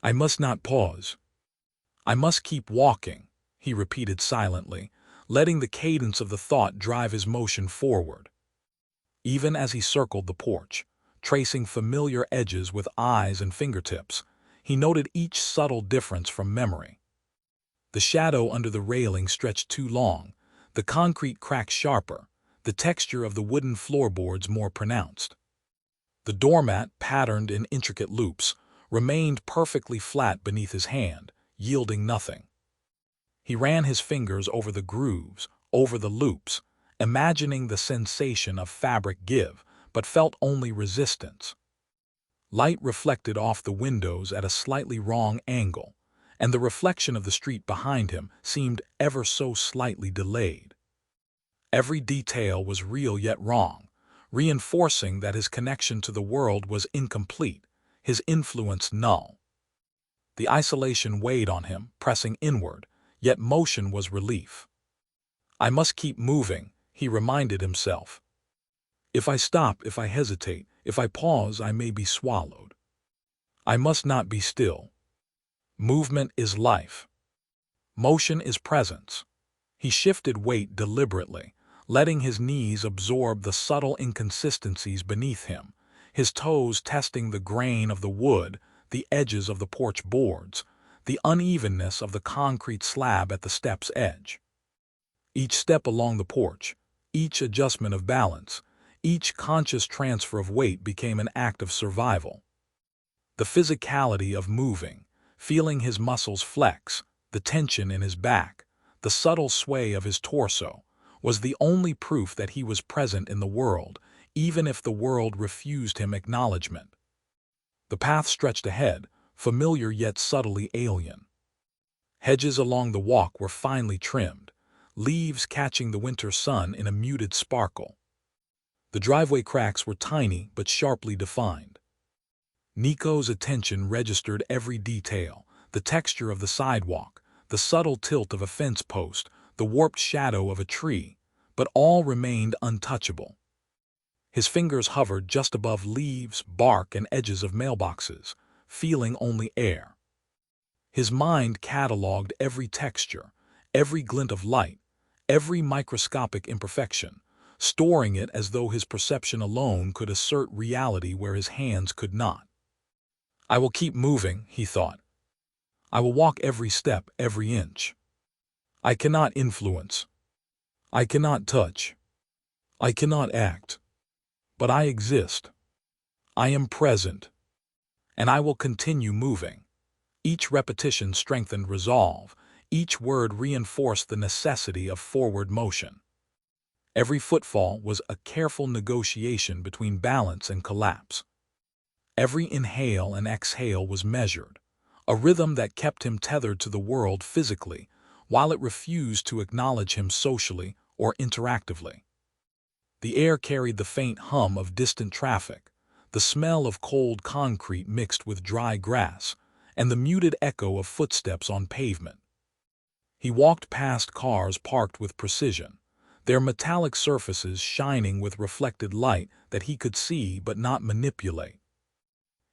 I must not pause. I must keep walking," he repeated silently, letting the cadence of the thought drive his motion forward. Even as he circled the porch, tracing familiar edges with eyes and fingertips, he noted each subtle difference from memory. The shadow under the railing stretched too long, the concrete cracked sharper, the texture of the wooden floorboards more pronounced. The doormat, patterned in intricate loops, remained perfectly flat beneath his hand, yielding nothing. He ran his fingers over the grooves, over the loops, imagining the sensation of fabric give, but felt only resistance. Light reflected off the windows at a slightly wrong angle, and the reflection of the street behind him seemed ever so slightly delayed. Every detail was real yet wrong, reinforcing that his connection to the world was incomplete, his influence null. The isolation weighed on him, pressing inward, yet motion was relief. "I must keep moving," he reminded himself. "If I stop, if I hesitate, if I pause, I may be swallowed. I must not be still. Movement is life. Motion is presence." He shifted weight deliberately, letting his knees absorb the subtle inconsistencies beneath him, his toes testing the grain of the wood, the edges of the porch boards, the unevenness of the concrete slab at the step's edge. Each step along the porch, each adjustment of balance, each conscious transfer of weight became an act of survival. The physicality of moving, feeling his muscles flex, the tension in his back, the subtle sway of his torso, was the only proof that he was present in the world, even if the world refused him acknowledgement. The path stretched ahead, familiar yet subtly alien. Hedges along the walk were finely trimmed, leaves catching the winter sun in a muted sparkle. The driveway cracks were tiny but sharply defined. Nico's attention registered every detail, the texture of the sidewalk, the subtle tilt of a fence post, the warped shadow of a tree, but all remained untouchable. His fingers hovered just above leaves, bark, and edges of mailboxes, feeling only air. His mind catalogued every texture, every glint of light, every microscopic imperfection, storing it as though his perception alone could assert reality where his hands could not. "I will keep moving," he thought. "I will walk every step, every inch. I cannot influence. I cannot touch. I cannot act, but I exist. I am present, and I will continue moving. Each repetition strengthened resolve. Each word reinforced the necessity of forward motion. Every footfall was a careful negotiation between balance and collapse. Every inhale and exhale was measured, a rhythm that kept him tethered to the world physically, while it refused to acknowledge him socially or interactively. The air carried the faint hum of distant traffic, the smell of cold concrete mixed with dry grass, and the muted echo of footsteps on pavement. He walked past cars parked with precision, their metallic surfaces shining with reflected light that he could see but not manipulate.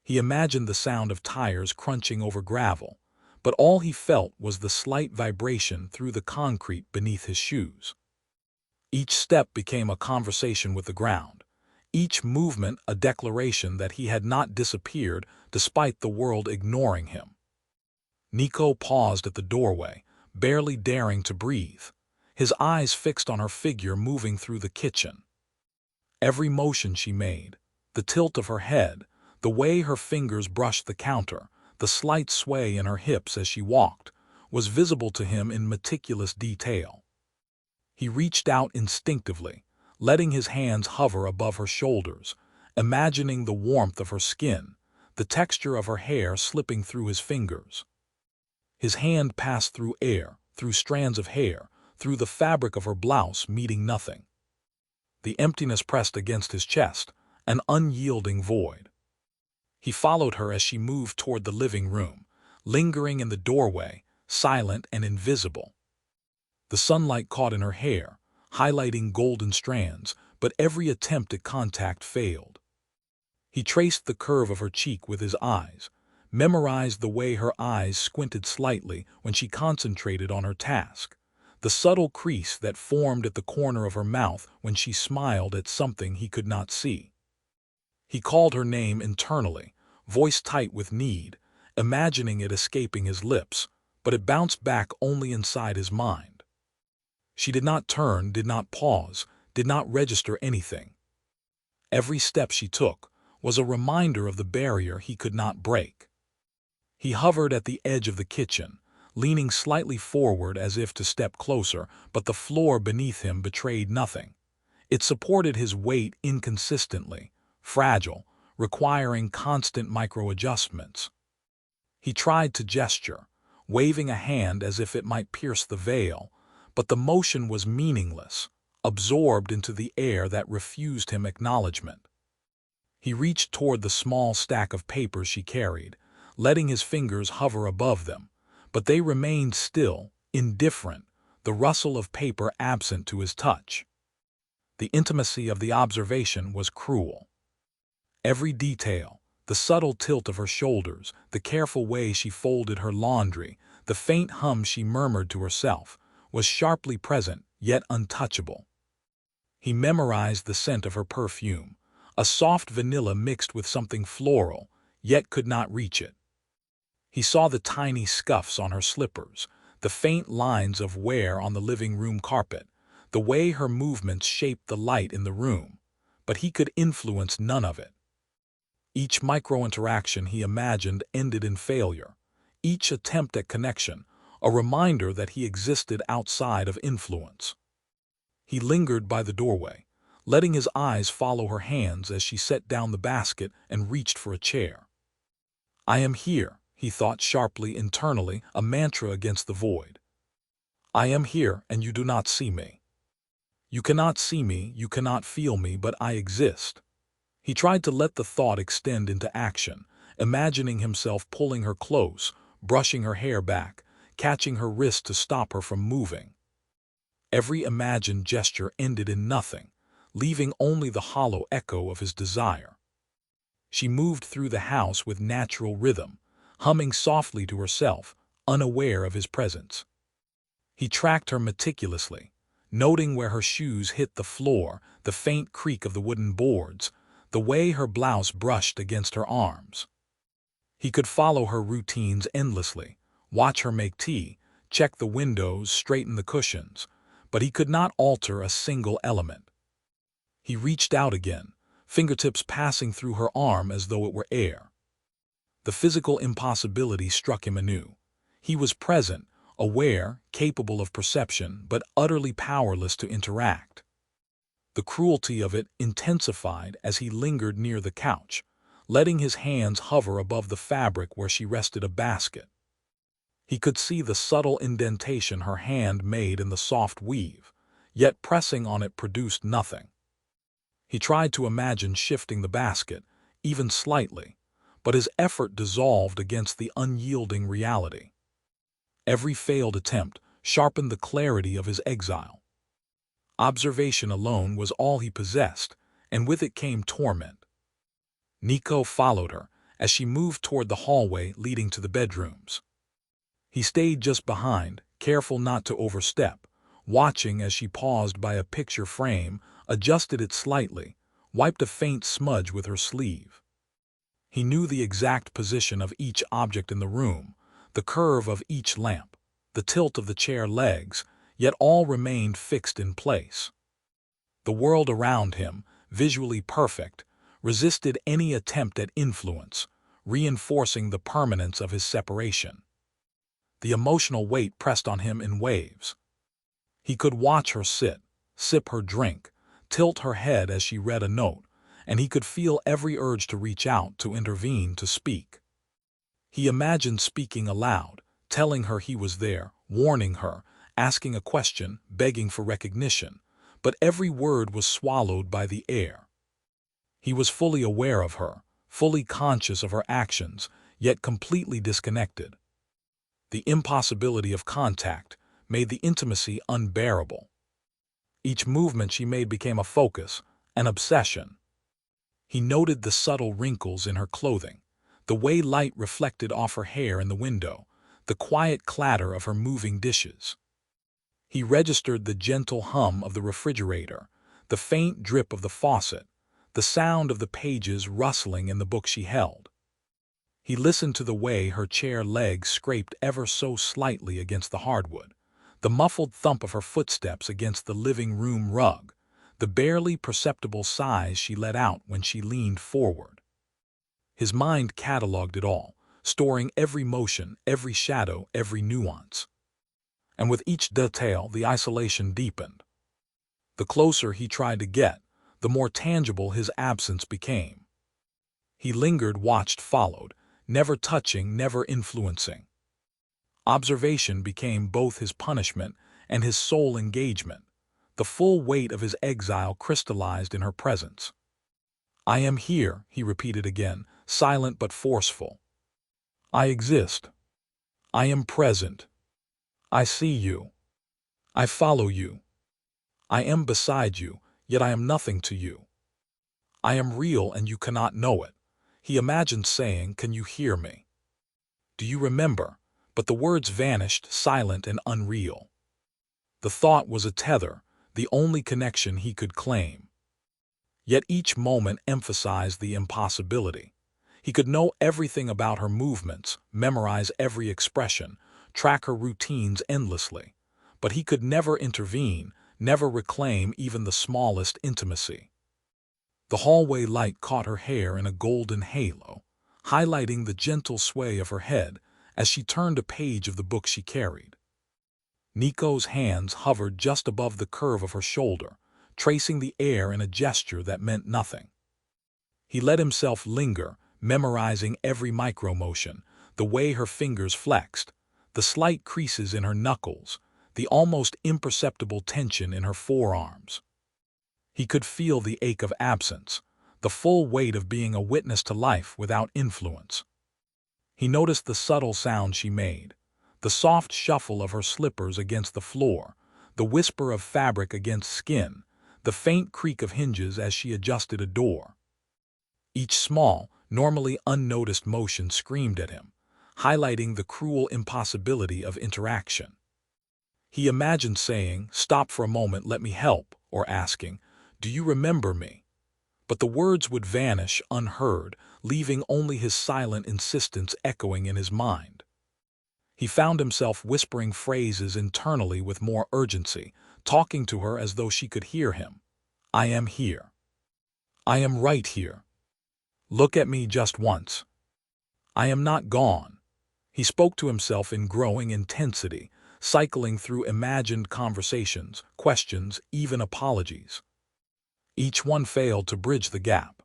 He imagined the sound of tires crunching over gravel, but all he felt was the slight vibration through the concrete beneath his shoes. Each step became a conversation with the ground, each movement a declaration that he had not disappeared despite the world ignoring him. Nico paused at the doorway, barely daring to breathe, his eyes fixed on her figure moving through the kitchen. Every motion she made, the tilt of her head, the way her fingers brushed the counter, the slight sway in her hips as she walked, was visible to him in meticulous detail. He reached out instinctively, letting his hands hover above her shoulders, imagining the warmth of her skin, the texture of her hair slipping through his fingers. His hand passed through air, through strands of hair, through the fabric of her blouse, meeting nothing. The emptiness pressed against his chest, an unyielding void. He followed her as she moved toward the living room, lingering in the doorway, silent and invisible. The sunlight caught in her hair, highlighting golden strands, but every attempt at contact failed. He traced the curve of her cheek with his eyes, memorized the way her eyes squinted slightly when she concentrated on her task, the subtle crease that formed at the corner of her mouth when she smiled at something he could not see. He called her name internally, voice tight with need, imagining it escaping his lips, but it bounced back only inside his mind. She did not turn, did not pause, did not register anything. Every step she took was a reminder of the barrier he could not break. He hovered at the edge of the kitchen, leaning slightly forward as if to step closer, but the floor beneath him betrayed nothing. It supported his weight inconsistently, fragile, requiring constant micro-adjustments. He tried to gesture, waving a hand as if it might pierce the veil, but the motion was meaningless, absorbed into the air that refused him acknowledgement. He reached toward the small stack of papers she carried, letting his fingers hover above them, but they remained still, indifferent, the rustle of paper absent to his touch. The intimacy of the observation was cruel. Every detail, the subtle tilt of her shoulders, the careful way she folded her laundry, the faint hum she murmured to herself, was sharply present, yet untouchable. He memorized the scent of her perfume, a soft vanilla mixed with something floral, yet could not reach it. He saw the tiny scuffs on her slippers, the faint lines of wear on the living room carpet, the way her movements shaped the light in the room, but he could influence none of it. Each micro-interaction he imagined ended in failure, each attempt at connection, a reminder that he existed outside of influence. He lingered by the doorway, letting his eyes follow her hands as she set down the basket and reached for a chair. "I am here," he thought sharply internally, a mantra against the void. "I am here, and you do not see me. You cannot see me, you cannot feel me, but I exist." He tried to let the thought extend into action, imagining himself pulling her close, brushing her hair back, catching her wrist to stop her from moving. Every imagined gesture ended in nothing, leaving only the hollow echo of his desire. She moved through the house with natural rhythm, humming softly to herself, unaware of his presence. He tracked her meticulously, noting where her shoes hit the floor, the faint creak of the wooden boards, the way her blouse brushed against her arms. He could follow her routines endlessly, watch her make tea, check the windows, straighten the cushions, but he could not alter a single element. He reached out again, fingertips passing through her arm as though it were air. The physical impossibility struck him anew. He was present, aware, capable of perception, but utterly powerless to interact. The cruelty of it intensified as he lingered near the couch, letting his hands hover above the fabric where she rested a basket. He could see the subtle indentation her hand made in the soft weave, yet pressing on it produced nothing. He tried to imagine shifting the basket, even slightly, but his effort dissolved against the unyielding reality. Every failed attempt sharpened the clarity of his exile. Observation alone was all he possessed, and with it came torment. Nico followed her as she moved toward the hallway leading to the bedrooms. He stayed just behind, careful not to overstep, watching as she paused by a picture frame, adjusted it slightly, wiped a faint smudge with her sleeve. He knew the exact position of each object in the room, the curve of each lamp, the tilt of the chair legs, yet all remained fixed in place. The world around him, visually perfect, resisted any attempt at influence, reinforcing the permanence of his separation. The emotional weight pressed on him in waves. He could watch her sit, sip her drink, tilt her head as she read a note, and he could feel every urge to reach out, to intervene, to speak. He imagined speaking aloud, telling her he was there, warning her, asking a question, begging for recognition, but every word was swallowed by the air. He was fully aware of her, fully conscious of her actions, yet completely disconnected. The impossibility of contact made the intimacy unbearable. Each movement she made became a focus, an obsession. He noted the subtle wrinkles in her clothing, the way light reflected off her hair in the window, the quiet clatter of her moving dishes. He registered the gentle hum of the refrigerator, the faint drip of the faucet, the sound of the pages rustling in the book she held. He listened to the way her chair legs scraped ever so slightly against the hardwood, the muffled thump of her footsteps against the living room rug, the barely perceptible sighs she let out when she leaned forward. His mind cataloged it all, storing every motion, every shadow, every nuance. And with each detail, the isolation deepened. The closer he tried to get, the more tangible his absence became. He lingered, watched, followed, never touching, never influencing. Observation became both his punishment and his sole engagement. The full weight of his exile crystallized in her presence. "I am here," he repeated again, silent but forceful. "I exist. I am present. I see you. I follow you. I am beside you, yet I am nothing to you. I am real and you cannot know it." He imagined saying, "Can you hear me? Do you remember?" But the words vanished, silent and unreal. The thought was a tether, the only connection he could claim. Yet each moment emphasized the impossibility. He could know everything about her movements, memorize every expression, track her routines endlessly, but he could never intervene, never reclaim even the smallest intimacy. The hallway light caught her hair in a golden halo, highlighting the gentle sway of her head as she turned a page of the book she carried. Nico's hands hovered just above the curve of her shoulder, tracing the air in a gesture that meant nothing. He let himself linger, memorizing every micro-motion, the way her fingers flexed, the slight creases in her knuckles, the almost imperceptible tension in her forearms. He could feel the ache of absence, the full weight of being a witness to life without influence. He noticed the subtle sound she made, the soft shuffle of her slippers against the floor, the whisper of fabric against skin, the faint creak of hinges as she adjusted a door. Each small, normally unnoticed motion screamed at him, highlighting the cruel impossibility of interaction. He imagined saying, "Stop for a moment, let me help," or asking, "Do you remember me?" But the words would vanish unheard, leaving only his silent insistence echoing in his mind. He found himself whispering phrases internally with more urgency, talking to her as though she could hear him. "I am here. I am right here. Look at me just once. I am not gone. He spoke to himself in growing intensity, cycling through imagined conversations, questions, even apologies. Each one failed to bridge the gap.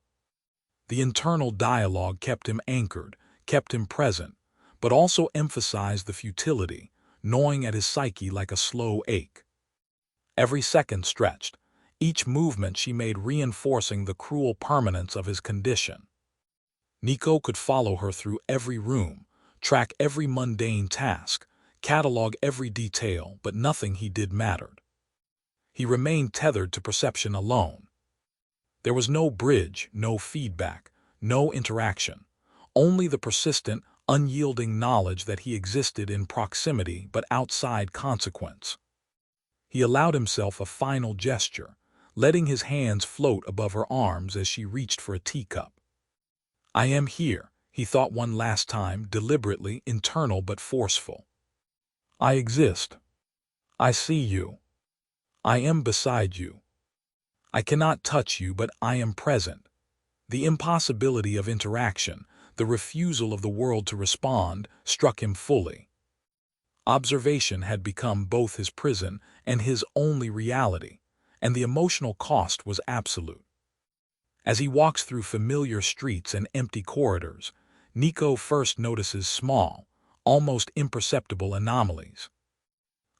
The internal dialogue kept him anchored, kept him present, but also emphasized the futility, gnawing at his psyche like a slow ache. Every second stretched, each movement she made reinforcing the cruel permanence of his condition. Nico could follow her through every room, track every mundane task, catalog every detail, but nothing he did mattered. He remained tethered to perception alone. There was no bridge, no feedback, no interaction, only the persistent, unyielding knowledge that he existed in proximity but outside consequence. He allowed himself a final gesture, letting his hands float above her arms as she reached for a teacup. I am here, he thought one last time, deliberately internal but forceful. I exist. I see you. I am beside you. I cannot touch you, but I am present. The impossibility of interaction, the refusal of the world to respond, struck him fully. Observation had become both his prison and his only reality, and the emotional cost was absolute. As he walks through familiar streets and empty corridors, Nico first notices small, almost imperceptible anomalies.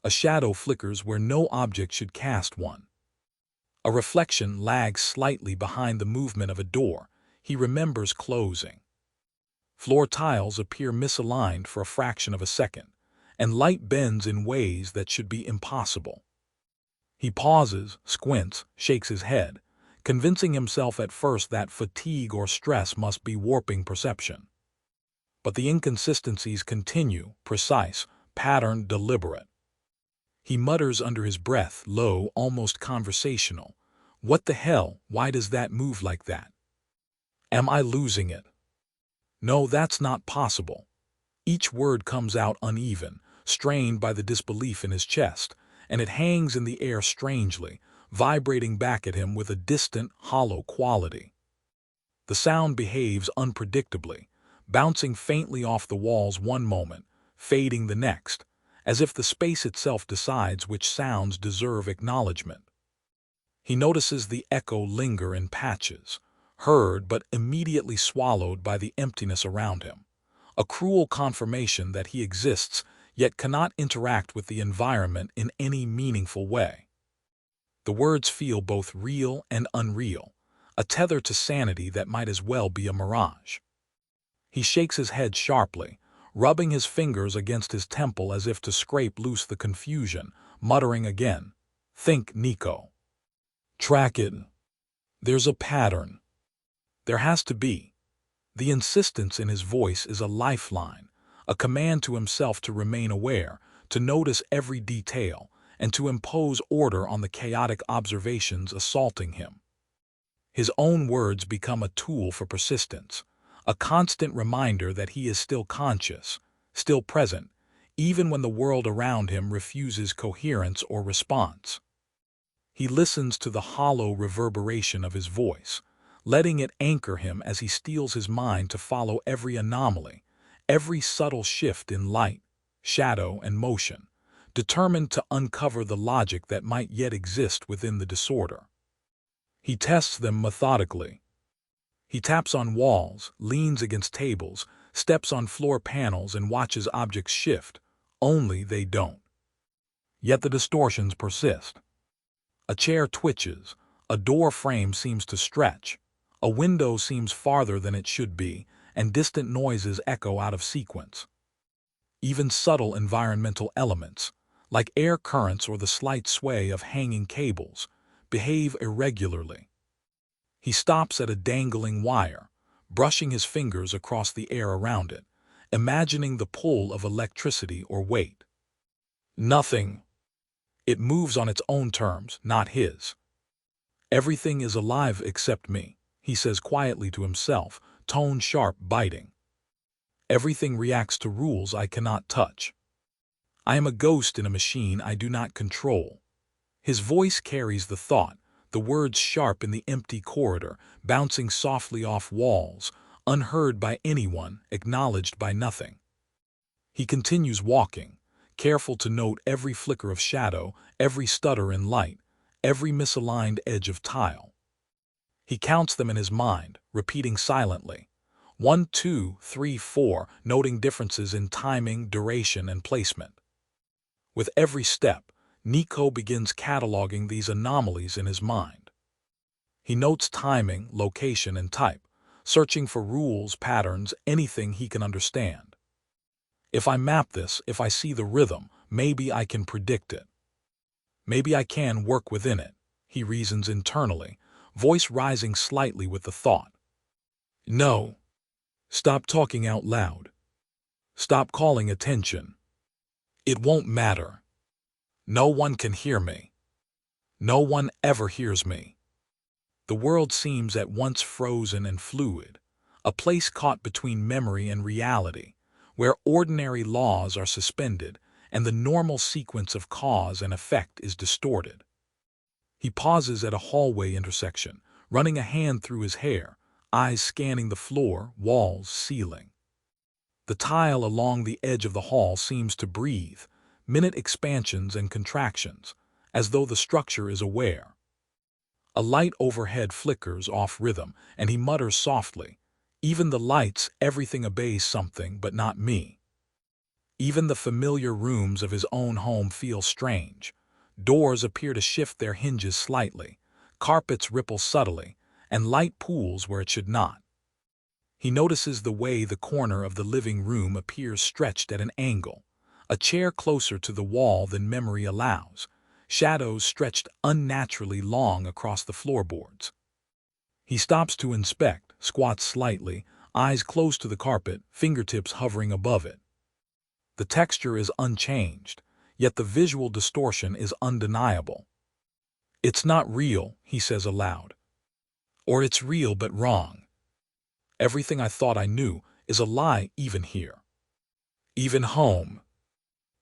A shadow flickers where no object should cast one. A reflection lags slightly behind the movement of a door he remembers closing. Floor tiles appear misaligned for a fraction of a second, and light bends in ways that should be impossible. He pauses, squints, shakes his head, convincing himself at first that fatigue or stress must be warping perception. But the inconsistencies continue, precise, patterned, deliberate. He mutters under his breath, low, almost conversational. What the hell? Why does that move like that? Am I losing it? No, that's not possible. Each word comes out uneven, strained by the disbelief in his chest, and it hangs in the air strangely, vibrating back at him with a distant, hollow quality. The sound behaves unpredictably, bouncing faintly off the walls one moment, fading the next, as if the space itself decides which sounds deserve acknowledgement. He notices the echo linger in patches, heard but immediately swallowed by the emptiness around him, a cruel confirmation that he exists yet cannot interact with the environment in any meaningful way. The words feel both real and unreal, a tether to sanity that might as well be a mirage. He shakes his head sharply, rubbing his fingers against his temple as if to scrape loose the confusion, muttering again, "Think, Nico. Track it. There's a pattern. There has to be." The insistence in his voice is a lifeline, a command to himself to remain aware, to notice every detail, and to impose order on the chaotic observations assaulting him. His own words become a tool for persistence, a constant reminder that he is still conscious, still present, even when the world around him refuses coherence or response. He listens to the hollow reverberation of his voice, letting it anchor him as he steels his mind to follow every anomaly, every subtle shift in light, shadow, and motion, determined to uncover the logic that might yet exist within the disorder. He tests them methodically. He taps on walls, leans against tables, steps on floor panels, and watches objects shift, only they don't. Yet the distortions persist. A chair twitches, a door frame seems to stretch, a window seems farther than it should be, and distant noises echo out of sequence. Even subtle environmental elements, like air currents or the slight sway of hanging cables, behave irregularly. He stops at a dangling wire, brushing his fingers across the air around it, imagining the pull of electricity or weight. Nothing. It moves on its own terms, not his. Everything is alive except me, he says quietly to himself, tone sharp, biting. Everything reacts to rules I cannot touch. I am a ghost in a machine I do not control. His voice carries the thought, the words sharp in the empty corridor, bouncing softly off walls, unheard by anyone, acknowledged by nothing. He continues walking, careful to note every flicker of shadow, every stutter in light, every misaligned edge of tile. He counts them in his mind, repeating silently. 1, 2, 3, 4, noting differences in timing, duration, and placement. With every step, Nico begins cataloging these anomalies in his mind. He notes timing, location, and type, searching for rules, patterns, anything he can understand. If I map this, if I see the rhythm, maybe I can predict it. Maybe I can work within it, he reasons internally, voice rising slightly with the thought. No. Stop talking out loud. Stop calling attention. It won't matter. No one can hear me. No one ever hears me. The world seems at once frozen and fluid, a place caught between memory and reality, where ordinary laws are suspended and the normal sequence of cause and effect is distorted. He pauses at a hallway intersection, running a hand through his hair, eyes scanning the floor, walls, ceiling. The tile along the edge of the hall seems to breathe, minute expansions and contractions, as though the structure is aware. A light overhead flickers off rhythm, and he mutters softly, "Even the lights, everything obeys something, but not me." Even the familiar rooms of his own home feel strange. Doors appear to shift their hinges slightly, carpets ripple subtly, and light pools where it should not. He notices the way the corner of the living room appears stretched at an angle, a chair closer to the wall than memory allows, shadows stretched unnaturally long across the floorboards. He stops to inspect, squats slightly, eyes close to the carpet, fingertips hovering above it. The texture is unchanged, yet the visual distortion is undeniable. "It's not real," he says aloud. "Or it's real but wrong. Everything I thought I knew is a lie even here. Even home."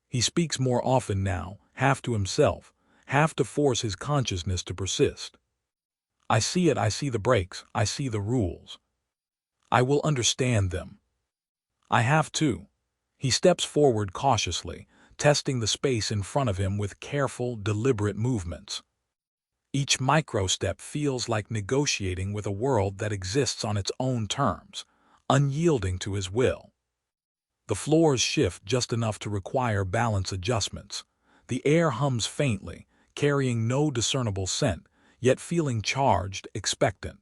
He speaks more often now, half to himself, half to force his consciousness to persist. "I see it, I see the breaks, I see the rules. I will understand them. I have to." He steps forward cautiously, testing the space in front of him with careful, deliberate movements. Each micro-step feels like negotiating with a world that exists on its own terms, unyielding to his will. The floors shift just enough to require balance adjustments. The air hums faintly, carrying no discernible scent, yet feeling charged, expectant.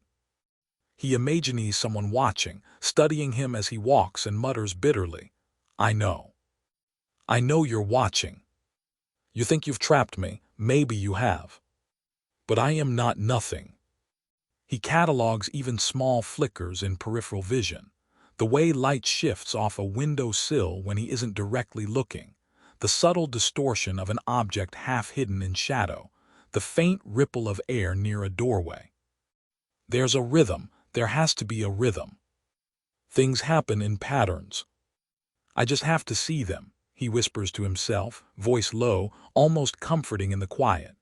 He imagines someone watching, studying him as he walks, and mutters bitterly, "I know. I know you're watching. You think you've trapped me, maybe you have. But I am not nothing." He catalogues even small flickers in peripheral vision, the way light shifts off a window sill when he isn't directly looking, the subtle distortion of an object half hidden in shadow, the faint ripple of air near a doorway. There's a rhythm, there has to be a rhythm. Things happen in patterns. I just have to see them, he whispers to himself, voice low, almost comforting in the quiet.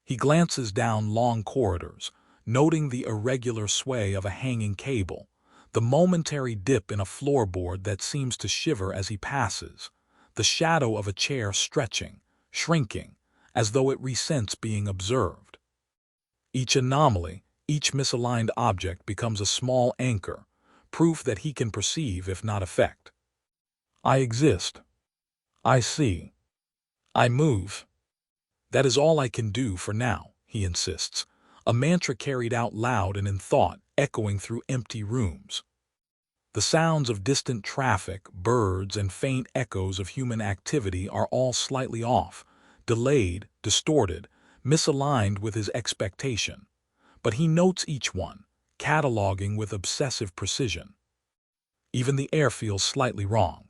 He glances down long corridors, noting the irregular sway of a hanging cable, the momentary dip in a floorboard that seems to shiver as he passes, the shadow of a chair stretching, shrinking, as though it resents being observed. Each anomaly, each misaligned object becomes a small anchor, proof that he can perceive if not affect. "I exist. I see. I move. That is all I can do for now," he insists, a mantra carried out loud and in thought, echoing through empty rooms. The sounds of distant traffic, birds, and faint echoes of human activity are all slightly off, delayed, distorted, misaligned with his expectation. But he notes each one, cataloging with obsessive precision. Even the air feels slightly wrong.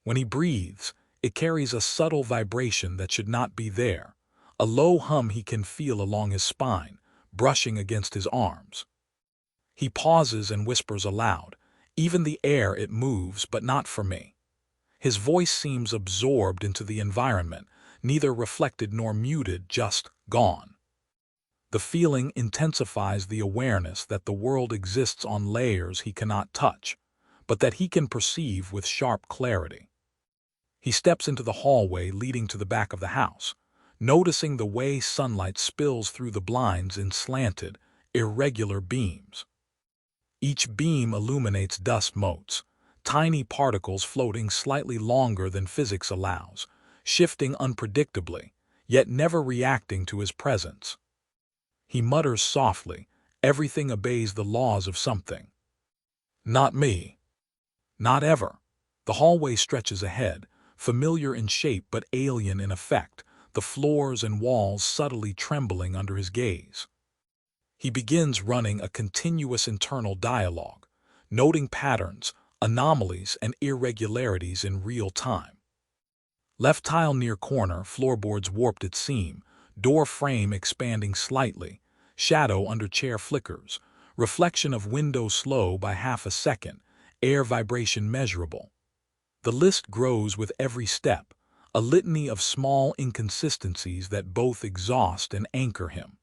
When he breathes, it carries a subtle vibration that should not be there, a low hum he can feel along his spine, brushing against his arms. He pauses and whispers aloud, "Even the air, it moves, but not for me." His voice seems absorbed into the environment, neither reflected nor muted, just gone. The feeling intensifies the awareness that the world exists on layers he cannot touch, but that he can perceive with sharp clarity. He steps into the hallway leading to the back of the house, noticing the way sunlight spills through the blinds in slanted, irregular beams. Each beam illuminates dust motes, tiny particles floating slightly longer than physics allows, shifting unpredictably, yet never reacting to his presence. He mutters softly, everything obeys the laws of something. Not me. Not ever. The hallway stretches ahead, familiar in shape but alien in effect, the floors and walls subtly trembling under his gaze. He begins running a continuous internal dialogue, noting patterns, anomalies, and irregularities in real time. Left tile near corner, floorboards warped at seam, door frame expanding slightly, shadow under chair flickers, reflection of window slow by half a second, air vibration measurable. The list grows with every step, a litany of small inconsistencies that both exhaust and anchor him.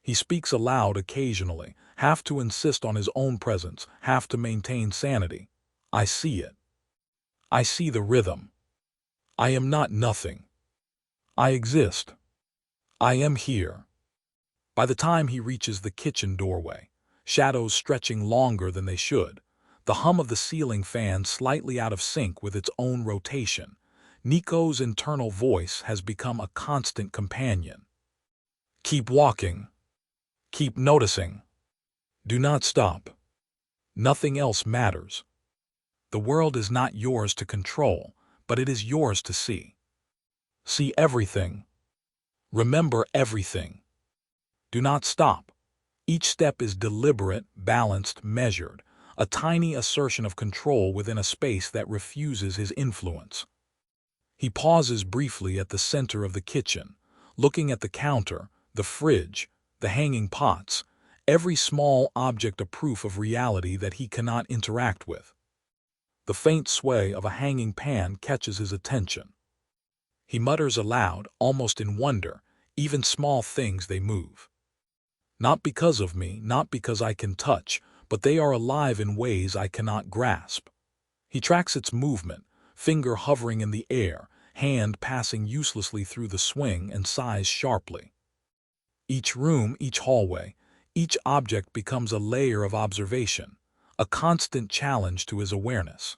He speaks aloud occasionally, half to insist on his own presence, half to maintain sanity. I see it. I see the rhythm. I am not nothing. I exist. I am here. By the time he reaches the kitchen doorway, shadows stretching longer than they should, the hum of the ceiling fan slightly out of sync with its own rotation, Nico's internal voice has become a constant companion. Keep walking. Keep noticing. Do not stop. Nothing else matters. The world is not yours to control, but it is yours to see. See everything. Remember everything. Do not stop. Each step is deliberate, balanced, measured, a tiny assertion of control within a space that refuses his influence. He pauses briefly at the center of the kitchen, looking at the counter, the fridge, the hanging pots, every small object a proof of reality that he cannot interact with. The faint sway of a hanging pan catches his attention. He mutters aloud, almost in wonder, even small things they move. Not because of me, not because I can touch, but they are alive in ways I cannot grasp. He tracks its movement, finger hovering in the air, hand passing uselessly through the swing, and sighs sharply. Each room, each hallway, each object becomes a layer of observation, a constant challenge to his awareness.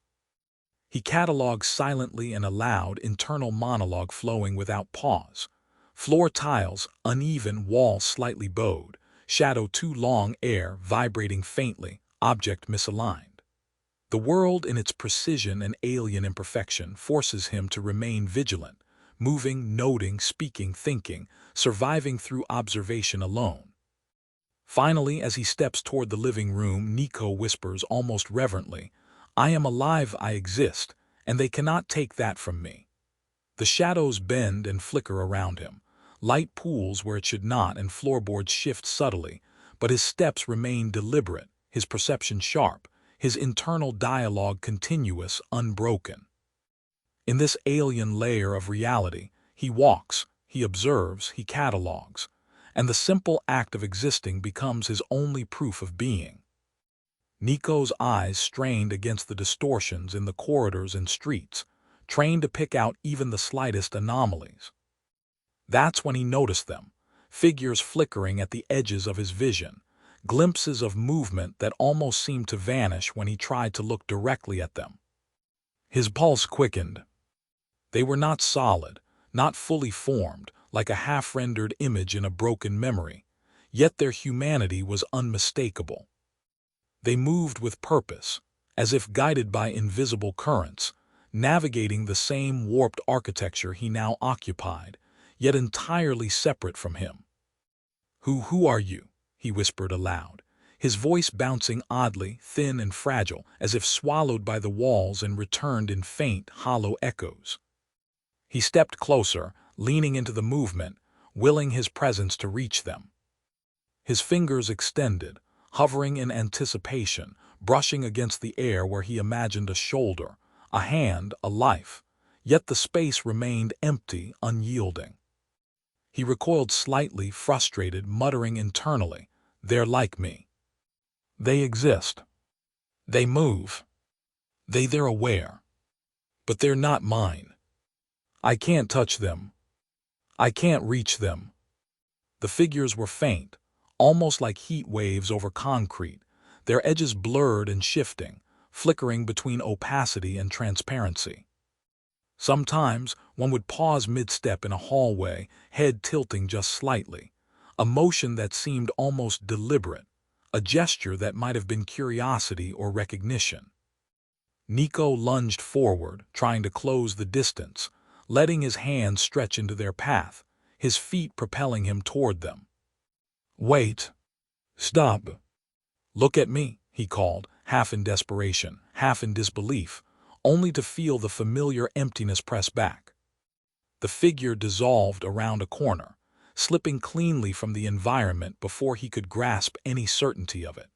He catalogues silently and aloud, internal monologue flowing without pause. Floor tiles, uneven, walls slightly bowed, shadow too long, air vibrating faintly, object misaligned. The world in its precision and alien imperfection forces him to remain vigilant, moving, noting, speaking, thinking, surviving through observation alone. Finally, as he steps toward the living room, Nico whispers almost reverently, I am alive, I exist, and they cannot take that from me. The shadows bend and flicker around him. Light pools where it should not, and floorboards shift subtly, but his steps remain deliberate, his perception sharp, his internal dialogue continuous, unbroken. In this alien layer of reality, he walks, he observes, he catalogues, and the simple act of existing becomes his only proof of being. Nico's eyes strained against the distortions in the corridors and streets, trained to pick out even the slightest anomalies. That's when he noticed them, figures flickering at the edges of his vision, glimpses of movement that almost seemed to vanish when he tried to look directly at them. His pulse quickened. They were not solid, not fully formed, like a half-rendered image in a broken memory, yet their humanity was unmistakable. They moved with purpose, as if guided by invisible currents, navigating the same warped architecture he now occupied, yet entirely separate from him. Who are you?" he whispered aloud, his voice bouncing oddly, thin and fragile, as if swallowed by the walls and returned in faint, hollow echoes. He stepped closer, leaning into the movement, willing his presence to reach them. His fingers extended, hovering in anticipation, brushing against the air where he imagined a shoulder, a hand, a life, yet the space remained empty, unyielding. He recoiled slightly, frustrated, muttering internally, "They're like me. They exist. They move. They're aware. But they're not mine. I can't touch them. I can't reach them." The figures were faint, almost like heat waves over concrete, their edges blurred and shifting, flickering between opacity and transparency. Sometimes one would pause mid-step in a hallway, head tilting just slightly, a motion that seemed almost deliberate, a gesture that might have been curiosity or recognition. Nico lunged forward, trying to close the distance, letting his hands stretch into their path, his feet propelling him toward them. "Wait. Stop. Look at me," he called, half in desperation, half in disbelief, only to feel the familiar emptiness press back. The figure dissolved around a corner, slipping cleanly from the environment before he could grasp any certainty of it.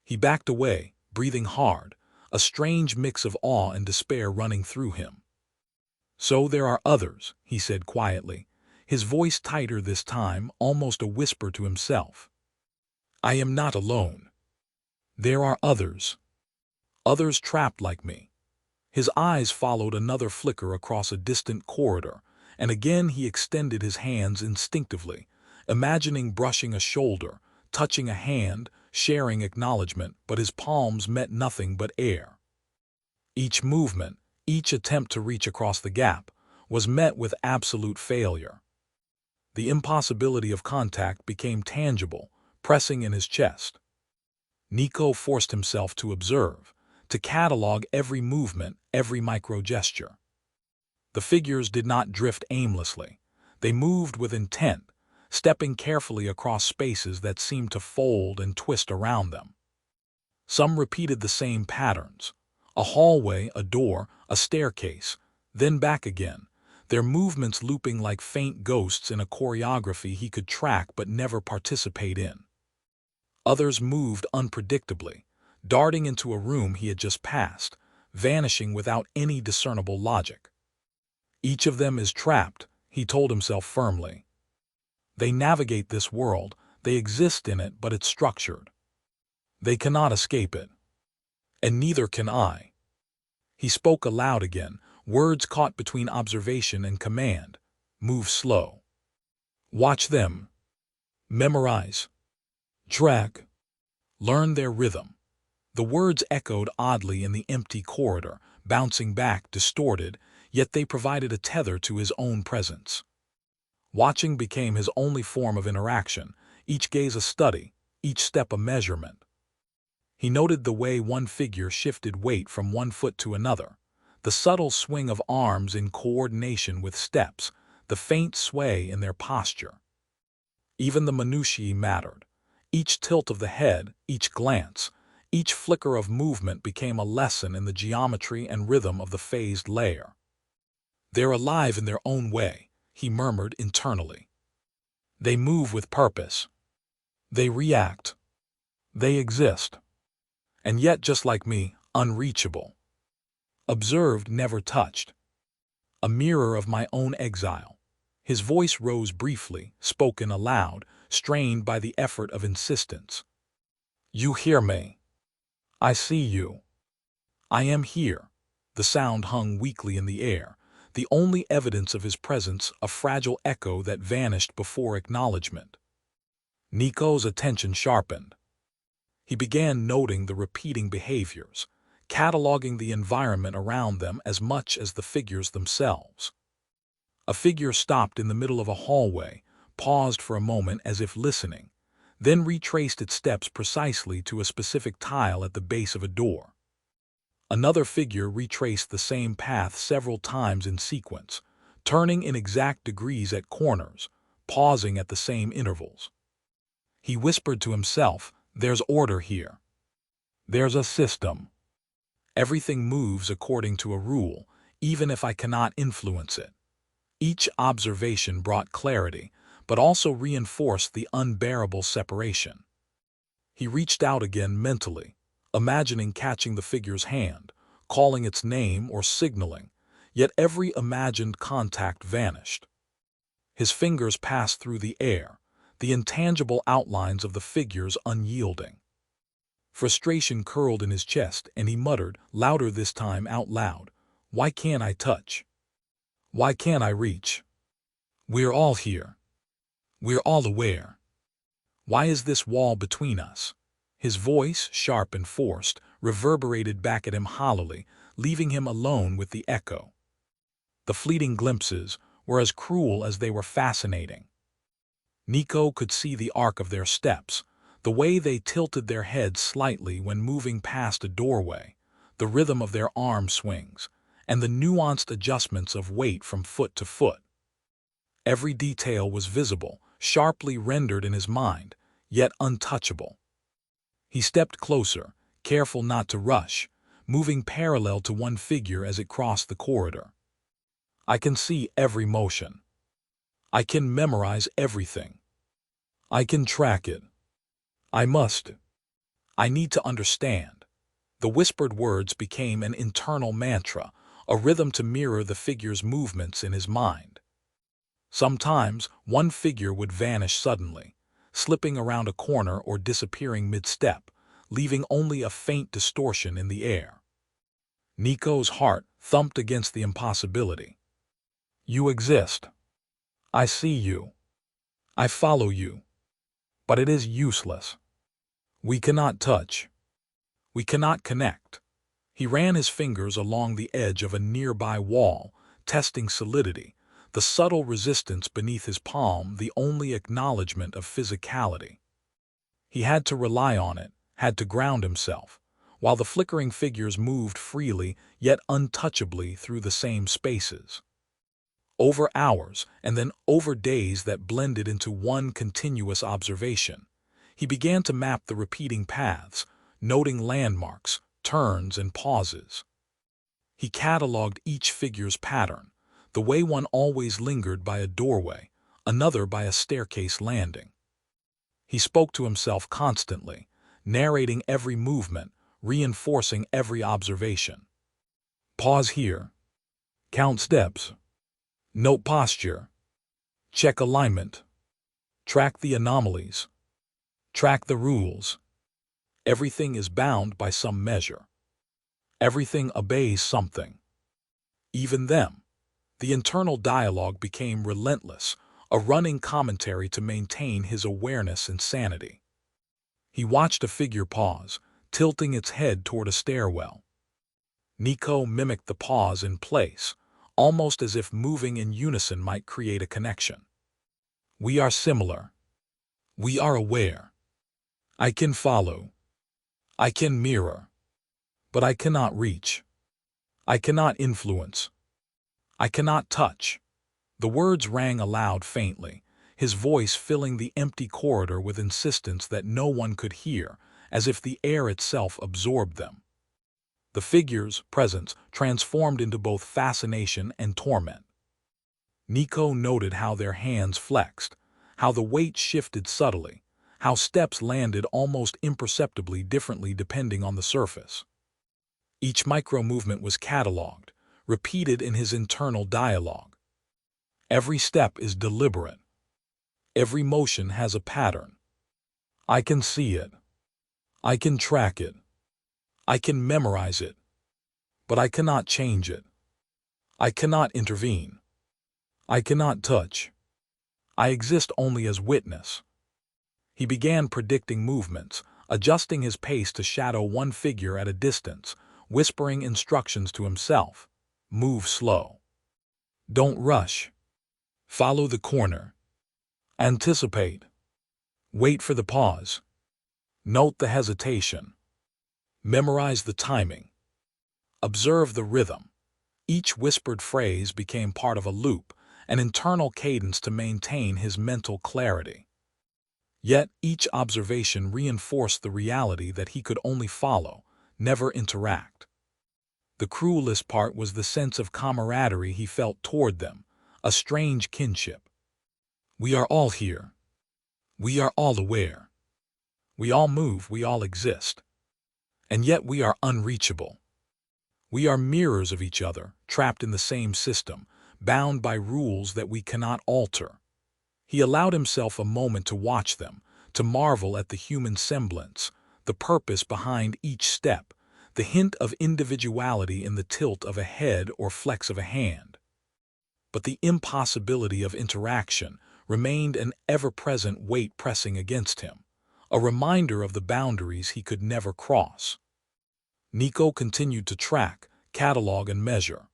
He backed away, breathing hard, a strange mix of awe and despair running through him. "So there are others," he said quietly, his voice tighter this time, almost a whisper to himself. "I am not alone. There are others. Others trapped like me." His eyes followed another flicker across a distant corridor, and again he extended his hands instinctively, imagining brushing a shoulder, touching a hand, sharing acknowledgement, but his palms met nothing but air. Each movement, each attempt to reach across the gap, was met with absolute failure. The impossibility of contact became tangible, pressing in his chest. Nico forced himself to observe, to catalog every movement, every micro-gesture. The figures did not drift aimlessly. They moved with intent, stepping carefully across spaces that seemed to fold and twist around them. Some repeated the same patterns: a hallway, a door, a staircase, then back again, their movements looping like faint ghosts in a choreography he could track but never participate in. Others moved unpredictably, darting into a room he had just passed, vanishing without any discernible logic. Each of them is trapped, he told himself firmly. They navigate this world, they exist in it, but it's structured. They cannot escape it. And neither can I. He spoke aloud again, words caught between observation and command. Move slow. Watch them. Memorize. Track. Learn their rhythm. The words echoed oddly in the empty corridor, bouncing back, distorted, yet they provided a tether to his own presence. Watching became his only form of interaction, each gaze a study, each step a measurement. He noted the way one figure shifted weight from one foot to another, the subtle swing of arms in coordination with steps, the faint sway in their posture. Even the minutiae mattered. Each tilt of the head, each glance, each flicker of movement became a lesson in the geometry and rhythm of the phased layer. "They're alive in their own way," he murmured internally. "They move with purpose. They react. They exist. And yet, just like me, unreachable. Observed, never touched. A mirror of my own exile." His voice rose briefly, spoken aloud, strained by the effort of insistence. "You hear me. I see you. I am here." The sound hung weakly in the air, the only evidence of his presence a fragile echo that vanished before acknowledgement. Nico's attention sharpened. He began noting the repeating behaviors, cataloging the environment around them as much as the figures themselves. A figure stopped in the middle of a hallway, paused for a moment as if listening, then retraced its steps precisely to a specific tile at the base of a door. Another figure retraced the same path several times in sequence, turning in exact degrees at corners, pausing at the same intervals. He whispered to himself, "There's order here. There's a system. Everything moves according to a rule, even if I cannot influence it." Each observation brought clarity, but also reinforced the unbearable separation. He reached out again mentally, imagining catching the figure's hand, calling its name or signaling, yet every imagined contact vanished. His fingers passed through the air, the intangible outlines of the figures unyielding. Frustration curled in his chest, and he muttered, louder this time out loud, "Why can't I touch? Why can't I reach? We're all here. We're all aware. Why is this wall between us?" His voice, sharp and forced, reverberated back at him hollowly, leaving him alone with the echo. The fleeting glimpses were as cruel as they were fascinating. Nico could see the arc of their steps, the way they tilted their heads slightly when moving past a doorway, the rhythm of their arm swings, and the nuanced adjustments of weight from foot to foot. Every detail was visible, sharply rendered in his mind, yet untouchable. He stepped closer, careful not to rush, moving parallel to one figure as it crossed the corridor. "I can see every motion. I can memorize everything. I can track it. I must. I need to understand." The whispered words became an internal mantra, a rhythm to mirror the figure's movements in his mind. Sometimes one figure would vanish suddenly, slipping around a corner or disappearing mid-step, leaving only a faint distortion in the air. Nico's heart thumped against the impossibility. "You exist. I see you. I follow you. But it is useless. We cannot touch. We cannot connect." He ran his fingers along the edge of a nearby wall, testing solidity, the subtle resistance beneath his palm the only acknowledgement of physicality. He had to rely on it, had to ground himself, while the flickering figures moved freely yet untouchably through the same spaces. Over hours, and then over days that blended into one continuous observation, he began to map the repeating paths, noting landmarks, turns, and pauses. He cataloged each figure's pattern, the way one always lingered by a doorway, another by a staircase landing. He spoke to himself constantly, narrating every movement, reinforcing every observation. Pause here. Count steps. Note posture. Check alignment. Track the anomalies. Track the rules. Everything is bound by some measure. Everything obeys something. Even them. The internal dialogue became relentless, a running commentary to maintain his awareness and sanity. He watched a figure pause, tilting its head toward a stairwell. Nico mimicked the pause in place, almost as if moving in unison might create a connection. "We are similar. We are aware. I can follow. I can mirror. But I cannot reach. I cannot influence. I cannot touch." The words rang aloud faintly, his voice filling the empty corridor with insistence that no one could hear, as if the air itself absorbed them. The figures' presence transformed into both fascination and torment. Nico noted how their hands flexed, how the weight shifted subtly, how steps landed almost imperceptibly differently depending on the surface. Each micro-movement was catalogued, repeated in his internal dialogue. Every step is deliberate. Every motion has a pattern. I can see it. I can track it. I can memorize it. But I cannot change it. I cannot intervene. I cannot touch. I exist only as witness. He began predicting movements, adjusting his pace to shadow one figure at a distance, whispering instructions to himself. Move slow. Don't rush. Follow the corner. Anticipate. Wait for the pause. Note the hesitation. Memorize the timing. Observe the rhythm. Each whispered phrase became part of a loop, an internal cadence to maintain his mental clarity. Yet each observation reinforced the reality that he could only follow, never interact. The cruelest part was the sense of camaraderie he felt toward them, a strange kinship. We are all here. We are all aware. We all move, we all exist. And yet we are unreachable. We are mirrors of each other, trapped in the same system, bound by rules that we cannot alter. He allowed himself a moment to watch them, to marvel at the human semblance, the purpose behind each step, the hint of individuality in the tilt of a head or flex of a hand. But the impossibility of interaction remained an ever-present weight pressing against him, a reminder of the boundaries he could never cross. Nico continued to track, catalog, and measure.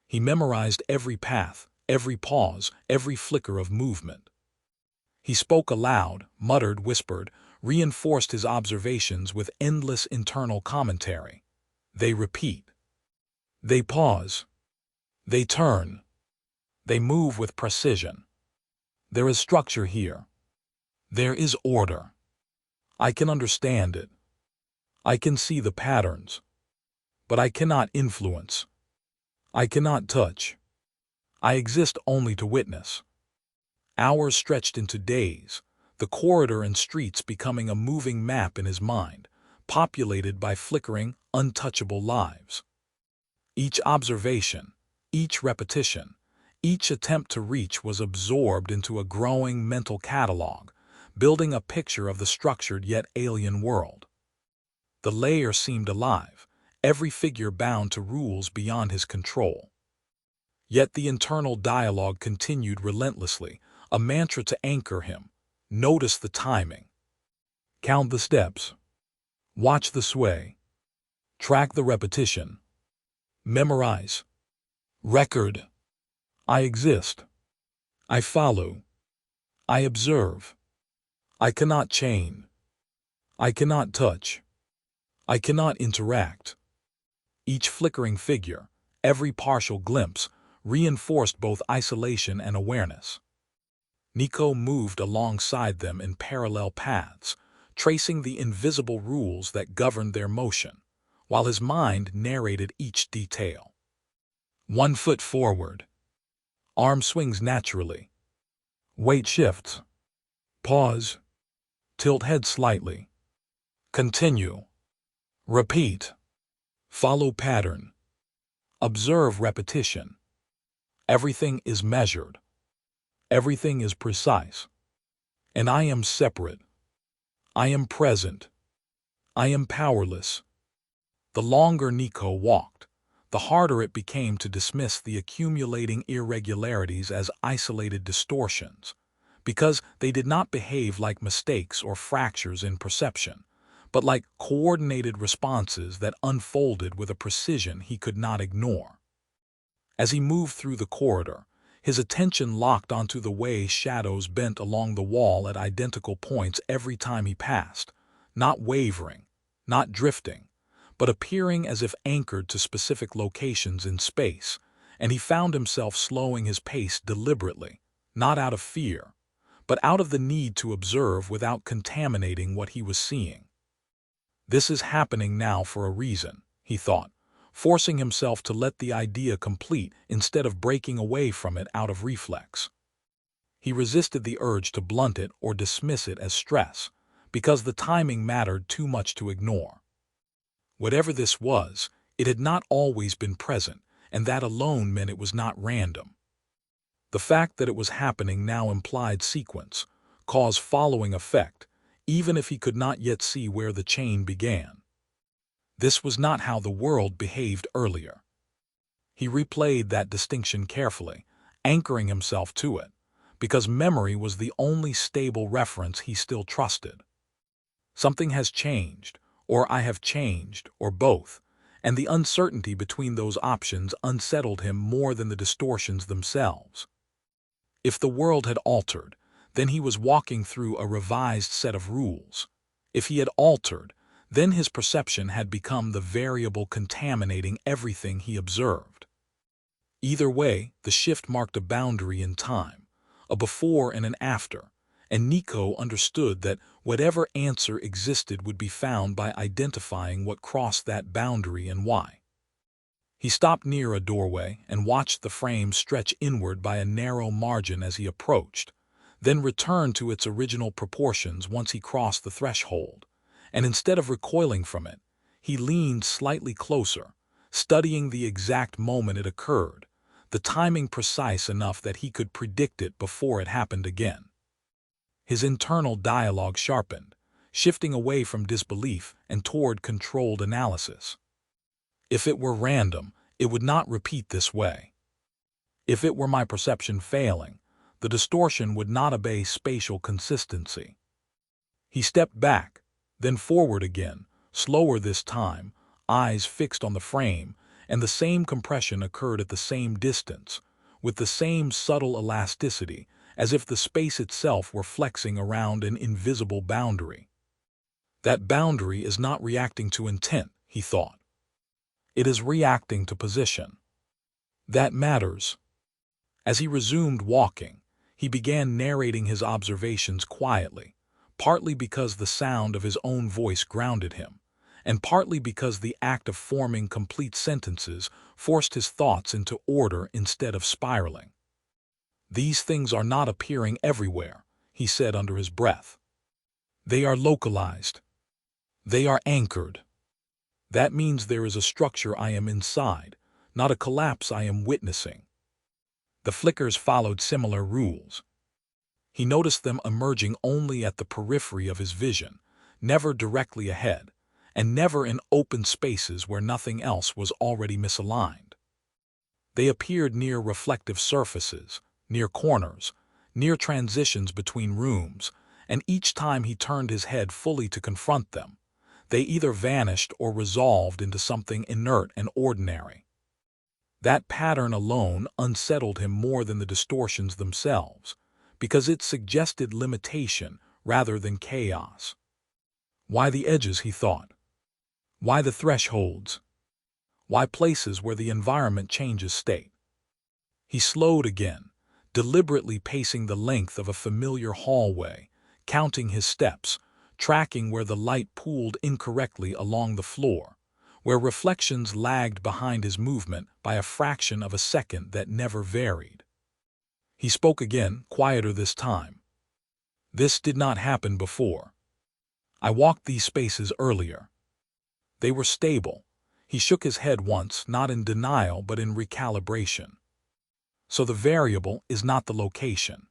He memorized every path, every pause, every flicker of movement. He spoke aloud, muttered, whispered, reinforced his observations with endless internal commentary. They repeat. They pause. They turn. They move with precision. There is structure here. There is order. I can understand it. I can see the patterns. But I cannot influence. I cannot touch. I exist only to witness. Hours stretched into days, the corridor and streets becoming a moving map in his mind, populated by flickering, untouchable lives. Each observation, each repetition, each attempt to reach was absorbed into a growing mental catalog, building a picture of the structured yet alien world. The layer seemed alive, every figure bound to rules beyond his control. Yet the internal dialogue continued relentlessly, a mantra to anchor him. Notice the timing. Count the steps. Watch the sway. Track the repetition. Memorize. Record. I exist. I follow. I observe. I cannot chain. I cannot touch. I cannot interact. Each flickering figure, every partial glimpse, reinforced both isolation and awareness. Nico moved alongside them in parallel paths, tracing the invisible rules that governed their motion, while his mind narrated each detail. 1 foot forward. Arm swings naturally. Weight shifts. Pause. Tilt head slightly. Continue. Repeat. Follow pattern. Observe repetition. Everything is measured. Everything is precise. And I am separate. I am present. I am powerless. The longer Nico walked, the harder it became to dismiss the accumulating irregularities as isolated distortions, because they did not behave like mistakes or fractures in perception, but like coordinated responses that unfolded with a precision he could not ignore. As he moved through the corridor, his attention locked onto the way shadows bent along the wall at identical points every time he passed, not wavering, not drifting, but appearing as if anchored to specific locations in space, and he found himself slowing his pace deliberately, not out of fear, but out of the need to observe without contaminating what he was seeing. This is happening now for a reason, he thought, forcing himself to let the idea complete instead of breaking away from it out of reflex. He resisted the urge to blunt it or dismiss it as stress, because the timing mattered too much to ignore. Whatever this was, it had not always been present, and that alone meant it was not random. The fact that it was happening now implied sequence, cause-following effect, even if he could not yet see where the chain began. This was not how the world behaved earlier. He replayed that distinction carefully, anchoring himself to it, because memory was the only stable reference he still trusted. Something has changed, or I have changed, or both, and the uncertainty between those options unsettled him more than the distortions themselves. If the world had altered, then he was walking through a revised set of rules. If he had altered, then his perception had become the variable contaminating everything he observed. Either way, the shift marked a boundary in time, a before and an after, and Nico understood that whatever answer existed would be found by identifying what crossed that boundary and why. He stopped near a doorway and watched the frame stretch inward by a narrow margin as he approached, then returned to its original proportions once he crossed the threshold, and instead of recoiling from it, he leaned slightly closer, studying the exact moment it occurred, the timing precise enough that he could predict it before it happened again. His internal dialogue sharpened, shifting away from disbelief and toward controlled analysis. If it were random, it would not repeat this way. If it were my perception failing, the distortion would not obey spatial consistency. He stepped back, then forward again, slower this time, eyes fixed on the frame, and the same compression occurred at the same distance, with the same subtle elasticity, as if the space itself were flexing around an invisible boundary. That boundary is not reacting to intent, he thought. It is reacting to position. That matters. As he resumed walking, he began narrating his observations quietly, partly because the sound of his own voice grounded him, and partly because the act of forming complete sentences forced his thoughts into order instead of spiraling. These things are not appearing everywhere, he said under his breath. They are localized. They are anchored. That means there is a structure I am inside, not a collapse I am witnessing. The flickers followed similar rules. He noticed them emerging only at the periphery of his vision, never directly ahead, and never in open spaces where nothing else was already misaligned. They appeared near reflective surfaces, near corners, near transitions between rooms, and each time he turned his head fully to confront them, they either vanished or resolved into something inert and ordinary. That pattern alone unsettled him more than the distortions themselves, because it suggested limitation rather than chaos. Why the edges, he thought? Why the thresholds? Why places where the environment changes state? He slowed again, deliberately pacing the length of a familiar hallway, counting his steps, tracking where the light pooled incorrectly along the floor, where reflections lagged behind his movement by a fraction of a second that never varied. He spoke again, quieter this time. This did not happen before. I walked these spaces earlier. They were stable. He shook his head once, not in denial but in recalibration. So the variable is not the location.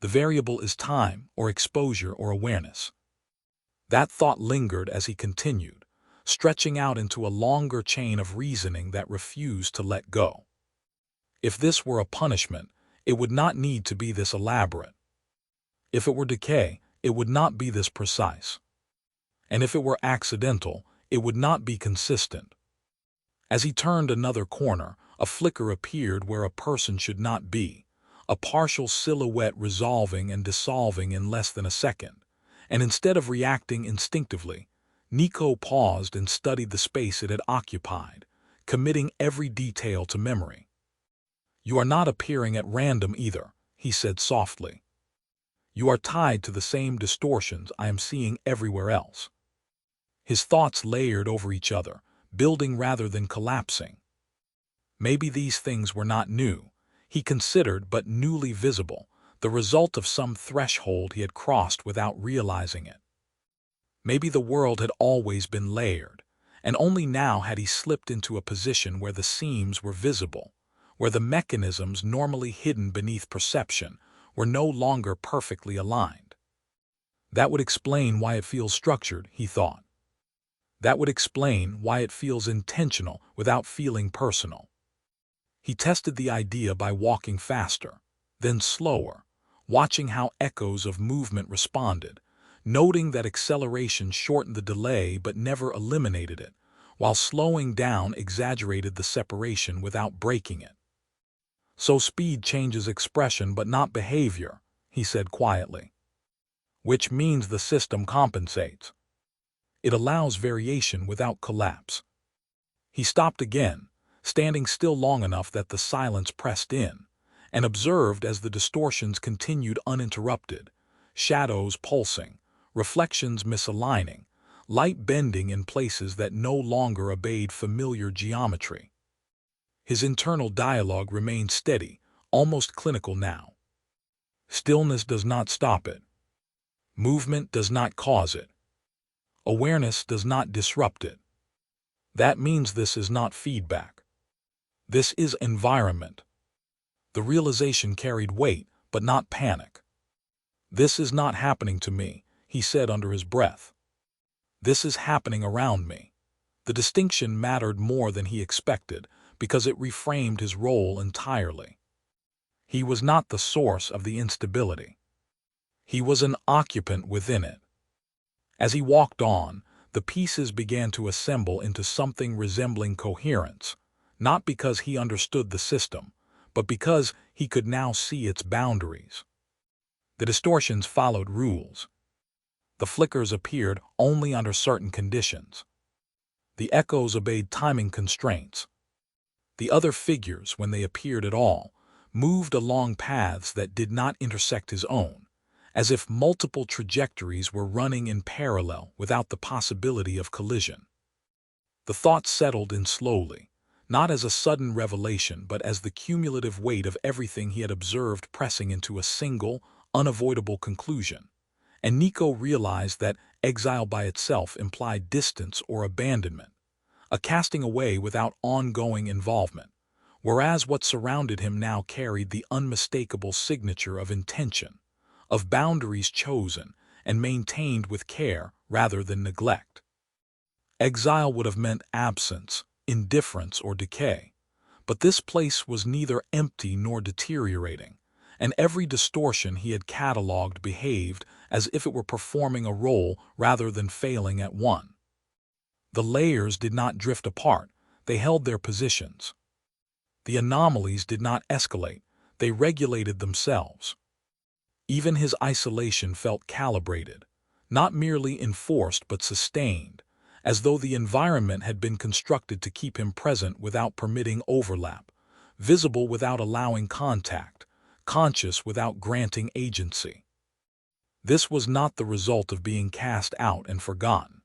The variable is time, or exposure, or awareness. That thought lingered as he continued, stretching out into a longer chain of reasoning that refused to let go. If this were a punishment, it would not need to be this elaborate. If it were decay, it would not be this precise. And if it were accidental, it would not be consistent. As he turned another corner, a flicker appeared where a person should not be, a partial silhouette resolving and dissolving in less than a second, and instead of reacting instinctively, Nico paused and studied the space it had occupied, committing every detail to memory. You are not appearing at random either, he said softly. You are tied to the same distortions I am seeing everywhere else. His thoughts layered over each other, building rather than collapsing. Maybe these things were not new, he considered, but newly visible, the result of some threshold he had crossed without realizing it. Maybe the world had always been layered, and only now had he slipped into a position where the seams were visible, where the mechanisms normally hidden beneath perception were no longer perfectly aligned. That would explain why it feels structured, he thought. That would explain why it feels intentional without feeling personal. He tested the idea by walking faster, then slower, watching how echoes of movement responded, noting that acceleration shortened the delay but never eliminated it, while slowing down exaggerated the separation without breaking it. So speed changes expression but not behavior, he said quietly. Which means the system compensates. It allows variation without collapse. He stopped again, standing still long enough that the silence pressed in, and observed as the distortions continued uninterrupted, shadows pulsing, reflections misaligning, light bending in places that no longer obeyed familiar geometry. His internal dialogue remained steady, almost clinical now. Stillness does not stop it. Movement does not cause it. Awareness does not disrupt it. That means this is not feedback. This is environment. The realization carried weight, but not panic. This is not happening to me, he said under his breath. This is happening around me. The distinction mattered more than he expected because it reframed his role entirely. He was not the source of the instability. He was an occupant within it. As he walked on, the pieces began to assemble into something resembling coherence, not because he understood the system, but because he could now see its boundaries. The distortions followed rules. The flickers appeared only under certain conditions. The echoes obeyed timing constraints. The other figures, when they appeared at all, moved along paths that did not intersect his own, as if multiple trajectories were running in parallel without the possibility of collision. The thought settled in slowly, not as a sudden revelation but as the cumulative weight of everything he had observed pressing into a single, unavoidable conclusion. And Nico realized that exile by itself implied distance or abandonment, a casting away without ongoing involvement, whereas what surrounded him now carried the unmistakable signature of intention, of boundaries chosen and maintained with care rather than neglect. Exile would have meant absence, indifference, or decay, but this place was neither empty nor deteriorating, and every distortion he had catalogued behaved as if it were performing a role rather than failing at one. The layers did not drift apart, they held their positions. The anomalies did not escalate, they regulated themselves. Even his isolation felt calibrated, not merely enforced but sustained, as though the environment had been constructed to keep him present without permitting overlap, visible without allowing contact, conscious without granting agency. This was not the result of being cast out and forgotten.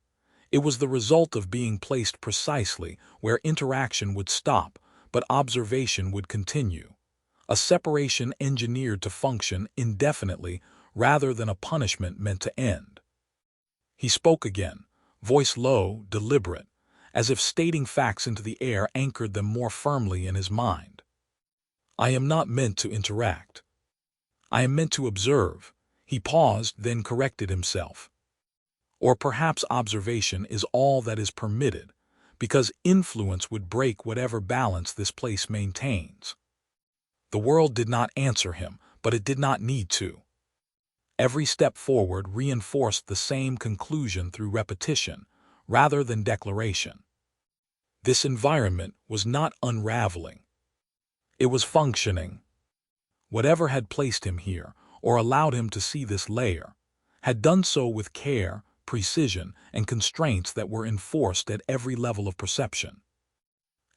It was the result of being placed precisely where interaction would stop, but observation would continue. A separation engineered to function indefinitely rather than a punishment meant to end. He spoke again, voice low, deliberate, as if stating facts into the air anchored them more firmly in his mind. I am not meant to interact. I am meant to observe. He paused, then corrected himself. Or perhaps observation is all that is permitted, because influence would break whatever balance this place maintains. The world did not answer him, but it did not need to. Every step forward reinforced the same conclusion through repetition, rather than declaration. This environment was not unraveling. It was functioning. Whatever had placed him here, or allowed him to see this layer, had done so with care, precision, and constraints that were enforced at every level of perception.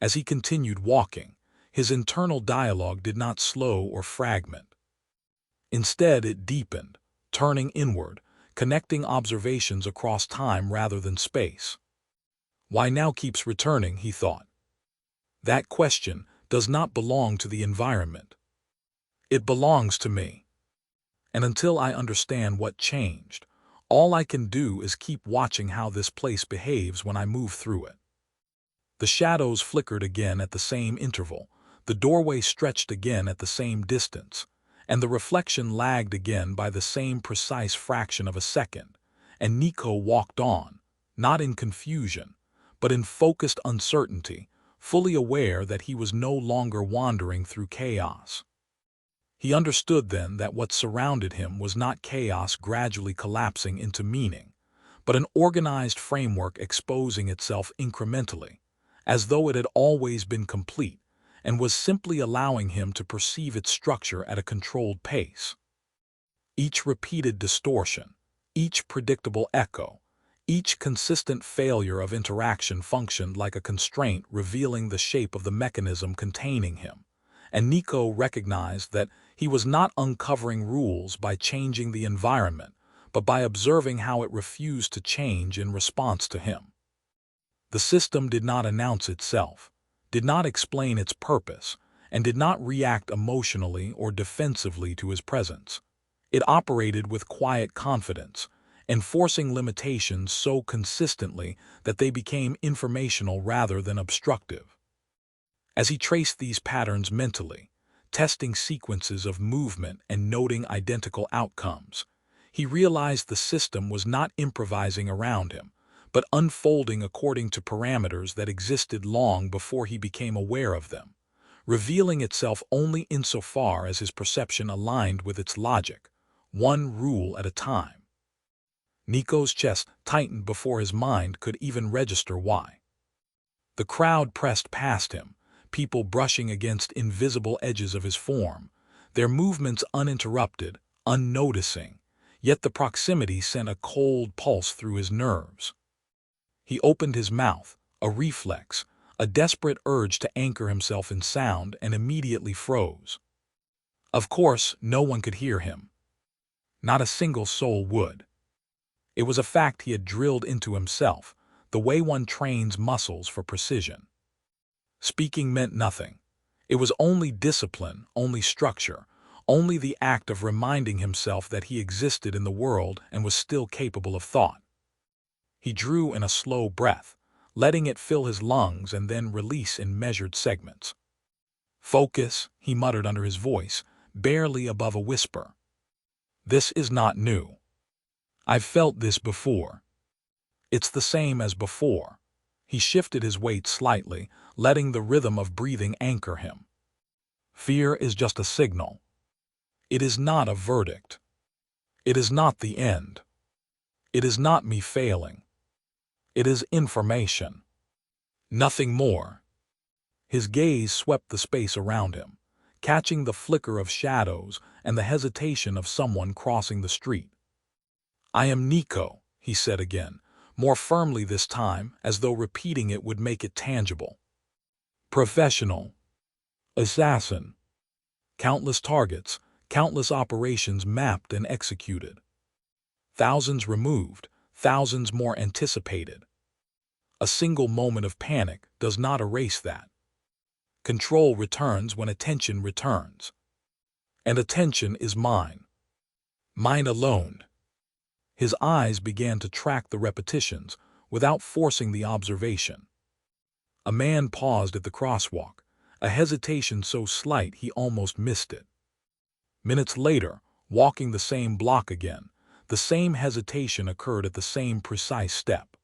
As he continued walking, his internal dialogue did not slow or fragment. Instead, it deepened, turning inward, connecting observations across time rather than space. Why now keeps returning, he thought. That question does not belong to the environment. It belongs to me. And until I understand what changed, all I can do is keep watching how this place behaves when I move through it. The shadows flickered again at the same interval, the doorway stretched again at the same distance, and the reflection lagged again by the same precise fraction of a second, and Nico walked on, not in confusion, but in focused uncertainty, fully aware that he was no longer wandering through chaos. He understood then that what surrounded him was not chaos gradually collapsing into meaning, but an organized framework exposing itself incrementally, as though it had always been complete, and was simply allowing him to perceive its structure at a controlled pace. Each repeated distortion, each predictable echo, each consistent failure of interaction functioned like a constraint revealing the shape of the mechanism containing him, and Nico recognized that he was not uncovering rules by changing the environment, but by observing how it refused to change in response to him. The system did not announce itself, did not explain its purpose, and did not react emotionally or defensively to his presence. It operated with quiet confidence, enforcing limitations so consistently that they became informational rather than obstructive. As he traced these patterns mentally, testing sequences of movement and noting identical outcomes, he realized the system was not improvising around him, but unfolding according to parameters that existed long before he became aware of them, revealing itself only insofar as his perception aligned with its logic, one rule at a time. Nico's chest tightened before his mind could even register why. The crowd pressed past him, people brushing against invisible edges of his form, their movements uninterrupted, unnoticing, yet the proximity sent a cold pulse through his nerves. He opened his mouth, a reflex, a desperate urge to anchor himself in sound, and immediately froze. Of course, no one could hear him. Not a single soul would. It was a fact he had drilled into himself, the way one trains muscles for precision. Speaking meant nothing. It was only discipline, only structure, only the act of reminding himself that he existed in the world and was still capable of thought. He drew in a slow breath, letting it fill his lungs and then release in measured segments. "Focus," he muttered under his voice, barely above a whisper. "This is not new. I've felt this before. It's the same as before." He shifted his weight slightly, letting the rhythm of breathing anchor him. "Fear is just a signal. It is not a verdict. It is not the end. It is not me failing. It is information. Nothing more." His gaze swept the space around him, catching the flicker of shadows and the hesitation of someone crossing the street. "I am Nico," he said again, more firmly this time, as though repeating it would make it tangible. "Professional. Assassin. Countless targets, countless operations mapped and executed. Thousands removed, thousands more anticipated. A single moment of panic does not erase that. Control returns when attention returns. And attention is mine. Mine alone." His eyes began to track the repetitions without forcing the observation. A man paused at the crosswalk, a hesitation so slight he almost missed it. Minutes later, walking the same block again, the same hesitation occurred at the same precise step.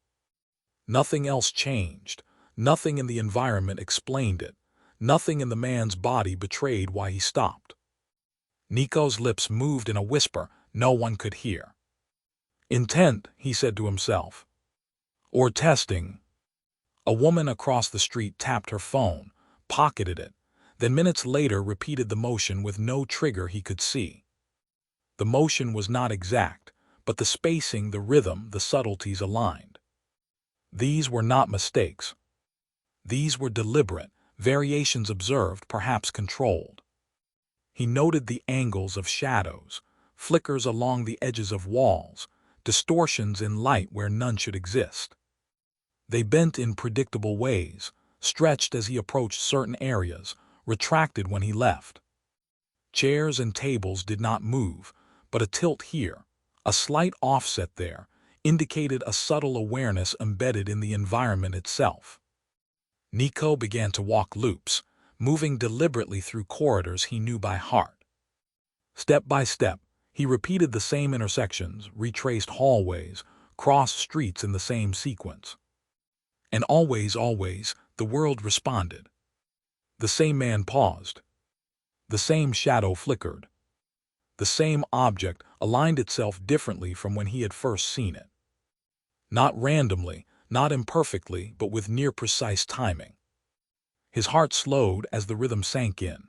Nothing else changed, nothing in the environment explained it, nothing in the man's body betrayed why he stopped. Nico's lips moved in a whisper no one could hear. "Intent," he said to himself. "Or testing." A woman across the street tapped her phone, pocketed it, then minutes later repeated the motion with no trigger he could see. The motion was not exact, but the spacing, the rhythm, the subtleties aligned. These were not mistakes. These were deliberate, variations observed, perhaps controlled. He noted the angles of shadows, flickers along the edges of walls, distortions in light where none should exist. They bent in predictable ways, stretched as he approached certain areas, retracted when he left. Chairs and tables did not move, but a tilt here, a slight offset there, indicated a subtle awareness embedded in the environment itself. Nico began to walk loops, moving deliberately through corridors he knew by heart. Step by step, he repeated the same intersections, retraced hallways, crossed streets in the same sequence. And always, the world responded. The same man paused. The same shadow flickered. The same object aligned itself differently from when he had first seen it. Not randomly, not imperfectly, but with near-precise timing. His heart slowed as the rhythm sank in.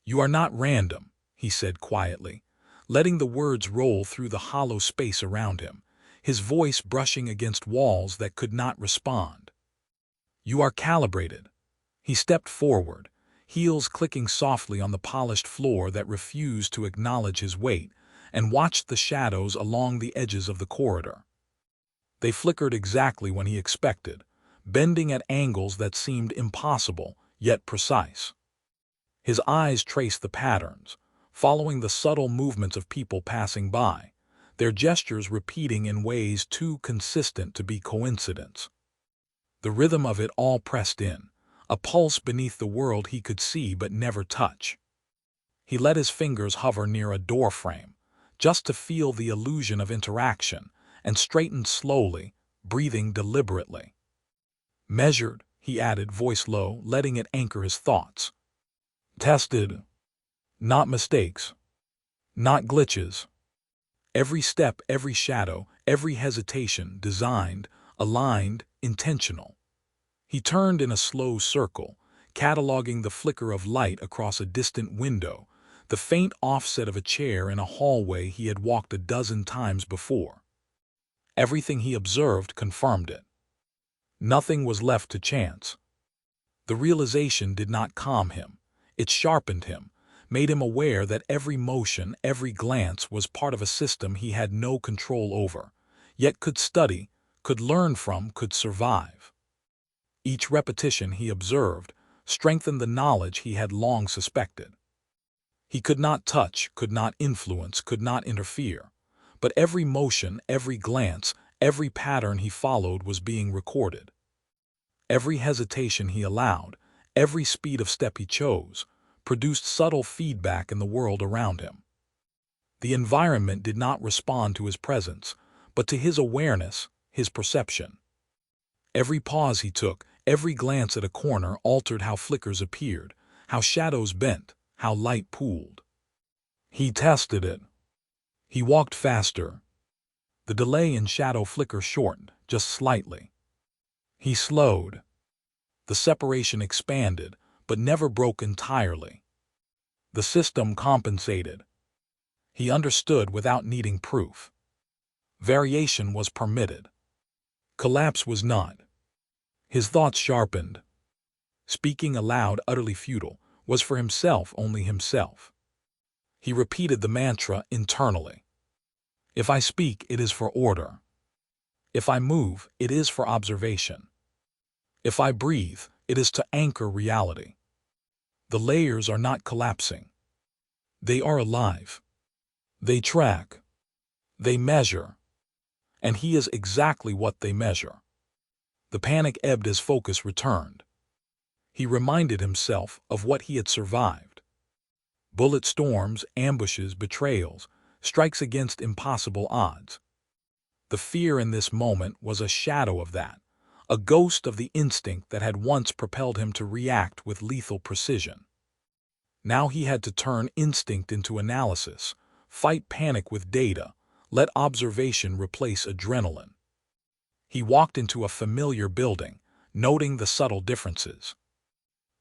"You are not random," he said quietly, letting the words roll through the hollow space around him, his voice brushing against walls that could not respond. "You are calibrated." He stepped forward, heels clicking softly on the polished floor that refused to acknowledge his weight, and watched the shadows along the edges of the corridor. They flickered exactly when he expected, bending at angles that seemed impossible, yet precise. His eyes traced the patterns, following the subtle movements of people passing by, their gestures repeating in ways too consistent to be coincidence. The rhythm of it all pressed in, a pulse beneath the world he could see but never touch. He let his fingers hover near a door frame, just to feel the illusion of interaction, and straightened slowly, breathing deliberately. Measured, he added, voice low, letting it anchor his thoughts. Tested. Not mistakes. Not glitches. Every step, every shadow, every hesitation, designed, aligned, intentional. He turned in a slow circle, cataloging the flicker of light across a distant window, the faint offset of a chair in a hallway he had walked a dozen times before. Everything he observed confirmed it. Nothing was left to chance. The realization did not calm him. It sharpened him, made him aware that every motion, every glance was part of a system he had no control over, yet could study, could learn from, could survive. Each repetition he observed strengthened the knowledge he had long suspected. He could not touch, could not influence, could not interfere, but every motion, every glance, every pattern he followed was being recorded. Every hesitation he allowed, every speed of step he chose, produced subtle feedback in the world around him. The environment did not respond to his presence, but to his awareness, his perception. Every pause he took, every glance at a corner altered how flickers appeared, how shadows bent, how light pooled. He tested it. He walked faster. The delay in shadow flicker shortened, just slightly. He slowed. The separation expanded, but never broke entirely. The system compensated. He understood without needing proof. Variation was permitted. Collapse was not. His thoughts sharpened. Speaking aloud, utterly futile, was for himself only himself. He repeated the mantra internally. If I speak, it is for order. If I move, it is for observation. If I breathe, it is to anchor reality. The layers are not collapsing. They are alive. They track. They measure. And he is exactly what they measure. The panic ebbed as focus returned. He reminded himself of what he had survived. Bullet storms, ambushes, betrayals, strikes against impossible odds. The fear in this moment was a shadow of that, a ghost of the instinct that had once propelled him to react with lethal precision. Now he had to turn instinct into analysis, fight panic with data, let observation replace adrenaline. He walked into a familiar building, noting the subtle differences.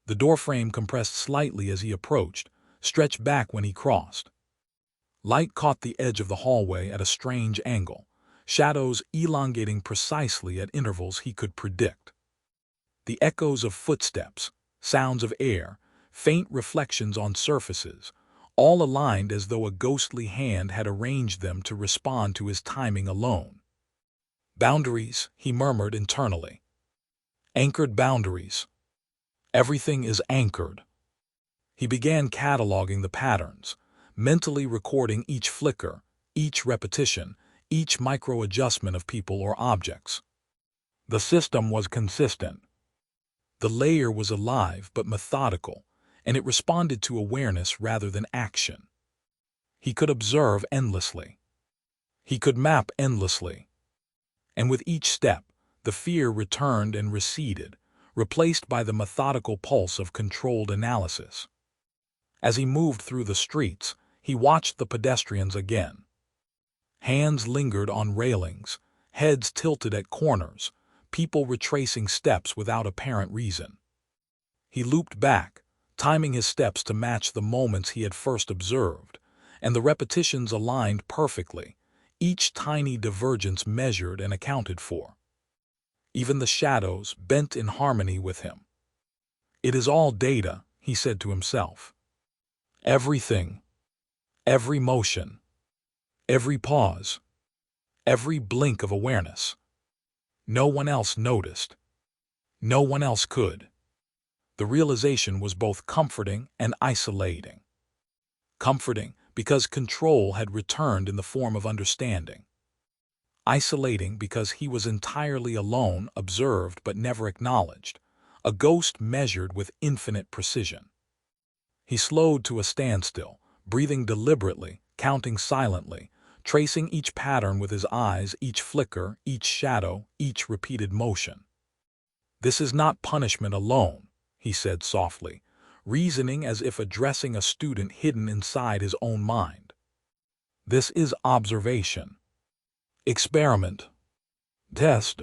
The doorframe compressed slightly as he approached, stretched back when he crossed. Light caught the edge of the hallway at a strange angle, shadows elongating precisely at intervals he could predict. The echoes of footsteps, sounds of air, faint reflections on surfaces, all aligned as though a ghostly hand had arranged them to respond to his timing alone. Boundaries, he murmured internally. Anchored boundaries. Everything is anchored. He began cataloging the patterns, mentally recording each flicker, each repetition, each micro-adjustment of people or objects. The system was consistent. The layer was alive but methodical, and it responded to awareness rather than action. He could observe endlessly. He could map endlessly. And with each step, the fear returned and receded, replaced by the methodical pulse of controlled analysis. As he moved through the streets, he watched the pedestrians again. Hands lingered on railings, heads tilted at corners, people retracing steps without apparent reason. He looped back, timing his steps to match the moments he had first observed, and the repetitions aligned perfectly, each tiny divergence measured and accounted for. Even the shadows bent in harmony with him. It is all data, he said to himself. Everything, every motion, every pause, every blink of awareness. No one else noticed. No one else could. The realization was both comforting and isolating. Comforting because control had returned in the form of understanding. Isolating because he was entirely alone, observed but never acknowledged, a ghost measured with infinite precision. He slowed to a standstill, breathing deliberately, counting silently, tracing each pattern with his eyes, each flicker, each shadow, each repeated motion. "This is not punishment alone," he said softly, reasoning as if addressing a student hidden inside his own mind. "This is observation. Experiment. Test.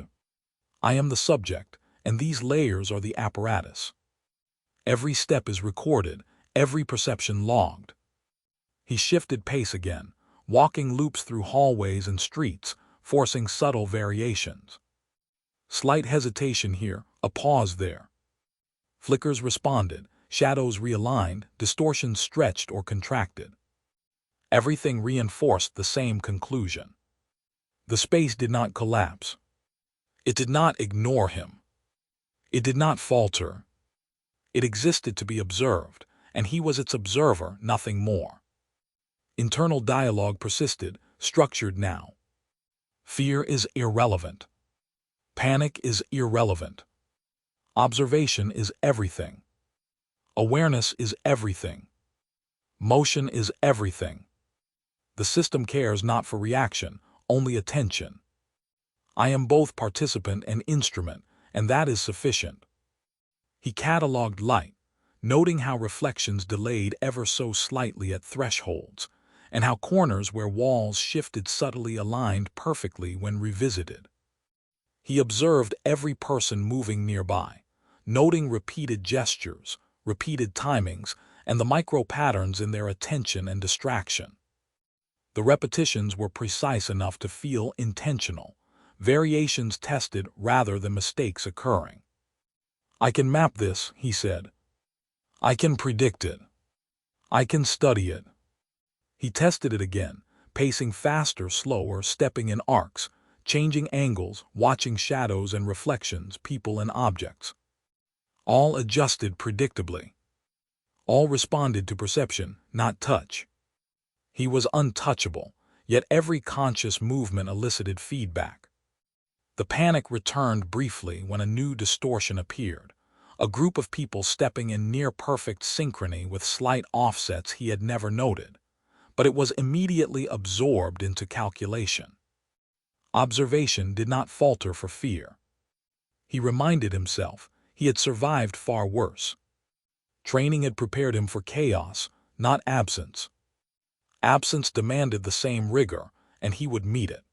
I am the subject, and these layers are the apparatus. Every step is recorded, every perception logged." He shifted pace again, walking loops through hallways and streets, forcing subtle variations. Slight hesitation here, a pause there. Flickers responded, shadows realigned, distortions stretched or contracted. Everything reinforced the same conclusion. The space did not collapse. It did not ignore him. It did not falter. It existed to be observed, and he was its observer, nothing more. Internal dialogue persisted, structured now. Fear is irrelevant. Panic is irrelevant. Observation is everything. Awareness is everything. Motion is everything. The system cares not for reaction, only attention. I am both participant and instrument, and that is sufficient. He catalogued light, noting how reflections delayed ever so slightly at thresholds, and how corners where walls shifted subtly aligned perfectly when revisited. He observed every person moving nearby, noting repeated gestures, repeated timings, and the micro-patterns in their attention and distraction. The repetitions were precise enough to feel intentional, variations tested rather than mistakes occurring. "I can map this," he said. "I can predict it. I can study it." He tested it again, pacing faster, slower, stepping in arcs, changing angles, watching shadows and reflections, people and objects. All adjusted predictably. All responded to perception, not touch. He was untouchable, yet every conscious movement elicited feedback. The panic returned briefly when a new distortion appeared, a group of people stepping in near-perfect synchrony with slight offsets he had never noted, but it was immediately absorbed into calculation. Observation did not falter for fear. He reminded himself he had survived far worse. Training had prepared him for chaos, not absence. Absence demanded the same rigor, and he would meet it.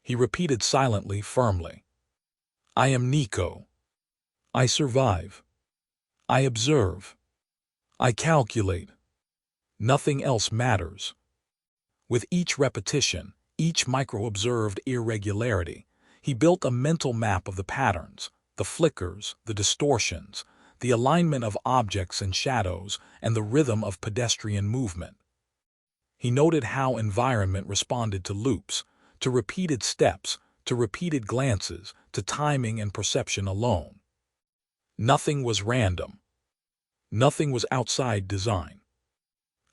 He repeated silently, firmly, "I am Nico. I survive. I observe. I calculate. Nothing else matters." With each repetition, each micro-observed irregularity, he built a mental map of the patterns, the flickers, the distortions, the alignment of objects and shadows, and the rhythm of pedestrian movement. He noted how environment responded to loops, to repeated steps, to repeated glances, to timing and perception alone. Nothing was random. Nothing was outside design.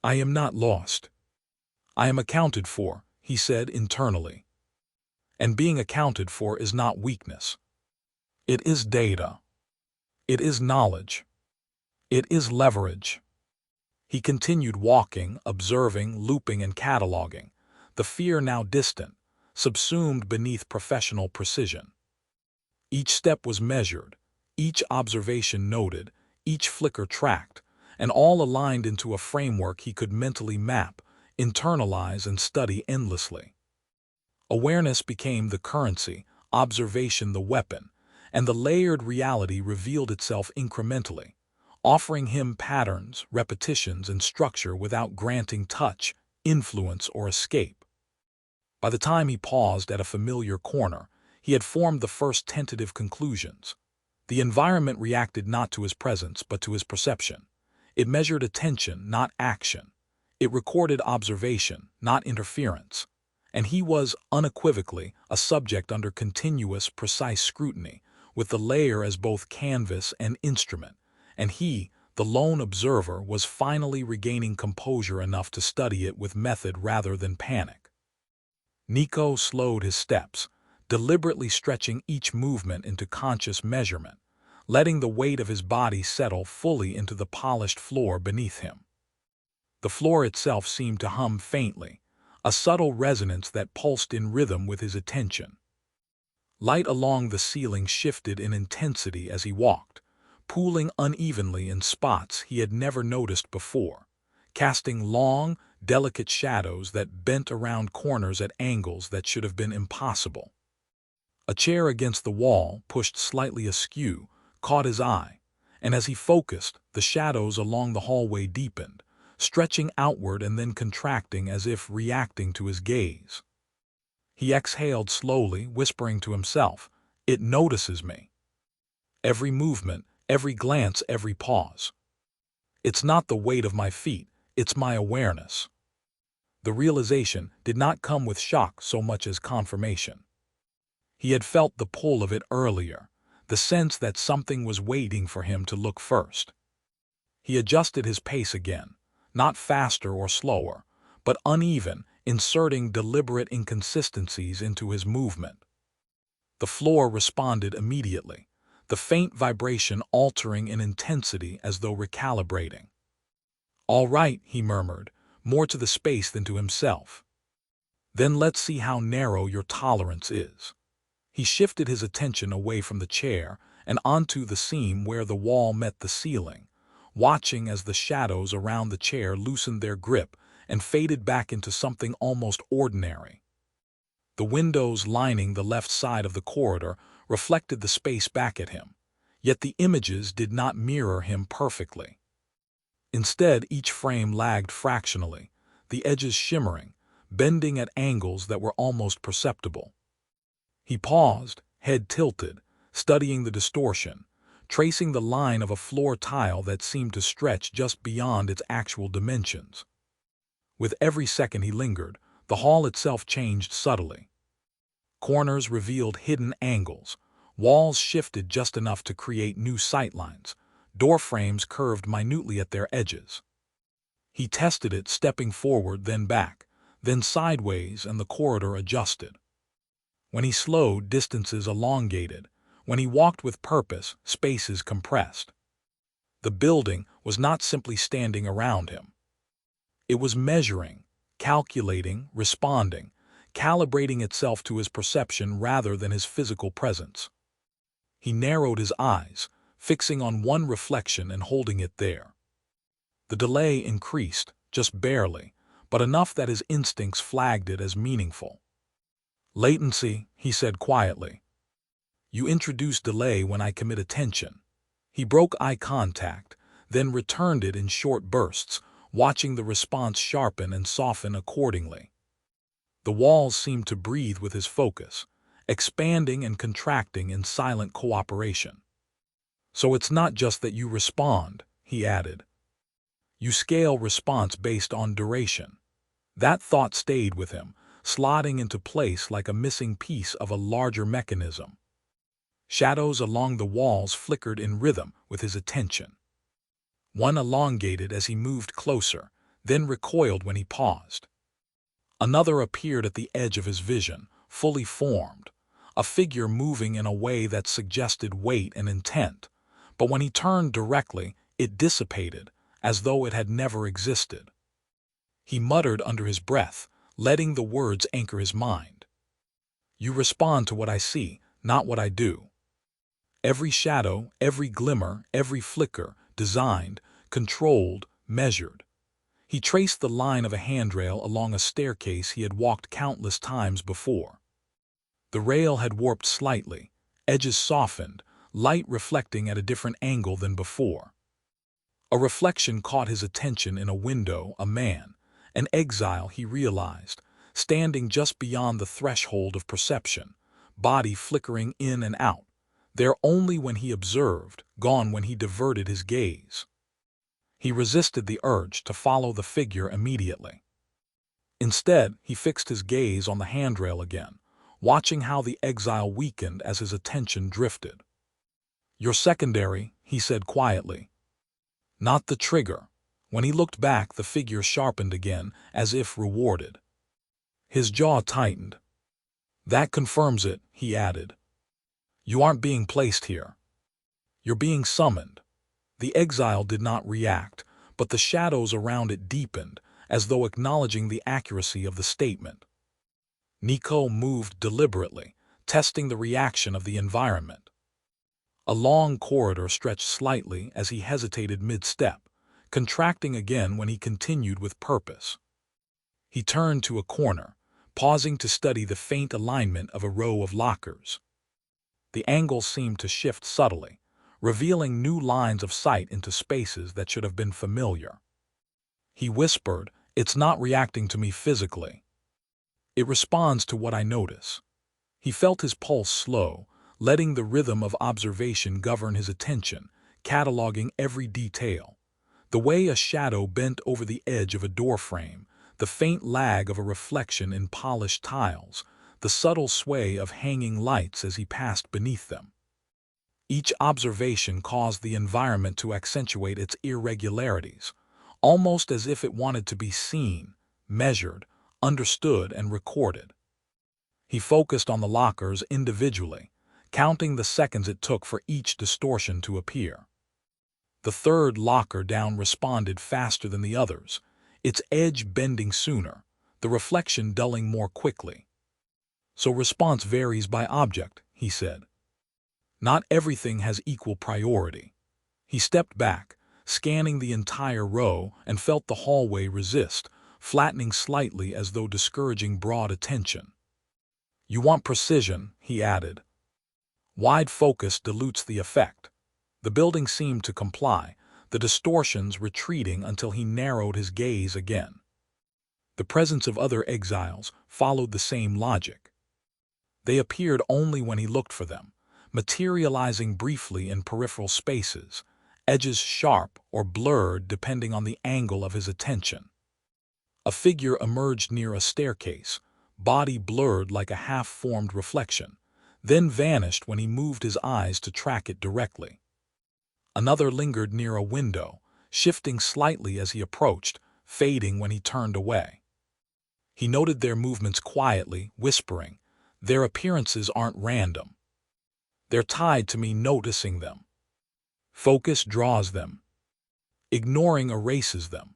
"I am not lost. I am accounted for," he said internally. And being accounted for is not weakness. It is data. It is knowledge. It is leverage. He continued walking, observing, looping, and cataloging, the fear now distant, subsumed beneath professional precision. Each step was measured, each observation noted, each flicker tracked, and all aligned into a framework he could mentally map, internalize, and study endlessly. Awareness became the currency, observation the weapon, and the layered reality revealed itself incrementally, offering him patterns, repetitions, and structure without granting touch, influence, or escape. By the time he paused at a familiar corner, he had formed the first tentative conclusions. The environment reacted not to his presence but to his perception. It measured attention, not action. It recorded observation, not interference. And he was, unequivocally, a subject under continuous, precise scrutiny, with the layer as both canvas and instrument, and he, the lone observer, was finally regaining composure enough to study it with method rather than panic. Nico slowed his steps, deliberately stretching each movement into conscious measurement, letting the weight of his body settle fully into the polished floor beneath him. The floor itself seemed to hum faintly, a subtle resonance that pulsed in rhythm with his attention. Light along the ceiling shifted in intensity as he walked, pooling unevenly in spots he had never noticed before, casting long, delicate shadows that bent around corners at angles that should have been impossible. A chair against the wall, pushed slightly askew, caught his eye, and as he focused, the shadows along the hallway deepened, stretching outward and then contracting as if reacting to his gaze. He exhaled slowly, whispering to himself, "It notices me. Every movement, every glance, every pause. It's not the weight of my feet, it's my awareness." The realization did not come with shock so much as confirmation. He had felt the pull of it earlier, the sense that something was waiting for him to look first. He adjusted his pace again, not faster or slower, but uneven, inserting deliberate inconsistencies into his movement. The floor responded immediately, the faint vibration altering in intensity as though recalibrating. "All right," he murmured, more to the space than to himself. "Then let's see how narrow your tolerance is." He shifted his attention away from the chair and onto the seam where the wall met the ceiling, watching as the shadows around the chair loosened their grip and faded back into something almost ordinary. The windows lining the left side of the corridor reflected the space back at him, yet the images did not mirror him perfectly. Instead, each frame lagged fractionally, the edges shimmering, bending at angles that were almost perceptible. He paused, head tilted, studying the distortion, tracing the line of a floor tile that seemed to stretch just beyond its actual dimensions. With every second he lingered, the hall itself changed subtly. Corners revealed hidden angles, walls shifted just enough to create new sightlines, door frames curved minutely at their edges. He tested it, stepping forward, then back, then sideways, and the corridor adjusted. When he slowed, distances elongated. When he walked with purpose, spaces compressed. The building was not simply standing around him. It was measuring, calculating, responding, calibrating itself to his perception rather than his physical presence. He narrowed his eyes, fixing on one reflection and holding it there. The delay increased, just barely, but enough that his instincts flagged it as meaningful. "Latency," he said quietly. "You introduce delay when I commit attention." He broke eye contact, then returned it in short bursts, watching the response sharpen and soften accordingly. The walls seemed to breathe with his focus, expanding and contracting in silent cooperation. "So it's not just that you respond," he added. "You scale response based on duration." That thought stayed with him, slotting into place like a missing piece of a larger mechanism. Shadows along the walls flickered in rhythm with his attention. One elongated as he moved closer, then recoiled when he paused. Another appeared at the edge of his vision, fully formed, a figure moving in a way that suggested weight and intent, but when he turned directly, it dissipated, as though it had never existed. He muttered under his breath, letting the words anchor his mind. "You respond to what I see, not what I do." Every shadow, every glimmer, every flicker, designed, controlled, measured. He traced the line of a handrail along a staircase he had walked countless times before. The rail had warped slightly, edges softened, light reflecting at a different angle than before. A reflection caught his attention in a window, a man, an exile he realized, standing just beyond the threshold of perception, body flickering in and out, there only when he observed, gone when he diverted his gaze. He resisted the urge to follow the figure immediately. Instead, he fixed his gaze on the handrail again, watching how the exile weakened as his attention drifted. "You're secondary," he said quietly. "Not the trigger." When he looked back, the figure sharpened again, as if rewarded. His jaw tightened. "That confirms it," he added. "You aren't being placed here." "You're being summoned." The exile did not react, but the shadows around it deepened, as though acknowledging the accuracy of the statement. Nico moved deliberately, testing the reaction of the environment. A long corridor stretched slightly as he hesitated mid-step, contracting again when he continued with purpose. He turned to a corner, pausing to study the faint alignment of a row of lockers. The angle seemed to shift subtly, revealing new lines of sight into spaces that should have been familiar. He whispered, "It's not reacting to me physically. It responds to what I notice." He felt his pulse slow, letting the rhythm of observation govern his attention, cataloging every detail. The way a shadow bent over the edge of a doorframe, the faint lag of a reflection in polished tiles, the subtle sway of hanging lights as he passed beneath them. Each observation caused the environment to accentuate its irregularities, almost as if it wanted to be seen, measured, understood, and recorded. He focused on the lockers individually, counting the seconds it took for each distortion to appear. The third locker down responded faster than the others, its edge bending sooner, the reflection dulling more quickly. "So response varies by object," he said. "Not everything has equal priority." He stepped back, scanning the entire row, and felt the hallway resist, flattening slightly as though discouraging broad attention. "You want precision," he added. "Wide focus dilutes the effect." The building seemed to comply, the distortions retreating until he narrowed his gaze again. The presence of other exiles followed the same logic. They appeared only when he looked for them, materializing briefly in peripheral spaces, edges sharp or blurred depending on the angle of his attention. A figure emerged near a staircase, body blurred like a half-formed reflection, then vanished when he moved his eyes to track it directly. Another lingered near a window, shifting slightly as he approached, fading when he turned away. He noted their movements quietly, whispering, "Their appearances aren't random. They're tied to me noticing them. Focus draws them. Ignoring erases them."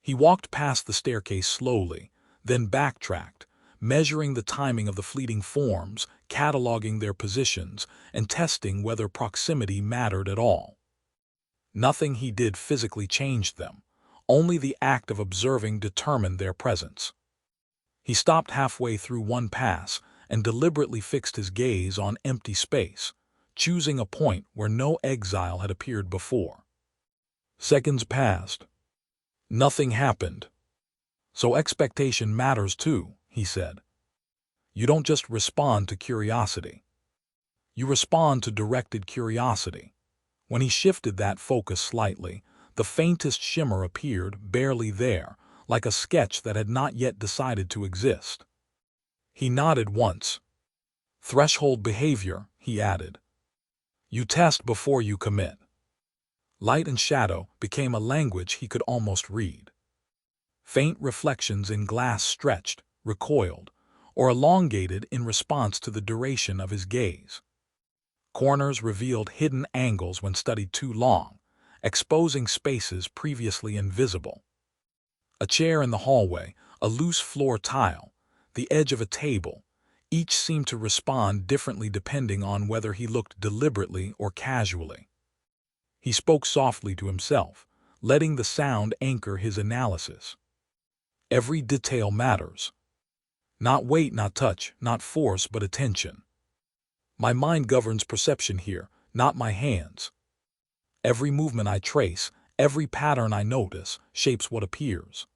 He walked past the staircase slowly, then backtracked, measuring the timing of the fleeting forms, cataloging their positions, and testing whether proximity mattered at all. Nothing he did physically changed them. Only the act of observing determined their presence. He stopped halfway through one pass and deliberately fixed his gaze on empty space, choosing a point where no exile had appeared before. Seconds passed. Nothing happened. "So expectation matters too," he said. "You don't just respond to curiosity. You respond to directed curiosity." When he shifted that focus slightly, the faintest shimmer appeared, barely there, like a sketch that had not yet decided to exist. He nodded once. "Threshold behavior," he added. "You test before you commit." Light and shadow became a language he could almost read. Faint reflections in glass stretched, recoiled, or elongated in response to the duration of his gaze. Corners revealed hidden angles when studied too long, exposing spaces previously invisible. A chair in the hallway, a loose floor tile, the edge of a table, each seemed to respond differently depending on whether he looked deliberately or casually. He spoke softly to himself, letting the sound anchor his analysis. Every detail matters. Not weight, not touch, not force, but attention. My mind governs perception here, not my hands. Every movement I trace, every pattern I notice, shapes what appears.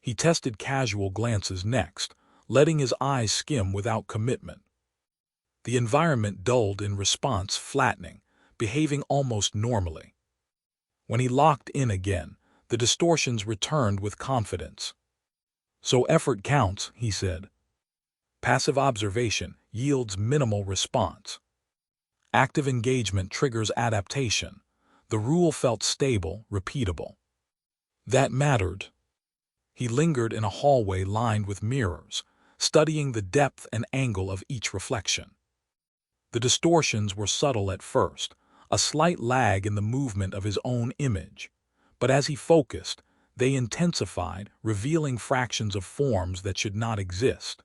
He tested casual glances next, letting his eyes skim without commitment. The environment dulled in response, flattening, behaving almost normally. When he locked in again, the distortions returned with confidence. "So effort counts," he said. "Passive observation yields minimal response. Active engagement triggers adaptation." The rule felt stable, repeatable. That mattered. He lingered in a hallway lined with mirrors, studying the depth and angle of each reflection. The distortions were subtle at first, a slight lag in the movement of his own image. But as he focused, they intensified, revealing fractions of forms that should not exist.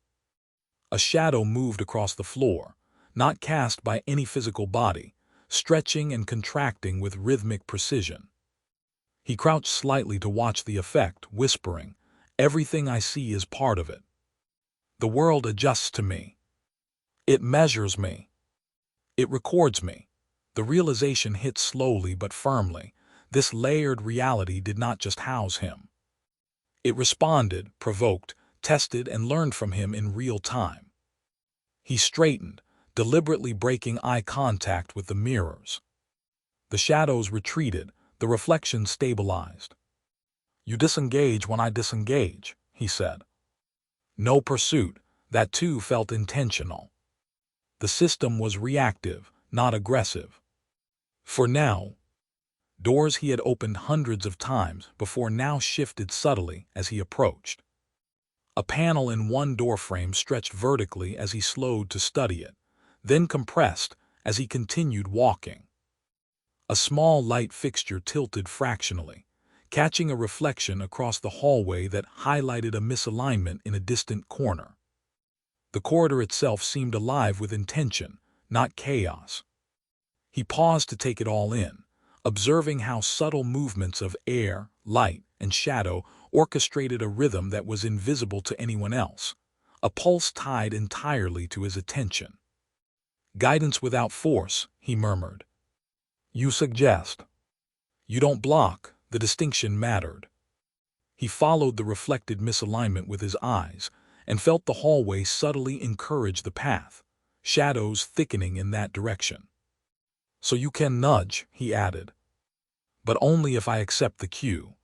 A shadow moved across the floor, not cast by any physical body, stretching and contracting with rhythmic precision. He crouched slightly to watch the effect, whispering, "Everything I see is part of it. The world adjusts to me. It measures me. It records me." The realization hit slowly but firmly. This layered reality did not just house him. It responded, provoked, tested, and learned from him in real time. He straightened, deliberately breaking eye contact with the mirrors. The shadows retreated, the reflections stabilized. "You disengage when I disengage," he said. No pursuit, that too felt intentional. The system was reactive, not aggressive. For now, doors he had opened hundreds of times before now shifted subtly as he approached. A panel in one doorframe stretched vertically as he slowed to study it, then compressed as he continued walking. A small light fixture tilted fractionally, catching a reflection across the hallway that highlighted a misalignment in a distant corner. The corridor itself seemed alive with intention, not chaos. He paused to take it all in, observing how subtle movements of air, light, and shadow orchestrated a rhythm that was invisible to anyone else, a pulse tied entirely to his attention. "Guidance without force," he murmured. "You suggest. You don't block." The distinction mattered. He followed the reflected misalignment with his eyes and felt the hallway subtly encourage the path, shadows thickening in that direction. "So you can nudge," he added. "But only if I accept the cue."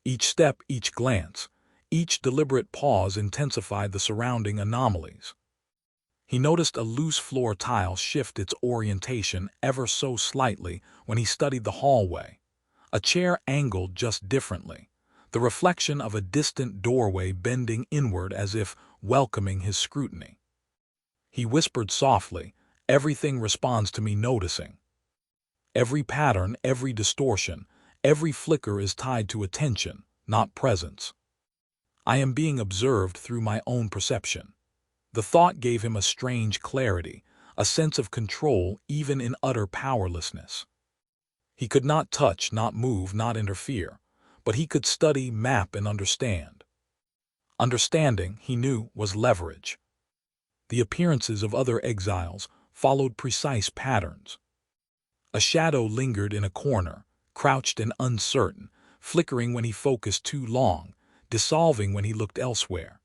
Each step, each glance, each deliberate pause intensified the surrounding anomalies. He noticed a loose floor tile shift its orientation ever so slightly when he studied the hallway. A chair angled just differently, the reflection of a distant doorway bending inward as if welcoming his scrutiny. He whispered softly, "Everything responds to me noticing. Every pattern, every distortion, every flicker is tied to attention, not presence. I am being observed through my own perception." The thought gave him a strange clarity, a sense of control even in utter powerlessness. He could not touch, not move, not interfere, but he could study, map, and understand. Understanding, he knew, was leverage. The appearances of other exiles followed precise patterns. A shadow lingered in a corner, crouched and uncertain, flickering when he focused too long, dissolving when he looked elsewhere.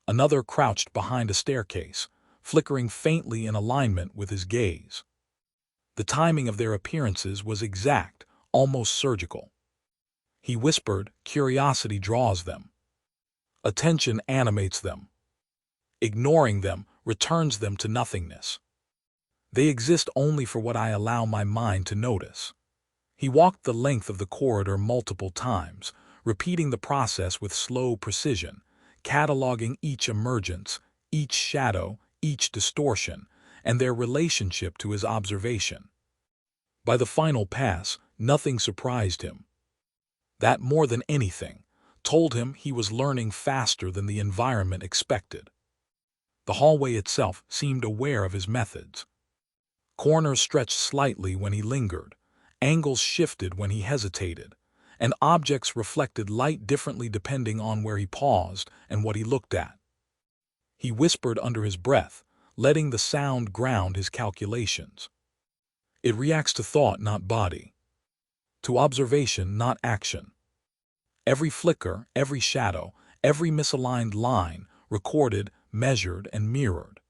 Another crouched behind a staircase, flickering faintly in alignment with his gaze. The timing of their appearances was exact, almost surgical. He whispered, "Curiosity draws them. Attention animates them. Ignoring them returns them to nothingness. They exist only for what I allow my mind to notice." He walked the length of the corridor multiple times, repeating the process with slow precision, cataloging each emergence, each shadow, each distortion, and their relationship to his observation. By the final pass, nothing surprised him. That, more than anything, told him he was learning faster than the environment expected. The hallway itself seemed aware of his methods. Corners stretched slightly when he lingered, angles shifted when he hesitated, and objects reflected light differently depending on where he paused and what he looked at. He whispered under his breath, letting the sound ground his calculations. "It reacts to thought, not body. To observation, not action. Every flicker, every shadow, every misaligned line, recorded, measured, and mirrored.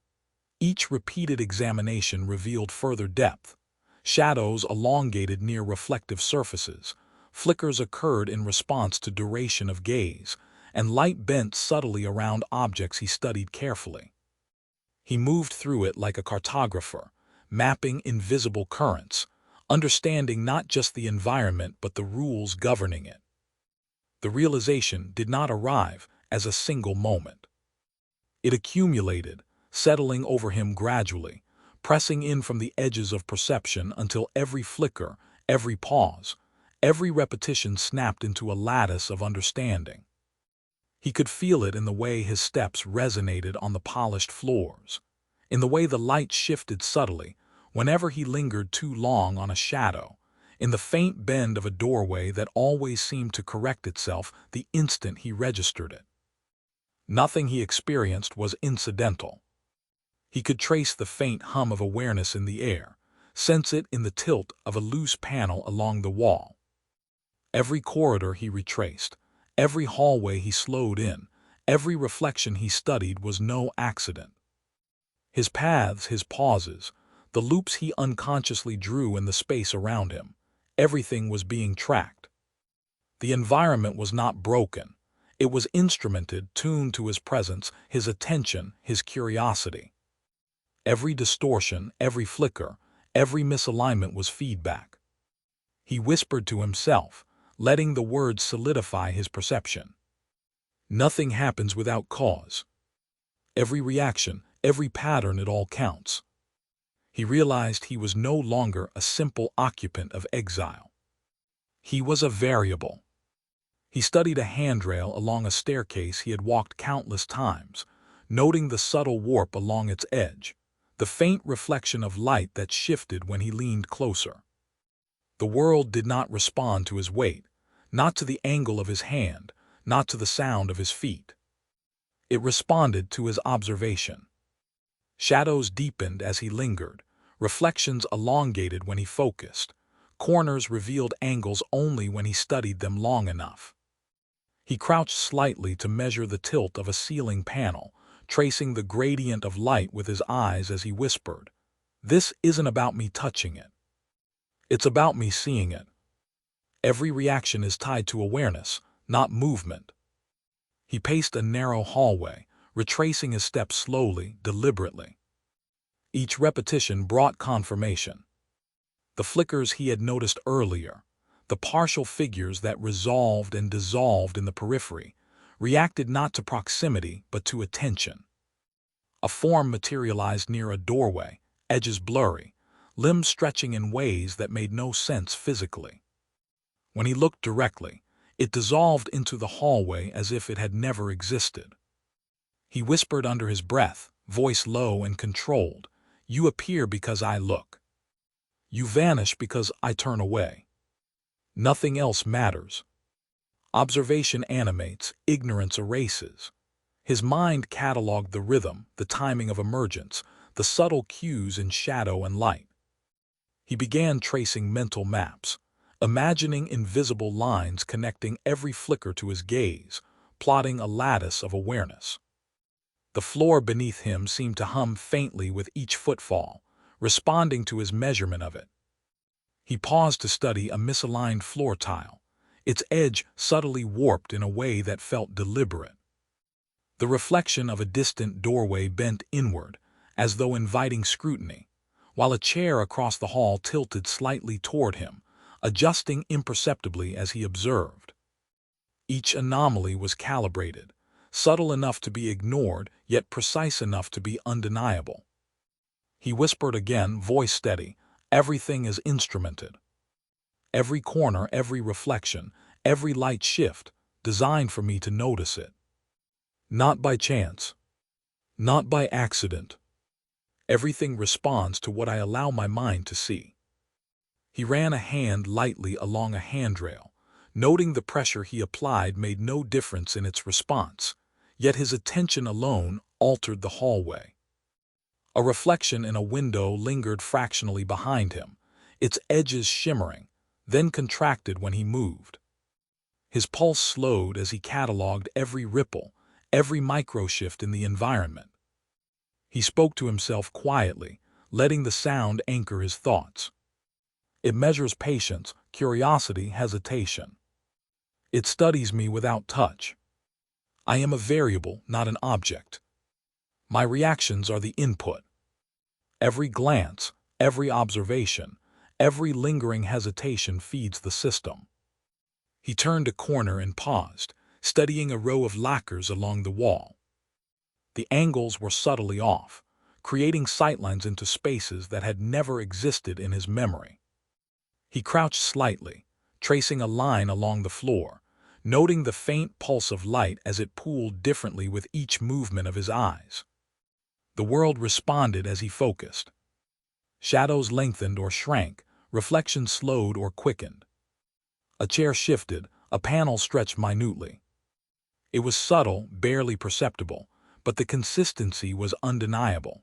Each repeated examination revealed further depth. Shadows elongated near reflective surfaces, flickers occurred in response to duration of gaze, and light bent subtly around objects he studied carefully. He moved through it like a cartographer, mapping invisible currents, understanding not just the environment but the rules governing it. The realization did not arrive as a single moment. It accumulated, settling over him gradually, pressing in from the edges of perception until every flicker, every pause, every repetition snapped into a lattice of understanding. He could feel it in the way his steps resonated on the polished floors, in the way the light shifted subtly whenever he lingered too long on a shadow, in the faint bend of a doorway that always seemed to correct itself the instant he registered it. Nothing he experienced was incidental. He could trace the faint hum of awareness in the air, sense it in the tilt of a loose panel along the wall. Every corridor he retraced, every hallway he slowed in, every reflection he studied was no accident. His paths, his pauses, the loops he unconsciously drew in the space around him, everything was being tracked. The environment was not broken. It was instrumented, tuned to his presence, his attention, his curiosity. Every distortion, every flicker, every misalignment was feedback. He whispered to himself, letting the words solidify his perception. Nothing happens without cause. Every reaction, every pattern, it all counts. He realized he was no longer a simple occupant of Exile. He was a variable. He studied a handrail along a staircase he had walked countless times, noting the subtle warp along its edge, the faint reflection of light that shifted when he leaned closer. The world did not respond to his weight, not to the angle of his hand, not to the sound of his feet. It responded to his observation. Shadows deepened as he lingered, reflections elongated when he focused, corners revealed angles only when he studied them long enough. He crouched slightly to measure the tilt of a ceiling panel, tracing the gradient of light with his eyes as he whispered, "This isn't about me touching it. It's about me seeing it." Every reaction is tied to awareness, not movement. He paced a narrow hallway, retracing his steps slowly, deliberately. Each repetition brought confirmation. The flickers he had noticed earlier, the partial figures that resolved and dissolved in the periphery, reacted not to proximity but to attention. A form materialized near a doorway, edges blurry, limbs stretching in ways that made no sense physically. When he looked directly, it dissolved into the hallway as if it had never existed. He whispered under his breath, voice low and controlled, "You appear because I look. You vanish because I turn away. Nothing else matters." Observation animates, ignorance erases. His mind cataloged the rhythm, the timing of emergence, the subtle cues in shadow and light. He began tracing mental maps, imagining invisible lines connecting every flicker to his gaze, plotting a lattice of awareness. The floor beneath him seemed to hum faintly with each footfall, responding to his measurement of it. He paused to study a misaligned floor tile, its edge subtly warped in a way that felt deliberate. The reflection of a distant doorway bent inward, as though inviting scrutiny, while a chair across the hall tilted slightly toward him, adjusting imperceptibly as he observed. Each anomaly was calibrated, subtle enough to be ignored, yet precise enough to be undeniable. He whispered again, voice steady, "Everything is instrumented. Every corner, every reflection, every light shift, designed for me to notice it. Not by chance. Not by accident. Everything responds to what I allow my mind to see." He ran a hand lightly along a handrail, noting the pressure he applied made no difference in its response, yet his attention alone altered the hallway. A reflection in a window lingered fractionally behind him, its edges shimmering, then contracted when he moved. His pulse slowed as he cataloged every ripple, every microshift in the environment. He spoke to himself quietly, letting the sound anchor his thoughts. It measures patience, curiosity, hesitation. It studies me without touch. I am a variable, not an object. My reactions are the input. Every glance, every observation, every lingering hesitation feeds the system. He turned a corner and paused, studying a row of lacquers along the wall. The angles were subtly off, creating sightlines into spaces that had never existed in his memory. He crouched slightly, tracing a line along the floor, noting the faint pulse of light as it pooled differently with each movement of his eyes. The world responded as he focused. Shadows lengthened or shrank, reflections slowed or quickened. A chair shifted, a panel stretched minutely. It was subtle, barely perceptible, but the consistency was undeniable.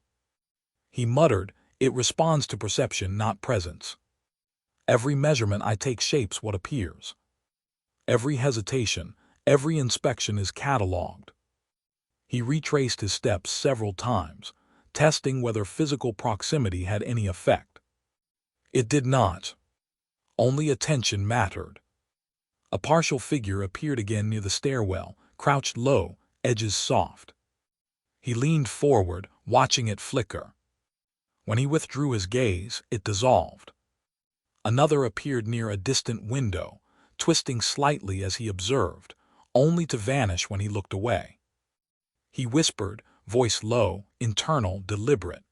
He muttered, "It responds to perception, not presence. Every measurement I take shapes what appears. Every hesitation, every inspection is catalogued." He retraced his steps several times, testing whether physical proximity had any effect. It did not. Only attention mattered. A partial figure appeared again near the stairwell, crouched low, edges soft. He leaned forward, watching it flicker. When he withdrew his gaze, it dissolved. Another appeared near a distant window, twisting slightly as he observed, only to vanish when he looked away. He whispered, voice low, internal, deliberate,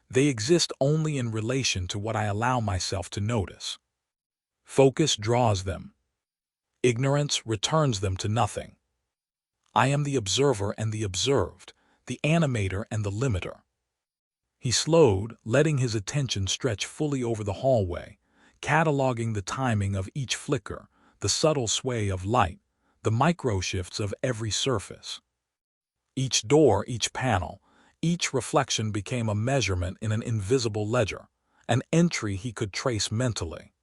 "They exist only in relation to what I allow myself to notice. Focus draws them. Ignorance returns them to nothing. I am the observer and the observed, the animator and the limiter." He slowed, letting his attention stretch fully over the hallway, cataloging the timing of each flicker, the subtle sway of light, the micro-shifts of every surface. Each door, each panel, each reflection became a measurement in an invisible ledger, an entry he could trace mentally.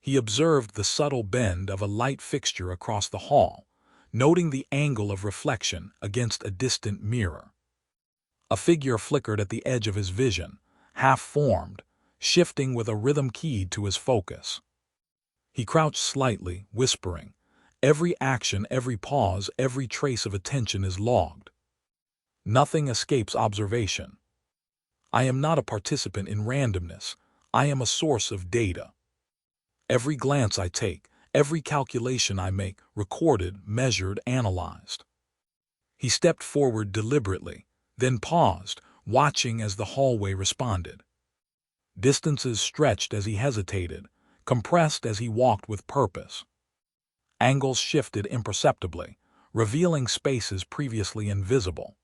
He observed the subtle bend of a light fixture across the hall, noting the angle of reflection against a distant mirror. A figure flickered at the edge of his vision, half-formed, shifting with a rhythm keyed to his focus. He crouched slightly, whispering, "Every action, every pause, every trace of attention is logged. Nothing escapes observation. I am not a participant in randomness. I am a source of data. Every glance I take, every calculation I make, recorded, measured, analyzed." He stepped forward deliberately, then paused, watching as the hallway responded. Distances stretched as he hesitated, compressed as he walked with purpose. Angles shifted imperceptibly, revealing spaces previously invisible.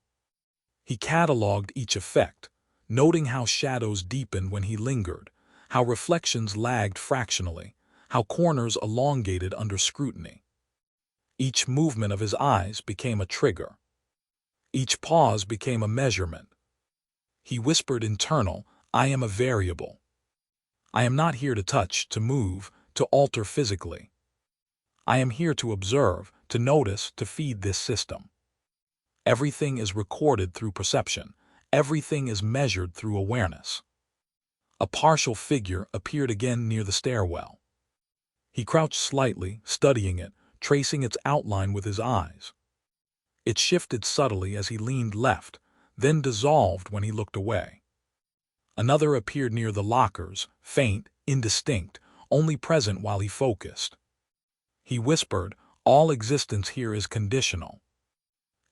He cataloged each effect, noting how shadows deepened when he lingered, how reflections lagged fractionally, how corners elongated under scrutiny. Each movement of his eyes became a trigger. Each pause became a measurement. He whispered internal, "I am a variable. I am not here to touch, to move, to alter physically. I am here to observe, to notice, to feed this system. Everything is recorded through perception. Everything is measured through awareness." A partial figure appeared again near the stairwell. He crouched slightly, studying it, tracing its outline with his eyes. It shifted subtly as he leaned left, then dissolved when he looked away. Another appeared near the lockers, faint, indistinct, only present while he focused. He whispered, "All existence here is conditional.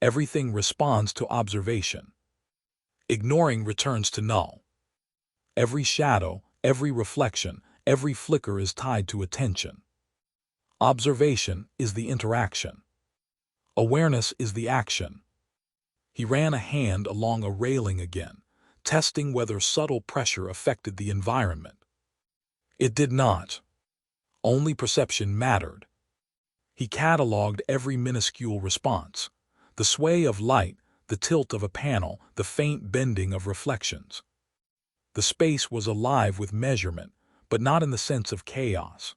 Everything responds to observation. Ignoring returns to null. Every shadow, every reflection, every flicker is tied to attention. Observation is the interaction. Awareness is the action." He ran a hand along a railing again, testing whether subtle pressure affected the environment. It did not. Only perception mattered. He cataloged every minuscule response, the sway of light, the tilt of a panel, the faint bending of reflections. The space was alive with measurement, but not in the sense of chaos.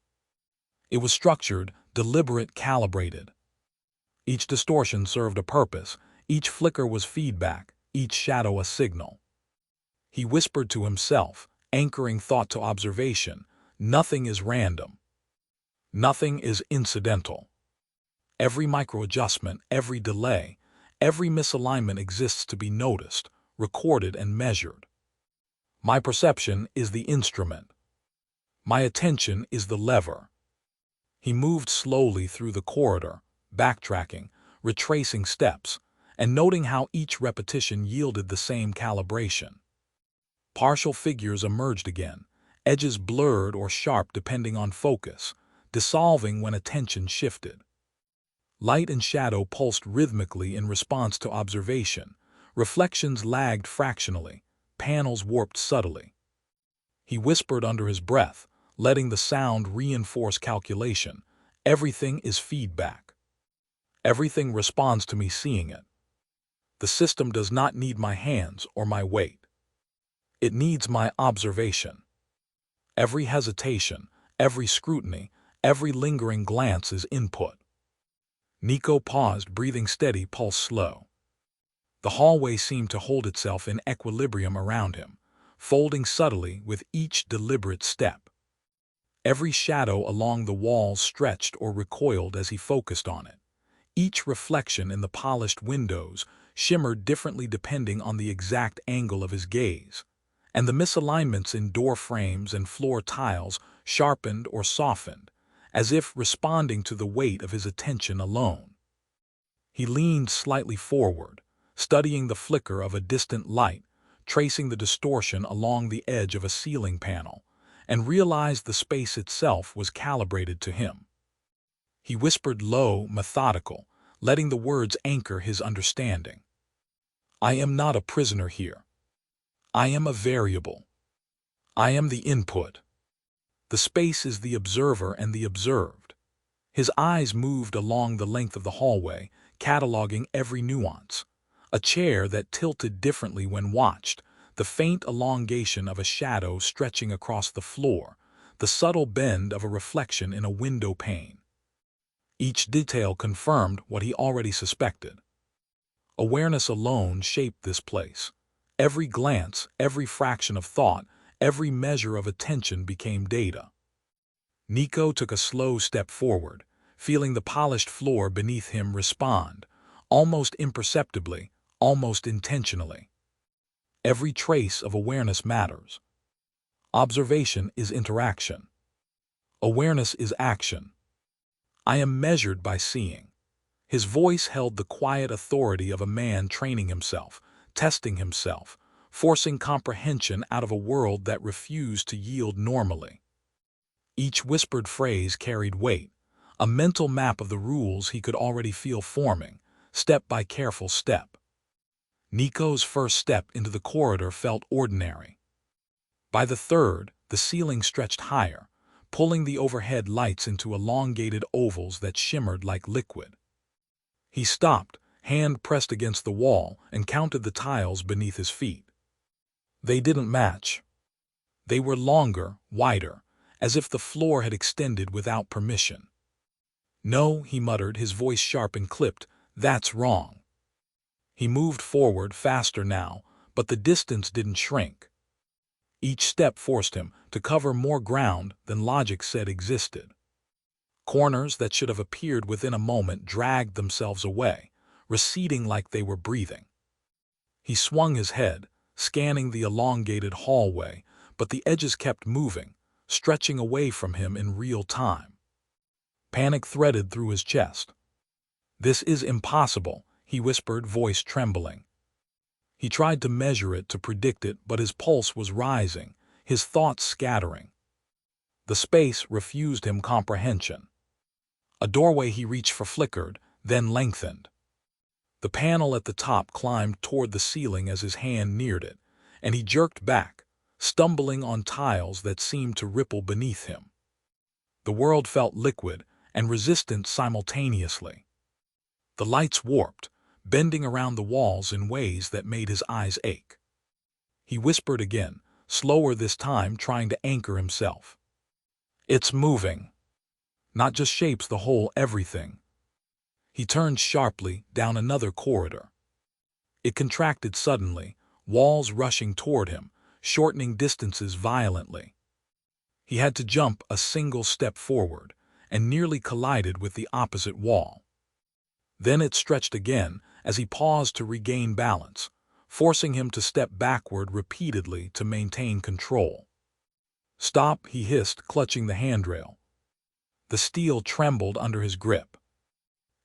It was structured, deliberate, calibrated. Each distortion served a purpose, each flicker was feedback, each shadow a signal. He whispered to himself, anchoring thought to observation, "Nothing is random. Nothing is incidental. Every microadjustment, every delay, every misalignment exists to be noticed, recorded, and measured. My perception is the instrument. My attention is the lever." He moved slowly through the corridor, backtracking, retracing steps, and noting how each repetition yielded the same calibration. Partial figures emerged again, edges blurred or sharp depending on focus, dissolving when attention shifted. Light and shadow pulsed rhythmically in response to observation. Reflections lagged fractionally, panels warped subtly. He whispered under his breath, letting the sound reinforce calculation. Everything is feedback. Everything responds to me seeing it. The system does not need my hands or my weight. It needs my observation. Every hesitation, every scrutiny, every lingering glance is input. Nico paused, breathing steady, pulse slow. The hallway seemed to hold itself in equilibrium around him, folding subtly with each deliberate step. Every shadow along the walls stretched or recoiled as he focused on it. Each reflection in the polished windows shimmered differently depending on the exact angle of his gaze, and the misalignments in door frames and floor tiles sharpened or softened, as if responding to the weight of his attention alone. He leaned slightly forward, studying the flicker of a distant light, tracing the distortion along the edge of a ceiling panel, and realized the space itself was calibrated to him. He whispered low, methodical, letting the words anchor his understanding. I am not a prisoner here. I am a variable. I am the input. The space is the observer and the observed. His eyes moved along the length of the hallway, cataloging every nuance. A chair that tilted differently when watched, the faint elongation of a shadow stretching across the floor, the subtle bend of a reflection in a window pane. Each detail confirmed what he already suspected. Awareness alone shaped this place. Every glance, every fraction of thought, every measure of attention became data. Nico took a slow step forward, feeling the polished floor beneath him respond, almost imperceptibly, almost intentionally. Every trace of awareness matters. Observation is interaction. Awareness is action. I am measured by seeing. His voice held the quiet authority of a man training himself, testing himself, forcing comprehension out of a world that refused to yield normally. Each whispered phrase carried weight, a mental map of the rules he could already feel forming, step by careful step. Nico's first step into the corridor felt ordinary. By the third, the ceiling stretched higher, pulling the overhead lights into elongated ovals that shimmered like liquid. He stopped, hand pressed against the wall, and counted the tiles beneath his feet. They didn't match. They were longer, wider, as if the floor had extended without permission. No, he muttered, his voice sharp and clipped, that's wrong. He moved forward, faster now, but the distance didn't shrink. Each step forced him to cover more ground than logic said existed. Corners that should have appeared within a moment dragged themselves away, receding like they were breathing. He swung his head, scanning the elongated hallway, but the edges kept moving, stretching away from him in real time. Panic threaded through his chest. This is impossible, he whispered, voice trembling. He tried to measure it, to predict it, but his pulse was rising, his thoughts scattering. The space refused him comprehension. A doorway he reached for flickered, then lengthened. The panel at the top climbed toward the ceiling as his hand neared it, and he jerked back, stumbling on tiles that seemed to ripple beneath him. The world felt liquid and resistant simultaneously. The lights warped, bending around the walls in ways that made his eyes ache. He whispered again, slower this time, trying to anchor himself. It's moving. Not just shapes, the whole everything. He turned sharply down another corridor. It contracted suddenly, walls rushing toward him, shortening distances violently. He had to jump a single step forward, and nearly collided with the opposite wall. Then it stretched again as he paused to regain balance, forcing him to step backward repeatedly to maintain control. Stop, he hissed, clutching the handrail. The steel trembled under his grip.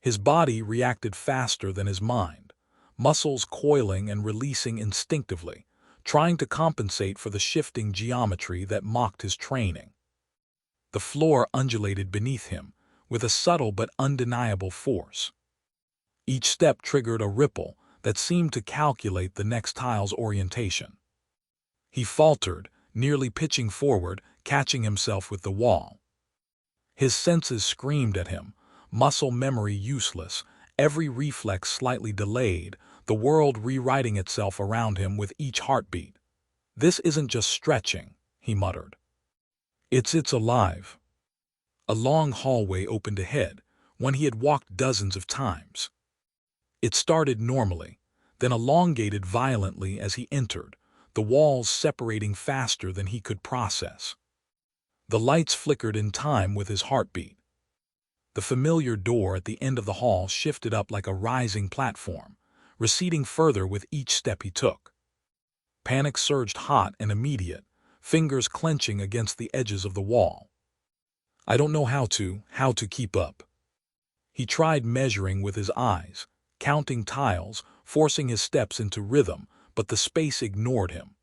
His body reacted faster than his mind, muscles coiling and releasing instinctively, trying to compensate for the shifting geometry that mocked his training. The floor undulated beneath him, with a subtle but undeniable force. Each step triggered a ripple that seemed to calculate the next tile's orientation. He faltered, nearly pitching forward, catching himself with the wall. His senses screamed at him, muscle memory useless, every reflex slightly delayed, the world rewriting itself around him with each heartbeat. "This isn't just stretching," he muttered. It's alive." A long hallway opened ahead, one he had walked dozens of times. It started normally, then elongated violently as he entered, the walls separating faster than he could process. The lights flickered in time with his heartbeat. The familiar door at the end of the hall shifted up like a rising platform, receding further with each step he took. Panic surged hot and immediate, fingers clenching against the edges of the wall. "I don't know how to keep up." He tried measuring with his eyes, counting tiles, forcing his steps into rhythm, but the space ignored him.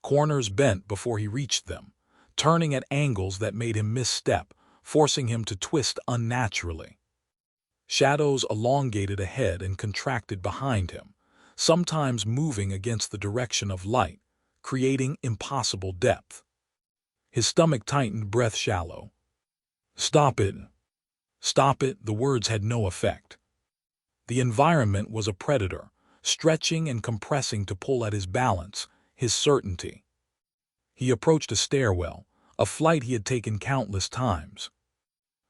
Corners bent before he reached them, turning at angles that made him misstep, forcing him to twist unnaturally. Shadows elongated ahead and contracted behind him, sometimes moving against the direction of light, creating impossible depth. His stomach tightened, breath shallow. "Stop it! Stop it!" The words had no effect. The environment was a predator, stretching and compressing to pull at his balance, his certainty. He approached a stairwell, a flight he had taken countless times.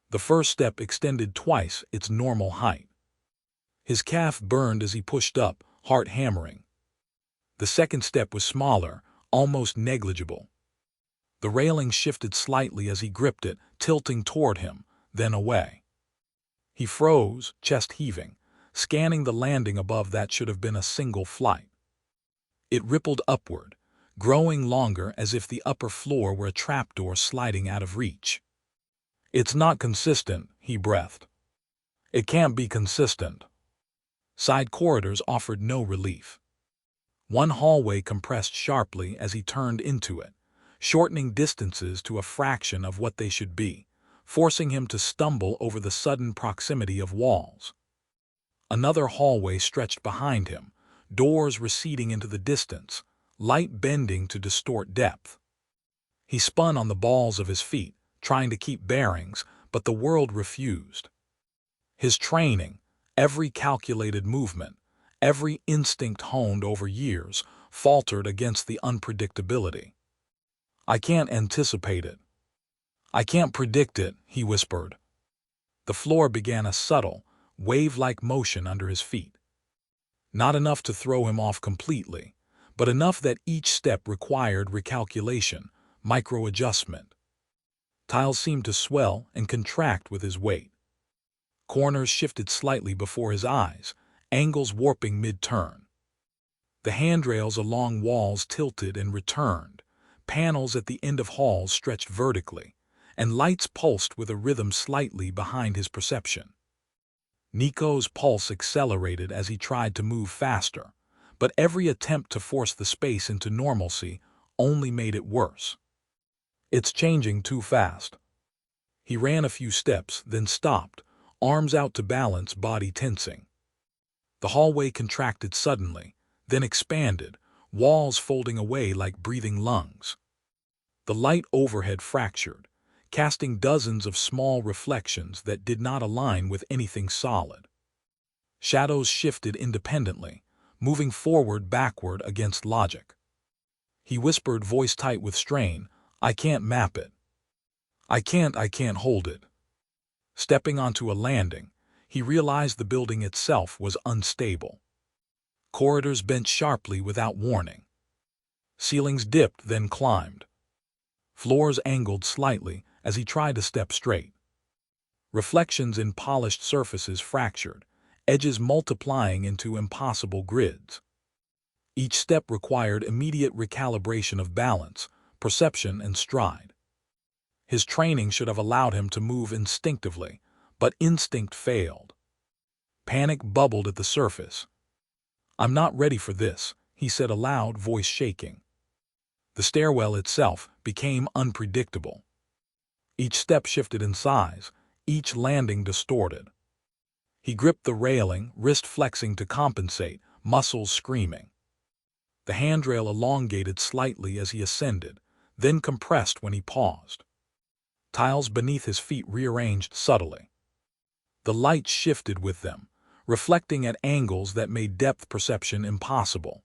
The first step extended twice its normal height. His calf burned as he pushed up, heart hammering. The second step was smaller, almost negligible. The railing shifted slightly as he gripped it, tilting toward him, then away. He froze, chest heaving, scanning the landing above that should have been a single flight. It rippled upward, growing longer as if the upper floor were a trapdoor sliding out of reach. "It's not consistent," he breathed. "It can't be consistent." Side corridors offered no relief. One hallway compressed sharply as he turned into it, shortening distances to a fraction of what they should be, forcing him to stumble over the sudden proximity of walls. Another hallway stretched behind him, doors receding into the distance, light bending to distort depth. He spun on the balls of his feet, trying to keep bearings, but the world refused. His training, every calculated movement, every instinct honed over years, faltered against the unpredictability. "I can't anticipate it. I can't predict it," he whispered. The floor began a subtle, wave-like motion under his feet. Not enough to throw him off completely, but enough that each step required recalculation, micro-adjustment. Tiles seemed to swell and contract with his weight. Corners shifted slightly before his eyes, angles warping mid-turn. The handrails along walls tilted and returned, panels at the end of halls stretched vertically, and lights pulsed with a rhythm slightly behind his perception. Nico's pulse accelerated as he tried to move faster, but every attempt to force the space into normalcy only made it worse. "It's changing too fast." He ran a few steps, then stopped, arms out to balance, body tensing. The hallway contracted suddenly, then expanded, walls folding away like breathing lungs. The light overhead fractured, casting dozens of small reflections that did not align with anything solid. Shadows shifted independently, moving forward, backward against logic. He whispered, voice tight with strain, "I can't map it. I can't hold it." Stepping onto a landing, he realized the building itself was unstable. Corridors bent sharply without warning. Ceilings dipped, then climbed. Floors angled slightly as he tried to step straight. Reflections in polished surfaces fractured, edges multiplying into impossible grids. Each step required immediate recalibration of balance, perception, and stride. His training should have allowed him to move instinctively, but instinct failed. Panic bubbled at the surface. "I'm not ready for this," he he said aloud, voice shaking. The stairwell itself became unpredictable. Each step shifted in size, each landing distorted. He gripped the railing, wrist flexing to compensate, muscles screaming. The handrail elongated slightly as he ascended, then compressed when he paused. Tiles beneath his feet rearranged subtly. The light shifted with them, reflecting at angles that made depth perception impossible.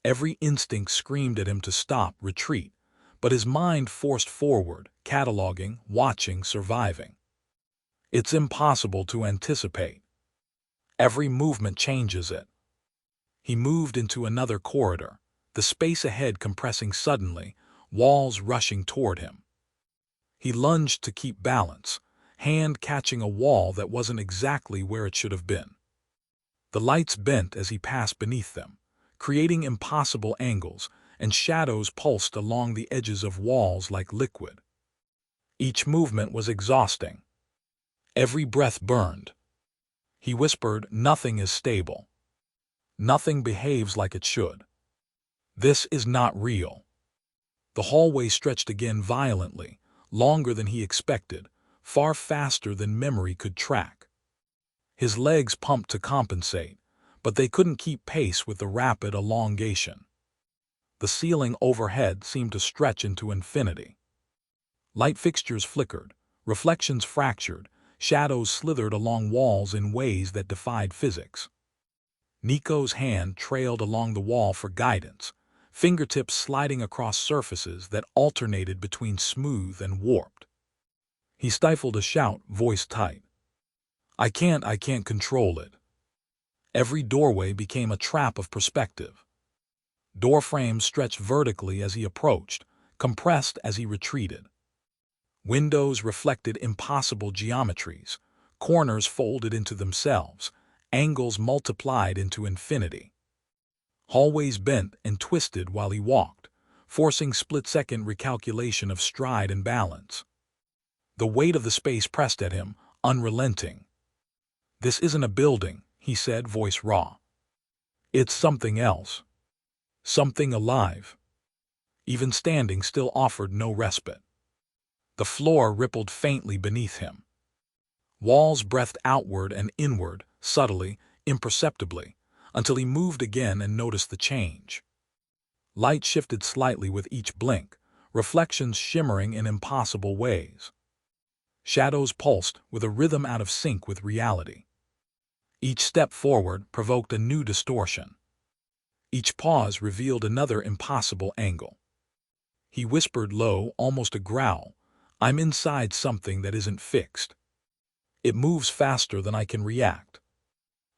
Every instinct screamed at him to stop, retreat, but his mind forced forward, cataloging, watching, surviving. It's impossible to anticipate. Every movement changes it. He moved into another corridor, the space ahead compressing suddenly, walls rushing toward him. He lunged to keep balance, hand catching a wall that wasn't exactly where it should have been. The lights bent as he passed beneath them, creating impossible angles, and shadows pulsed along the edges of walls like liquid. Each movement was exhausting. Every breath burned. He whispered, "Nothing is stable. Nothing behaves like it should. This is not real." The hallway stretched again violently, longer than he expected, far faster than memory could track. His legs pumped to compensate, but they couldn't keep pace with the rapid elongation. The ceiling overhead seemed to stretch into infinity. Light fixtures flickered, reflections fractured, shadows slithered along walls in ways that defied physics. Nico's hand trailed along the wall for guidance, fingertips sliding across surfaces that alternated between smooth and warped. He stifled a shout, voice tight. I can't control it." Every doorway became a trap of perspective. Door frames stretched vertically as he approached, compressed as he retreated. Windows reflected impossible geometries, corners folded into themselves, angles multiplied into infinity. Hallways bent and twisted while he walked, forcing split-second recalculation of stride and balance. The weight of the space pressed at him, unrelenting. "This isn't a building," he said, voice raw. "It's something else. Something alive." Even standing still offered no respite. The floor rippled faintly beneath him. Walls breathed outward and inward, subtly, imperceptibly, until he moved again and noticed the change. Light shifted slightly with each blink, reflections shimmering in impossible ways. Shadows pulsed with a rhythm out of sync with reality. Each step forward provoked a new distortion. Each pause revealed another impossible angle. He whispered low, almost a growl, "I'm inside something that isn't fixed. It moves faster than I can react.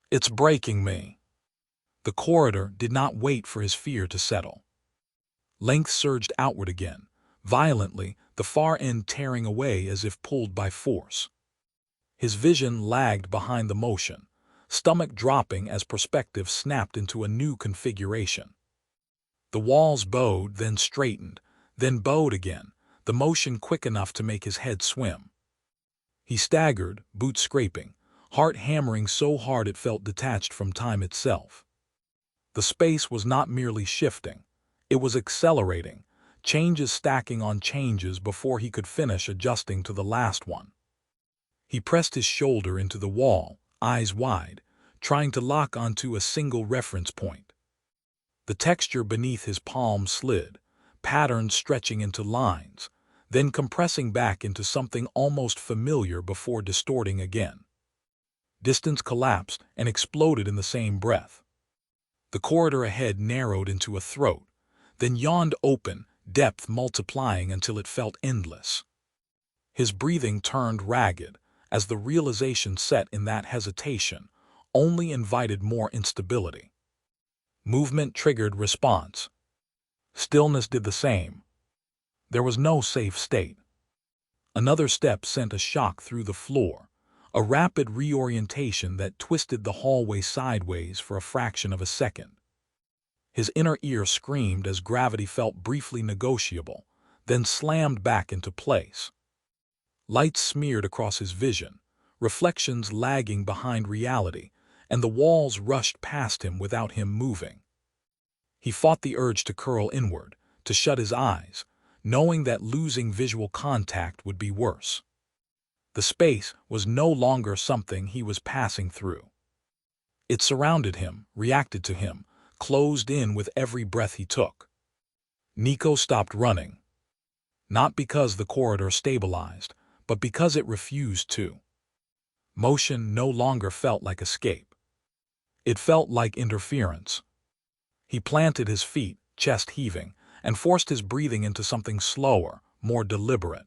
It's breaking me." The corridor did not wait for his fear to settle. Length surged outward again, violently, the far end tearing away as if pulled by force. His vision lagged behind the motion, stomach dropping as perspective snapped into a new configuration. The walls bowed, then straightened, then bowed again, the motion quick enough to make his head swim. He staggered, boots scraping, heart hammering so hard it felt detached from time itself. The space was not merely shifting, it was accelerating, changes stacking on changes before he could finish adjusting to the last one. He pressed his shoulder into the wall, eyes wide, trying to lock onto a single reference point. The texture beneath his palm slid, patterns stretching into lines, then compressing back into something almost familiar before distorting again. Distance collapsed and exploded in the same breath. The corridor ahead narrowed into a throat, then yawned open, depth multiplying until it felt endless. His breathing turned ragged, as the realization set in that hesitation only invited more instability. Movement triggered response. Stillness did the same. There was no safe state. Another step sent a shock through the floor, a rapid reorientation that twisted the hallway sideways for a fraction of a second. His inner ear screamed as gravity felt briefly negotiable, then slammed back into place. Light smeared across his vision, reflections lagging behind reality, and the walls rushed past him without him moving. He fought the urge to curl inward, to shut his eyes, knowing that losing visual contact would be worse. The space was no longer something he was passing through. It surrounded him, reacted to him, closed in with every breath he took. Nico stopped running. Not because the corridor stabilized, but because it refused to. Motion no longer felt like escape. It felt like interference. He planted his feet, chest heaving, and forced his breathing into something slower, more deliberate.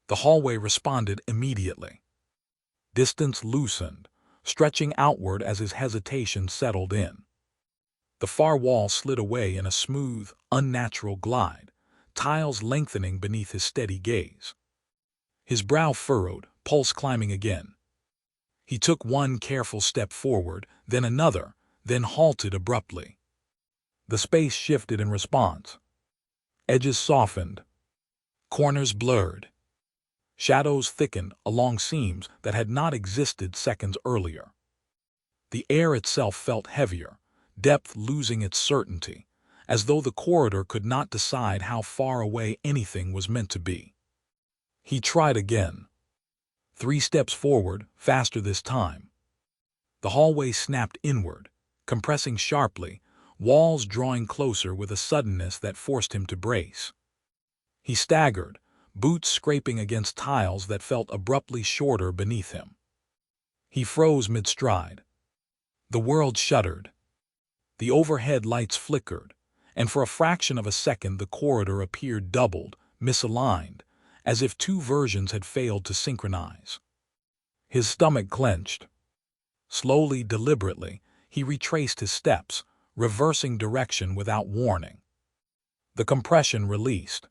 The hallway responded immediately. Distance loosened, stretching outward as his hesitation settled in. The far wall slid away in a smooth, unnatural glide, tiles lengthening beneath his steady gaze. His brow furrowed, pulse climbing again. He took one careful step forward, then another, then halted abruptly. The space shifted in response. Edges softened. Corners blurred. Shadows thickened along seams that had not existed seconds earlier. The air itself felt heavier, depth losing its certainty, as though the corridor could not decide how far away anything was meant to be. He tried again. 3 steps forward, faster this time. The hallway snapped inward, compressing sharply, walls drawing closer with a suddenness that forced him to brace. He staggered, boots scraping against tiles that felt abruptly shorter beneath him. He froze mid-stride. The world shuddered. The overhead lights flickered, and for a fraction of a second the corridor appeared doubled, misaligned, as if 2 versions had failed to synchronize. His stomach clenched. Slowly, deliberately, he retraced his steps, reversing direction without warning. The compression released.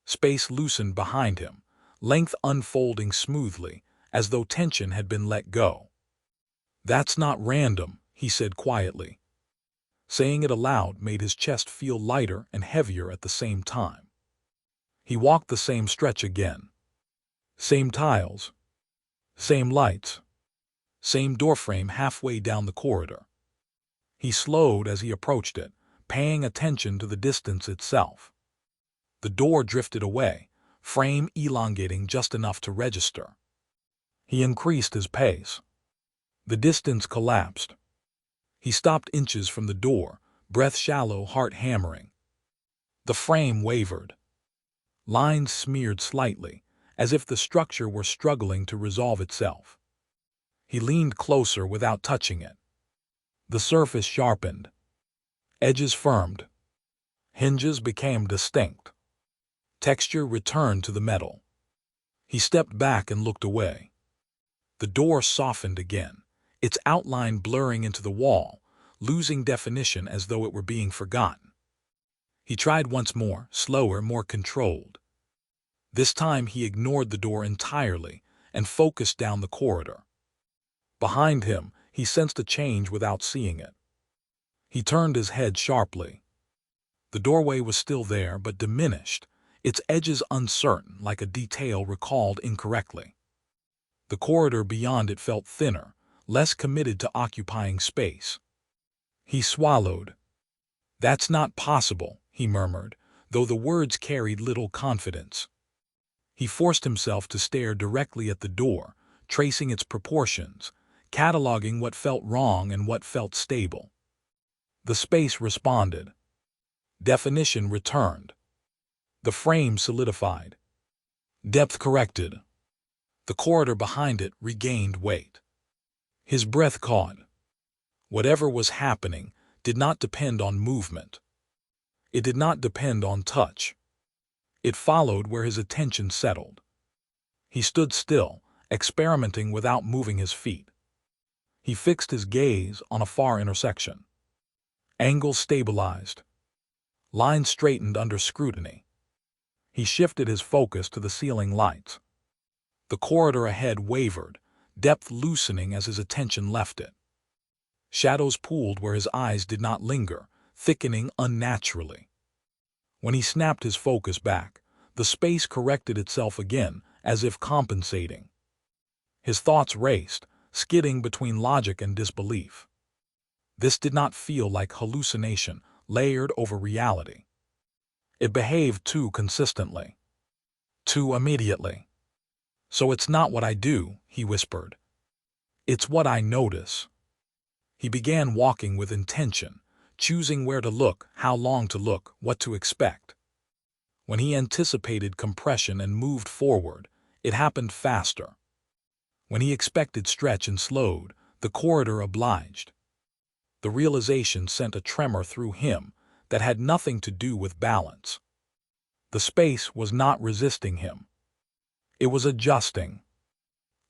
Space loosened behind him, length unfolding smoothly, as though tension had been let go. "That's not random," he said quietly. Saying it aloud made his chest feel lighter and heavier at the same time. He walked the same stretch again. Same tiles. Same lights. Same doorframe halfway down the corridor. He slowed as he approached it, paying attention to the distance itself. The door drifted away, frame elongating just enough to register. He increased his pace. The distance collapsed. He stopped inches from the door, breath shallow, heart hammering. The frame wavered. Lines smeared slightly, as if the structure were struggling to resolve itself. He leaned closer without touching it. The surface sharpened. Edges firmed. Hinges became distinct. Texture returned to the metal. He stepped back and looked away. The door softened again, its outline blurring into the wall, losing definition as though it were being forgotten. He tried once more, slower, more controlled. This time he ignored the door entirely and focused down the corridor. Behind him, he sensed a change without seeing it. He turned his head sharply. The doorway was still there, but diminished, its edges uncertain, like a detail recalled incorrectly. The corridor beyond it felt thinner, less committed to occupying space. He swallowed. "That's not possible," he murmured, though the words carried little confidence. He forced himself to stare directly at the door, tracing its proportions, cataloging what felt wrong and what felt stable. The space responded. Definition returned. The frame solidified. Depth corrected. The corridor behind it regained weight. His breath caught. Whatever was happening did not depend on movement. It did not depend on touch. It followed where his attention settled. He stood still, experimenting without moving his feet. He fixed his gaze on a far intersection. Angle stabilized. Lines straightened under scrutiny. He shifted his focus to the ceiling lights. The corridor ahead wavered, depth loosening as his attention left it. Shadows pooled where his eyes did not linger, thickening unnaturally. When he snapped his focus back, the space corrected itself again, as if compensating. His thoughts raced, skidding between logic and disbelief. This did not feel like hallucination, layered over reality. It behaved too consistently, too immediately. "So it's not what I do," he whispered. "It's what I notice." He began walking with intention, choosing where to look, how long to look, what to expect. When he anticipated compression and moved forward, it happened faster. When he expected stretch and slowed, the corridor obliged. The realization sent a tremor through him that had nothing to do with balance. The space was not resisting him. It was adjusting.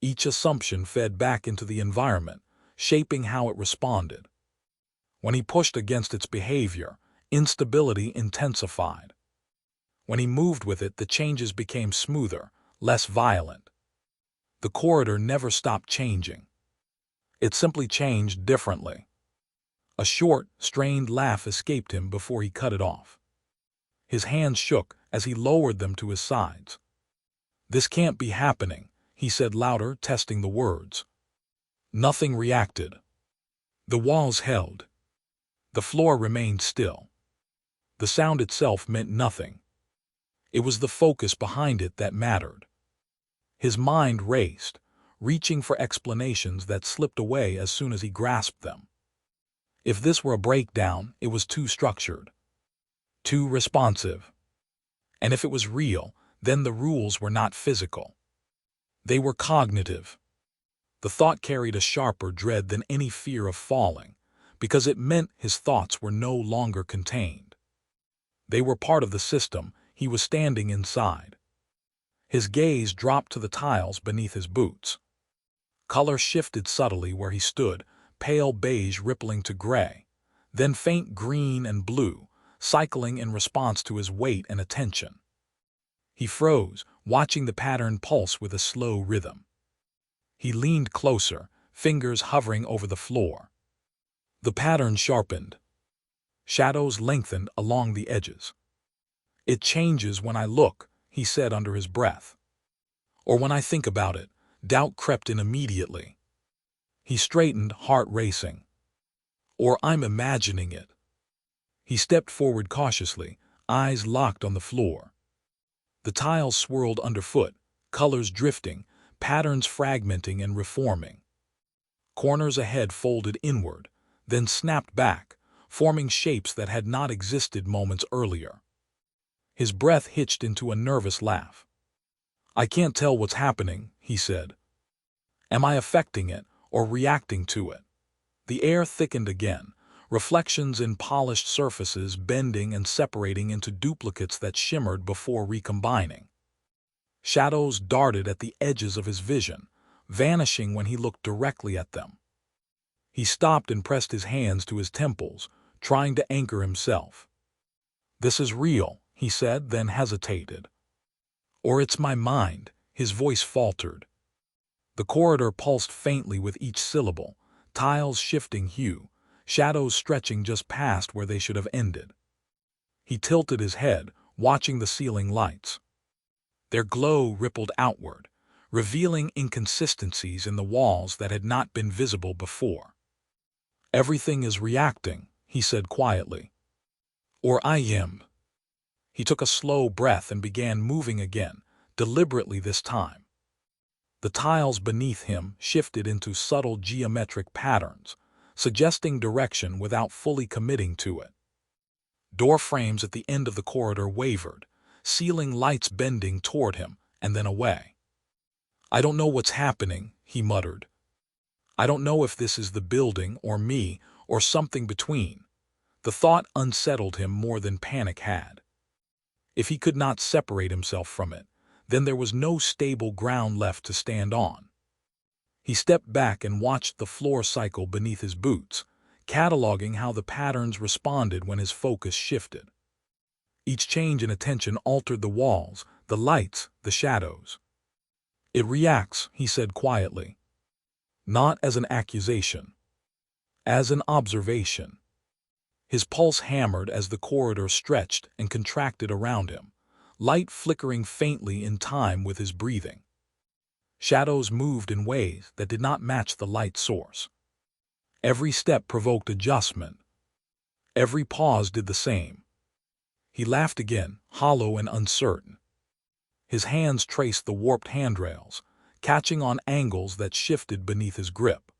Each assumption fed back into the environment, shaping how it responded. When he pushed against its behavior, instability intensified. When he moved with it, the changes became smoother, less violent. The corridor never stopped changing. It simply changed differently. A short, strained laugh escaped him before he cut it off. His hands shook as he lowered them to his sides. "This can't be happening," he said louder, testing the words. Nothing reacted. The walls held. The floor remained still. The sound itself meant nothing. It was the focus behind it that mattered. His mind raced, reaching for explanations that slipped away as soon as he grasped them. If this were a breakdown, it was too structured, too responsive. And if it was real, then the rules were not physical. They were cognitive. The thought carried a sharper dread than any fear of falling, because it meant his thoughts were no longer contained. They were part of the system he was standing inside. His gaze dropped to the tiles beneath his boots. Color shifted subtly where he stood, pale beige rippling to gray, then faint green and blue, cycling in response to his weight and attention. He froze, watching the pattern pulse with a slow rhythm. He leaned closer, fingers hovering over the floor. The pattern sharpened. Shadows lengthened along the edges. "It changes when I look," he said under his breath. "Or when I think about it." Doubt crept in immediately. He straightened, heart racing. "Or I'm imagining it." He stepped forward cautiously, eyes locked on the floor. The tiles swirled underfoot, colors drifting, patterns fragmenting and reforming. Corners ahead folded inward, then snapped back, forming shapes that had not existed moments earlier. His breath hitched into a nervous laugh. "I can't tell what's happening," he said. "Am I affecting it or reacting to it?" The air thickened again, reflections in polished surfaces bending and separating into duplicates that shimmered before recombining. Shadows darted at the edges of his vision, vanishing when he looked directly at them. He stopped and pressed his hands to his temples, trying to anchor himself. "This is real," he said, then hesitated. "Or it's my mind," his voice faltered. The corridor pulsed faintly with each syllable, tiles shifting hue, shadows stretching just past where they should have ended. He tilted his head, watching the ceiling lights. Their glow rippled outward, revealing inconsistencies in the walls that had not been visible before. "Everything is reacting," he said quietly. "Or I am." He took a slow breath and began moving again, deliberately this time. The tiles beneath him shifted into subtle geometric patterns, suggesting direction without fully committing to it. Door frames at the end of the corridor wavered, ceiling lights bending toward him and then away. "I don't know what's happening," he muttered. "I don't know if this is the building or me or something between." The thought unsettled him more than panic had. If he could not separate himself from it, then there was no stable ground left to stand on. He stepped back and watched the floor cycle beneath his boots, cataloging how the patterns responded when his focus shifted. Each change in attention altered the walls, the lights, the shadows. "It reacts," he said quietly. Not as an accusation. As an observation. His pulse hammered as the corridor stretched and contracted around him, light flickering faintly in time with his breathing. Shadows moved in ways that did not match the light source. Every step provoked adjustment. Every pause did the same. He laughed again, hollow and uncertain. His hands traced the warped handrails, catching on angles that shifted beneath his grip.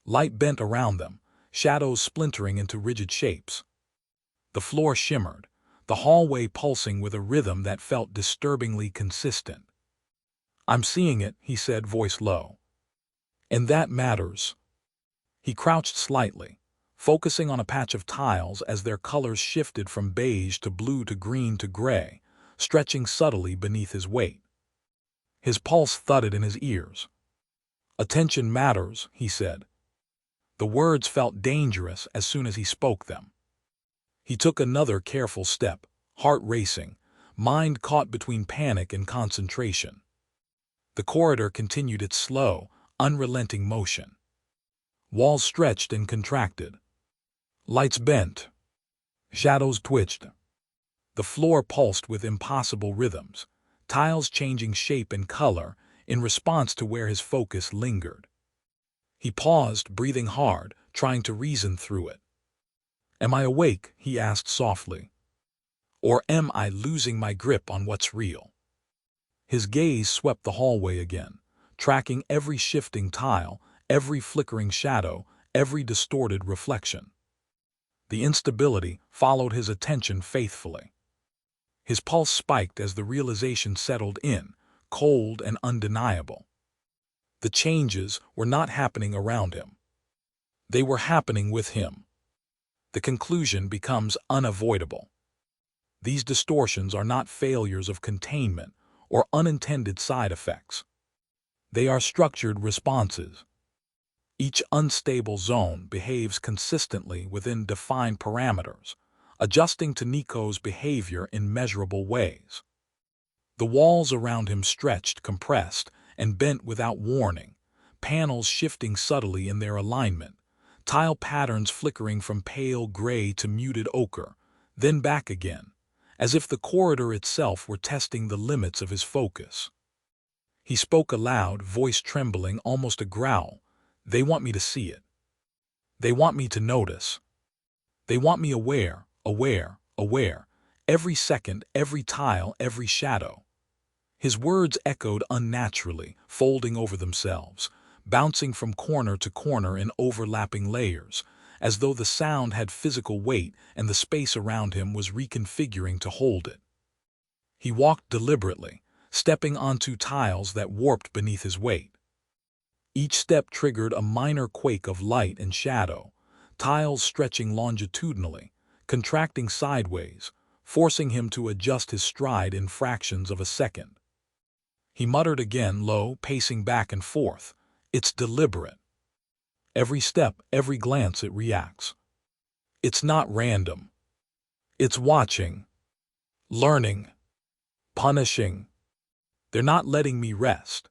Light bent around them, shadows splintering into rigid shapes. The floor shimmered, the hallway pulsing with a rhythm that felt disturbingly consistent. "I'm seeing it," he said, voice low. "And that matters." He crouched slightly, focusing on a patch of tiles as their colors shifted from beige to blue to green to gray, stretching subtly beneath his weight. His pulse thudded in his ears. "Attention matters," he said. The words felt dangerous as soon as he spoke them. He took another careful step, heart racing, mind caught between panic and concentration. The corridor continued its slow, unrelenting motion. Walls stretched and contracted. Lights bent. Shadows twitched. The floor pulsed with impossible rhythms, tiles changing shape and color in response to where his focus lingered. He paused, breathing hard, trying to reason through it. "Am I awake?" he asked softly. "Or am I losing my grip on what's real?" His gaze swept the hallway again, tracking every shifting tile, every flickering shadow, every distorted reflection. The instability followed his attention faithfully. His pulse spiked as the realization settled in, cold and undeniable. The changes were not happening around him. They were happening with him. The conclusion becomes unavoidable. These distortions are not failures of containment or unintended side effects. They are structured responses. Each unstable zone behaves consistently within defined parameters, adjusting to Nico's behavior in measurable ways. The walls around him stretched, compressed, and bent without warning, panels shifting subtly in their alignment, tile patterns flickering from pale gray to muted ochre, then back again, as if the corridor itself were testing the limits of his focus. He spoke aloud, voice trembling, almost a growl. "They want me to see it. They want me to notice. They want me aware, aware, every second, every tile, every shadow." His words echoed unnaturally, folding over themselves, bouncing from corner to corner in overlapping layers, as though the sound had physical weight and the space around him was reconfiguring to hold it. He walked deliberately, stepping onto tiles that warped beneath his weight. Each step triggered a minor quake of light and shadow, tiles stretching longitudinally, contracting sideways, forcing him to adjust his stride in fractions of a second. He muttered again, low, pacing back and forth. "It's deliberate. Every step, every glance, it reacts. It's not random. It's watching, learning, punishing. They're not letting me rest."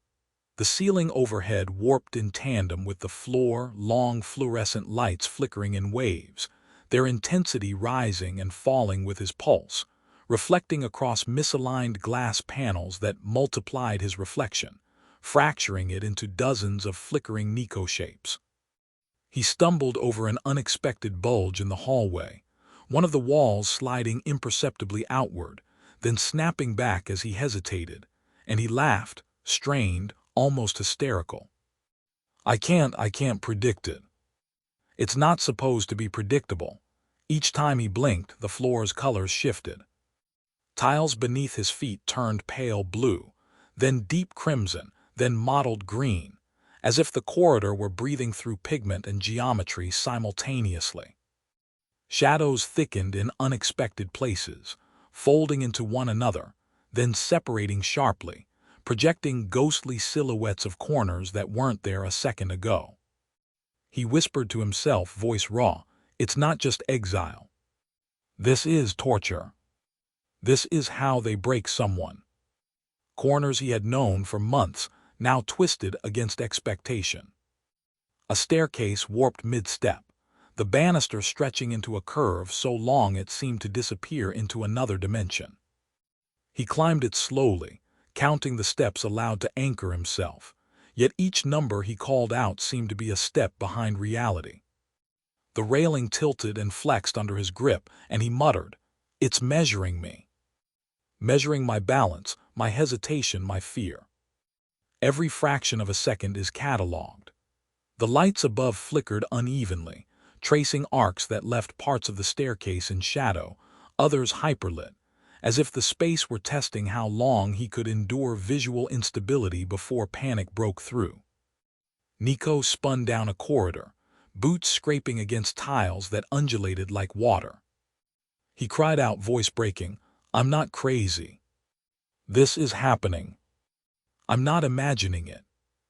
The ceiling overhead warped in tandem with the floor, long fluorescent lights flickering in waves, their intensity rising and falling with his pulse, reflecting across misaligned glass panels that multiplied his reflection, fracturing it into dozens of flickering Nico shapes. He stumbled over an unexpected bulge in the hallway, one of the walls sliding imperceptibly outward, then snapping back as he hesitated, and he laughed, strained, almost hysterical. I can't predict it. It's not supposed to be predictable." Each time he blinked, the floor's colors shifted. Tiles beneath his feet turned pale blue, then deep crimson, then mottled green, as if the corridor were breathing through pigment and geometry simultaneously. Shadows thickened in unexpected places, folding into one another, then separating sharply, projecting ghostly silhouettes of corners that weren't there a second ago. He whispered to himself, voice raw, "It's not just exile. This is torture. This is how they break someone." Corners he had known for months, now twisted against expectation. A staircase warped mid-step, the banister stretching into a curve so long it seemed to disappear into another dimension. He climbed it slowly, counting the steps allowed to anchor himself, yet each number he called out seemed to be a step behind reality. The railing tilted and flexed under his grip, and he muttered, "It's measuring me. Measuring my balance, my hesitation, my fear. Every fraction of a second is catalogued." The lights above flickered unevenly, tracing arcs that left parts of the staircase in shadow, others hyperlit, as if the space were testing how long he could endure visual instability before panic broke through. Nico spun down a corridor, boots scraping against tiles that undulated like water. He cried out, voice breaking, "I'm not crazy. This is happening. I'm not imagining it."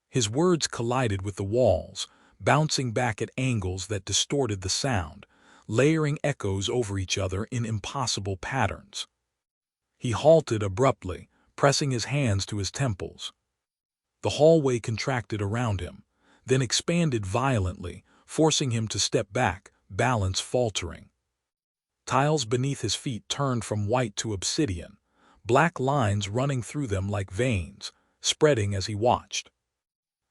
His words collided with the walls, bouncing back at angles that distorted the sound, layering echoes over each other in impossible patterns. He halted abruptly, pressing his hands to his temples. The hallway contracted around him, then expanded violently, forcing him to step back, balance faltering. Tiles beneath his feet turned from white to obsidian, black lines running through them like veins, spreading as he watched.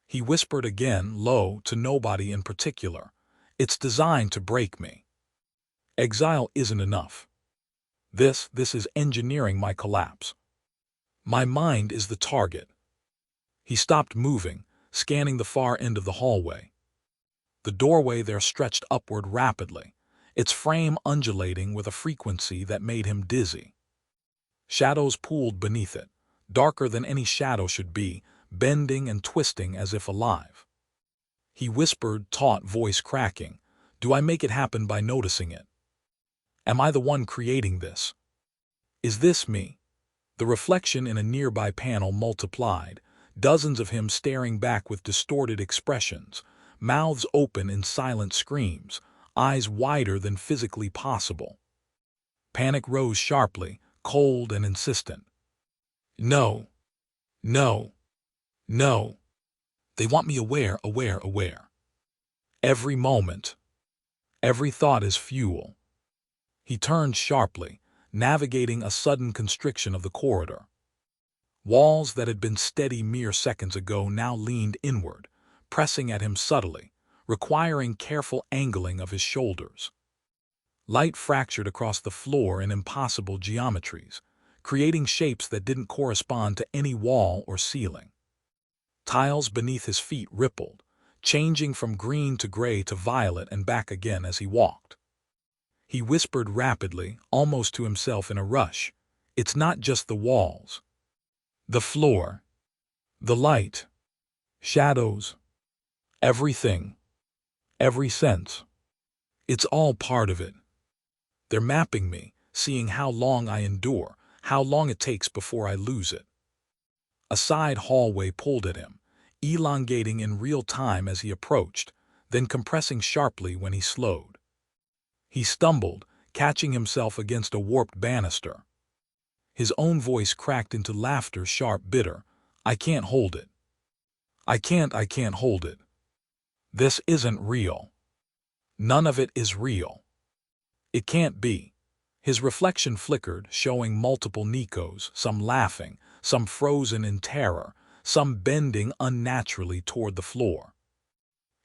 He whispered again, low, to nobody in particular, "It's designed to break me. Exile isn't enough. This is engineering my collapse. My mind is the target." He stopped moving, scanning the far end of the hallway. The doorway there stretched upward rapidly, its frame undulating with a frequency that made him dizzy. Shadows pooled beneath it, darker than any shadow should be, bending and twisting as if alive. He whispered, taut voice cracking, "Do I make it happen by noticing it? Am I the one creating this? Is this me?" The reflection in a nearby panel multiplied, dozens of him staring back with distorted expressions, mouths open in silent screams, eyes wider than physically possible. Panic rose sharply, cold and insistent. "No. No. No. They want me aware. Every moment. Every thought is fuel." He turned sharply, navigating a sudden constriction of the corridor. Walls that had been steady mere seconds ago now leaned inward, pressing at him subtly, requiring careful angling of his shoulders. Light fractured across the floor in impossible geometries, creating shapes that didn't correspond to any wall or ceiling. Tiles beneath his feet rippled, changing from green to gray to violet and back again as he walked. He whispered rapidly, almost to himself in a rush, "It's not just the walls. The floor. The light. Shadows. Everything. Every sense. It's all part of it. They're mapping me, seeing how long I endure, how long it takes before I lose it." A side hallway pulled at him, elongating in real time as he approached, then compressing sharply when he slowed. He stumbled, catching himself against a warped banister. His own voice cracked into laughter, sharp, bitter. "I can't hold it. I can't hold it. This isn't real. None of it is real. It can't be." His reflection flickered, showing multiple Nicos, some laughing, some frozen in terror, some bending unnaturally toward the floor.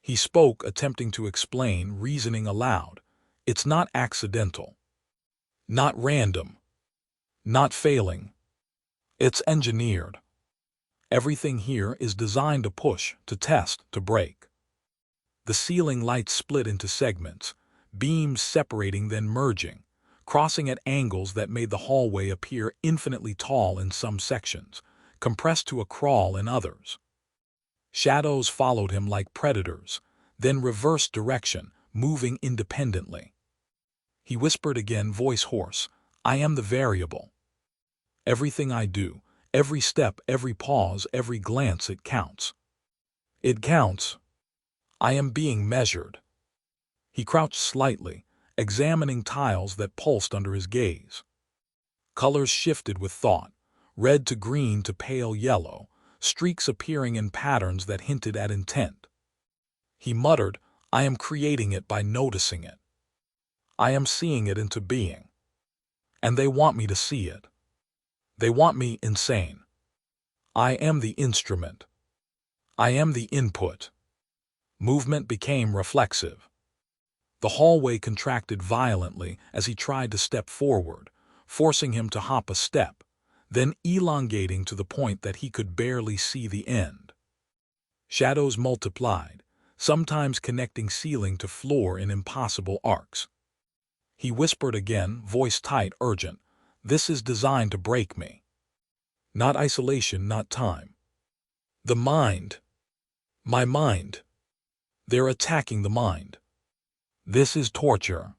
He spoke, attempting to explain, reasoning aloud. "It's not accidental. Not random. Not failing. It's engineered. Everything here is designed to push, to test, to break." The ceiling lights split into segments, beams separating then merging, crossing at angles that made the hallway appear infinitely tall in some sections, compressed to a crawl in others. Shadows followed him like predators, then reversed direction, moving independently. He whispered again, voice hoarse, "I am the variable. Everything I do, every step, every pause, every glance, it counts. It counts. I am being measured." He crouched slightly, examining tiles that pulsed under his gaze. Colors shifted with thought, red to green to pale yellow, streaks appearing in patterns that hinted at intent. He muttered, "I am creating it by noticing it. I am seeing it into being. And they want me to see it. They want me insane. I am the instrument. I am the input." Movement became reflexive. The hallway contracted violently as he tried to step forward, forcing him to hop a step, then elongating to the point that he could barely see the end. Shadows multiplied, sometimes connecting ceiling to floor in impossible arcs. He whispered again, voice tight, urgent, "This is designed to break me. Not isolation, not time. The mind. My mind. They're attacking the mind. This is torture."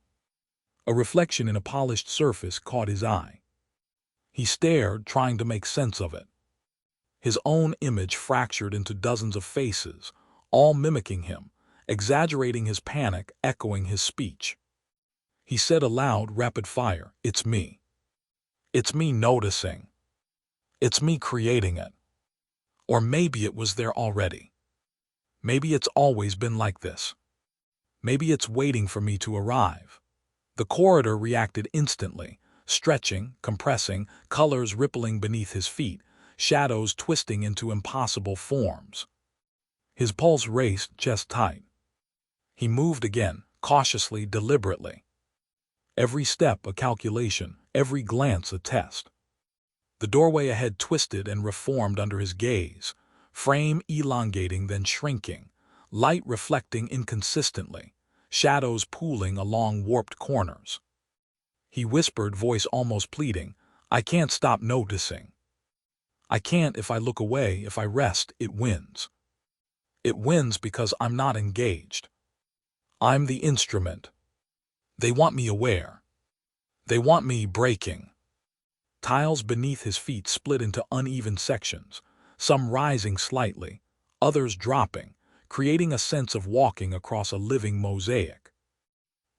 A reflection in a polished surface caught his eye. He stared, trying to make sense of it. His own image fractured into dozens of faces, all mimicking him, exaggerating his panic, echoing his speech. He said aloud, rapid fire, "It's me. It's me noticing. It's me creating it. Or maybe it was there already. Maybe it's always been like this. Maybe it's waiting for me to arrive." The corridor reacted instantly, stretching, compressing, colors rippling beneath his feet, shadows twisting into impossible forms. His pulse raced, chest tight. He moved again, cautiously, deliberately. Every step a calculation, every glance a test. The doorway ahead twisted and reformed under his gaze, frame elongating then shrinking, light reflecting inconsistently, shadows pooling along warped corners. He whispered, voice almost pleading, "I can't stop noticing. I can't. If I look away, if I rest, it wins. It wins because I'm not engaged. I'm the instrument. They want me aware. They want me breaking." Tiles beneath his feet split into uneven sections, some rising slightly, others dropping, creating a sense of walking across a living mosaic.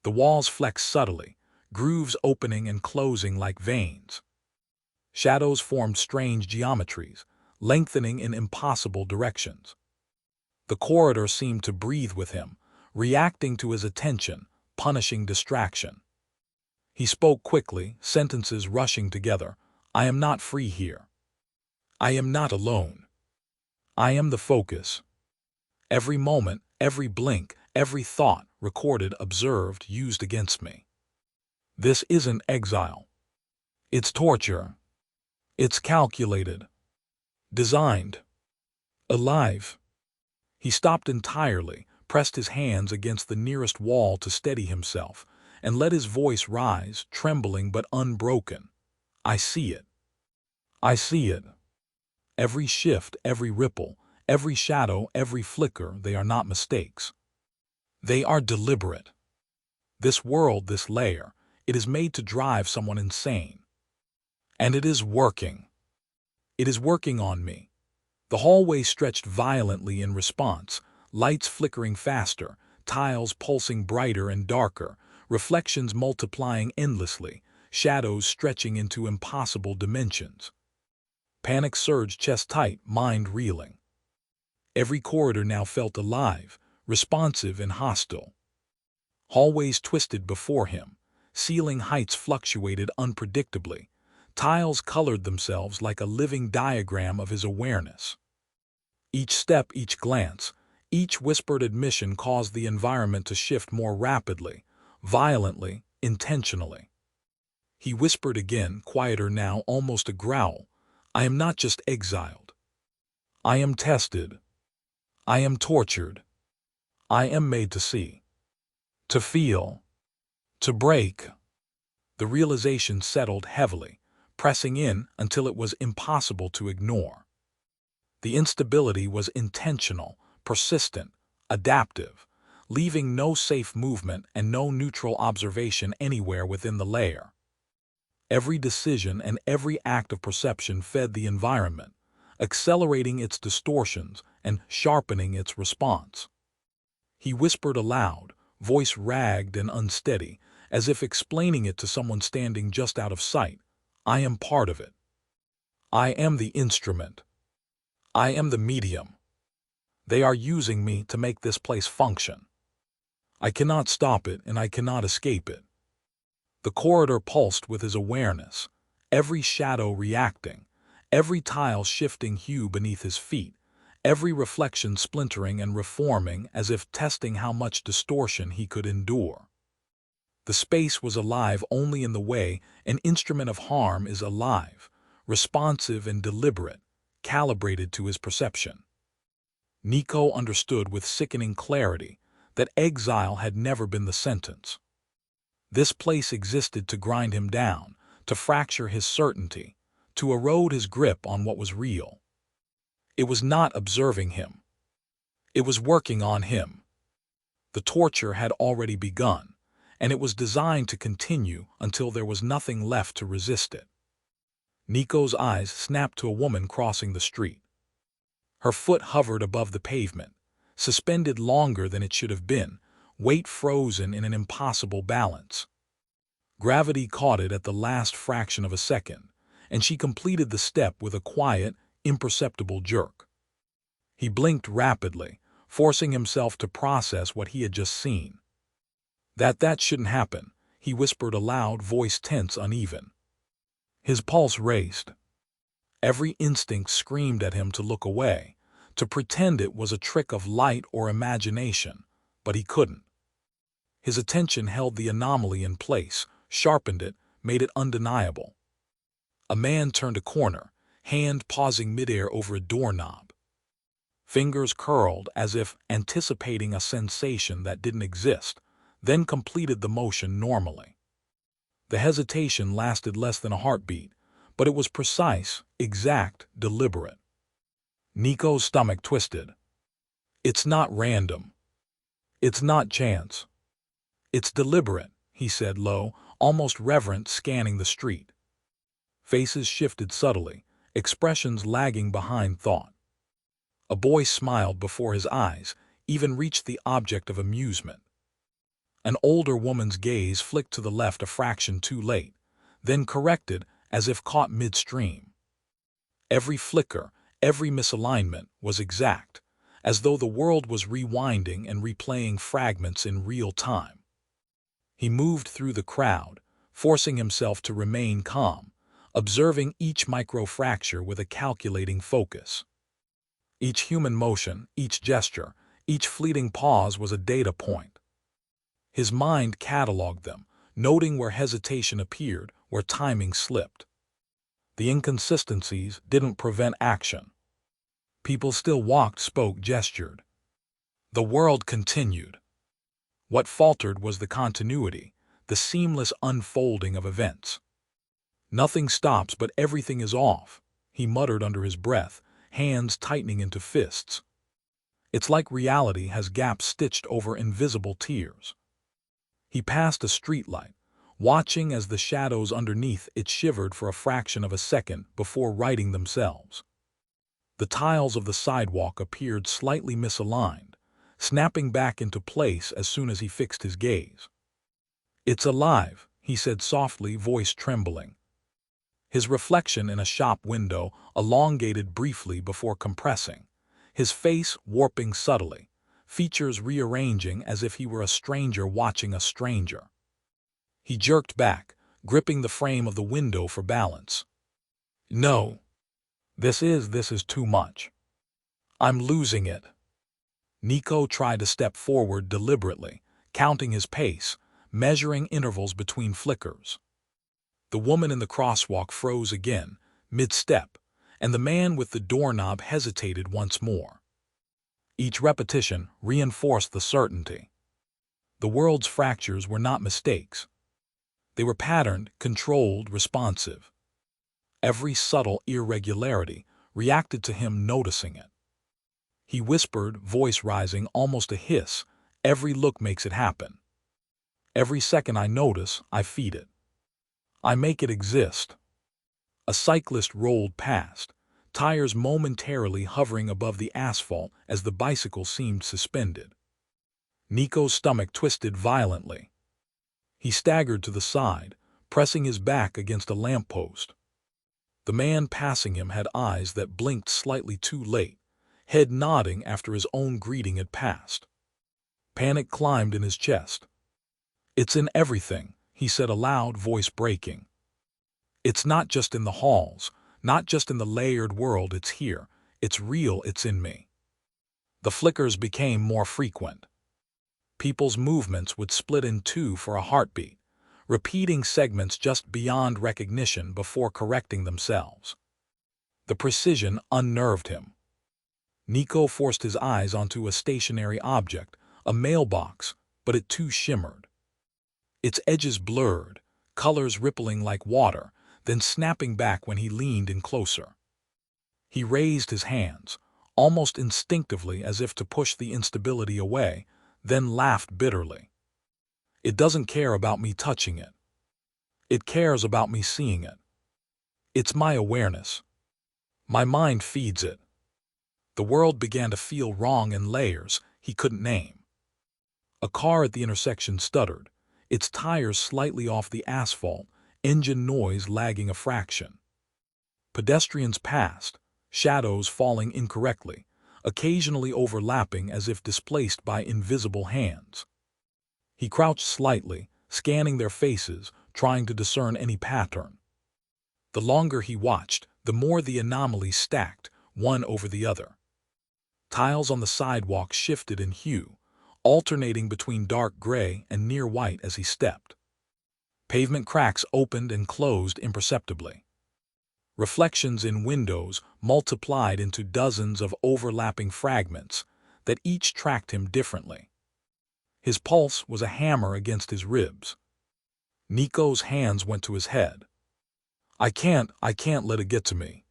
The walls flexed subtly, grooves opening and closing like veins. Shadows formed strange geometries, lengthening in impossible directions. The corridor seemed to breathe with him, reacting to his attention, punishing distraction. He spoke quickly, sentences rushing together. "I am not free here. I am not alone. I am the focus. Every moment, every blink, every thought, recorded, observed, used against me. This isn't exile. It's torture. It's calculated. Designed. Alive." He stopped entirely, pressed his hands against the nearest wall to steady himself, and let his voice rise, trembling but unbroken. "I see it. I see it. Every shift, every ripple, every shadow, every flicker, they are not mistakes. They are deliberate. This world, this layer, it is made to drive someone insane. And it is working. It is working on me." The hallway stretched violently in response, lights flickering faster, tiles pulsing brighter and darker, reflections multiplying endlessly, shadows stretching into impossible dimensions. Panic surged, chest tight, mind reeling. Every corridor now felt alive, responsive and hostile. Hallways twisted before him, ceiling heights fluctuated unpredictably, tiles colored themselves like a living diagram of his awareness. Each step, each glance, each whispered admission caused the environment to shift more rapidly, violently, intentionally. He whispered again, quieter now, almost a growl, "I am not just exiled. I am tested. I am tortured. I am made to see. To feel. To break." The realization settled heavily, pressing in until it was impossible to ignore. The instability was intentional, persistent, adaptive, leaving no safe movement and no neutral observation anywhere within the layer. Every decision and every act of perception fed the environment, accelerating its distortions and sharpening its response. He whispered aloud, voice ragged and unsteady, as if explaining it to someone standing just out of sight. "I am part of it. I am the instrument. I am the medium. They are using me to make this place function. I cannot stop it and I cannot escape it." The corridor pulsed with his awareness, every shadow reacting, every tile shifting hue beneath his feet, every reflection splintering and reforming as if testing how much distortion he could endure. The space was alive only in the way an instrument of harm is alive, responsive and deliberate, calibrated to his perception. Nico understood with sickening clarity that exile had never been the sentence. This place existed to grind him down, to fracture his certainty, to erode his grip on what was real. It was not observing him. It was working on him. The torture had already begun, and it was designed to continue until there was nothing left to resist it. Nico's eyes snapped to a woman crossing the street. Her foot hovered above the pavement, suspended longer than it should have been, weight frozen in an impossible balance. Gravity caught it at the last fraction of a second, and she completed the step with a quiet, imperceptible jerk. He blinked rapidly, forcing himself to process what he had just seen. That shouldn't happen, he whispered aloud, voice tense, uneven. His pulse raced. Every instinct screamed at him to look away, to pretend it was a trick of light or imagination, but he couldn't. His attention held the anomaly in place, sharpened it, made it undeniable. A man turned a corner, hand pausing midair over a doorknob. Fingers curled as if anticipating a sensation that didn't exist, then completed the motion normally. The hesitation lasted less than a heartbeat, but it was precise, exact, deliberate. Nico's stomach twisted. It's not random. It's not chance. It's deliberate, he said low, almost reverent, scanning the street. Faces shifted subtly, expressions lagging behind thought. A boy smiled before his eyes, even reached the object of amusement. An older woman's gaze flicked to the left a fraction too late, then corrected as if caught midstream. Every flicker, every misalignment was exact, as though the world was rewinding and replaying fragments in real time. He moved through the crowd, forcing himself to remain calm, observing each microfracture with a calculating focus. Each human motion, each gesture, each fleeting pause was a data point. His mind cataloged them, noting where hesitation appeared, where timing slipped. The inconsistencies didn't prevent action. People still walked, spoke, gestured. The world continued. What faltered was the continuity, the seamless unfolding of events. Nothing stops, but everything is off, he muttered under his breath, hands tightening into fists. It's like reality has gaps stitched over invisible tears. He passed a streetlight, watching as the shadows underneath it shivered for a fraction of a second before righting themselves. The tiles of the sidewalk appeared slightly misaligned, snapping back into place as soon as he fixed his gaze. It's alive, he said softly, voice trembling. His reflection in a shop window elongated briefly before compressing, his face warping subtly, features rearranging as if he were a stranger watching a stranger. He jerked back, gripping the frame of the window for balance. No. This is too much. I'm losing it. Nico tried to step forward deliberately, counting his pace, measuring intervals between flickers. The woman in the crosswalk froze again, mid-step, and the man with the doorknob hesitated once more. Each repetition reinforced the certainty. The world's fractures were not mistakes. They were patterned, controlled, responsive. Every subtle irregularity reacted to him noticing it. He whispered, voice rising, almost a hiss, every look makes it happen. Every second I notice, I feed it. I make it exist. A cyclist rolled past, tires momentarily hovering above the asphalt as the bicycle seemed suspended. Nico's stomach twisted violently. He staggered to the side, pressing his back against a lamppost. The man passing him had eyes that blinked slightly too late, head nodding after his own greeting had passed. Panic climbed in his chest. It's in everything, he said aloud, voice breaking. It's not just in the halls, not just in the layered world, it's here. It's real, it's in me. The flickers became more frequent. People's movements would split in two for a heartbeat, repeating segments just beyond recognition before correcting themselves. The precision unnerved him. Nico forced his eyes onto a stationary object, a mailbox, but it too shimmered. Its edges blurred, colors rippling like water, then snapping back when he leaned in closer. He raised his hands, almost instinctively as if to push the instability away, then laughed bitterly. It doesn't care about me touching it. It cares about me seeing it. It's my awareness. My mind feeds it. The world began to feel wrong in layers he couldn't name. A car at the intersection stuttered, its tires slightly off the asphalt, engine noise lagging a fraction. Pedestrians passed, shadows falling incorrectly, occasionally overlapping as if displaced by invisible hands. He crouched slightly, scanning their faces, trying to discern any pattern. The longer he watched, the more the anomalies stacked, one over the other. Tiles on the sidewalk shifted in hue, alternating between dark gray and near white as he stepped. Pavement cracks opened and closed imperceptibly. Reflections in windows multiplied into dozens of overlapping fragments that each tracked him differently. His pulse was a hammer against his ribs. Nico's hands went to his head. I can't let it get to me.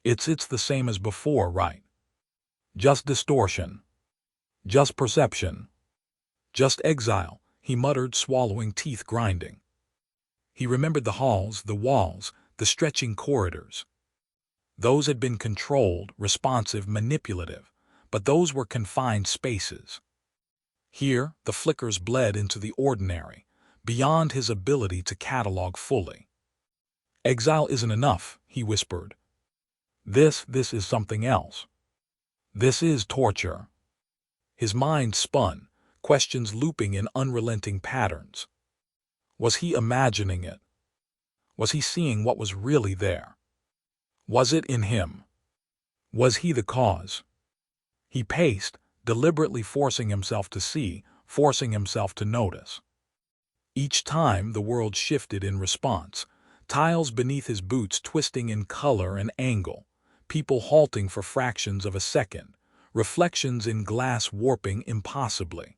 It's the same as before, right? Just distortion. Just perception. Just exile, he muttered, swallowing, teeth grinding. He remembered the halls, the walls, the stretching corridors. Those had been controlled, responsive, manipulative, but those were confined spaces. Here, the flickers bled into the ordinary, beyond his ability to catalog fully. Exile isn't enough, he whispered. This is something else. This is torture. His mind spun, questions looping in unrelenting patterns. Was he imagining it? Was he seeing what was really there? Was it in him? Was he the cause? He paced, deliberately forcing himself to see, forcing himself to notice. Each time the world shifted in response, tiles beneath his boots twisting in color and angle, people halting for fractions of a second, reflections in glass warping impossibly.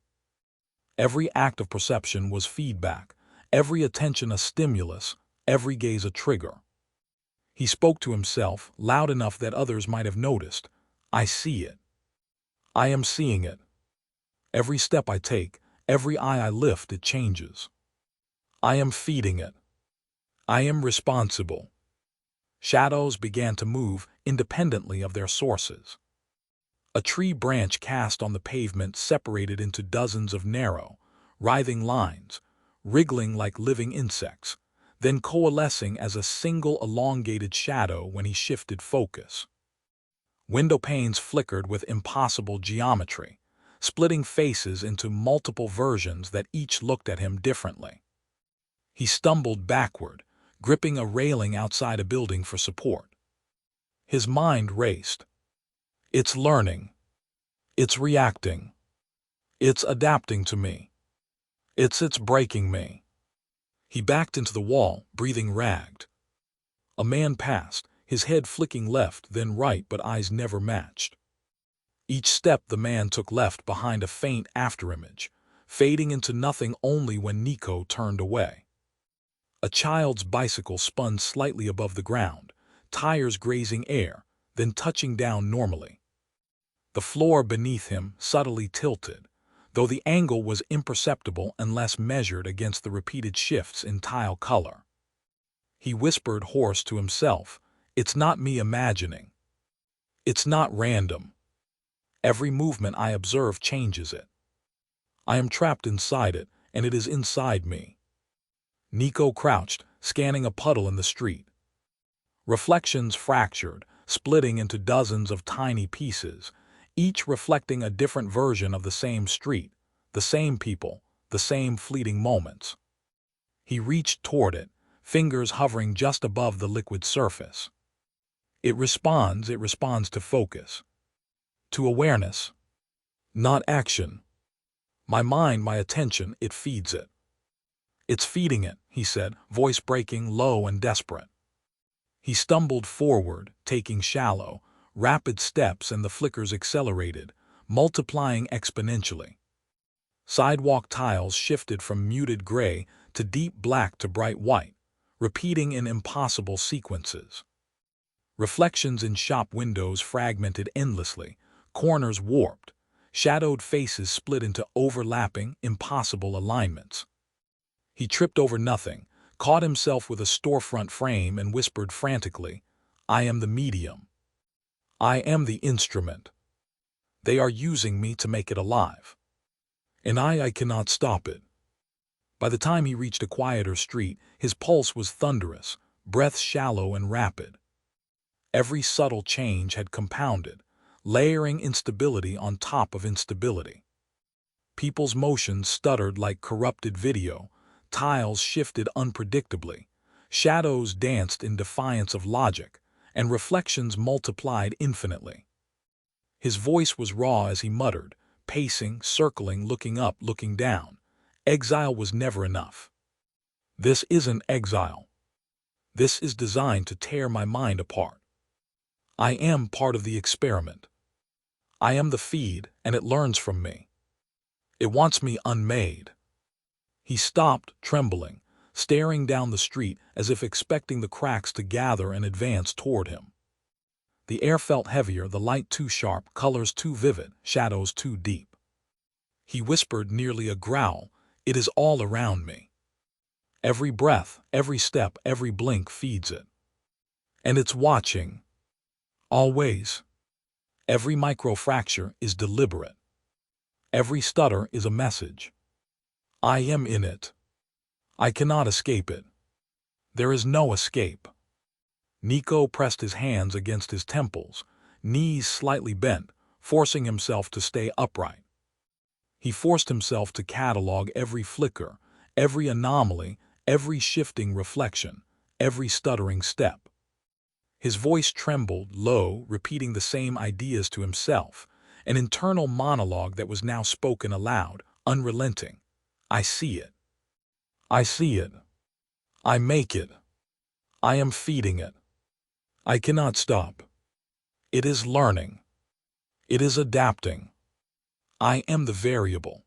Every act of perception was feedback, every attention a stimulus, every gaze a trigger. He spoke to himself, loud enough that others might have noticed. I see it. I am seeing it. Every step I take, every eye I lift, it changes. I am feeding it. I am responsible. Shadows began to move independently of their sources. A tree branch cast on the pavement separated into dozens of narrow, writhing lines, wriggling like living insects, then coalescing as a single elongated shadow when he shifted focus. Window panes flickered with impossible geometry, splitting faces into multiple versions that each looked at him differently. He stumbled backward, gripping a railing outside a building for support. His mind raced. It's learning. It's reacting. It's adapting to me. It's breaking me. He backed into the wall, breathing ragged. A man passed, his head flicking left, then right, but eyes never matched. Each step the man took left behind a faint afterimage, fading into nothing only when Nico turned away. A child's bicycle spun slightly above the ground, tires grazing air, then touching down normally. The floor beneath him subtly tilted, though the angle was imperceptible unless measured against the repeated shifts in tile color. He whispered hoarse to himself, it's not me imagining. It's not random. Every movement I observe changes it. I am trapped inside it, and it is inside me. Nico crouched, scanning a puddle in the street. Reflections fractured, splitting into dozens of tiny pieces, each reflecting a different version of the same street, the same people, the same fleeting moments. He reached toward it, fingers hovering just above the liquid surface. It responds to focus, to awareness, not action. My mind, my attention, it feeds it. "It's feeding it," he said, voice breaking, low and desperate. He stumbled forward, taking shallow, rapid steps, and the flickers accelerated, multiplying exponentially. Sidewalk tiles shifted from muted gray to deep black to bright white, repeating in impossible sequences. Reflections in shop windows fragmented endlessly, corners warped, shadowed faces split into overlapping, impossible alignments. He tripped over nothing, caught himself with a storefront frame, and whispered frantically, "I am the medium. I am the instrument. They are using me to make it alive. And I cannot stop it." By the time he reached a quieter street, his pulse was thunderous, breath shallow and rapid. Every subtle change had compounded, layering instability on top of instability. People's motions stuttered like corrupted video, tiles shifted unpredictably, shadows danced in defiance of logic, and reflections multiplied infinitely. His voice was raw as he muttered, pacing, circling, looking up, looking down. Exile was never enough. This isn't exile. This is designed to tear my mind apart. I am part of the experiment. I am the feed, and it learns from me. It wants me unmade. He stopped, trembling, staring down the street as if expecting the cracks to gather and advance toward him. The air felt heavier, the light too sharp, colors too vivid, shadows too deep. He whispered, nearly a growl, "It is all around me. Every breath, every step, every blink feeds it. And it's watching. Always. Every microfracture is deliberate. Every stutter is a message. I am in it. I cannot escape it. There is no escape." Nico pressed his hands against his temples, knees slightly bent, forcing himself to stay upright. He forced himself to catalog every flicker, every anomaly, every shifting reflection, every stuttering step. His voice trembled, low, repeating the same ideas to himself, an internal monologue that was now spoken aloud, unrelenting. I see it. I see it. I make it. I am feeding it. I cannot stop. It is learning. It is adapting. I am the variable.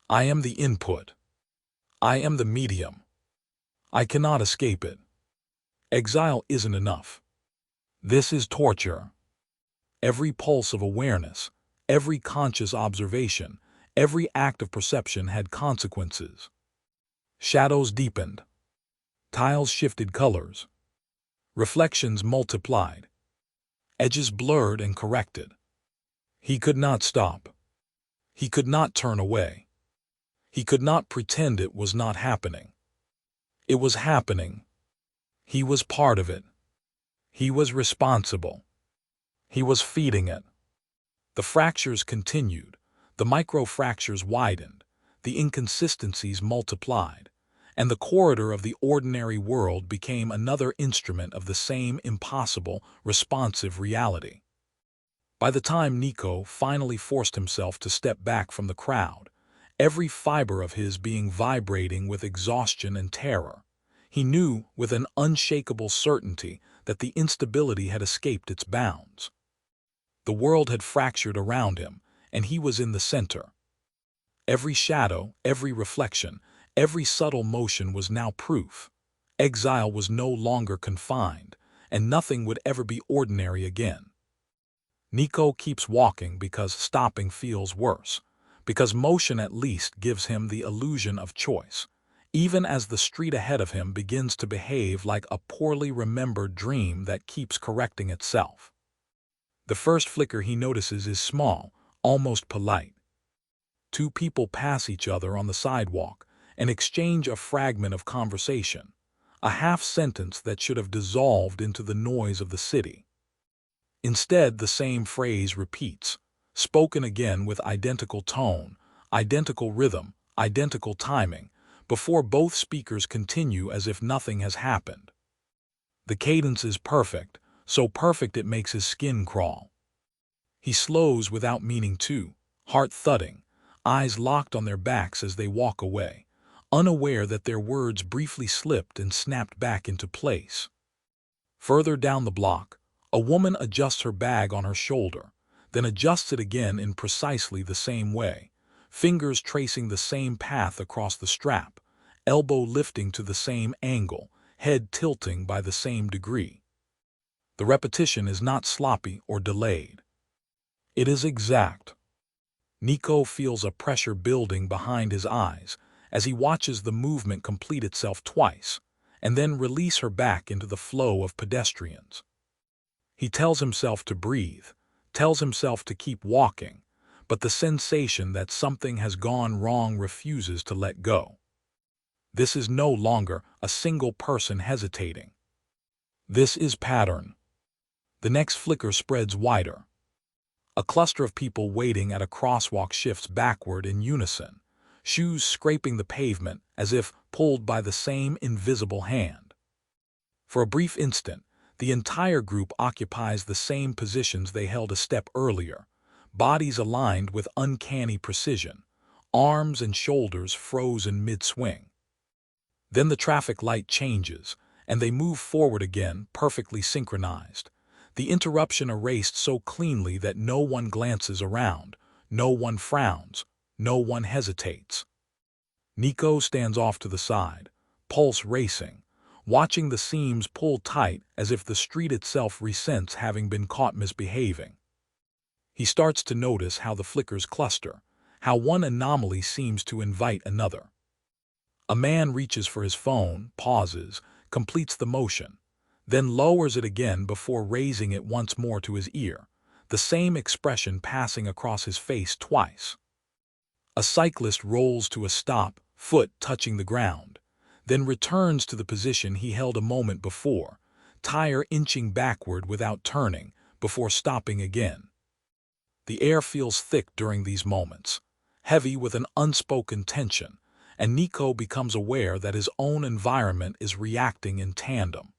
I am the input. I am the medium. I cannot escape it. Exile isn't enough. This is torture. Every pulse of awareness, every conscious observation, every act of perception had consequences. Shadows deepened. Tiles shifted colors. Reflections multiplied. Edges blurred and corrected. He could not stop. He could not turn away. He could not pretend it was not happening. It was happening. He was part of it. He was responsible. He was feeding it. The fractures continued, the microfractures widened, the inconsistencies multiplied, and the corridor of the ordinary world became another instrument of the same impossible, responsive reality. By the time Nico finally forced himself to step back from the crowd, every fiber of his being vibrating with exhaustion and terror, he knew with an unshakable certainty that the instability had escaped its bounds. The world had fractured around him, and he was in the center. Every shadow, every reflection, every subtle motion was now proof. Exile was no longer confined, and nothing would ever be ordinary again. Nico keeps walking because stopping feels worse, because motion at least gives him the illusion of choice, even as the street ahead of him begins to behave like a poorly remembered dream that keeps correcting itself. The first flicker he notices is small, almost polite. Two people pass each other on the sidewalk and exchange a fragment of conversation, a half-sentence that should have dissolved into the noise of the city. Instead, the same phrase repeats, spoken again with identical tone, identical rhythm, identical timing, before both speakers continue as if nothing has happened. The cadence is perfect, so perfect it makes his skin crawl. He slows without meaning to, heart thudding, eyes locked on their backs as they walk away, unaware that their words briefly slipped and snapped back into place. Further down the block, a woman adjusts her bag on her shoulder, then adjusts it again in precisely the same way, fingers tracing the same path across the strap, elbow lifting to the same angle, head tilting by the same degree. The repetition is not sloppy or delayed. It is exact. Nico feels a pressure building behind his eyes as he watches the movement complete itself twice, and then release her back into the flow of pedestrians. He tells himself to breathe, tells himself to keep walking, but the sensation that something has gone wrong refuses to let go. This is no longer a single person hesitating. This is pattern. The next flicker spreads wider. A cluster of people waiting at a crosswalk shifts backward in unison, shoes scraping the pavement as if pulled by the same invisible hand. For a brief instant, the entire group occupies the same positions they held a step earlier, bodies aligned with uncanny precision, arms and shoulders frozen mid-swing. Then the traffic light changes, and they move forward again, perfectly synchronized. The interruption erased so cleanly that no one glances around, no one frowns, no one hesitates. Nico stands off to the side, pulse racing, watching the seams pull tight as if the street itself resents having been caught misbehaving. He starts to notice how the flickers cluster, how one anomaly seems to invite another. A man reaches for his phone, pauses, completes the motion, then lowers it again before raising it once more to his ear, the same expression passing across his face twice. A cyclist rolls to a stop, foot touching the ground, then returns to the position he held a moment before, tire inching backward without turning, before stopping again. The air feels thick during these moments, heavy with an unspoken tension, and Nico becomes aware that his own environment is reacting in tandem.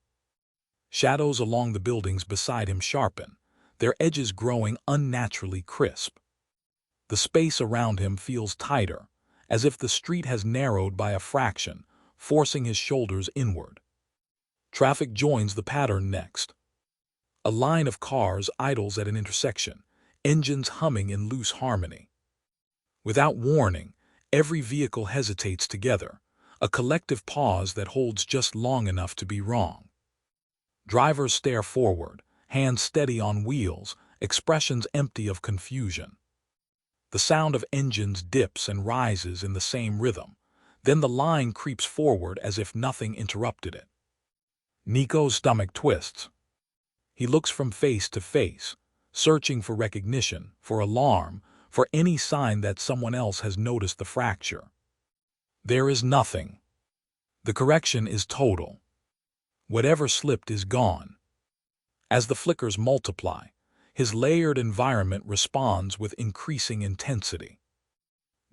Shadows along the buildings beside him sharpen, their edges growing unnaturally crisp. The space around him feels tighter, as if the street has narrowed by a fraction, forcing his shoulders inward. Traffic joins the pattern next. A line of cars idles at an intersection, engines humming in loose harmony. Without warning, every vehicle hesitates together, a collective pause that holds just long enough to be wrong. Drivers stare forward, hands steady on wheels, expressions empty of confusion. The sound of engines dips and rises in the same rhythm, then the line creeps forward as if nothing interrupted it. Nico's stomach twists. He looks from face to face, searching for recognition, for alarm, for any sign that someone else has noticed the fracture. There is nothing. The correction is total. Whatever slipped is gone. As the flickers multiply, his layered environment responds with increasing intensity.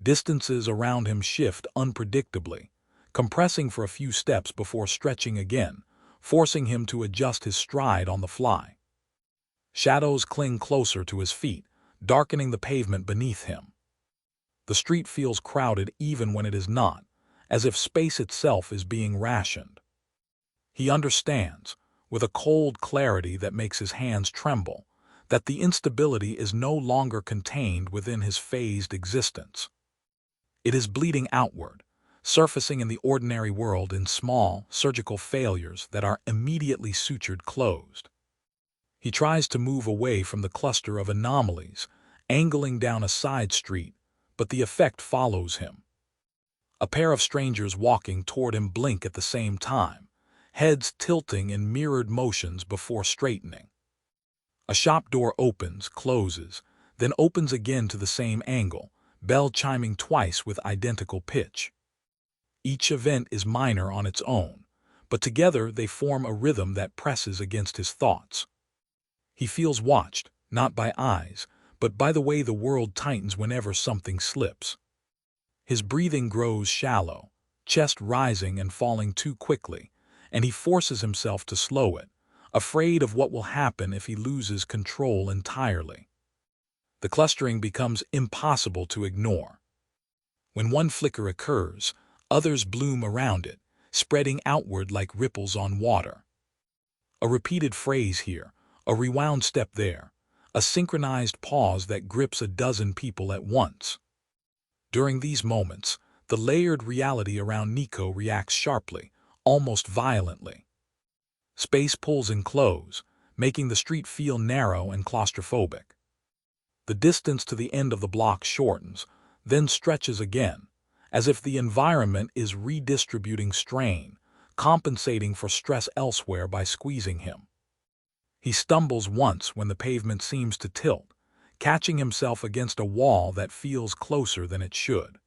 Distances around him shift unpredictably, compressing for a few steps before stretching again, forcing him to adjust his stride on the fly. Shadows cling closer to his feet, darkening the pavement beneath him. The street feels crowded even when it is not, as if space itself is being rationed. He understands, with a cold clarity that makes his hands tremble, that the instability is no longer contained within his phased existence. It is bleeding outward, surfacing in the ordinary world in small, surgical failures that are immediately sutured closed. He tries to move away from the cluster of anomalies, angling down a side street, but the effect follows him. A pair of strangers walking toward him blink at the same time, heads tilting in mirrored motions before straightening. A shop door opens, closes, then opens again to the same angle, bell chiming twice with identical pitch. Each event is minor on its own, but together they form a rhythm that presses against his thoughts. He feels watched, not by eyes, but by the way the world tightens whenever something slips. His breathing grows shallow, chest rising and falling too quickly, and he forces himself to slow it, afraid of what will happen if he loses control entirely. The clustering becomes impossible to ignore. When one flicker occurs, Others bloom around it, spreading outward like ripples on water. A repeated phrase here, a rewound step there, a synchronized pause that grips a dozen people at once. During these moments, the layered reality around Nico reacts sharply, almost violently. Space pulls in close, making the street feel narrow and claustrophobic. The distance to the end of the block shortens, then stretches again, as if the environment is redistributing strain, compensating for stress elsewhere by squeezing him. He stumbles once when the pavement seems to tilt, catching himself against a wall that feels closer than it should.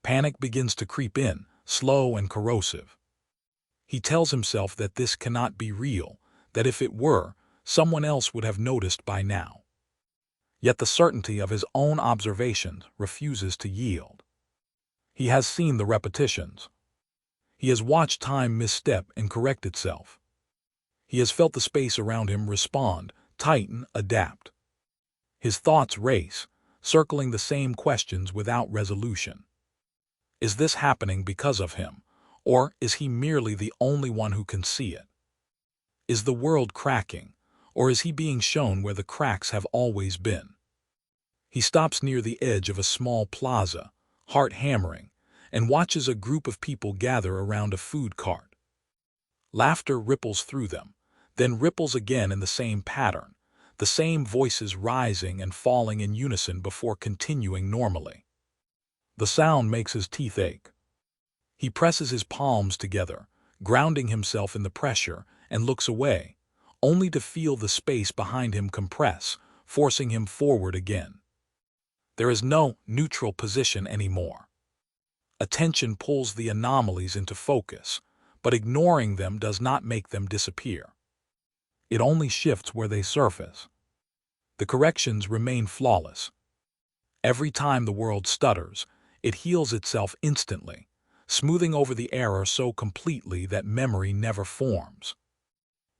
Panic begins to creep in, slow and corrosive. He tells himself that this cannot be real, that if it were, someone else would have noticed by now. Yet the certainty of his own observations refuses to yield. He has seen the repetitions. He has watched time misstep and correct itself. He has felt the space around him respond, tighten, adapt. His thoughts race, circling the same questions without resolution. Is this happening because of him, or is he merely the only one who can see it? Is the world cracking, or is he being shown where the cracks have always been? He stops near the edge of a small plaza, heart hammering, and watches a group of people gather around a food cart. Laughter ripples through them, then ripples again in the same pattern, the same voices rising and falling in unison before continuing normally. The sound makes his teeth ache. He presses his palms together, grounding himself in the pressure, and looks away, only to feel the space behind him compress, forcing him forward again. There is no neutral position anymore. Attention pulls the anomalies into focus, but ignoring them does not make them disappear. It only shifts where they surface. The corrections remain flawless. Every time the world stutters, it heals itself instantly, smoothing over the error so completely that memory never forms.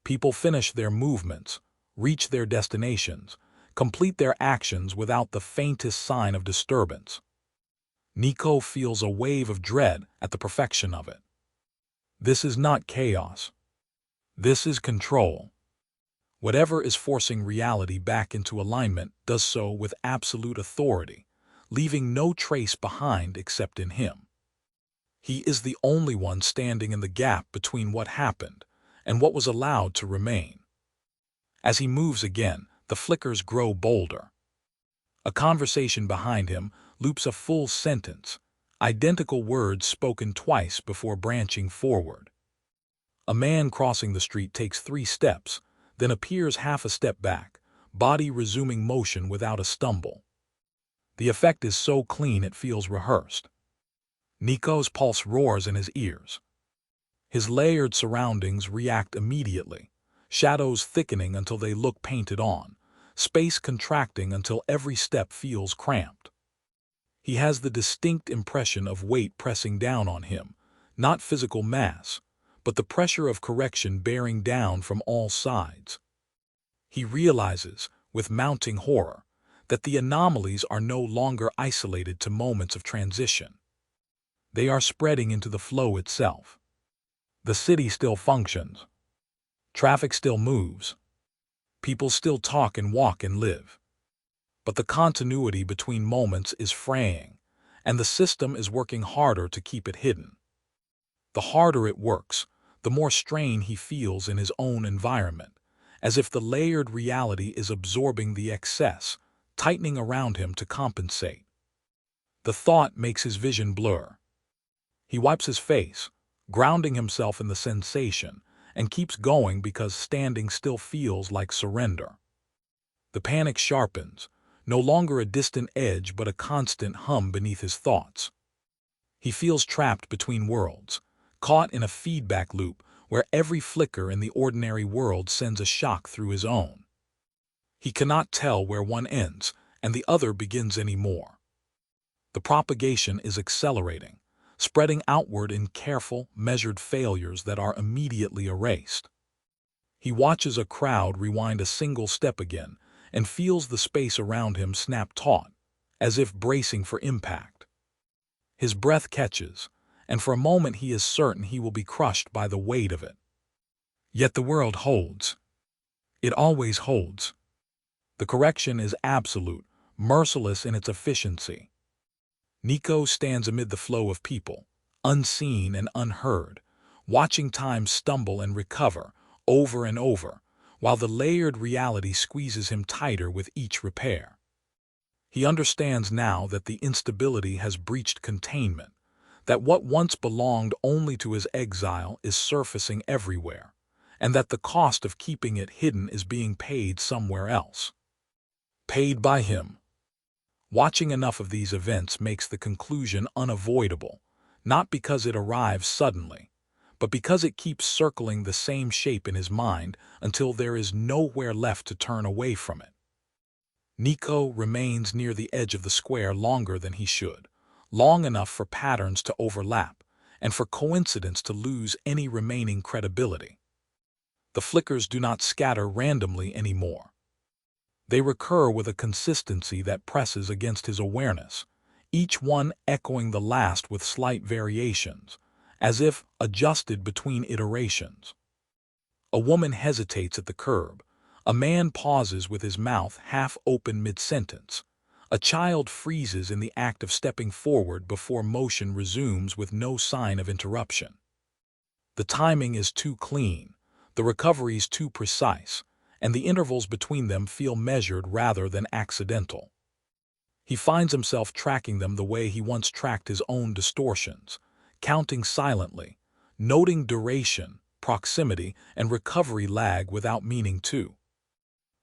People finish their movements, reach their destinations, complete their actions without the faintest sign of disturbance. Nico feels a wave of dread at the perfection of it. This is not chaos. This is control. Whatever is forcing reality back into alignment does so with absolute authority, leaving no trace behind except in him. He is the only one standing in the gap between what happened and what was allowed to remain. As he moves again, the flickers grow bolder. A conversation behind him loops a full sentence, identical words spoken twice before branching forward. A man crossing the street takes 3 steps, then appears half a step back, body resuming motion without a stumble. The effect is so clean it feels rehearsed. Nico's pulse roars in his ears. His layered surroundings react immediately, shadows thickening until they look painted on, space contracting until every step feels cramped. He has the distinct impression of weight pressing down on him, not physical mass, but the pressure of correction bearing down from all sides. He realizes, with mounting horror, that the anomalies are no longer isolated to moments of transition. They are spreading into the flow itself. The city still functions. Traffic still moves. People still talk and walk and live. But the continuity between moments is fraying, and the system is working harder to keep it hidden. The harder it works, the more strain he feels in his own environment, as if the layered reality is absorbing the excess, tightening around him to compensate. The thought makes his vision blur. He wipes his face, grounding himself in the sensation, and keeps going because standing still feels like surrender. The panic sharpens, no longer a distant edge but a constant hum beneath his thoughts. He feels trapped between worlds, caught in a feedback loop where every flicker in the ordinary world sends a shock through his own. He cannot tell where one ends and the other begins anymore. The propagation is accelerating, spreading outward in careful, measured failures that are immediately erased. He watches a crowd rewind a single step again and feels the space around him snap taut, as if bracing for impact. His breath catches, and for a moment he is certain he will be crushed by the weight of it. Yet the world holds. It always holds. The correction is absolute, merciless in its efficiency. Nico stands amid the flow of people, unseen and unheard, watching time stumble and recover over and over, while the layered reality squeezes him tighter with each repair. He understands now that the instability has breached containment, that what once belonged only to his exile is surfacing everywhere, and that the cost of keeping it hidden is being paid somewhere else. Paid by him. Watching enough of these events makes the conclusion unavoidable, not because it arrives suddenly, but because it keeps circling the same shape in his mind until there is nowhere left to turn away from it. Nico remains near the edge of the square longer than he should, long enough for patterns to overlap and for coincidence to lose any remaining credibility. The flickers do not scatter randomly anymore. They recur with a consistency that presses against his awareness, each one echoing the last with slight variations, as if adjusted between iterations. A woman hesitates at the curb. A man pauses with his mouth half open mid-sentence. A child freezes in the act of stepping forward before motion resumes with no sign of interruption. The timing is too clean, the recoveries too precise, and the intervals between them feel measured rather than accidental. He finds himself tracking them the way he once tracked his own distortions, counting silently, noting duration, proximity, and recovery lag without meaning to.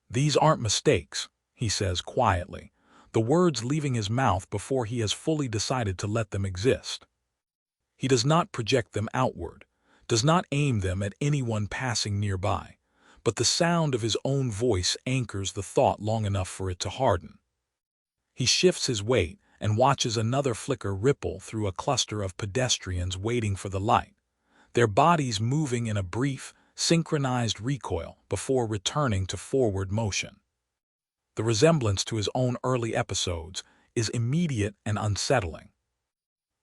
"These aren't mistakes," he says quietly, the words leaving his mouth before he has fully decided to let them exist. He does not project them outward, does not aim them at anyone passing nearby, but the sound of his own voice anchors the thought long enough for it to harden. He shifts his weight and watches another flicker ripple through a cluster of pedestrians waiting for the light, their bodies moving in a brief, synchronized recoil before returning to forward motion. The resemblance to his own early episodes is immediate and unsettling.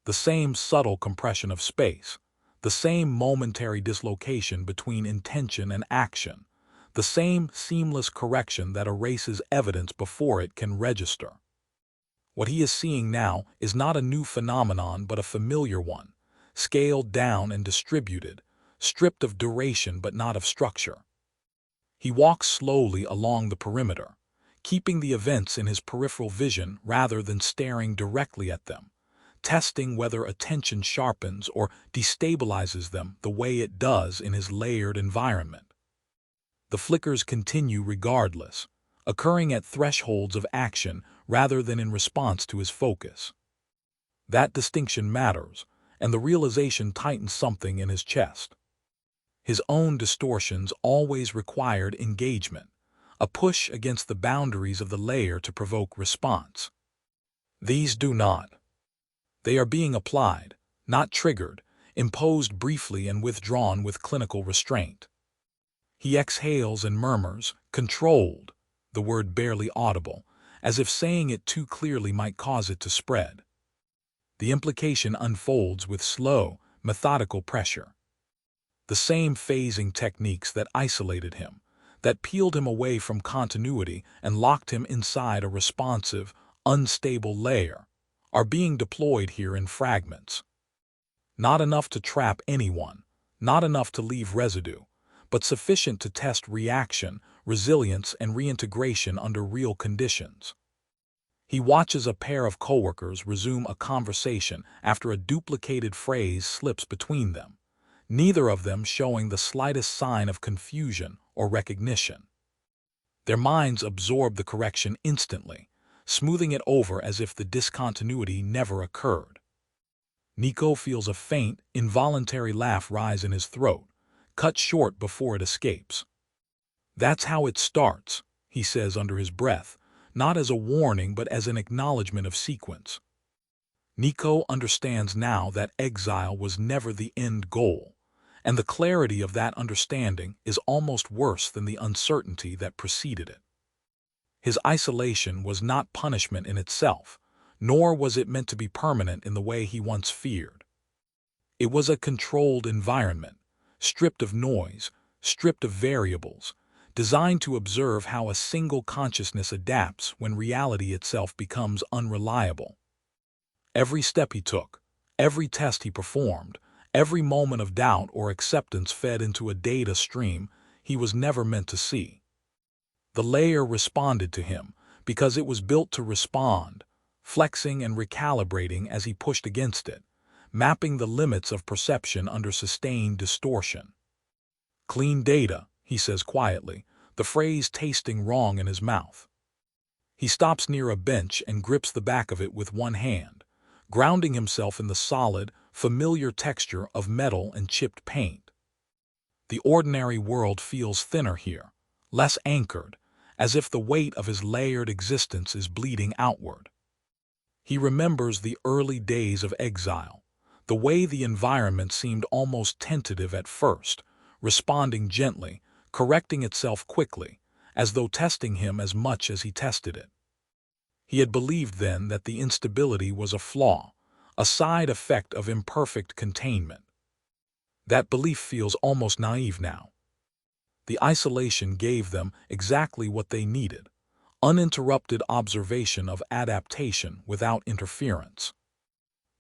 The same subtle compression of space, the same momentary dislocation between intention and action, the same seamless correction that erases evidence before it can register. What he is seeing now is not a new phenomenon but a familiar one, scaled down and distributed, stripped of duration but not of structure. He walks slowly along the perimeter, keeping the events in his peripheral vision rather than staring directly at them, testing whether attention sharpens or destabilizes them the way it does in his layered environment. The flickers continue regardless, occurring at thresholds of action rather than in response to his focus. That distinction matters, and the realization tightens something in his chest. His own distortions always required engagement, a push against the boundaries of the layer to provoke response. These do not. They are being applied, not triggered, imposed briefly and withdrawn with clinical restraint. He exhales and murmurs, "controlled," the word barely audible, as if saying it too clearly might cause it to spread. The implication unfolds with slow, methodical pressure. The same phasing techniques that isolated him, that peeled him away from continuity and locked him inside a responsive, unstable layer, are being deployed here in fragments. Not enough to trap anyone, not enough to leave residue, but sufficient to test reaction, resilience, and reintegration under real conditions. He watches a pair of coworkers resume a conversation after a duplicated phrase slips between them, neither of them showing the slightest sign of confusion or recognition. Their minds absorb the correction instantly, smoothing it over as if the discontinuity never occurred. Nico feels a faint, involuntary laugh rise in his throat, cut short before it escapes. "That's how it starts," he says under his breath, not as a warning but as an acknowledgement of sequence. Nico understands now that exile was never the end goal, and the clarity of that understanding is almost worse than the uncertainty that preceded it. His isolation was not punishment in itself, nor was it meant to be permanent in the way he once feared. It was a controlled environment, stripped of noise, stripped of variables, designed to observe how a single consciousness adapts when reality itself becomes unreliable. Every step he took, every test he performed, every moment of doubt or acceptance fed into a data stream he was never meant to see. The layer responded to him because it was built to respond, flexing and recalibrating as he pushed against it, mapping the limits of perception under sustained distortion. "Clean data," he says quietly, the phrase tasting wrong in his mouth. He stops near a bench and grips the back of it with one hand, grounding himself in the solid, familiar texture of metal and chipped paint. The ordinary world feels thinner here, less anchored, as if the weight of his layered existence is bleeding outward. He remembers the early days of Exile, the way the environment seemed almost tentative at first, responding gently, correcting itself quickly, as though testing him as much as he tested it. He had believed then that the instability was a flaw, a side effect of imperfect containment. That belief feels almost naive now. The isolation gave them exactly what they needed: uninterrupted observation of adaptation without interference.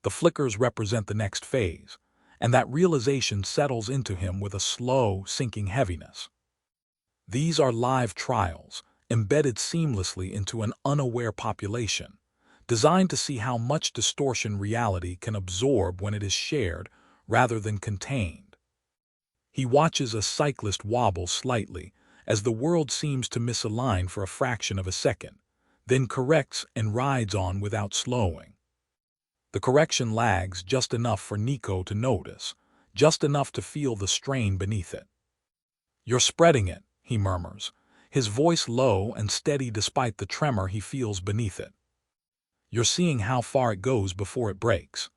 The flickers represent the next phase, and that realization settles into him with a slow, sinking heaviness. These are live trials, embedded seamlessly into an unaware population, designed to see how much distortion reality can absorb when it is shared rather than contained. He watches a cyclist wobble slightly as the world seems to misalign for a fraction of a second, then corrects and rides on without slowing. The correction lags just enough for Nico to notice, just enough to feel the strain beneath it. "You're spreading it," he murmurs, his voice low and steady despite the tremor he feels beneath it. "You're seeing how far it goes before it breaks."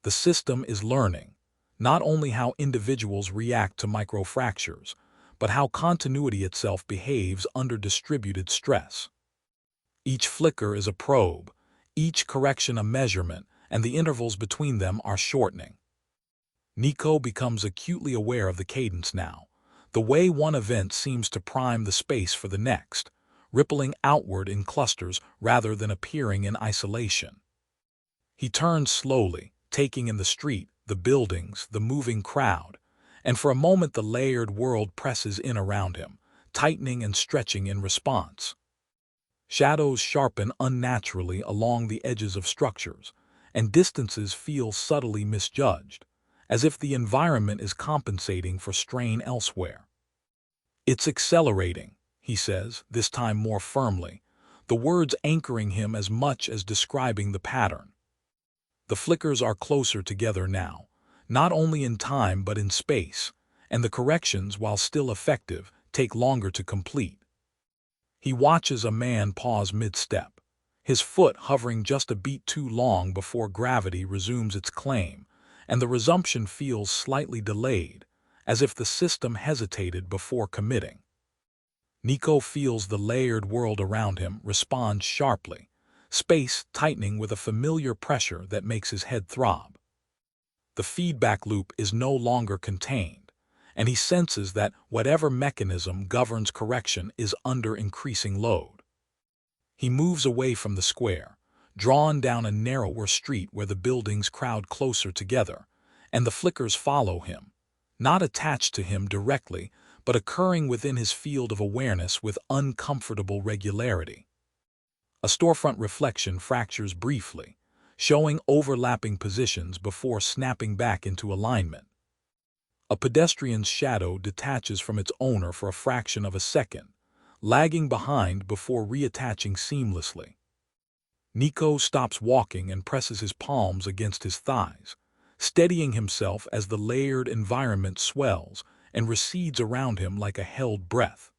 The system is learning, not only how individuals react to microfractures, but how continuity itself behaves under distributed stress. Each flicker is a probe, each correction a measurement, and the intervals between them are shortening. Nico becomes acutely aware of the cadence now, the way one event seems to prime the space for the next, rippling outward in clusters rather than appearing in isolation. He turns slowly, taking in the street, the buildings, the moving crowd, and for a moment the layered world presses in around him, tightening and stretching in response. Shadows sharpen unnaturally along the edges of structures, and distances feel subtly misjudged, as if the environment is compensating for strain elsewhere. "It's accelerating," he says, this time more firmly, the words anchoring him as much as describing the pattern. The flickers are closer together now, not only in time but in space, and the corrections, while still effective, take longer to complete. He watches a man pause mid-step, his foot hovering just a beat too long before gravity resumes its claim, and the resumption feels slightly delayed, as if the system hesitated before committing. Nico feels the layered world around him respond sharply, space tightening with a familiar pressure that makes his head throb. The feedback loop is no longer contained, and he senses that whatever mechanism governs correction is under increasing load. He moves away from the square, drawn down a narrower street where the buildings crowd closer together, and the flickers follow him, not attached to him directly, but occurring within his field of awareness with uncomfortable regularity. A storefront reflection fractures briefly, showing overlapping positions before snapping back into alignment. A pedestrian's shadow detaches from its owner for a fraction of a second, lagging behind before reattaching seamlessly. Nico stops walking and presses his palms against his thighs, steadying himself as the layered environment swells and recedes around him like a held breath.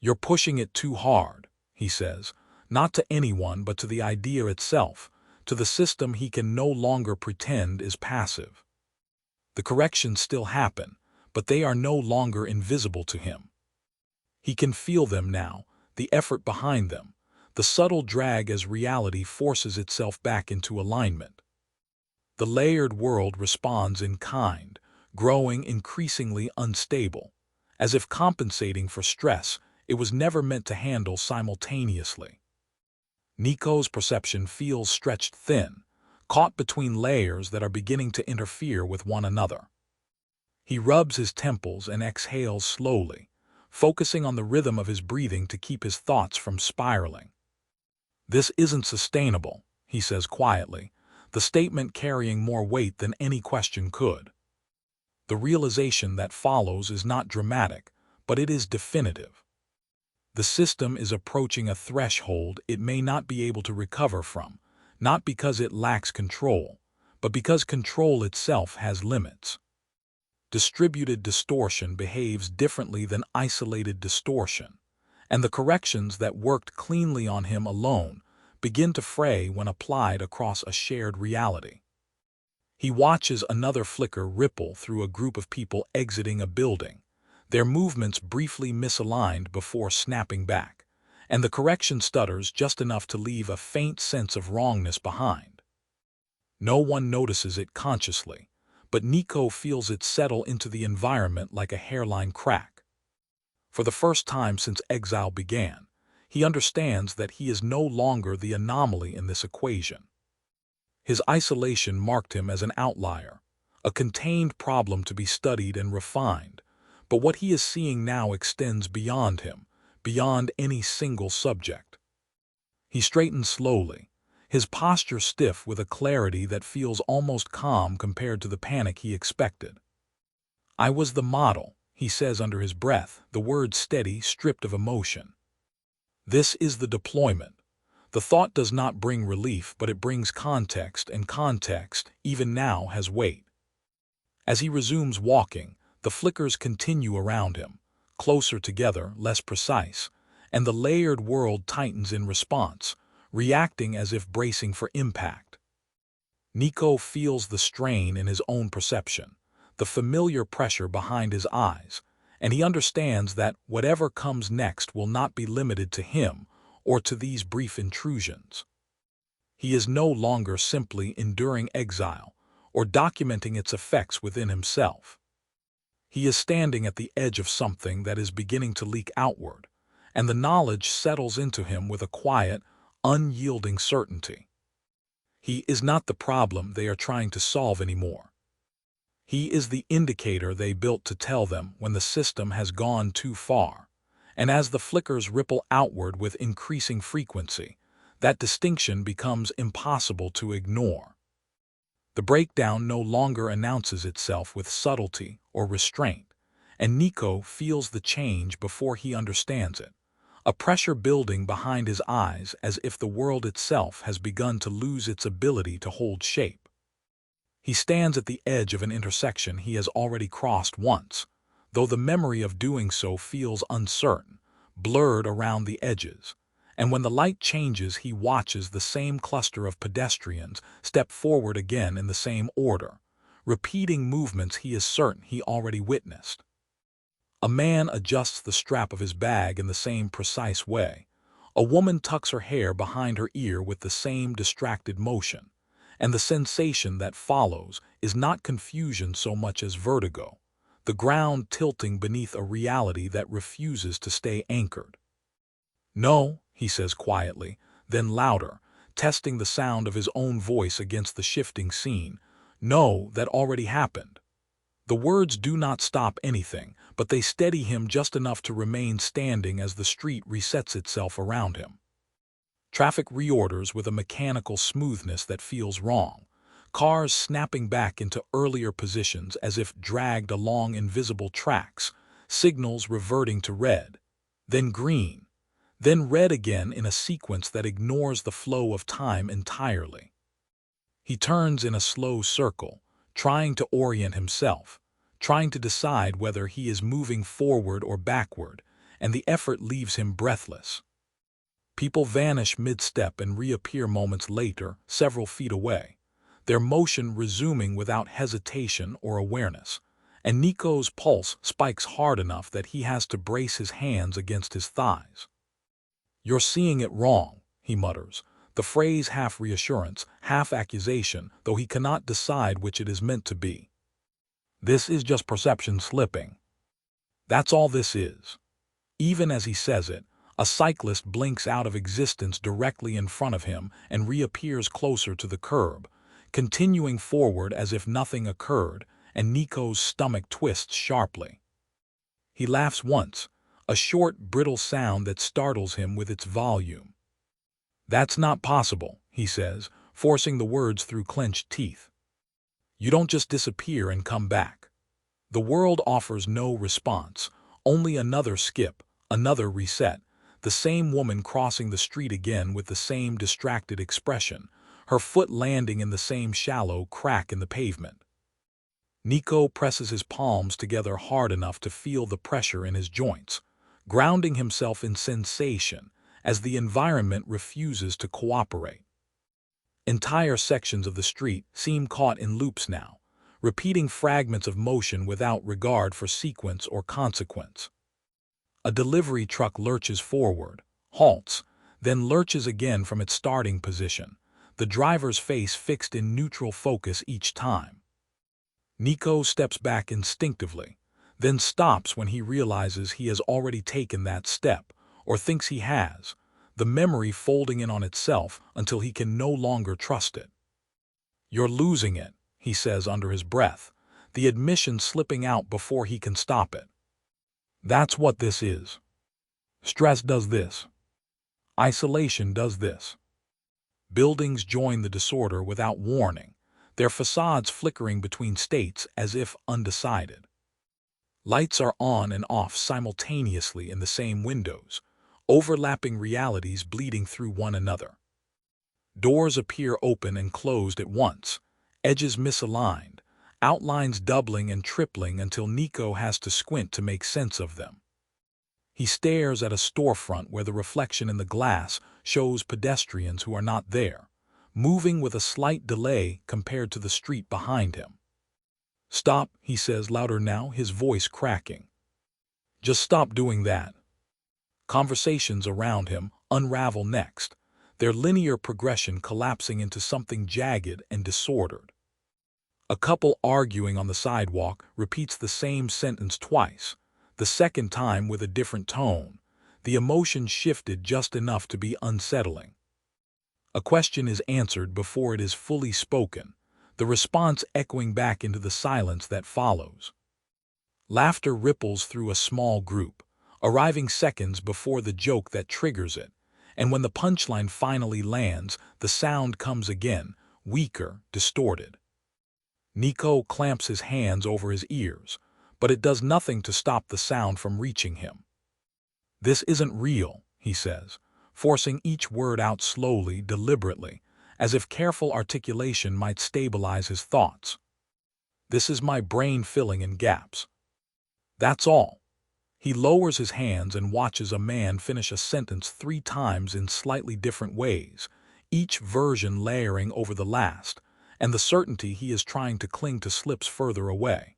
"You're pushing it too hard," he says, not to anyone but to the idea itself, to the system he can no longer pretend is passive. The corrections still happen, but they are no longer invisible to him. He can feel them now, the effort behind them, the subtle drag as reality forces itself back into alignment. The layered world responds in kind, growing increasingly unstable, as if compensating for stress it was never meant to handle simultaneously. Nico's perception feels stretched thin, caught between layers that are beginning to interfere with one another. He rubs his temples and exhales slowly, focusing on the rhythm of his breathing to keep his thoughts from spiraling. "This isn't sustainable," he says quietly, the statement carrying more weight than any question could. The realization that follows is not dramatic, but it is definitive. The system is approaching a threshold it may not be able to recover from, not because it lacks control, but because control itself has limits. Distributed distortion behaves differently than isolated distortion, and the corrections that worked cleanly on him alone begin to fray when applied across a shared reality. He watches another flicker ripple through a group of people exiting a building, their movements briefly misaligned before snapping back, and the correction stutters just enough to leave a faint sense of wrongness behind. No one notices it consciously, but Nico feels it settle into the environment like a hairline crack. For the first time since Exile began, he understands that he is no longer the anomaly in this equation. His isolation marked him as an outlier, a contained problem to be studied and refined, but what he is seeing now extends beyond him, beyond any single subject. He straightens slowly, his posture stiff with a clarity that feels almost calm compared to the panic he expected. "I was the model," he says under his breath, the words steady, stripped of emotion. "This is the deployment." The thought does not bring relief, but it brings context, and context, even now, has weight. As he resumes walking, the flickers continue around him, closer together, less precise, and the layered world tightens in response, reacting as if bracing for impact. Nico feels the strain in his own perception, the familiar pressure behind his eyes, and he understands that whatever comes next will not be limited to him or to these brief intrusions. He is no longer simply enduring exile or documenting its effects within himself. He is standing at the edge of something that is beginning to leak outward, and the knowledge settles into him with a quiet, unyielding certainty. He is not the problem they are trying to solve anymore. He is the indicator they built to tell them when the system has gone too far, and as the flickers ripple outward with increasing frequency, that distinction becomes impossible to ignore. The breakdown no longer announces itself with subtlety or restraint, and Nico feels the change before he understands it, a pressure building behind his eyes as if the world itself has begun to lose its ability to hold shape. He stands at the edge of an intersection he has already crossed once, though the memory of doing so feels uncertain, blurred around the edges. And when the light changes, he watches the same cluster of pedestrians step forward again in the same order, repeating movements he is certain he already witnessed. A man adjusts the strap of his bag in the same precise way. A woman tucks her hair behind her ear with the same distracted motion, and the sensation that follows is not confusion so much as vertigo, the ground tilting beneath a reality that refuses to stay anchored. "No," he says quietly, then louder, testing the sound of his own voice against the shifting scene. "No, that already happened." The words do not stop anything, but they steady him just enough to remain standing as the street resets itself around him. Traffic reorders with a mechanical smoothness that feels wrong, cars snapping back into earlier positions as if dragged along invisible tracks, signals reverting to red, then green, then red again in a sequence that ignores the flow of time entirely. He turns in a slow circle, trying to orient himself, trying to decide whether he is moving forward or backward, and the effort leaves him breathless. People vanish mid-step and reappear moments later, several feet away, their motion resuming without hesitation or awareness, and Nico's pulse spikes hard enough that he has to brace his hands against his thighs. "You're seeing it wrong," he mutters, the phrase half reassurance, half accusation, though he cannot decide which it is meant to be. This is just perception slipping. That's all this is. Even as he says it, a cyclist blinks out of existence directly in front of him and reappears closer to the curb, continuing forward as if nothing occurred, and Nico's stomach twists sharply. He laughs once, a short, brittle sound that startles him with its volume. "That's not possible," he says, forcing the words through clenched teeth. "You don't just disappear and come back." The world offers no response, only another skip, another reset, the same woman crossing the street again with the same distracted expression, her foot landing in the same shallow crack in the pavement. Nico presses his palms together hard enough to feel the pressure in his joints, grounding himself in sensation as the environment refuses to cooperate. Entire sections of the street seem caught in loops now, repeating fragments of motion without regard for sequence or consequence. A delivery truck lurches forward, halts, then lurches again from its starting position, the driver's face fixed in neutral focus each time. Nico steps back instinctively, then stops when he realizes he has already taken that step, or thinks he has, the memory folding in on itself until he can no longer trust it. "You're losing it," he says under his breath, the admission slipping out before he can stop it. That's what this is. Stress does this. Isolation does this. Buildings join the disorder without warning, their facades flickering between states as if undecided. Lights are on and off simultaneously in the same windows, overlapping realities bleeding through one another. Doors appear open and closed at once, edges misaligned, outlines doubling and tripling until Nico has to squint to make sense of them. He stares at a storefront where the reflection in the glass shows pedestrians who are not there, moving with a slight delay compared to the street behind him. "Stop," he says louder now, his voice cracking. "Just stop doing that." Conversations around him unravel next, their linear progression collapsing into something jagged and disordered. A couple arguing on the sidewalk repeats the same sentence twice, the second time with a different tone, the emotion shifted just enough to be unsettling. A question is answered before it is fully spoken, the response echoing back into the silence that follows. Laughter ripples through a small group, arriving seconds before the joke that triggers it, and when the punchline finally lands, the sound comes again, weaker, distorted. Nico clamps his hands over his ears, but it does nothing to stop the sound from reaching him. "This isn't real," he says, forcing each word out slowly, deliberately, as if careful articulation might stabilize his thoughts. "This is my brain filling in gaps. That's all." He lowers his hands and watches a man finish a sentence 3 times in slightly different ways, each version layering over the last, and the certainty he is trying to cling to slips further away.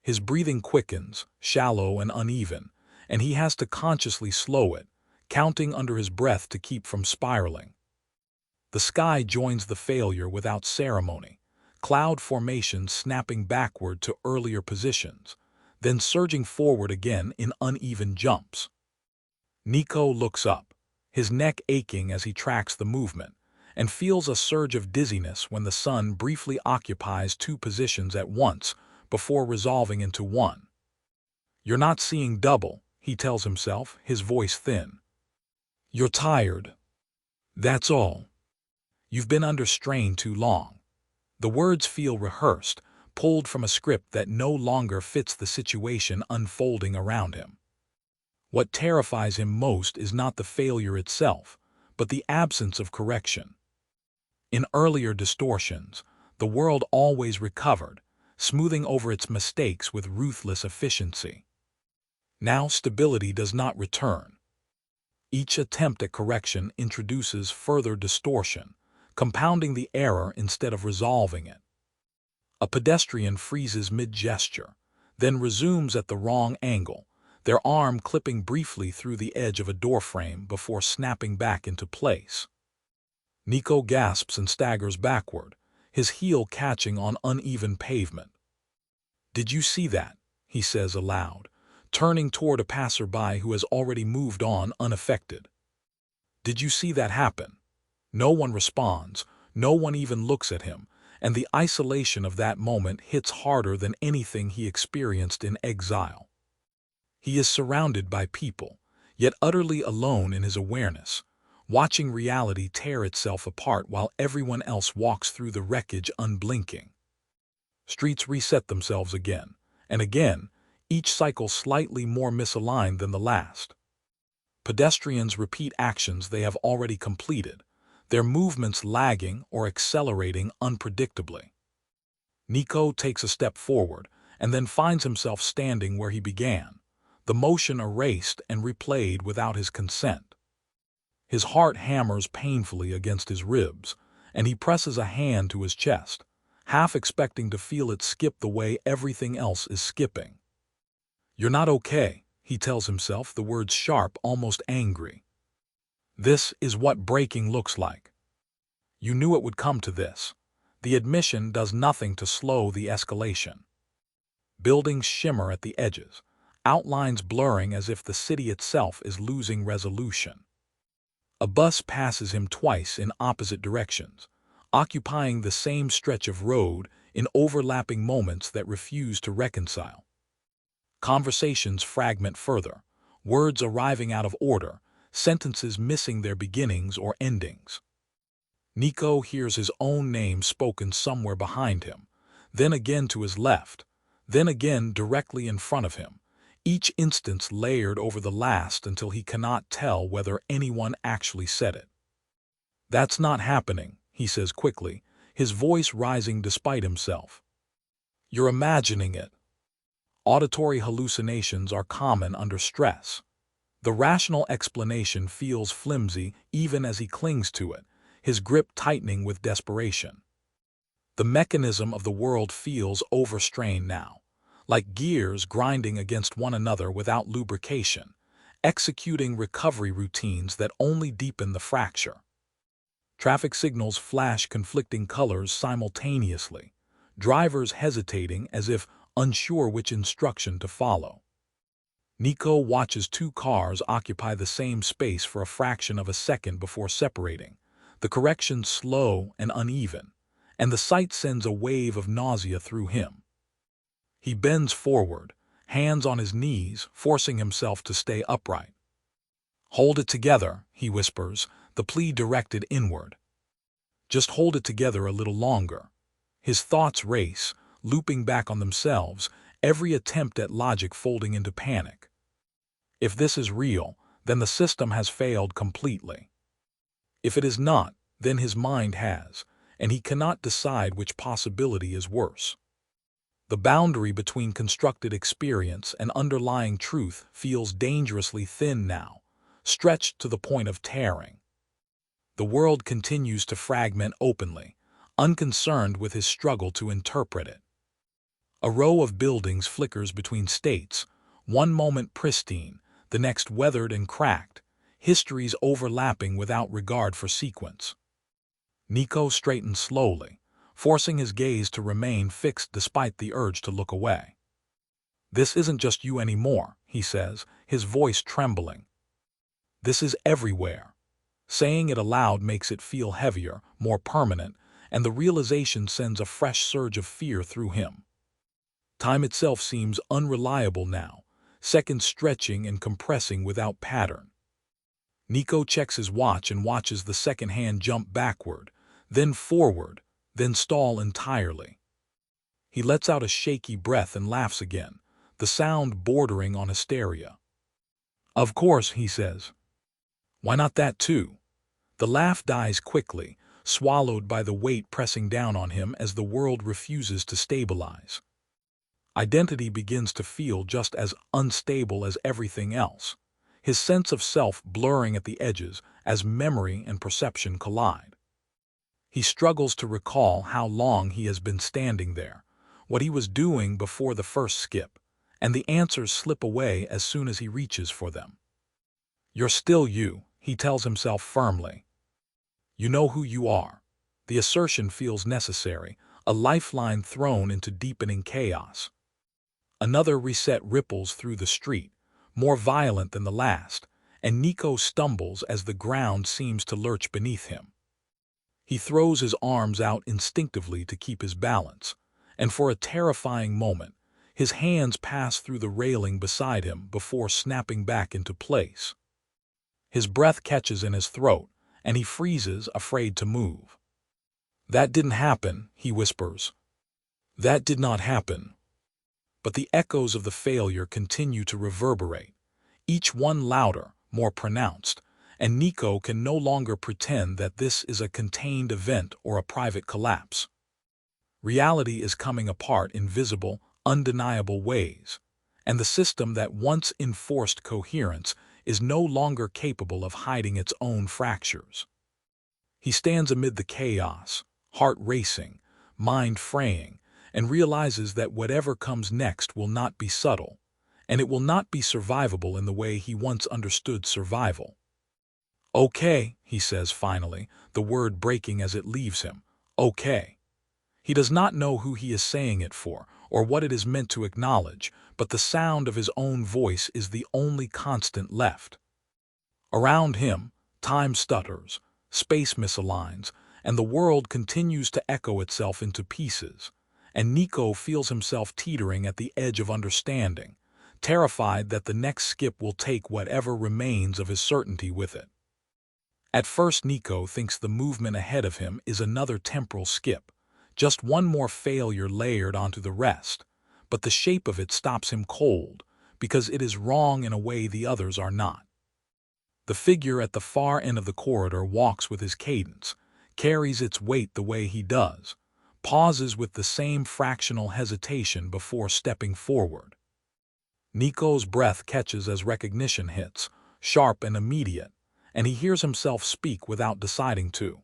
His breathing quickens, shallow and uneven, and he has to consciously slow it, counting under his breath to keep from spiraling. The sky joins the failure without ceremony, cloud formations snapping backward to earlier positions, then surging forward again in uneven jumps. Nico looks up, his neck aching as he tracks the movement, and feels a surge of dizziness when the sun briefly occupies 2 positions at once before resolving into one. "You're not seeing double," he tells himself, his voice thin. "You're tired. That's all. You've been under strain too long." The words feel rehearsed, pulled from a script that no longer fits the situation unfolding around him. What terrifies him most is not the failure itself, but the absence of correction. In earlier distortions, the world always recovered, smoothing over its mistakes with ruthless efficiency. Now stability does not return. Each attempt at correction introduces further distortion, compounding the error instead of resolving it. A pedestrian freezes mid-gesture, then resumes at the wrong angle, their arm clipping briefly through the edge of a doorframe before snapping back into place. Nico gasps and staggers backward, his heel catching on uneven pavement. "Did you see that?" he says aloud, turning toward a passerby who has already moved on unaffected. "Did you see that happen?" No one responds, no one even looks at him, and the isolation of that moment hits harder than anything he experienced in exile. He is surrounded by people, yet utterly alone in his awareness, watching reality tear itself apart while everyone else walks through the wreckage unblinking. Streets reset themselves again, and again, each cycle slightly more misaligned than the last. Pedestrians repeat actions they have already completed, their movements lagging or accelerating unpredictably. Nico takes a step forward and then finds himself standing where he began, the motion erased and replayed without his consent. His heart hammers painfully against his ribs, and he presses a hand to his chest, half expecting to feel it skip the way everything else is skipping. "You're not okay," he tells himself, the words sharp, almost angry. "This is what breaking looks like. You knew it would come to this." The admission does nothing to slow the escalation. Buildings shimmer at the edges, outlines blurring as if the city itself is losing resolution. A bus passes him twice in opposite directions, occupying the same stretch of road in overlapping moments that refuse to reconcile. Conversations fragment further, words arriving out of order, sentences missing their beginnings or endings. Nico hears his own name spoken somewhere behind him, then again to his left, then again directly in front of him, each instance layered over the last until he cannot tell whether anyone actually said it. "That's not happening," he says quickly, his voice rising despite himself. "You're imagining it." Auditory hallucinations are common under stress. The rational explanation feels flimsy even as he clings to it, his grip tightening with desperation. The mechanism of the world feels overstrained now, like gears grinding against one another without lubrication, executing recovery routines that only deepen the fracture. Traffic signals flash conflicting colors simultaneously, drivers hesitating as if unsure which instruction to follow. Nico watches two cars occupy the same space for a fraction of a second before separating, the correction slow and uneven, and the sight sends a wave of nausea through him. He bends forward, hands on his knees, forcing himself to stay upright. "Hold it together," he whispers, the plea directed inward. "Just hold it together a little longer." His thoughts race, looping back on themselves, every attempt at logic folding into panic. If this is real, then the system has failed completely. If it is not, then his mind has, and he cannot decide which possibility is worse. The boundary between constructed experience and underlying truth feels dangerously thin now, stretched to the point of tearing. The world continues to fragment openly, unconcerned with his struggle to interpret it. A row of buildings flickers between states, one moment pristine, the next weathered and cracked, histories overlapping without regard for sequence. Nico straightens slowly, forcing his gaze to remain fixed despite the urge to look away. "This isn't just you anymore," he says, his voice trembling. "This is everywhere." Saying it aloud makes it feel heavier, more permanent, and the realization sends a fresh surge of fear through him. Time itself seems unreliable now, seconds stretching and compressing without pattern. Nico checks his watch and watches the second hand jump backward, then forward, then stall entirely. He lets out a shaky breath and laughs again, the sound bordering on hysteria. "Of course," he says. "Why not that too?" The laugh dies quickly, swallowed by the weight pressing down on him as the world refuses to stabilize. Identity begins to feel just as unstable as everything else, his sense of self blurring at the edges as memory and perception collide. He struggles to recall how long he has been standing there, what he was doing before the first skip, and the answers slip away as soon as he reaches for them. "You're still you," he tells himself firmly. You know who you are. The assertion feels necessary, a lifeline thrown into deepening chaos. Another reset ripples through the street, more violent than the last, and Nico stumbles as the ground seems to lurch beneath him. He throws his arms out instinctively to keep his balance, and for a terrifying moment, his hands pass through the railing beside him before snapping back into place. His breath catches in his throat, and he freezes, afraid to move. "That didn't happen," he whispers. "That did not happen." But the echoes of the failure continue to reverberate, each one louder, more pronounced, and Nico can no longer pretend that this is a contained event or a private collapse. Reality is coming apart in visible, undeniable ways, and the system that once enforced coherence is no longer capable of hiding its own fractures. He stands amid the chaos, heart racing, mind fraying, and realizes that whatever comes next will not be subtle, and it will not be survivable in the way he once understood survival. "Okay," he says finally, the word breaking as it leaves him. "Okay." He does not know who he is saying it for, or what it is meant to acknowledge, but the sound of his own voice is the only constant left. Around him, time stutters, space misaligns, and the world continues to echo itself into pieces, and Nico feels himself teetering at the edge of understanding, terrified that the next skip will take whatever remains of his certainty with it. At first, Nico thinks the movement ahead of him is another temporal skip, just one more failure layered onto the rest, but the shape of it stops him cold, because it is wrong in a way the others are not. The figure at the far end of the corridor walks with his cadence, carries its weight the way he does, pauses with the same fractional hesitation before stepping forward. Nico's breath catches as recognition hits, sharp and immediate, and he hears himself speak without deciding to.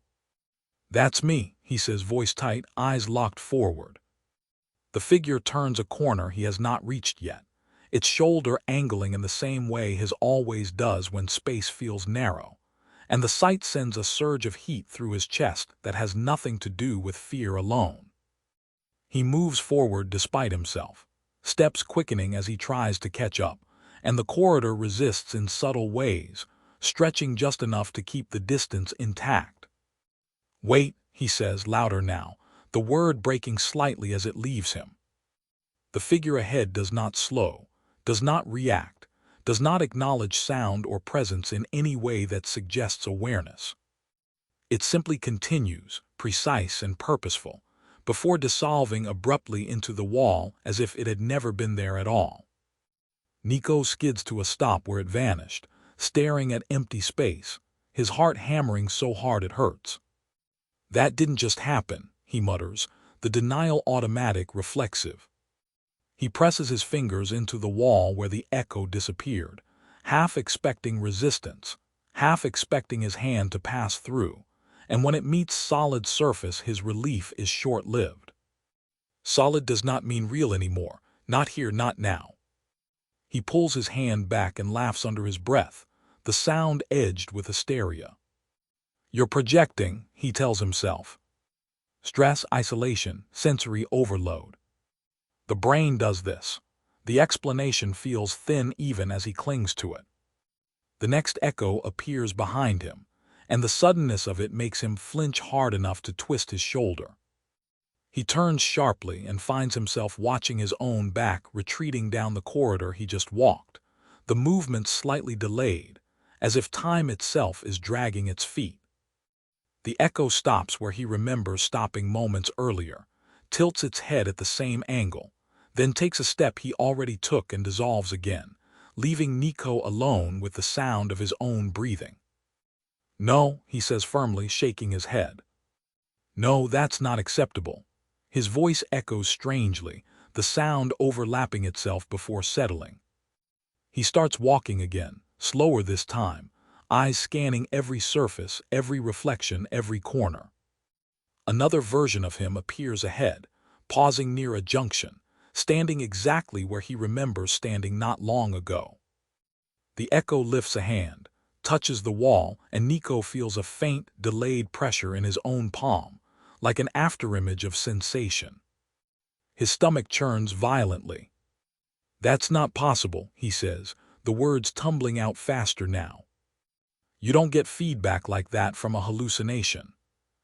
"That's me," he says, voice tight, eyes locked forward. The figure turns a corner he has not reached yet, its shoulder angling in the same way his always does when space feels narrow, and the sight sends a surge of heat through his chest that has nothing to do with fear alone. He moves forward despite himself, steps quickening as he tries to catch up, and the corridor resists in subtle ways, stretching just enough to keep the distance intact. "Wait," he says, louder now, the word breaking slightly as it leaves him. The figure ahead does not slow, does not react, does not acknowledge sound or presence in any way that suggests awareness. It simply continues, precise and purposeful, before dissolving abruptly into the wall as if it had never been there at all. Nico skids to a stop where it vanished, staring at empty space, his heart hammering so hard it hurts. "That didn't just happen," he mutters, the denial automatic, reflexive. He presses his fingers into the wall where the echo disappeared, half expecting resistance, half expecting his hand to pass through, and when it meets solid surface his relief is short-lived. Solid does not mean real anymore, not here, not now. He pulls his hand back and laughs under his breath, the sound edged with hysteria. "You're projecting," he tells himself. Stress, isolation, sensory overload. The brain does this. The explanation feels thin even as he clings to it. The next echo appears behind him, and the suddenness of it makes him flinch hard enough to twist his shoulder. He turns sharply and finds himself watching his own back retreating down the corridor he just walked, the movement slightly delayed, as if time itself is dragging its feet. The echo stops where he remembers stopping moments earlier, tilts its head at the same angle, then takes a step he already took and dissolves again, leaving Nico alone with the sound of his own breathing. "No," he says firmly, shaking his head. "No, that's not acceptable." His voice echoes strangely, the sound overlapping itself before settling. He starts walking again, slower this time, eyes scanning every surface, every reflection, every corner. Another version of him appears ahead, pausing near a junction, standing exactly where he remembers standing not long ago. The echo lifts a hand, touches the wall, and Nico feels a faint, delayed pressure in his own palm, like an afterimage of sensation. His stomach churns violently. "That's not possible," he says, the words tumbling out faster now. "You don't get feedback like that from a hallucination."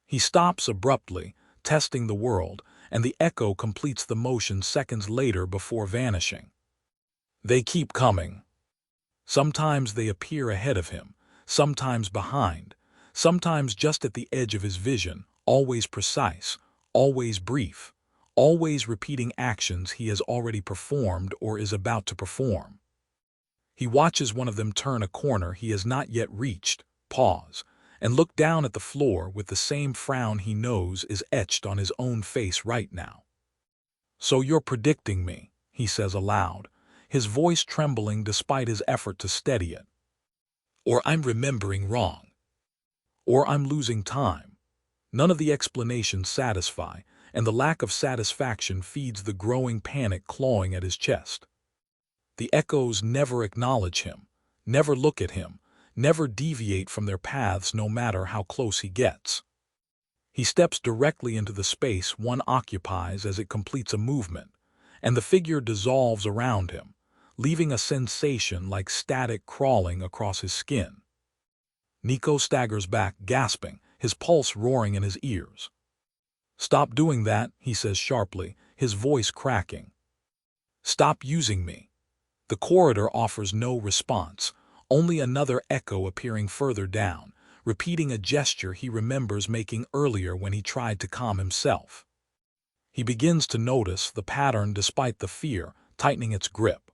He stops abruptly, testing the world, and the echo completes the motion seconds later before vanishing. They keep coming. Sometimes they appear ahead of him, sometimes behind, sometimes just at the edge of his vision, always precise, always brief, always repeating actions he has already performed or is about to perform. He watches one of them turn a corner he has not yet reached, pause, and look down at the floor with the same frown he knows is etched on his own face right now. "So you're predicting me," he says aloud, his voice trembling despite his effort to steady it. "Or I'm remembering wrong. Or I'm losing time." None of the explanations satisfy, and the lack of satisfaction feeds the growing panic clawing at his chest. The echoes never acknowledge him, never look at him, never deviate from their paths no matter how close he gets. He steps directly into the space one occupies as it completes a movement, and the figure dissolves around him, leaving a sensation like static crawling across his skin. Nico staggers back, gasping, his pulse roaring in his ears. "Stop doing that," he says sharply, his voice cracking. "Stop using me." The corridor offers no response, only another echo appearing further down, repeating a gesture he remembers making earlier when he tried to calm himself. He begins to notice the pattern despite the fear tightening its grip.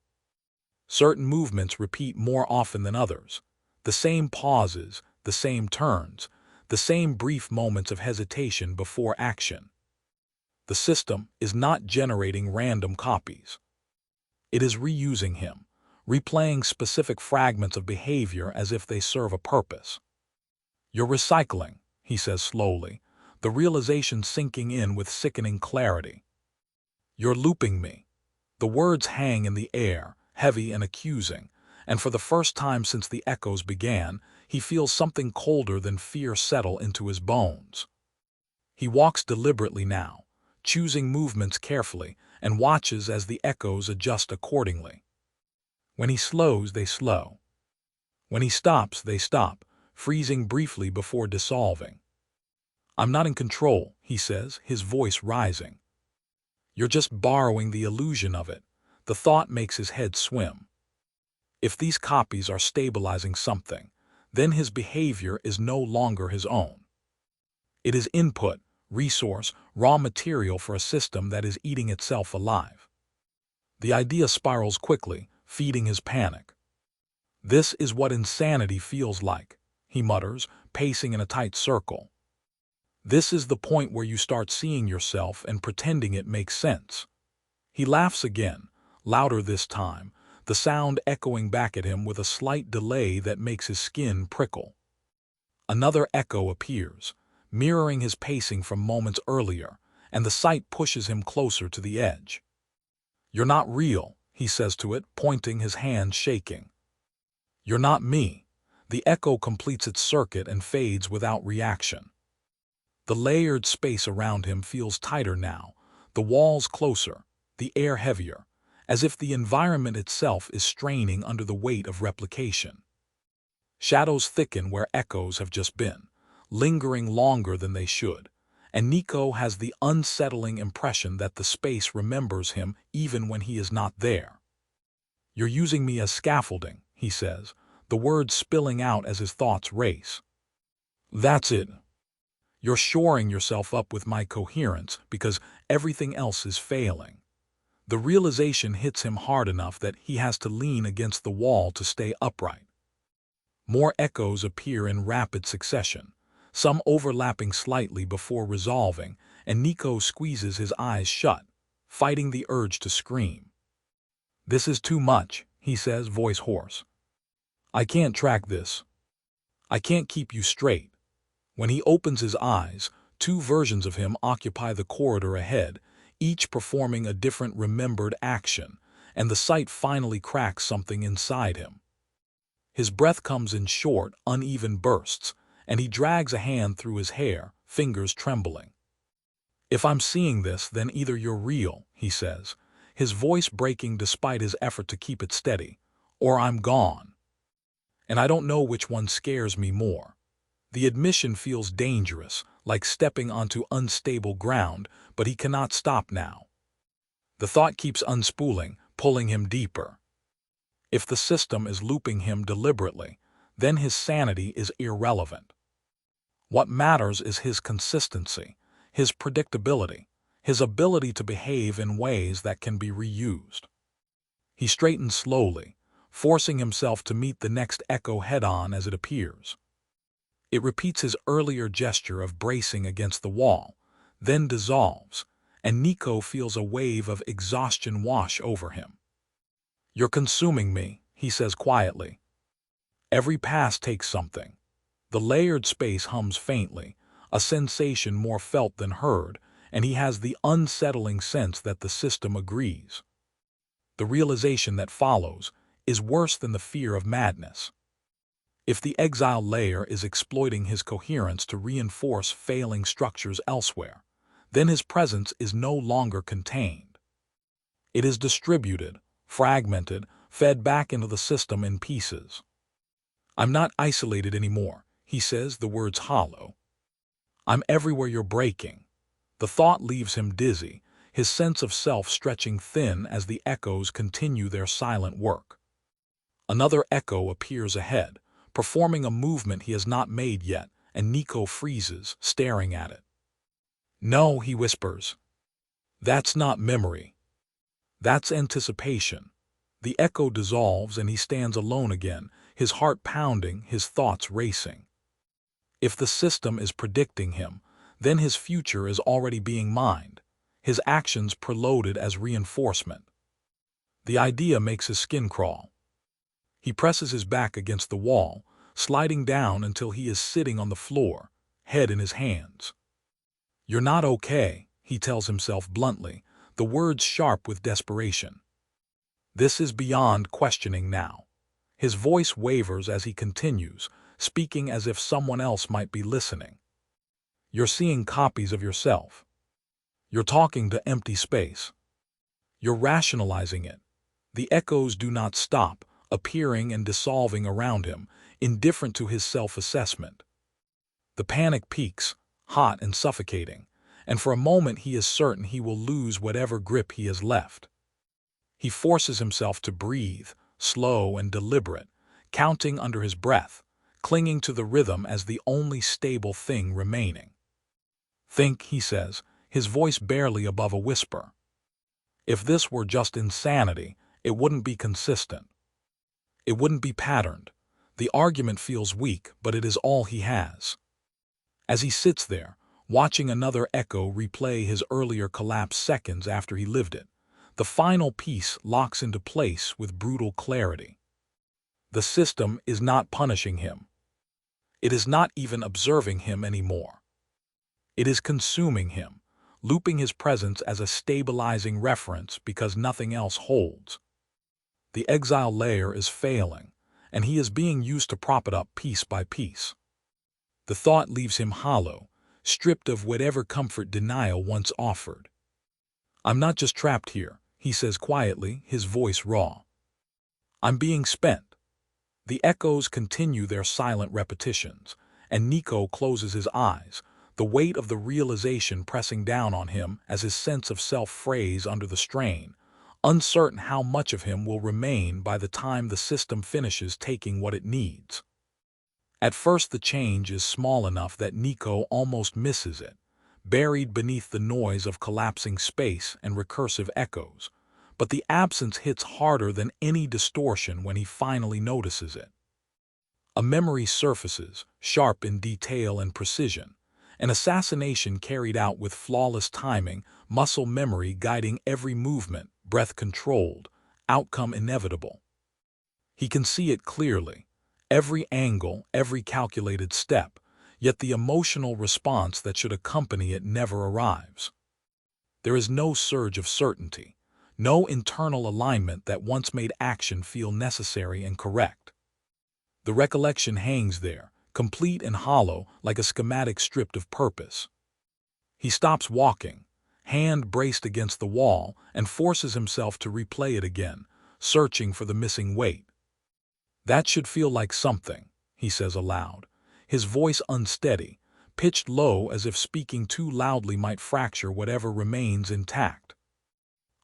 Certain movements repeat more often than others. The same pauses, the same turns, the same brief moments of hesitation before action. The system is not generating random copies. It is reusing him, replaying specific fragments of behavior as if they serve a purpose. "You're recycling," he says slowly, the realization sinking in with sickening clarity. "You're looping me." The words hang in the air, heavy and accusing, and for the first time since the echoes began, he feels something colder than fear settle into his bones. He walks deliberately now, choosing movements carefully, and watches as the echoes adjust accordingly. When he slows, they slow. When he stops, they stop, freezing briefly before dissolving. "I'm not in control," he says, his voice rising. "You're just borrowing the illusion of it." The thought makes his head swim. If these copies are stabilizing something, then his behavior is no longer his own. It is input, resource, raw material for a system that is eating itself alive. The idea spirals quickly, feeding his panic. "This is what insanity feels like," he mutters, pacing in a tight circle. "This is the point where you start seeing yourself and pretending it makes sense." He laughs again, louder this time, the sound echoing back at him with a slight delay that makes his skin prickle. Another echo appears, mirroring his pacing from moments earlier, and the sight pushes him closer to the edge. "You're not real," he says to it, pointing, his hand shaking. "You're not me." The echo completes its circuit and fades without reaction. The layered space around him feels tighter now, the walls closer, the air heavier, as if the environment itself is straining under the weight of replication. Shadows thicken where echoes have just been, lingering longer than they should, and Nico has the unsettling impression that the space remembers him even when he is not there. "You're using me as scaffolding," he says, the words spilling out as his thoughts race. "That's it. You're shoring yourself up with my coherence because everything else is failing." The realization hits him hard enough that he has to lean against the wall to stay upright. More echoes appear in rapid succession, some overlapping slightly before resolving, and Nico squeezes his eyes shut, fighting the urge to scream. "This is too much," he says, voice hoarse. "I can't track this. I can't keep you straight." When he opens his eyes, two versions of him occupy the corridor ahead, each performing a different remembered action, and the sight finally cracks something inside him. His breath comes in short, uneven bursts, and he drags a hand through his hair, fingers trembling. "If I'm seeing this, then either you're real," he says, his voice breaking despite his effort to keep it steady, "or I'm gone. And I don't know which one scares me more." The admission feels dangerous, like stepping onto unstable ground, but he cannot stop now. The thought keeps unspooling, pulling him deeper. If the system is looping him deliberately, then his sanity is irrelevant. What matters is his consistency, his predictability, his ability to behave in ways that can be reused. He straightens slowly, forcing himself to meet the next echo head-on as it appears. It repeats his earlier gesture of bracing against the wall, then dissolves, and Nico feels a wave of exhaustion wash over him. "You're consuming me," he says quietly. Every pass takes something. The layered space hums faintly, a sensation more felt than heard, and he has the unsettling sense that the system agrees. The realization that follows is worse than the fear of madness. If the exile layer is exploiting his coherence to reinforce failing structures elsewhere, then his presence is no longer contained. It is distributed, fragmented, fed back into the system in pieces. "I'm not isolated anymore," he says, the words hollow. "I'm everywhere you're breaking." The thought leaves him dizzy, his sense of self stretching thin as the echoes continue their silent work. Another echo appears ahead, performing a movement he has not made yet, and Nico freezes, staring at it. "No," he whispers. "That's not memory. That's anticipation." The echo dissolves and he stands alone again, his heart pounding, his thoughts racing. If the system is predicting him, then his future is already being mined, his actions preloaded as reinforcement. The idea makes his skin crawl. He presses his back against the wall, sliding down until he is sitting on the floor, head in his hands. "You're not okay," he tells himself bluntly, the words sharp with desperation. This is beyond questioning now. His voice wavers as he continues, speaking as if someone else might be listening. "You're seeing copies of yourself. You're talking to empty space. You're rationalizing it." The echoes do not stop, appearing and dissolving around him, indifferent to his self-assessment. The panic peaks, hot and suffocating, and for a moment he is certain he will lose whatever grip he has left. He forces himself to breathe, slow and deliberate, counting under his breath, clinging to the rhythm as the only stable thing remaining. "Think," he says, his voice barely above a whisper. "If this were just insanity, it wouldn't be consistent. It wouldn't be patterned." The argument feels weak, but it is all he has. As he sits there, watching another echo replay his earlier collapse seconds after he lived it, the final piece locks into place with brutal clarity. The system is not punishing him. It is not even observing him anymore. It is consuming him, looping his presence as a stabilizing reference because nothing else holds. The exile layer is failing, and he is being used to prop it up piece by piece. The thought leaves him hollow, stripped of whatever comfort denial once offered. "I'm not just trapped here," he says quietly, his voice raw. "I'm being spent." The echoes continue their silent repetitions, and Nico closes his eyes, the weight of the realization pressing down on him as his sense of self frays under the strain, uncertain how much of him will remain by the time the system finishes taking what it needs. At first the change is small enough that Nico almost misses it, buried beneath the noise of collapsing space and recursive echoes, but the absence hits harder than any distortion when he finally notices it. A memory surfaces, sharp in detail and precision, an assassination carried out with flawless timing, muscle memory guiding every movement, breath controlled, outcome inevitable. He can see it clearly, every angle, every calculated step, yet the emotional response that should accompany it never arrives. There is no surge of certainty, no internal alignment that once made action feel necessary and correct. The recollection hangs there, complete and hollow, like a schematic stripped of purpose. He stops walking, hand braced against the wall, and forces himself to replay it again, searching for the missing weight. "That should feel like something," he says aloud, his voice unsteady, pitched low as if speaking too loudly might fracture whatever remains intact.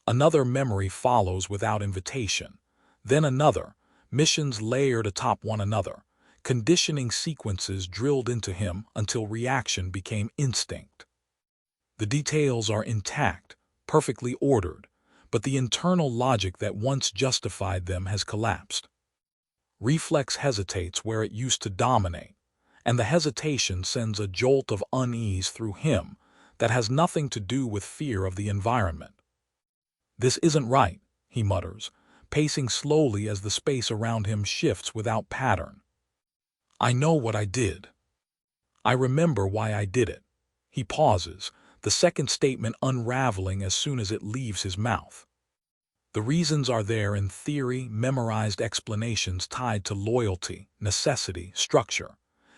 Another memory follows without invitation, then another, missions layered atop one another, conditioning sequences drilled into him until reaction became instinct. The details are intact, perfectly ordered, but the internal logic that once justified them has collapsed. Reflex hesitates where it used to dominate, and the hesitation sends a jolt of unease through him that has nothing to do with fear of the environment. "This isn't right," he mutters, pacing slowly as the space around him shifts without pattern. "I know what I did. I remember why I did it." He pauses, the second statement unraveling as soon as it leaves his mouth. The reasons are there in theory, memorized explanations tied to loyalty, necessity, structure.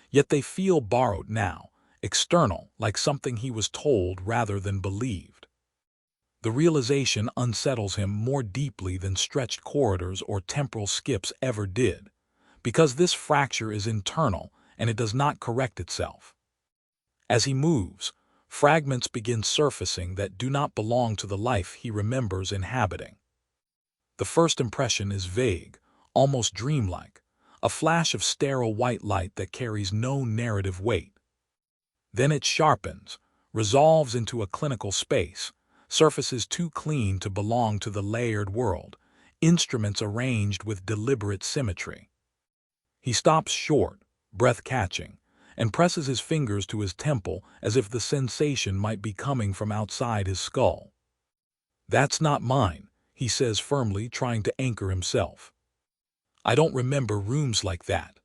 Yet they feel borrowed now, external, like something he was told rather than believed. The realization unsettles him more deeply than stretched corridors or temporal skips ever did, because this fracture is internal and it does not correct itself. As he moves, fragments begin surfacing that do not belong to the life he remembers inhabiting. The first impression is vague, almost dreamlike, a flash of sterile white light that carries no narrative weight. Then it sharpens, resolves into a clinical space, surfaces too clean to belong to the layered world, instruments arranged with deliberate symmetry. He stops short, breath-catching, and presses his fingers to his temple as if the sensation might be coming from outside his skull. "That's not mine," he says firmly, trying to anchor himself. "I don't remember rooms like that."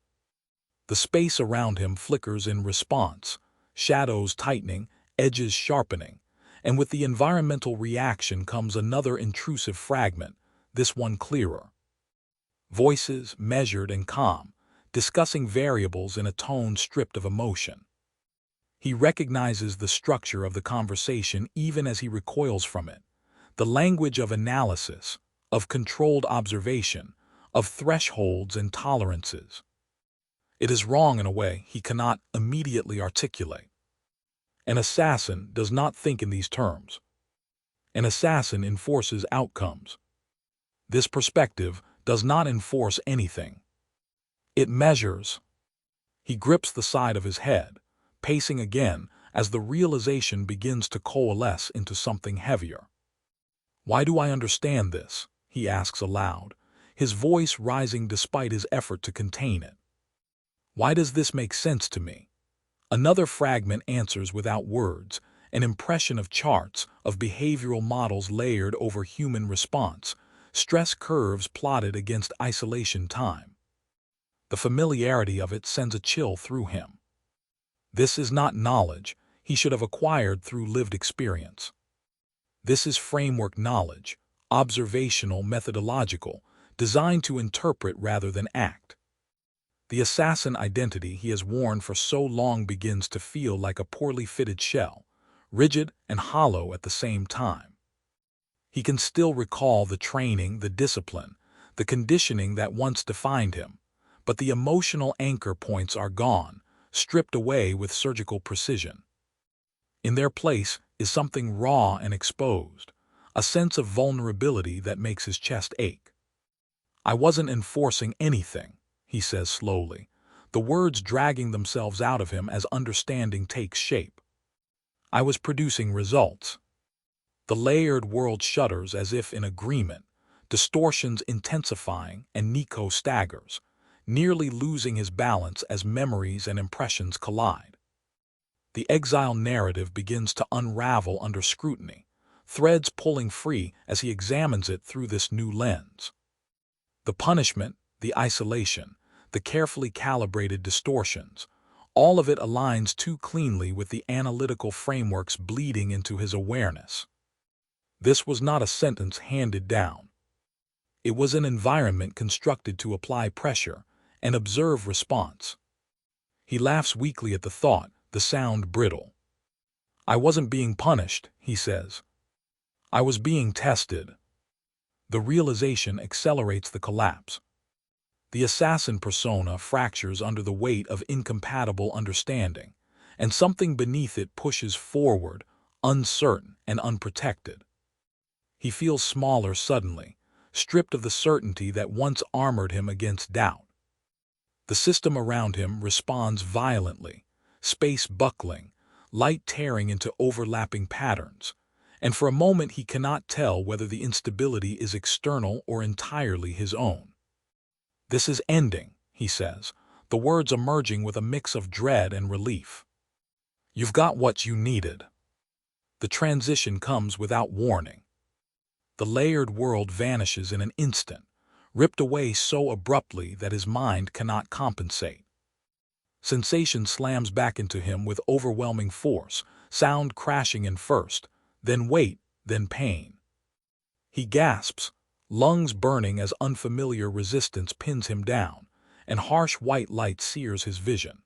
The space around him flickers in response, shadows tightening, edges sharpening, and with the environmental reaction comes another intrusive fragment, this one clearer. Voices, measured and calm, discussing variables in a tone stripped of emotion. He recognizes the structure of the conversation even as he recoils from it, the language of analysis, of controlled observation, of thresholds and tolerances. It is wrong in a way he cannot immediately articulate. An assassin does not think in these terms. An assassin enforces outcomes. This perspective does not enforce anything. It measures. He grips the side of his head, pacing again as the realization begins to coalesce into something heavier. "Why do I understand this?" he asks aloud, his voice rising despite his effort to contain it. "Why does this make sense to me?" Another fragment answers without words, an impression of charts, of behavioral models layered over human response, stress curves plotted against isolation time. The familiarity of it sends a chill through him. This is not knowledge he should have acquired through lived experience. This is framework knowledge, observational, methodological, designed to interpret rather than act. The assassin identity he has worn for so long begins to feel like a poorly fitted shell, rigid and hollow at the same time. He can still recall the training, the discipline, the conditioning that once defined him, but the emotional anchor points are gone, stripped away with surgical precision. In their place is something raw and exposed, a sense of vulnerability that makes his chest ache. "I wasn't enforcing anything," he says slowly, the words dragging themselves out of him as understanding takes shape. "I was producing results." The layered world shudders as if in agreement, distortions intensifying, and Nico staggers, nearly losing his balance as memories and impressions collide. The exile narrative begins to unravel under scrutiny, threads pulling free as he examines it through this new lens. The punishment, the isolation, the carefully calibrated distortions, all of it aligns too cleanly with the analytical frameworks bleeding into his awareness. This was not a sentence handed down. It was an environment constructed to apply pressure, and observe response. He laughs weakly at the thought, the sound brittle. "I wasn't being punished," he says. "I was being tested." The realization accelerates the collapse. The assassin persona fractures under the weight of incompatible understanding, and something beneath it pushes forward, uncertain and unprotected. He feels smaller suddenly, stripped of the certainty that once armored him against doubt. The system around him responds violently, space buckling, light tearing into overlapping patterns, and for a moment he cannot tell whether the instability is external or entirely his own. "This is ending," he says, the words emerging with a mix of dread and relief. "You've got what you needed." The transition comes without warning. The layered world vanishes in an instant, ripped away so abruptly that his mind cannot compensate. Sensation slams back into him with overwhelming force, sound crashing in first, then weight, then pain. He gasps, lungs burning as unfamiliar resistance pins him down, and harsh white light sears his vision.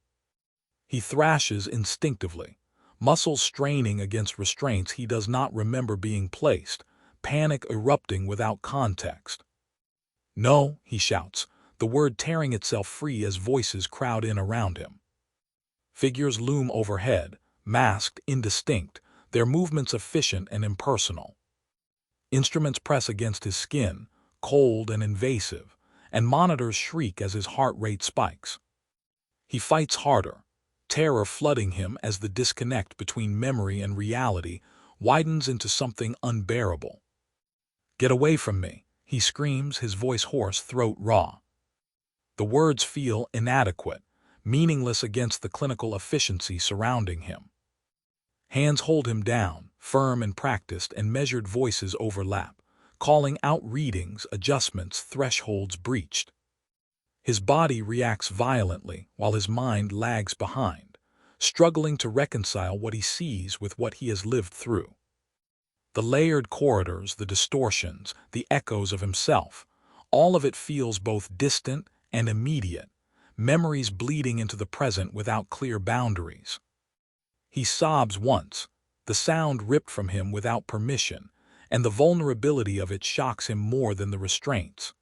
He thrashes instinctively, muscles straining against restraints he does not remember being placed, panic erupting without context. "No," he shouts, the word tearing itself free as voices crowd in around him. Figures loom overhead, masked, indistinct, their movements efficient and impersonal. Instruments press against his skin, cold and invasive, and monitors shriek as his heart rate spikes. He fights harder, terror flooding him as the disconnect between memory and reality widens into something unbearable. "Get away from me," he screams, his voice hoarse, throat raw. The words feel inadequate, meaningless against the clinical efficiency surrounding him. Hands hold him down, firm and practiced, and measured voices overlap, calling out readings, adjustments, thresholds breached. His body reacts violently while his mind lags behind, struggling to reconcile what he sees with what he has lived through. The layered corridors, the distortions, the echoes of himself, all of it feels both distant and immediate, memories bleeding into the present without clear boundaries. He sobs once, the sound ripped from him without permission, and the vulnerability of it shocks him more than the restraints.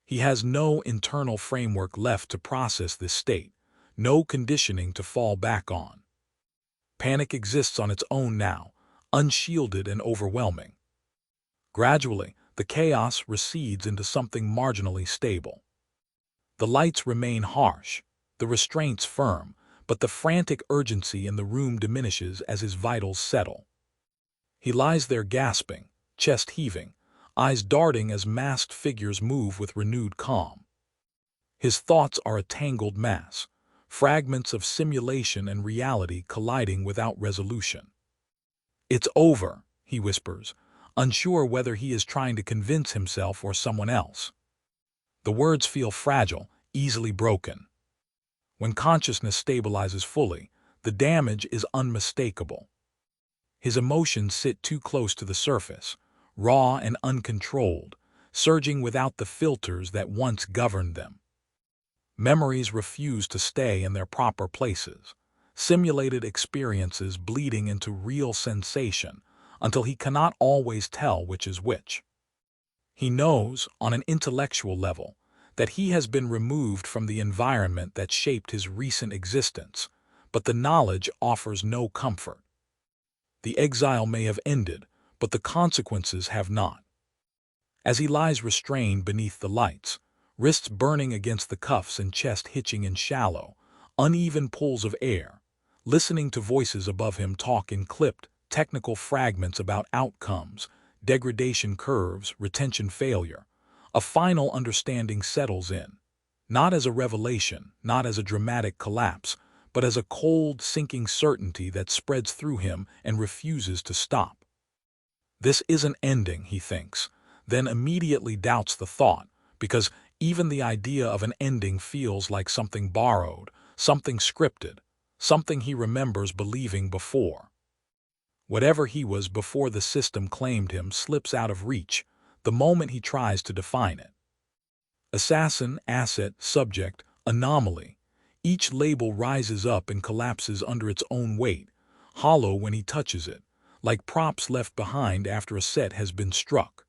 He has no internal framework left to process this state, no conditioning to fall back on. Panic exists on its own now, unshielded and overwhelming. Gradually, the chaos recedes into something marginally stable. The lights remain harsh, the restraints firm, but the frantic urgency in the room diminishes as his vitals settle. He lies there gasping, chest heaving, eyes darting as masked figures move with renewed calm. His thoughts are a tangled mass, fragments of simulation and reality colliding without resolution. "It's over," he whispers, unsure whether he is trying to convince himself or someone else. The words feel fragile, easily broken. When consciousness stabilizes fully, the damage is unmistakable. His emotions sit too close to the surface, raw and uncontrolled, surging without the filters that once governed them. Memories refuse to stay in their proper places, simulated experiences bleeding into real sensation until he cannot always tell which is which. He knows, on an intellectual level, that he has been removed from the environment that shaped his recent existence, but the knowledge offers no comfort. The exile may have ended, but the consequences have not. As he lies restrained beneath the lights, wrists burning against the cuffs and chest hitching in shallow, uneven pulls of air, listening to voices above him talk in clipped, technical fragments about outcomes, degradation curves, retention failure, a final understanding settles in, not as a revelation, not as a dramatic collapse, but as a cold, sinking certainty that spreads through him and refuses to stop. This isn't ending, he thinks, then immediately doubts the thought, because even the idea of an ending feels like something borrowed, something scripted, something he remembers believing before. Whatever he was before the system claimed him slips out of reach the moment he tries to define it. Assassin, asset, subject, anomaly. Each label rises up and collapses under its own weight, hollow when he touches it, like props left behind after a set has been struck.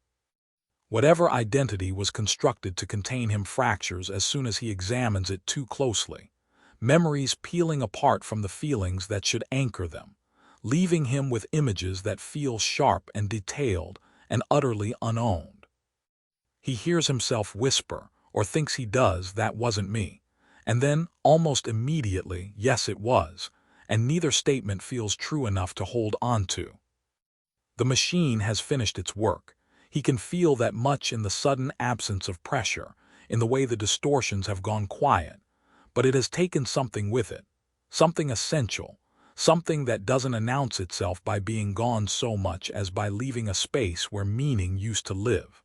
Whatever identity was constructed to contain him fractures as soon as he examines it too closely, memories peeling apart from the feelings that should anchor them, leaving him with images that feel sharp and detailed and utterly unowned. He hears himself whisper, or thinks he does, "That wasn't me," and then, almost immediately, "Yes, it was," and neither statement feels true enough to hold on to. The machine has finished its work. He can feel that much in the sudden absence of pressure, in the way the distortions have gone quiet, but it has taken something with it, something essential, something that doesn't announce itself by being gone so much as by leaving a space where meaning used to live.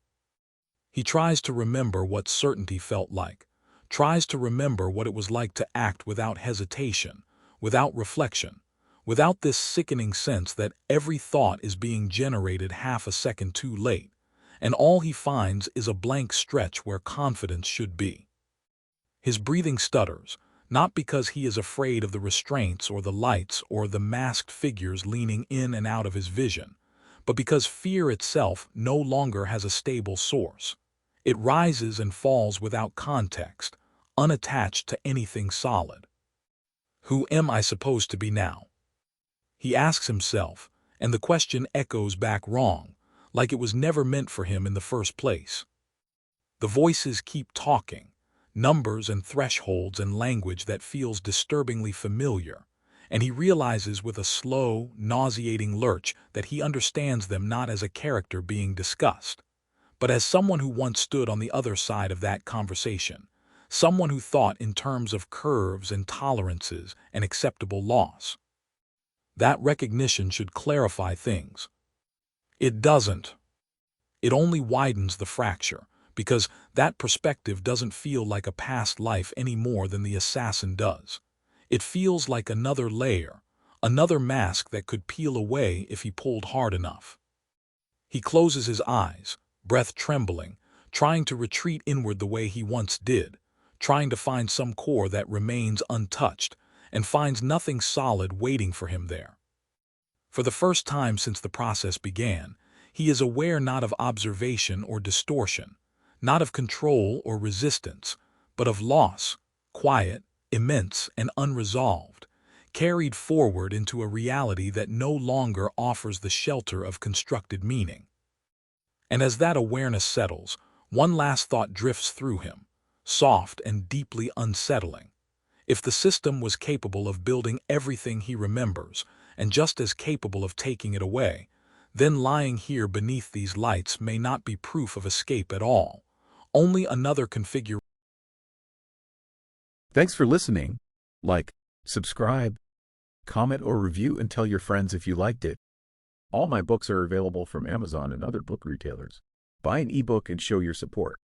He tries to remember what certainty felt like, tries to remember what it was like to act without hesitation, without reflection, without this sickening sense that every thought is being generated half a second too late, and all he finds is a blank stretch where confidence should be. His breathing stutters, not because he is afraid of the restraints or the lights or the masked figures leaning in and out of his vision, but because fear itself no longer has a stable source. It rises and falls without context, unattached to anything solid. Who am I supposed to be now? He asks himself, and the question echoes back wrong, like it was never meant for him in the first place. The voices keep talking, numbers and thresholds and language that feels disturbingly familiar, and he realizes with a slow, nauseating lurch that he understands them not as a character being discussed, but as someone who once stood on the other side of that conversation, someone who thought in terms of curves and tolerances and acceptable loss. That recognition should clarify things. It doesn't. It only widens the fracture, because that perspective doesn't feel like a past life any more than the assassin does. It feels like another layer, another mask that could peel away if he pulled hard enough. He closes his eyes, breath trembling, trying to retreat inward the way he once did, trying to find some core that remains untouched, and finds nothing solid waiting for him there. For the first time since the process began, he is aware not of observation or distortion, not of control or resistance, but of loss, quiet, immense, and unresolved, carried forward into a reality that no longer offers the shelter of constructed meaning. And as that awareness settles, one last thought drifts through him, soft and deeply unsettling. If the system was capable of building everything he remembers, and just as capable of taking it away, then lying here beneath these lights may not be proof of escape at all, only another configuration. Thanks for listening. Like, subscribe, comment or review, and tell your friends if you liked it. All my books are available from Amazon and other book retailers. Buy an ebook and show your support.